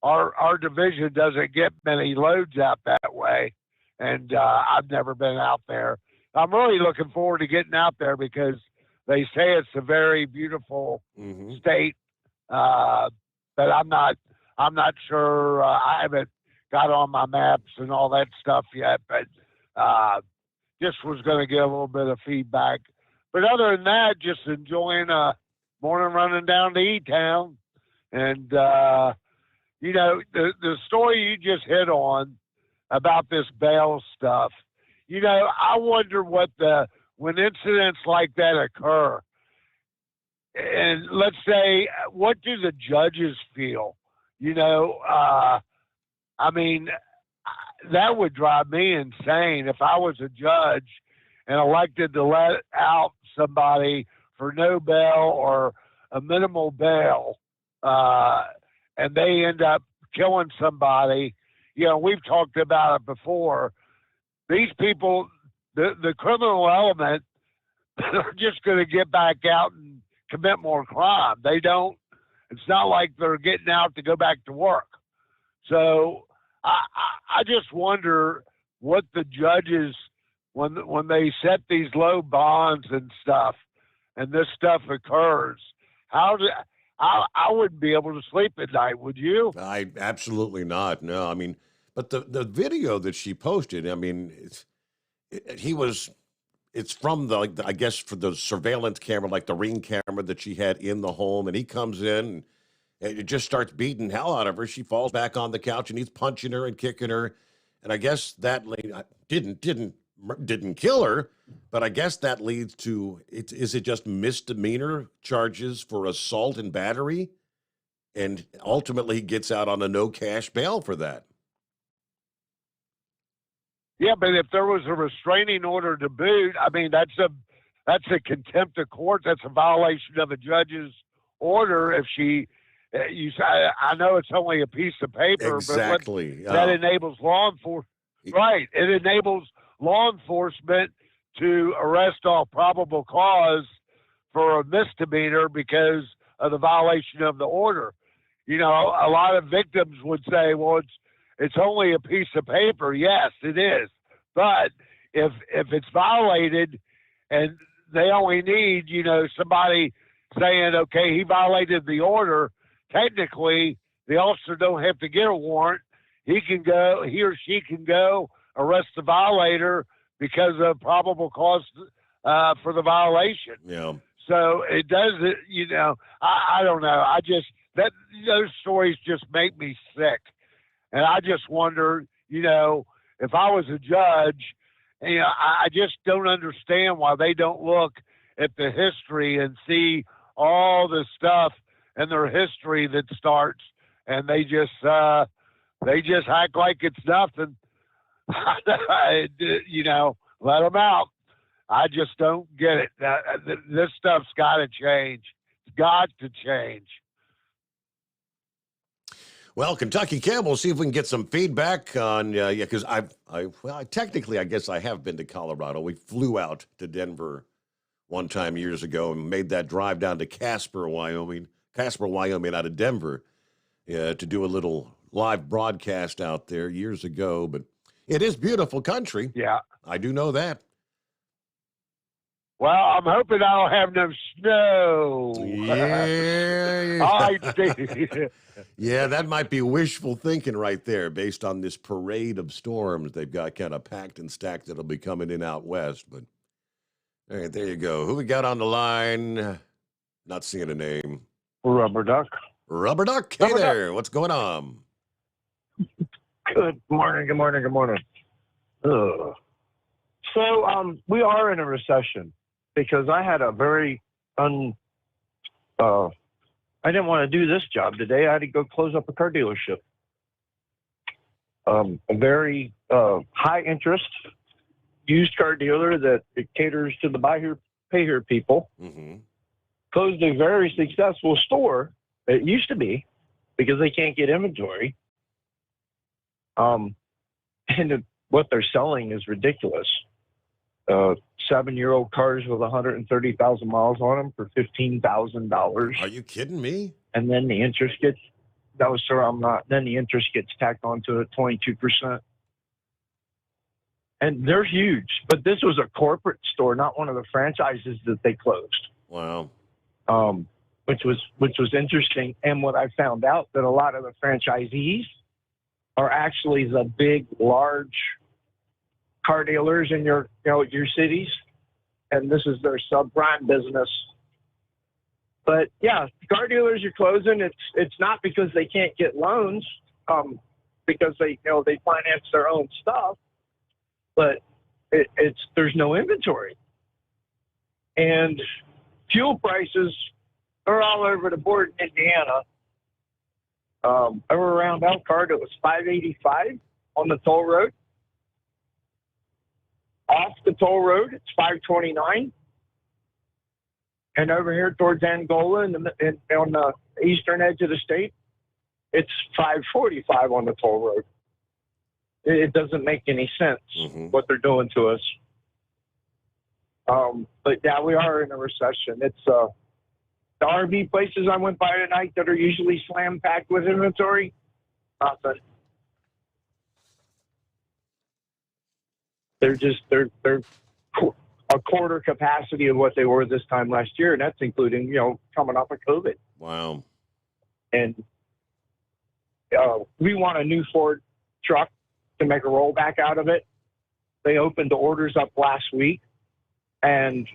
Our division doesn't get many loads out that way, and I've never been out there. I'm really looking forward to getting out there because they say it's a very beautiful state, but I'm not sure. I haven't got on my maps and all that stuff yet, but just was going to get a little bit of feedback. But other than that, just enjoying a morning running down to E-Town. And, the story you just hit on about this bail stuff, I wonder when incidents like that occur, and let's say, what do the judges feel? That would drive me insane if I was a judge and elected to let out somebody for no bail or a minimal bail, and they end up killing somebody. We've talked about it before. These people, the criminal element, are just going to get back out and commit more crime. It's not like they're getting out to go back to work. So I just wonder what the judges, when they set these low bonds and stuff, and this stuff occurs, I wouldn't be able to sleep at night. Would you? I absolutely not. No, but the video that she posted, it's from I guess for the surveillance camera, like the Ring camera that she had in the home, and he comes in and it just starts beating hell out of her. She falls back on the couch and he's punching her and kicking her, and I guess that didn't kill her, but I guess that leads to is it just misdemeanor charges for assault and battery, and ultimately he gets out on a no cash bail for that. Yeah, but if there was a restraining order to boot, that's a contempt of court. That's a violation of a judge's order. If I know it's only a piece of paper, exactly, but that enables law enforcement. Right, it enables law enforcement to arrest off probable cause for a misdemeanor because of the violation of the order. A lot of victims would say, well, it's only a piece of paper. Yes, it is. But if it's violated and they only need, somebody saying, okay, he violated the order, technically the officer don't have to get a warrant. he or she can go arrest the violator because of probable cause for the violation. Yeah. So it does, I don't know. Those stories just make me sick. And I just wonder, if I was a judge, I just don't understand why they don't look at the history and see all the stuff in their history that starts, and they just act like it's nothing. Let them out. I just don't get it. This stuff's got to change. It's got to change. Well, Kentucky Cam, we'll see if we can get some feedback on, because I technically, I guess I have been to Colorado. We flew out to Denver one time years ago and made that drive down to Casper, Wyoming out of Denver, to do a little live broadcast out there years ago. But it is beautiful country. Yeah. I do know that. Well, I'm hoping I don't have no snow. Yeah. Yeah, that might be wishful thinking right there based on this parade of storms they've got kind of packed and stacked that'll be coming in out west. But all right, there you go. Who we got on the line? Not seeing a name. Rubber Duck. Rubber Duck. Hey there. What's going on? Good morning. Ugh. So we are in a recession because I had a very I didn't want to do this job today. I had to go close up a car dealership. A very high interest used car dealer that caters to the buy here, pay here people. Mm-hmm. Closed a very successful store. It used to be because they can't get inventory. And what they're selling is ridiculous. 7-year-old cars with 130,000 miles on them for $15,000. Are you kidding me? And then the interest gets, no, sir, I'm not. Then the interest gets tacked onto it, 22%. And they're huge, but this was a corporate store, not one of the franchises that they closed. Wow. Which was interesting. And what I found out that a lot of the franchisees are actually the big, large car dealers in your cities, and this is their subprime business. But yeah, car dealers are closing. It's not because they can't get loans, because they finance their own stuff, but there's no inventory, and fuel prices are all over the board in Indiana. Over around Elkhart, it was $5.85 on the toll road. Off the toll road, it's $5.29, and over here towards Angola and on the eastern edge of the state, it's $5.45 on the toll road. It doesn't make any sense what they're doing to us. But yeah, we are in a recession. It's the RV places I went by tonight that are usually slam packed with inventory, nothing. They're a quarter capacity of what they were this time last year, and that's including coming off of COVID. Wow. And we want a new Ford truck to make a rollback out of it. They opened the orders up last week, and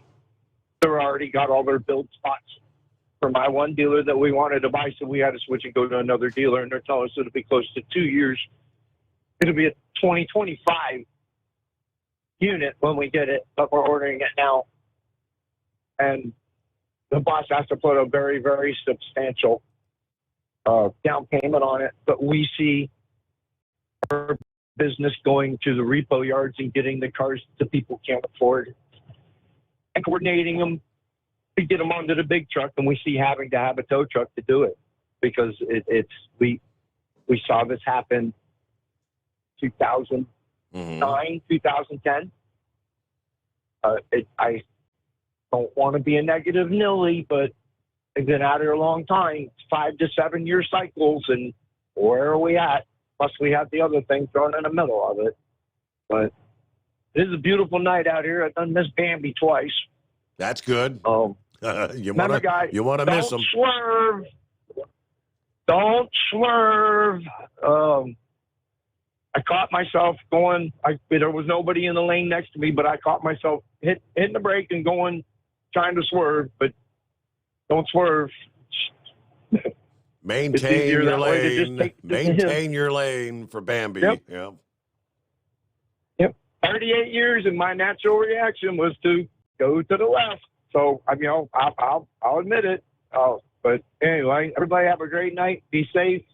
they're already got all their build spots for my one dealer that we wanted to buy, so we had to switch and go to another dealer, and they're telling us it'll be close to 2 years. It'll be a 2025 unit when we get it, but we're ordering it now. And the boss has to put a very, very substantial down payment on it. But we see our business going to the repo yards and getting the cars that people can't afford and coordinating them to get them onto the big truck. And we see having to have a tow truck to do it because we saw this happen 2009, 2010. I don't want to be a negative Nelly, but I've been out here a long time. It's 5 to 7 year cycles, and where are we at? Plus, we have the other thing thrown in the middle of it. But this is a beautiful night out here. I've done missed Bambi twice. That's good. You want to miss them. Don't swerve. I caught myself going. There was nobody in the lane next to me, but I caught myself hitting the brake and going, trying to swerve, but don't swerve. Maintain your lane. Maintain your lane for Bambi. Yep. Yep. 38 years, and my natural reaction was to go to the left. So I'll admit it. But anyway, everybody have a great night. Be safe.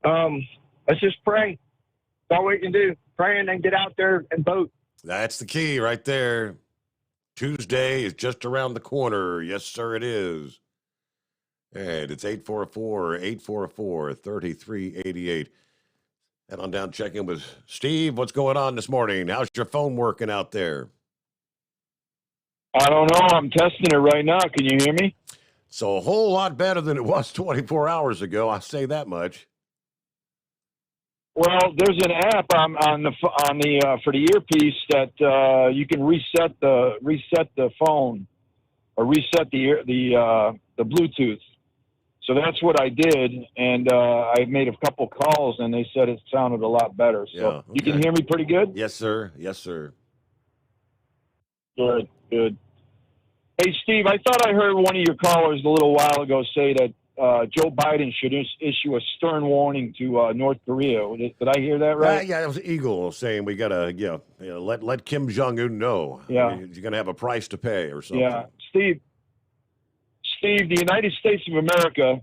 Let's just pray. That's all we can do. Pray and then get out there and vote. That's the key right there. Tuesday is just around the corner. Yes, sir, it is. And it's 844-3388. And on down checking with Steve. What's going on this morning? How's your phone working out there? I don't know. I'm testing it right now. Can you hear me? So a whole lot better than it was 24 hours ago. I say that much. Well, there's an app on the for the earpiece that you can reset the phone or reset the Bluetooth. So that's what I did, and I made a couple calls, and they said it sounded a lot better. So okay. You can hear me pretty good? Yes, sir. Yes, sir. Good. Hey, Steve, I thought I heard one of your callers a little while ago say that Joe Biden should issue a stern warning to North Korea. Did I hear that right? Yeah, it was Eagle saying we got to let Kim Jong-un know. Yeah. I mean, he's going to have a price to pay or something. Yeah. Steve, the United States of America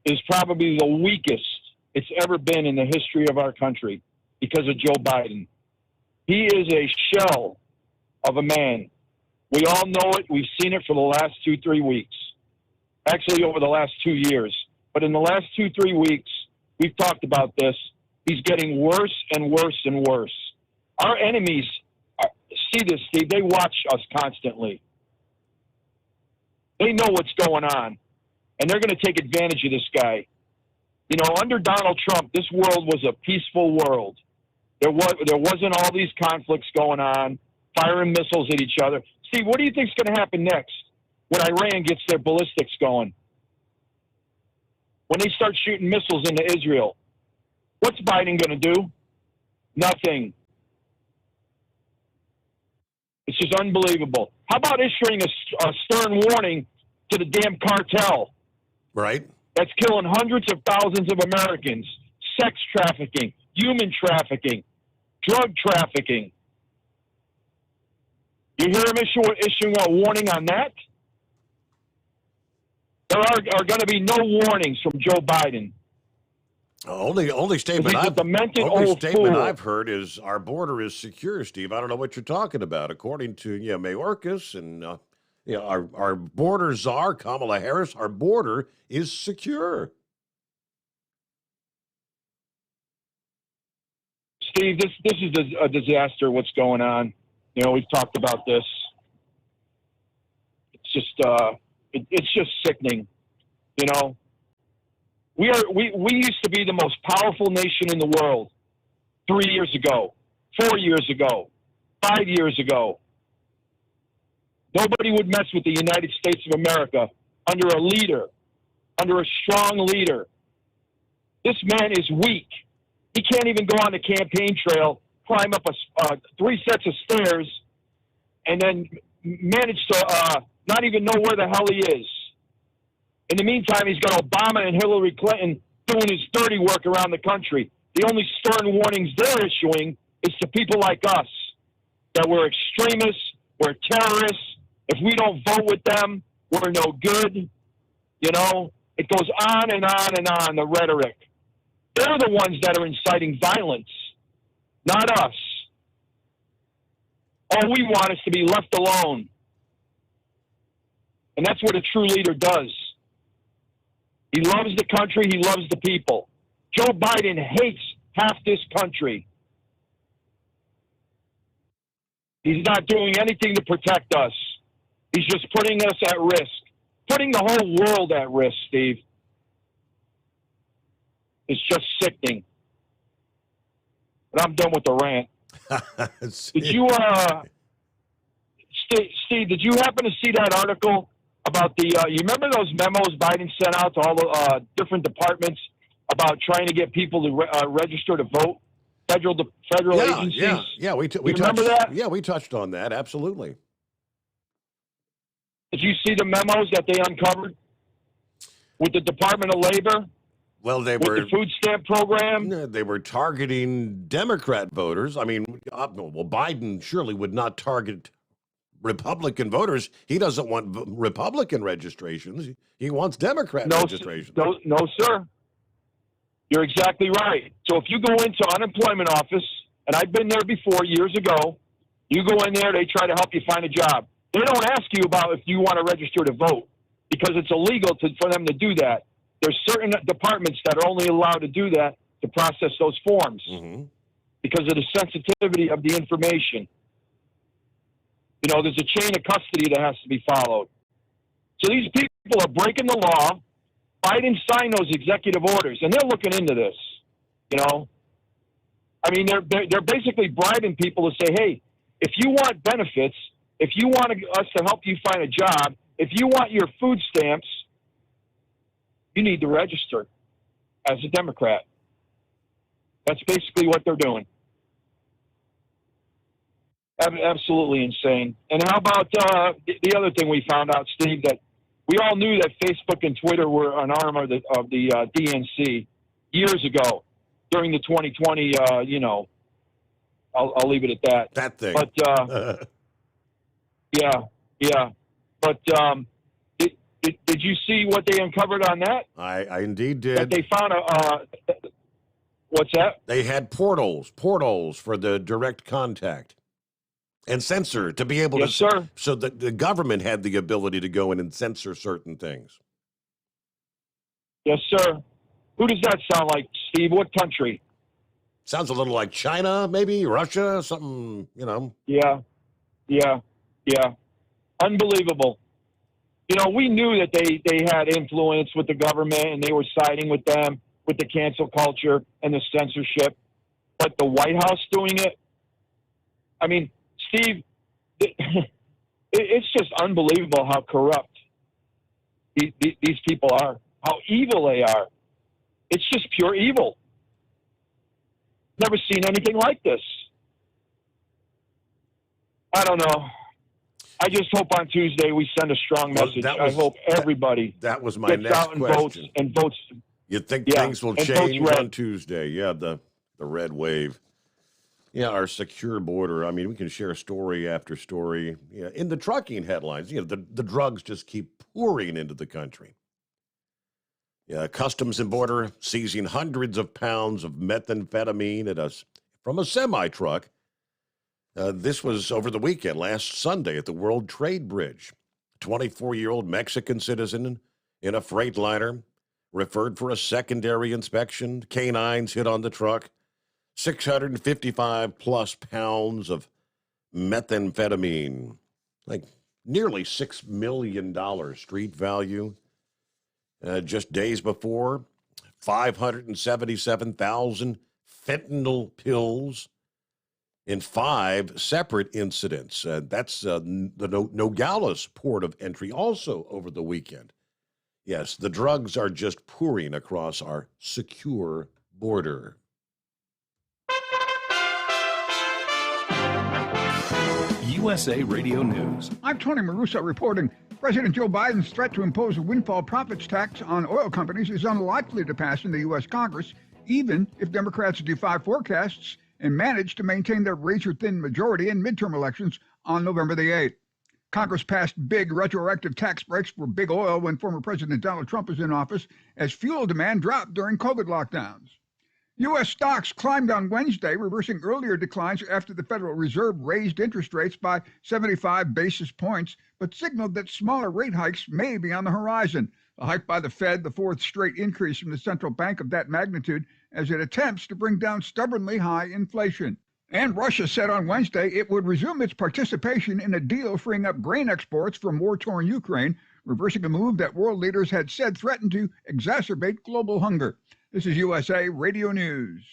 is probably the weakest it's ever been in the history of our country because of Joe Biden. He is a shell of a man. We all know it. We've seen it for the last 2-3 weeks. Actually, over the last 2 years. But in the last 2-3 weeks, we've talked about this. He's getting worse and worse and worse. Our enemies see this, Steve. They watch us constantly. They know what's going on, and they're going to take advantage of this guy. You know, under Donald Trump, this world was a peaceful world. There wasn't all these conflicts going on, firing missiles at each other. Steve, what do you think is going to happen next when Iran gets their ballistics going? When they start shooting missiles into Israel, what's Biden going to do? Nothing. It's just unbelievable. How about issuing a stern warning to the damn cartel? Right. That's killing hundreds of thousands of Americans. Sex trafficking, human trafficking, drug trafficking. You hear him issuing a warning on that? There are going to be no warnings from Joe Biden. Only statement I've heard is our border is secure, Steve. I don't know what you're talking about. According to Mayorkas and our border czar Kamala Harris, our border is secure. Steve, this is a disaster. What's going on? You know, we've talked about this. It's just sickening. You know, we used to be the most powerful nation in the world 3 years ago, 4 years ago, 5 years ago. Nobody would mess with the United States of America under a leader, under a strong leader. This man is weak. He can't even go on the campaign trail, climb up 3 sets of stairs, and then manage to not even know where the hell he is. In the meantime, he's got Obama and Hillary Clinton doing his dirty work around the country. The only stern warnings they're issuing is to people like us, that we're extremists, we're terrorists. If we don't vote with them, we're no good. You know, it goes on and on and on, the rhetoric. They're the ones that are inciting violence, not us. All we want is to be left alone. And that's what a true leader does. He loves the country. He loves the people. Joe Biden hates half this country. He's not doing anything to protect us. He's just putting us at risk, putting the whole world at risk, Steve. It's just sickening. But I'm done with the rant. Did you, Steve, did you happen to see that article about the, you remember those memos Biden sent out to all the different departments about trying to get people to register to vote? federal agencies. Yeah. We remember that? Yeah, we touched on that. Absolutely. Did you see the memos that they uncovered with the Department of Labor? Well, with the food stamp program. They were targeting Democrat voters. I mean, well, Biden surely would not target Republican voters. He doesn't want Republican registrations. He wants Democrat registrations. No, sir. You're exactly right. So if you go into unemployment office, and I've been there before years ago, you go in there, they try to help you find a job. They don't ask you about if you want to register to vote because it's illegal for them to do that. There's certain departments that are only allowed to do that to process those forms because of the sensitivity of the information. You know, there's a chain of custody that has to be followed. So these people are breaking the law. Biden signed those executive orders, and they're looking into this. You know, I mean, they're basically bribing people to say, hey, if you want benefits, if you want us to help you find a job, if you want your food stamps, you need to register as a Democrat. That's basically what they're doing. Absolutely insane. And how about the other thing we found out, Steve, that we all knew that Facebook and Twitter were an arm of the DNC years ago during the 2020, I'll leave it at that. That thing. But, yeah. But did you see what they uncovered on that? I indeed did. That they found what's that? They had portals for the direct contact and censor to be able yes, to. Sir. So that the government had the ability to go in and censor certain things. Yes, sir. Who does that sound like, Steve? What country? Sounds a little like China, maybe Russia, something, you know. Yeah. Unbelievable. You know, we knew that they had influence with the government and they were siding with them, with the cancel culture and the censorship. But the White House doing it, I mean, Steve, it's just unbelievable how corrupt these people are, how evil they are. It's just pure evil. Never seen anything like this. I don't know. I just hope on Tuesday we send a strong message. I hope everybody that was my next out and question. votes. You think things will change on Tuesday? Yeah, the red wave. Yeah, our secure border. I mean, we can share story after story. Yeah, in the trucking headlines, you know, the drugs just keep pouring into the country. Yeah, Customs and Border seizing hundreds of pounds of methamphetamine from a semi-truck. This was over the weekend, last Sunday, at the World Trade Bridge. 24-year-old Mexican citizen in a Freightliner referred for a secondary inspection. Canines hit on the truck. 655 plus pounds of methamphetamine, like nearly $6 million street value. Just days before, 577,000 fentanyl pills in 5 separate incidents. That's the Nogales port of entry also over the weekend. Yes, the drugs are just pouring across our secure border. USA Radio News. I'm Tony Marusa reporting. President Joe Biden's threat to impose a windfall profits tax on oil companies is unlikely to pass in the U.S. Congress, even if Democrats defy forecasts and manage to maintain their razor-thin majority in midterm elections on November the 8th. Congress passed big retroactive tax breaks for big oil when former President Donald Trump was in office as fuel demand dropped during COVID lockdowns. U.S. stocks climbed on Wednesday, reversing earlier declines after the Federal Reserve raised interest rates by 75 basis points, but signaled that smaller rate hikes may be on the horizon. A hike by the Fed, the fourth straight increase from the central bank of that magnitude, as it attempts to bring down stubbornly high inflation. And Russia said on Wednesday it would resume its participation in a deal freeing up grain exports from war-torn Ukraine, reversing a move that world leaders had said threatened to exacerbate global hunger. This is USA Radio News.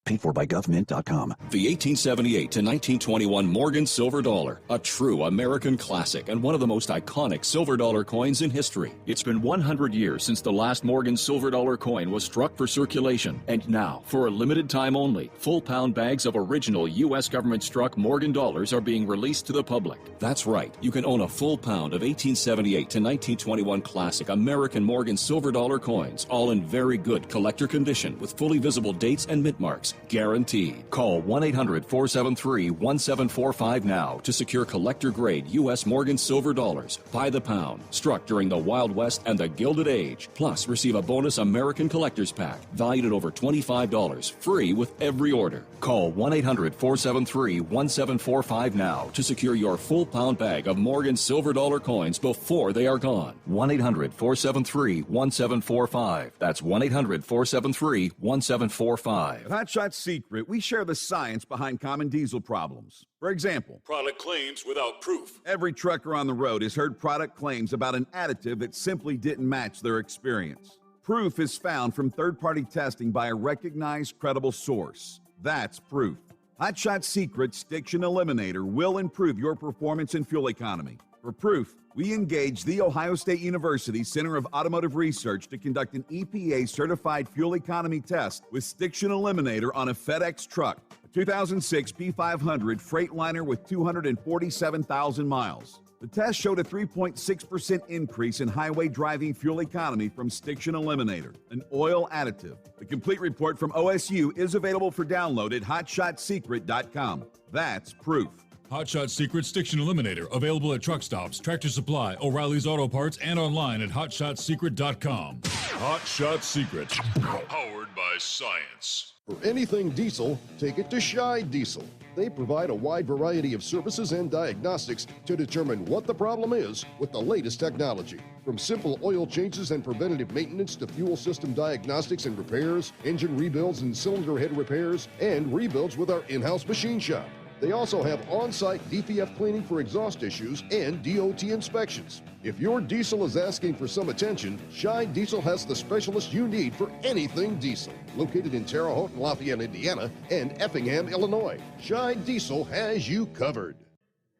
Paid for by government.com. The 1878 to 1921 Morgan Silver Dollar, a true American classic and one of the most iconic silver dollar coins in history. It's been 100 years since the last Morgan Silver Dollar coin was struck for circulation, and now, for a limited time only, full-pound bags of original U.S. government-struck Morgan dollars are being released to the public. That's right, you can own a full pound of 1878 to 1921 classic American Morgan Silver Dollar coins, all in very good collector condition with fully visible dates and mint marks. Guaranteed. Call 1-800-473-1745 now to secure collector-grade U.S. Morgan Silver Dollars by the pound, struck during the Wild West and the Gilded Age. Plus, receive a bonus American Collector's Pack valued at over $25, free with every order. Call 1-800-473-1745 now to secure your full-pound bag of Morgan Silver Dollar coins before they are gone. 1-800-473-1745. That's 1-800-473-1745. At Hot Shot Secret, we share the science behind common diesel problems. For example, Product claims without proof. every trucker on the road has heard product claims about an additive that simply didn't match their experience. Proof is found from third-party testing by a recognized, credible source. That's proof. Hot Shot Secret Stiction Eliminator will improve your performance and fuel economy. For proof, we engaged the Ohio State University Center of Automotive Research to conduct an EPA-certified fuel economy test with Stiction Eliminator on a FedEx truck, a 2006 P500 Freightliner with 247,000 miles. The test showed a 3.6% increase in highway driving fuel economy from Stiction Eliminator, an oil additive. The complete report from OSU is available for download at hotshotsecret.com. That's proof. Hot Shot Secret Stiction Eliminator, available at truck stops, Tractor Supply, O'Reilly's Auto Parts, and online at hotshotsecret.com. Hot Shot Secret, powered by science. For anything diesel, take it to Scheid Diesel. They provide a wide variety of services and diagnostics to determine what the problem is with the latest technology. From simple oil changes and preventative maintenance to fuel system diagnostics and repairs, engine rebuilds and cylinder head repairs, and rebuilds with our in-house machine shop. They also have on-site DPF cleaning for exhaust issues and DOT inspections. If your diesel is asking for some attention, Scheid Diesel has the specialist you need for anything diesel. Located in Terre Haute and Lafayette, Indiana, and Effingham, Illinois, Scheid Diesel has you covered.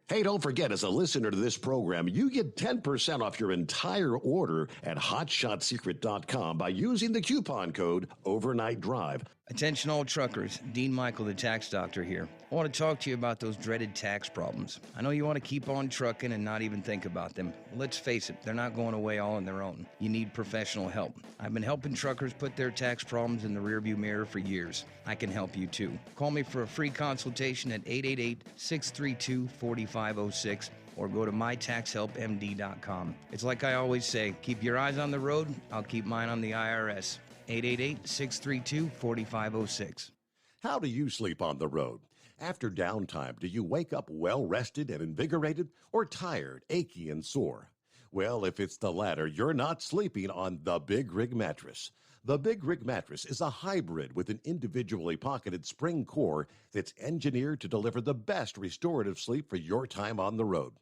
Hey, don't forget, as a listener to this program, you get 10% off your entire order at hotshotsecret.com by using the coupon code Overnight Drive. Attention all truckers, Dean Michael, the tax doctor here. I want to talk to you about those dreaded tax problems. I know you want to keep on trucking and not even think about them. Well, let's face it, they're not going away all on their own. You need professional help. I've been helping truckers put their tax problems in the rearview mirror for years. I can help you too. Call me for a free consultation at 888-632-4506 or go to mytaxhelpmd.com. It's like I always say, keep your eyes on the road, I'll keep mine on the IRS. 888-632-4506. How do you sleep on the road? After downtime, do you wake up well-rested and invigorated or tired, achy, and sore? Well, if it's the latter, you're not sleeping on the Big Rig Mattress. The Big Rig Mattress is a hybrid with an individually pocketed spring core that's engineered to deliver the best restorative sleep for your time on the road.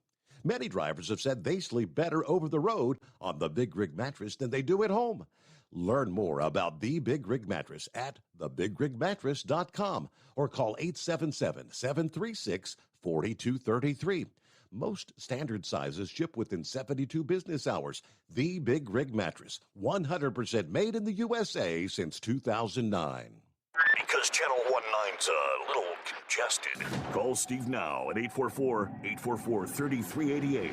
Many drivers have said they sleep better over the road on the Big Rig Mattress than they do at home. Learn more about the Big Rig Mattress at thebigrigmattress.com or call 877-736-4233. Most standard sizes ship within 72 business hours. The Big Rig Mattress, 100% made in the USA since 2009. Because Channel 19's a little congested. Call Steve now at 844-844-3388.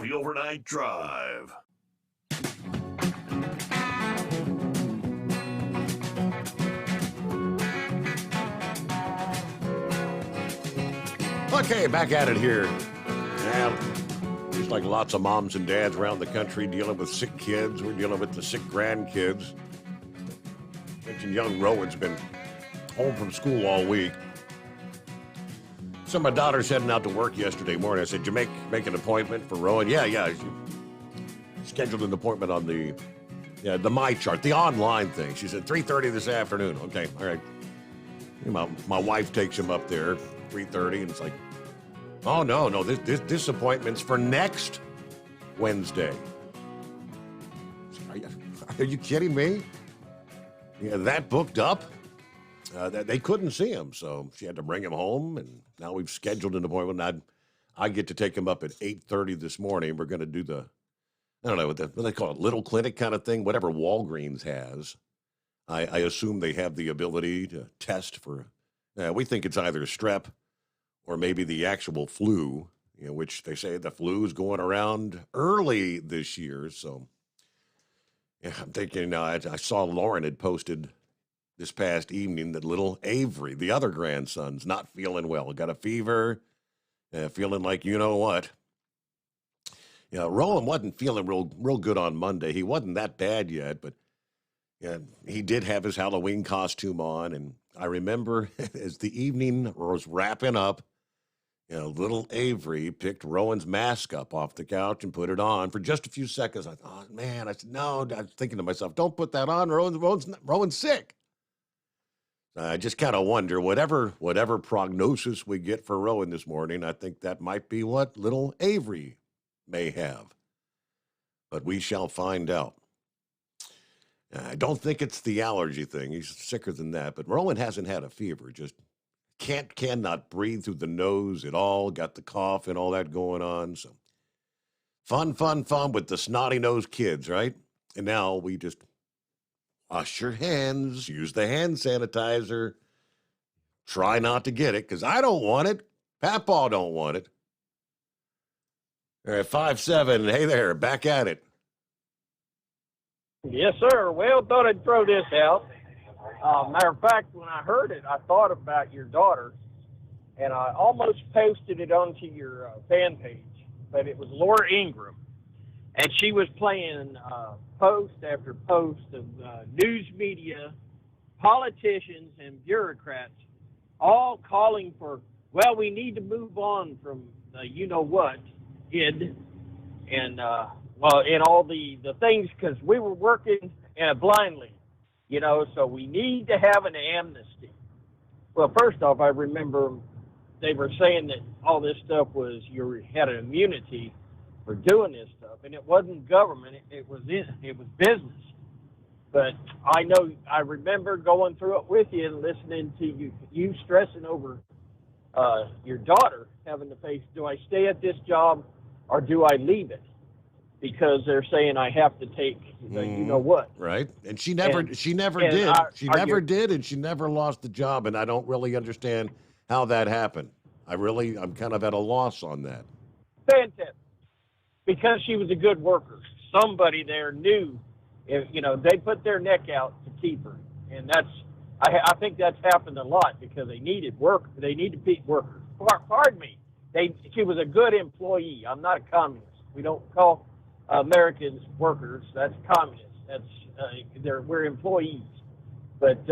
The Overnight Drive. Okay, back at it here. Well, just like lots of moms and dads around the country dealing with sick kids, we're dealing with the sick grandkids. Mentioned young Rowan's been home from school all week. So my daughter's heading out to work yesterday morning. I said, "Did you make an appointment for Rowan?" Yeah. She scheduled an appointment on the My Chart, the online thing. She said 3:30 this afternoon. Okay, all right. My wife takes him up there 3:30, and it's like, oh no, this appointment's for next Wednesday. Are you kidding me? Yeah, that booked up? They couldn't see him, so she had to bring him home, and now we've scheduled an appointment. I get to take him up at 8:30 this morning. We're going to do I don't know, what they call it, little clinic kind of thing, whatever Walgreens has. I assume they have the ability to test for, we think it's either strep or maybe the actual flu, which they say the flu is going around early this year. So yeah, I'm thinking, I saw Lauren had posted this past evening that little Avery, the other grandson's not feeling well, got a fever, feeling like you know what. Yeah, Rowan wasn't feeling real good on Monday. He wasn't that bad yet, but yeah, he did have his Halloween costume on, and I remember as the evening was wrapping up, little Avery picked Rowan's mask up off the couch and put it on for just a few seconds. I thought, oh, man, I said, no, I was thinking to myself, don't put that on. Rowan's sick. I just kind of wonder, whatever prognosis we get for Rowan this morning, I think that might be what little Avery may have. But we shall find out. I don't think it's the allergy thing. He's sicker than that. But Rowan hasn't had a fever. Just cannot breathe through the nose at all. Got the cough and all that going on. So fun with the snotty-nosed kids, right? And now we just wash your hands, use the hand sanitizer. Try not to get it, because I don't want it. Papaw don't want it. All right, 5-7. Hey there, back at it. Yes, sir. Well, thought I'd throw this out. Matter of fact, when I heard it, I thought about your daughter, and I almost posted it onto your fan page, but it was Laura Ingram, and she was playing post after post of news media, politicians, and bureaucrats all calling for, well, we need to move on from you-know-what, and and all the things, because we were working blindly, so we need to have an amnesty. Well, first off, I remember they were saying that all this stuff was you had an immunity for doing this stuff, and it wasn't government, it was business. But I remember going through it with you and listening to you stressing over your daughter having to face, do I stay at this job or do I leave it? Because they're saying I have to take you-know-what. Right. And she never did. She never did, and she never lost the job, and I don't really understand how that happened. I'm kind of at a loss on that. Fantastic. Because she was a good worker. Somebody there knew, they put their neck out to keep her. And I think that's happened a lot because they needed work. They needed workers. Pardon me. She was a good employee. I'm not a communist. We don't call Americans workers. That's communists. We're employees. But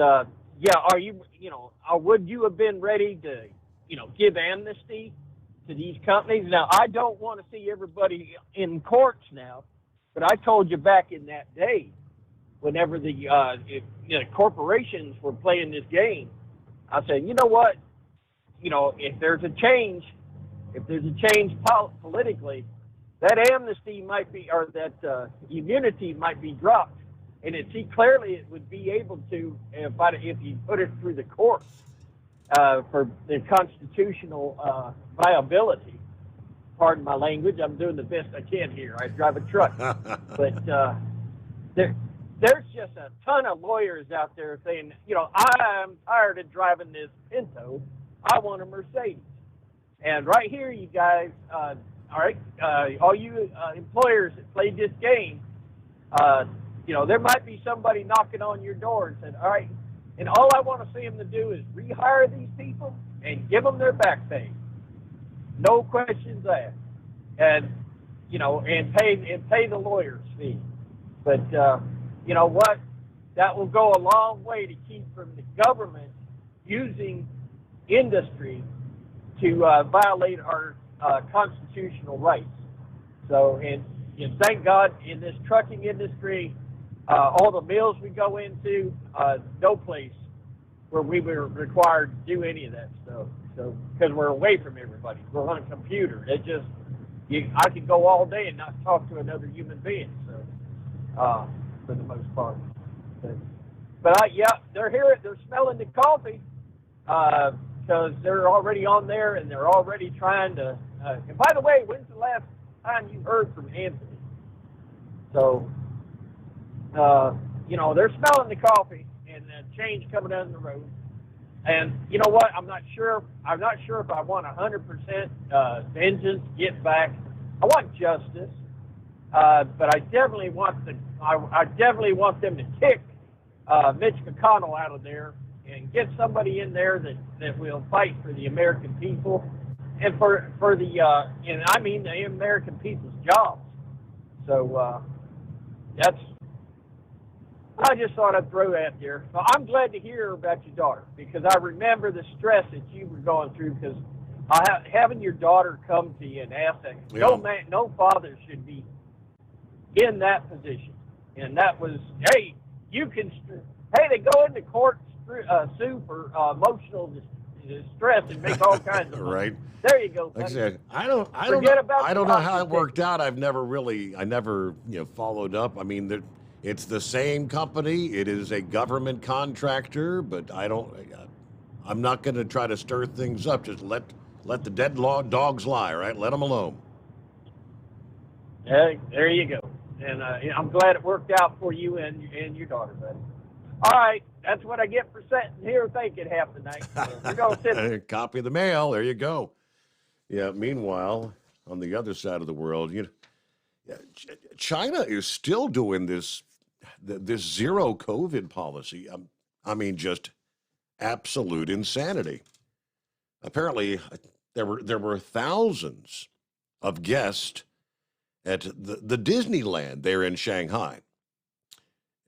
would you have been ready to, give amnesty to these companies? Now, I don't want to see everybody in courts now, but I told you back in that day, whenever the corporations were playing this game, I said, you know what? If there's a change politically, that amnesty might be, or that immunity might be dropped. And clearly it would be able to, if you put it through the courts for the constitutional viability. Pardon my language, I'm doing the best I can here. I drive a truck. But there's just a ton of lawyers out there saying, I'm tired of driving this Pinto. I want a Mercedes. And right here, you guys, all right, all you employers that played this game, there might be somebody knocking on your door and saying, all right, and all I want to see them to do is rehire these people and give them their back pay. No questions asked. And, and pay the lawyer's fee. But, you know what? That will go a long way to keep from the government using industry to violate our constitutional rights. So, and thank God in this trucking industry, all the mills we go into, no place where we were required to do any of that stuff. So, because we're away from everybody, we're on a computer. I could go all day and not talk to another human being. So, for the most part. But But they're here. They're smelling the coffee because they're already on there and they're already trying to. And by the way, when's the last time you heard from Anthony? So, they're smelling the coffee and change coming down the road. And you know what? I'm not sure if I want 100% vengeance, get back. I want justice, but I definitely want them to kick Mitch McConnell out of there and get somebody in there that will fight for the American people and for the American people's jobs. So I just thought I'd throw that there. So I'm glad to hear about your daughter because I remember the stress that you were going through because having your daughter come to you and ask that. Yeah. No father should be in that position. And that was, hey, they go into court, sue for emotional distress and make all kinds of money. Right. There you go. Like I said, I don't know how it worked out. I never followed up. I mean, it's the same company. It is a government contractor, but I'm not going to try to stir things up. Just let the dead dogs lie, right? Let them alone. There you go. And I'm glad it worked out for you and your daughter, buddy. All right, that's what I get for sitting here thinking half the night. So we're going to sit. Copy the mail. There you go. Yeah. Meanwhile, on the other side of the world, China is still doing this zero COVID policy. I mean, just absolute insanity. Apparently, there were thousands of guests at the Disneyland there in Shanghai.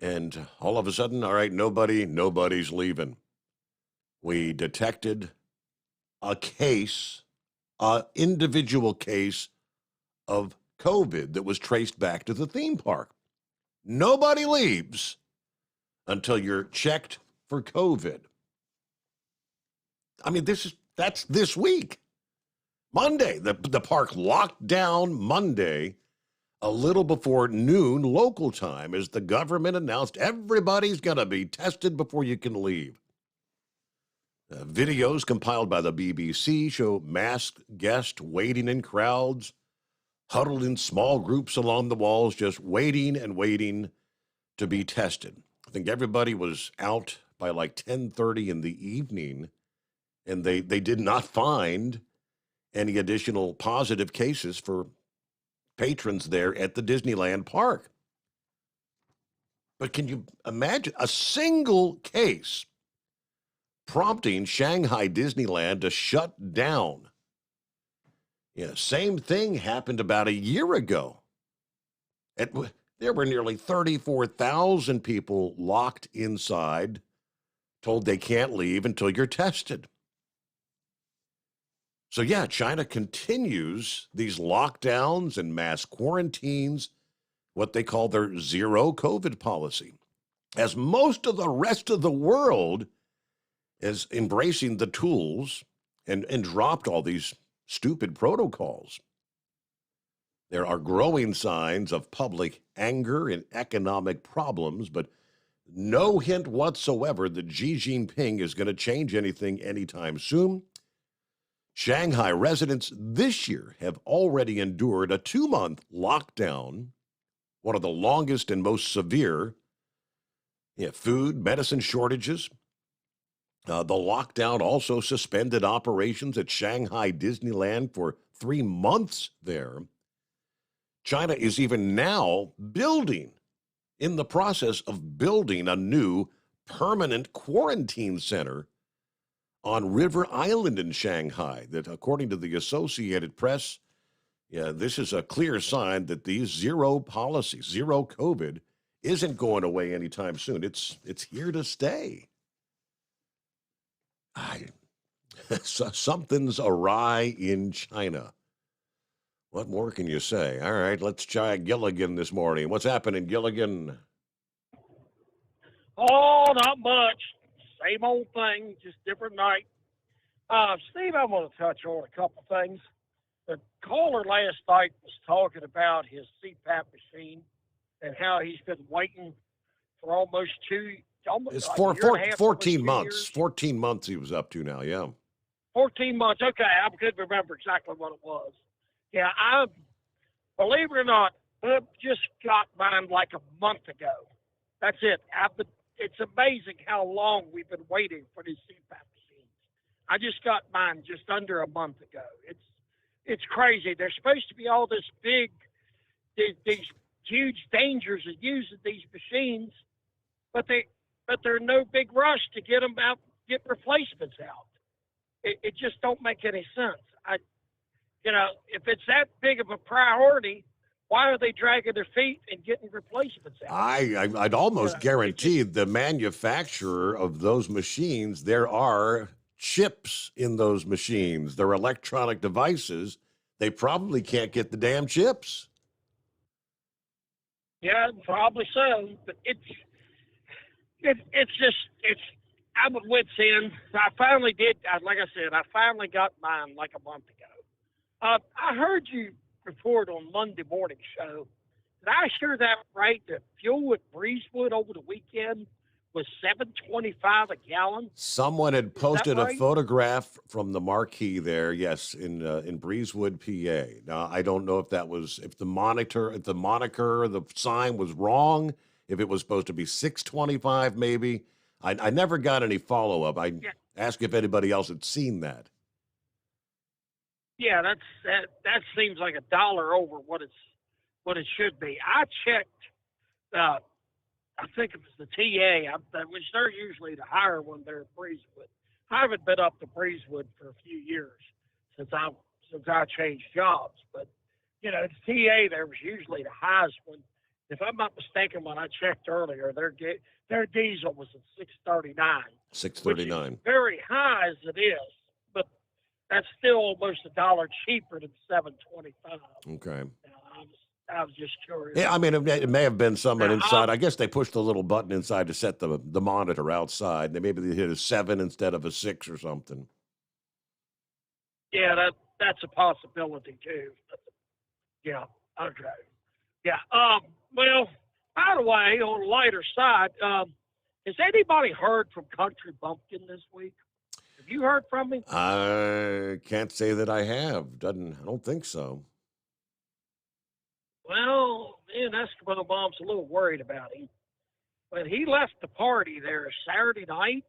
And all of a sudden, all right, nobody's leaving. We detected a individual case of COVID that was traced back to the theme park. Nobody leaves until you're checked for COVID. I mean, that's this week. Monday, the park locked down Monday a little before noon local time as the government announced everybody's going to be tested before you can leave. Videos compiled by the BBC show masked guests waiting in crowds, huddled in small groups along the walls, just waiting and waiting to be tested. I think everybody was out by like 10:30 in the evening, and they did not find any additional positive cases for patrons there at the Disneyland park. But can you imagine a single case prompting Shanghai Disneyland to shut down? Yeah, same thing happened about a year ago. There were nearly 34,000 people locked inside, told they can't leave until you're tested. So yeah, China continues these lockdowns and mass quarantines, what they call their zero COVID policy, as most of the rest of the world is embracing the tools and dropped all these stupid protocols. There are growing signs of public anger and economic problems, but no hint whatsoever that Xi Jinping is going to change anything anytime soon. Shanghai residents this year have already endured a 2-month lockdown, one of the longest and most severe. Food, medicine shortages. The lockdown also suspended operations at Shanghai Disneyland for 3 months there. China is even now in the process of building a new permanent quarantine center on River Island in Shanghai that, according to the Associated Press, this is a clear sign that these zero policies, zero COVID, isn't going away anytime soon. It's here to stay. Something's awry in China. What more can you say? All right, let's try Gilligan this morning. What's happening, Gilligan? Oh, not much. Same old thing, just different night. Steve, I want to touch on a couple things. The caller last night was talking about his CPAP machine and how he's been waiting for almost almost It's a year and a half, 14 2 months. years. 14 months he was up to now, yeah. 14 months. Okay, I couldn't remember exactly what it was. Yeah, I believe it or not, I just got mine like a month ago. That's it. It's amazing how long we've been waiting for these CPAP machines. I just got mine just under a month ago. It's crazy. There's supposed to be all this these huge dangers of using these machines, but they're no big rush to get them out, get replacements out. It just don't make any sense. If it's that big of a priority, why are they dragging their feet and getting replacements out? I'd almost guarantee the manufacturer of those machines, there are chips in those machines. They're electronic devices. They probably can't get the damn chips. Yeah, probably so. But I'm at wit's end. I finally did. Like I said, I finally got mine like a month ago. I heard you report on Monday morning show. Did I hear that right? That fuel at Breezewood over the weekend was $7.25 a gallon. Someone had posted right? a photograph from the marquee there, yes, in Breezewood, PA. Now, I don't know if the moniker, the sign was wrong, if it was supposed to be $6.25 maybe. I never got any follow-up. I asked if anybody else had seen that. Yeah, that seems like $1 over what it should be. I checked. I think it was the TA, which they're usually the higher one there at Breezewood. I haven't been up to Breezewood for a few years since I changed jobs, but the TA there was usually the highest one. If I'm not mistaken, when I checked earlier, their diesel was at $6.39. $6.39. Very high as it is, but that's still almost $1 cheaper than $7.25. Okay. I was just curious. Yeah, I mean, it may have been someone inside. I guess they pushed the little button inside to set the monitor outside. Maybe they hit a 7 instead of a 6 or something. Yeah, that's a possibility too. Yeah. Okay. Yeah. Well, by the way, on the lighter side, has anybody heard from Country Bumpkin this week? Have you heard from him? I can't say that I have. I don't think so. Well, man, Eskimo Mom's a little worried about him. When he left the party there Saturday night,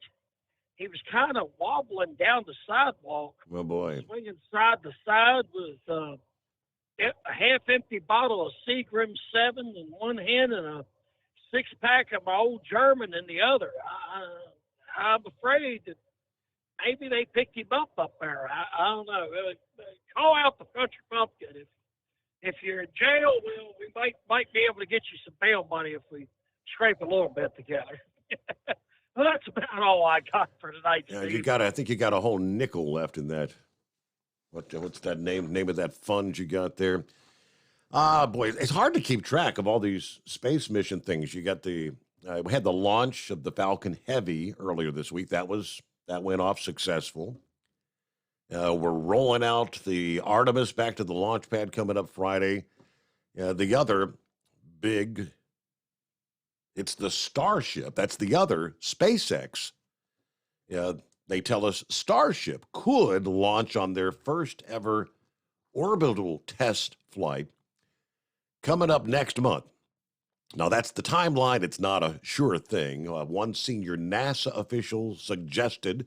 he was kind of wobbling down the sidewalk. Oh, boy. Swinging side to side with a half-empty bottle of Seagram 7 in one hand and a six-pack of my old German in the other. I'm afraid that maybe they picked him up there. I don't know. Call out the Country Bumpkin. If you're in jail, we might be able to get you some bail money if we scrape a little bit together. Well, that's about all I got for tonight, Yeah, Steve. I think you got a whole nickel left in that. What's that name of that fund you got there? Boy, it's hard to keep track of all these space mission things. You got we had the launch of the Falcon Heavy earlier this week. That went off successful. We're rolling out the Artemis back to the launch pad coming up Friday. The other big, it's the Starship. That's the other SpaceX. They tell us Starship could launch on their first ever orbital test flight coming up next month. Now, that's the timeline. It's not a sure thing. One senior NASA official suggested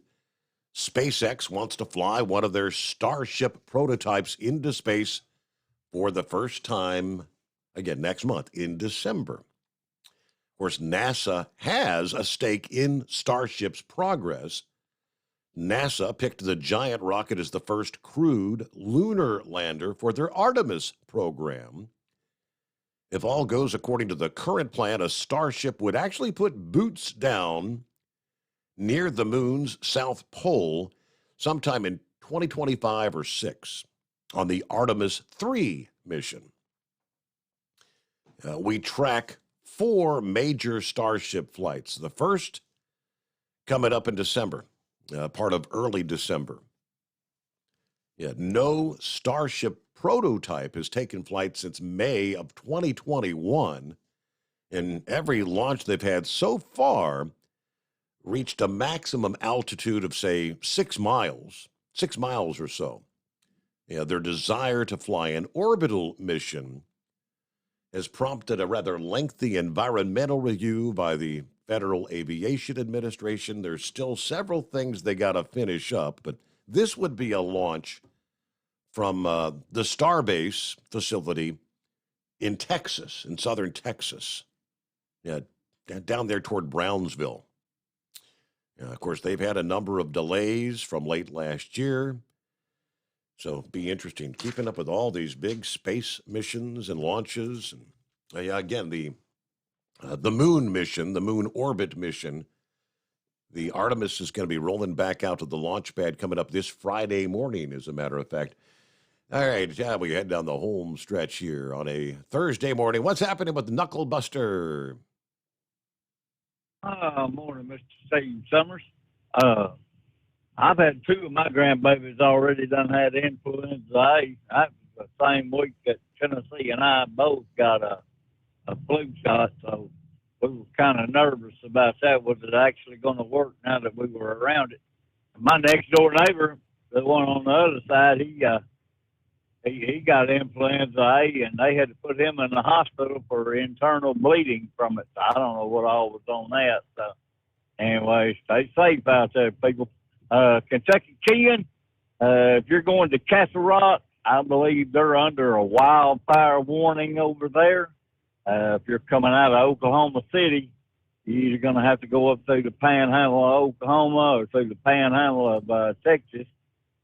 SpaceX wants to fly one of their Starship prototypes into space for the first time, again, next month in December. Of course, NASA has a stake in Starship's progress. NASA picked the giant rocket as the first crewed lunar lander for their Artemis program. If all goes according to the current plan, a Starship would actually put boots down near the moon's south pole sometime in 2025 or 6 on the Artemis 3 mission. We track 4 major Starship flights. The first coming up in December, part of early December. No Starship prototype has taken flight since May of 2021, and every launch they've had so far reached a maximum altitude of, say, 6 miles or so. Their desire to fly an orbital mission has prompted a rather lengthy environmental review by the Federal Aviation Administration. There's still several things they got to finish up, but this would be a launch from the Starbase facility in Texas, in southern Texas, down there toward Brownsville. Of course, they've had a number of delays from late last year. So be interesting, keeping up with all these big space missions and launches. And again, the moon mission, the moon orbit mission, the Artemis is going to be rolling back out to the launch pad coming up this Friday morning, as a matter of fact. All right, we head down the home stretch here on a Thursday morning. What's happening with Knuckle Buster? Morning, Mr. Steve Summers. I've had 2 of my grandbabies already done had influenza A. That was the same week that Tennessee and I both got a flu shot, so we were kind of nervous about that. Was it actually going to work now that we were around it? My next door neighbor, the one on the other side, he got influenza A, and they had to put him in the hospital for internal bleeding from it. I don't know what all was on that. So anyway, stay safe out there, people. Kentucky Ken, if you're going to Castle Rock, I believe they're under a wildfire warning over there. If you're coming out of Oklahoma City, you're either going to have to go up through the panhandle of Oklahoma or through the panhandle of Texas.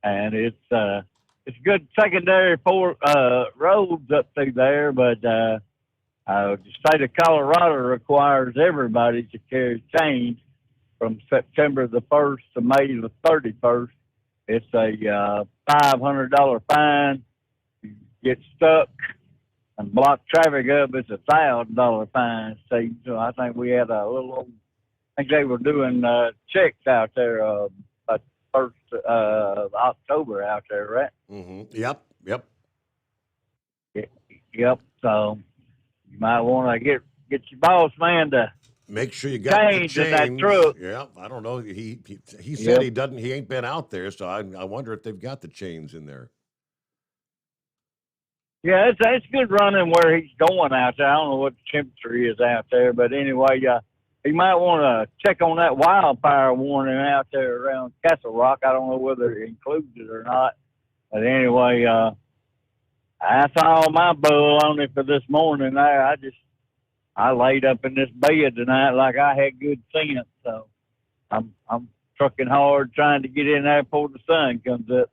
And it's good secondary roads up through there, but the state of Colorado requires everybody to carry chains from September the 1st to May the 31st. It's a $500 fine. You get stuck and block traffic up, it's a $1,000 fine. So I think we had a little, I think they were doing checks out there about 1st of October out there, right? Mm-hmm. Yep. Yep. So you might want to get your boss man to make sure you got the chains in that truck. Yeah, I don't know. He said he doesn't. He ain't been out there, so I wonder if they've got the chains in there. Yeah, it's good running where he's going out there. I don't know what the temperature is out there, but anyway, you might want to check on that wildfire warning out there around Castle Rock. I don't know whether it includes it or not, but anyway, that's all my bull on it for this morning. I laid up in this bed tonight like I had good sense, so I'm trucking hard trying to get in there before the sun comes up.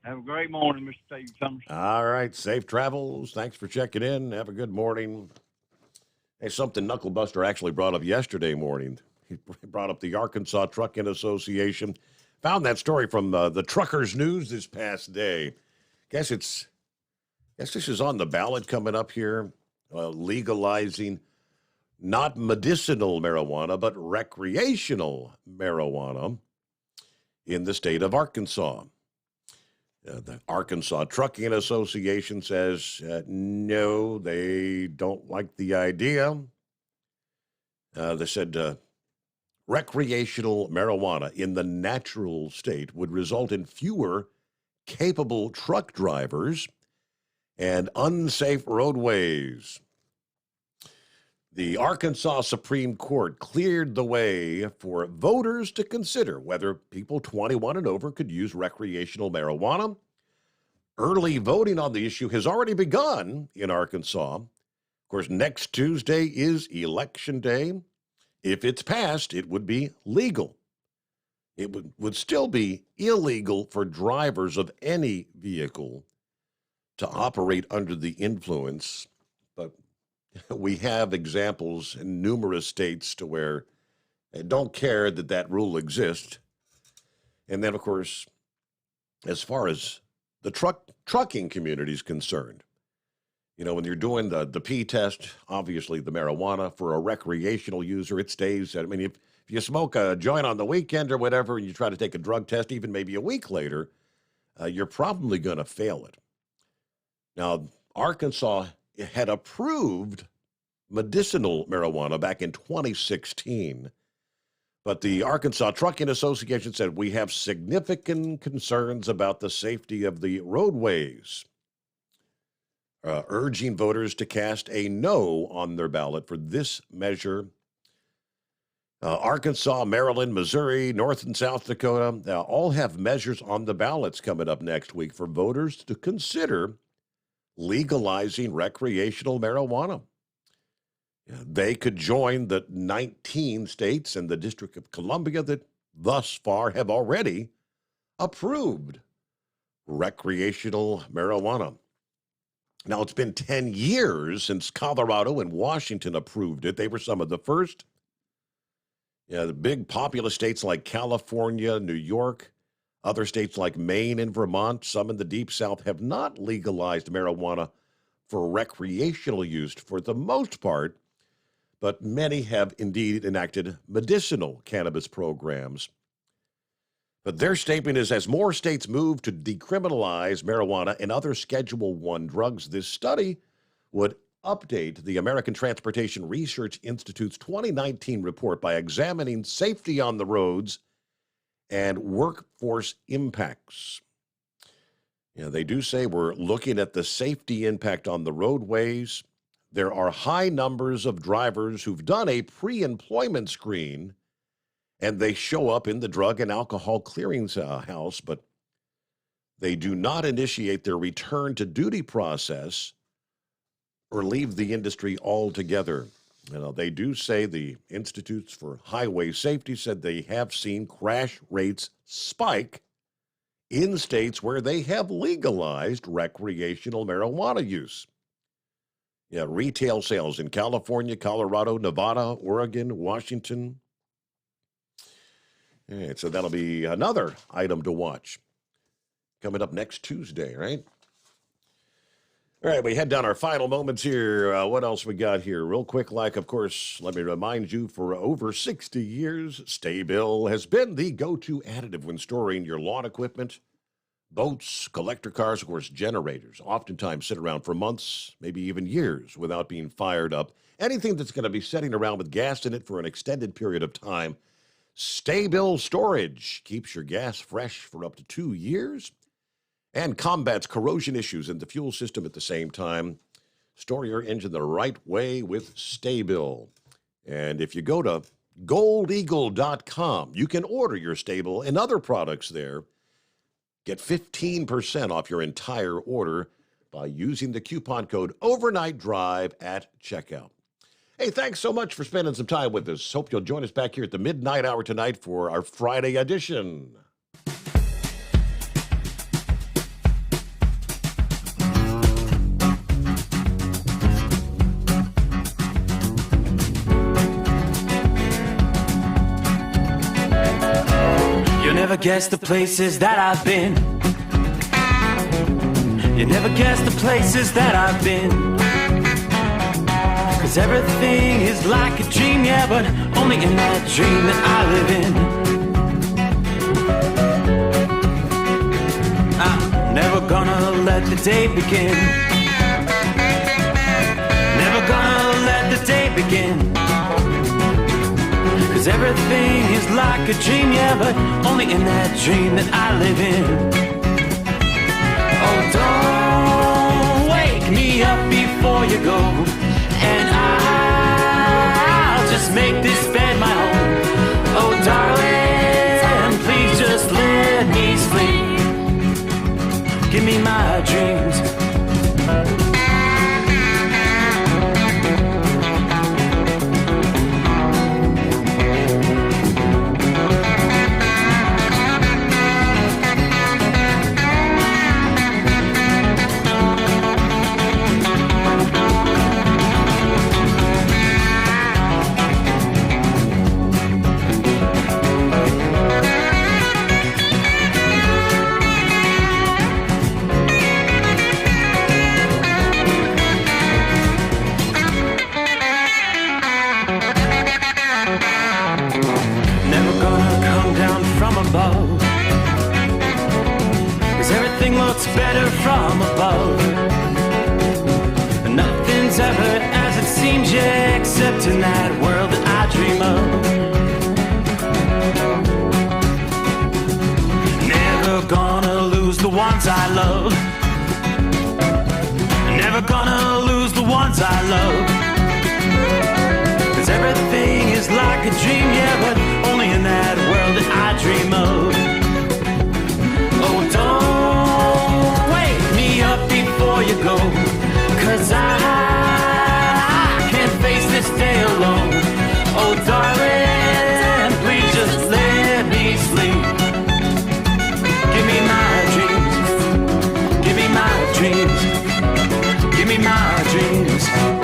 Have a great morning, Mr. Steve Summers. All right, safe travels. Thanks for checking in. Have a good morning. Hey, something Knucklebuster actually brought up yesterday morning. He brought up the Arkansas Trucking Association. Found that story from the Truckers News this past day. Guess this is on the ballot coming up here. Legalizing not medicinal marijuana, but recreational marijuana in the state of Arkansas. The Arkansas Trucking Association says no, they don't like the idea. They said recreational marijuana in the natural state would result in fewer capable truck drivers and unsafe roadways. The Arkansas Supreme Court cleared the way for voters to consider whether people 21 and over could use recreational marijuana. Early voting on the issue has already begun in Arkansas. Of course, next Tuesday is Election Day. If it's passed, it would be legal. It would still be illegal for drivers of any vehicle to operate under the influence, but we have examples in numerous states to where they don't care that rule exists. And then, of course, as far as the trucking community is concerned, when you're doing the P test, obviously the marijuana for a recreational user, it stays. I mean, if you smoke a joint on the weekend or whatever, and you try to take a drug test, even maybe a week later, you're probably going to fail it. Now, Arkansas had approved medicinal marijuana back in 2016, But the Arkansas Trucking Association said we have significant concerns about the safety of the roadways, urging voters to cast a no on their ballot for this measure. Arkansas, Maryland, Missouri, North and South Dakota all have measures on the ballots coming up next week for voters to consider legalizing recreational marijuana. They could join the 19 states and the District of Columbia that thus far have already approved recreational marijuana. Now, it's been 10 years since Colorado and Washington approved it. They were some of the first. The big populous states like California, New York, other states like Maine and Vermont, some in the Deep South have not legalized marijuana for recreational use for the most part, but many have indeed enacted medicinal cannabis programs. But their statement is, as more states move to decriminalize marijuana and other Schedule I drugs, this study would update the American Transportation Research Institute's 2019 report by examining safety on the roads and workforce impacts. They do say we're looking at the safety impact on the roadways. There are high numbers of drivers who've done a pre-employment screen, and they show up in the Drug and Alcohol Clearinghouse, but they do not initiate their return to duty process or leave the industry altogether. They do say the Institutes for Highway Safety said they have seen crash rates spike in states where they have legalized recreational marijuana use. Retail sales in California, Colorado, Nevada, Oregon, Washington. So that'll be another item to watch coming up next Tuesday, right? All right, we head down our final moments here. What else we got here? Real quick, of course, let me remind you, for over 60 years, Sta-Bil has been the go-to additive when storing your lawn equipment, boats, collector cars, of course, generators. Oftentimes sit around for months, maybe even years, without being fired up. Anything that's going to be sitting around with gas in it for an extended period of time, Sta-Bil Storage keeps your gas fresh for up to 2 years and combats corrosion issues in the fuel system at the same time. Store your engine the right way with Sta-Bil. And if you go to goldeagle.com, you can order your Sta-Bil and other products there. Get 15% off your entire order by using the coupon code OvernightDrive at checkout. Hey, thanks so much for spending some time with us. Hope you'll join us back here at the midnight hour tonight for our Friday edition. Never guess the places that I've been. You never guess the places that I've been. 'Cause everything is like a dream, yeah, but only in that dream that I live in. I'm never gonna let the day begin. Never gonna let the day begin. 'Cause everything is like a dream, yeah, but only in that dream that I live in. Oh, don't wake me up before you go, and I'll just make this bed my home. Oh, darling, please just let me sleep. Give me my dreams. Better from above. Nothing's ever as it seems, yeah, except in that world that I dream of. ones I love. Never gonna lose the ones I love. 'Cause everything is like a dream, yeah, but only in that world that I dream of. Oh, don't wake me up before you go, 'cause I can't face this day alone. Oh, darling, please just let me sleep. Give me my dreams. Give me my dreams. Give me my dreams.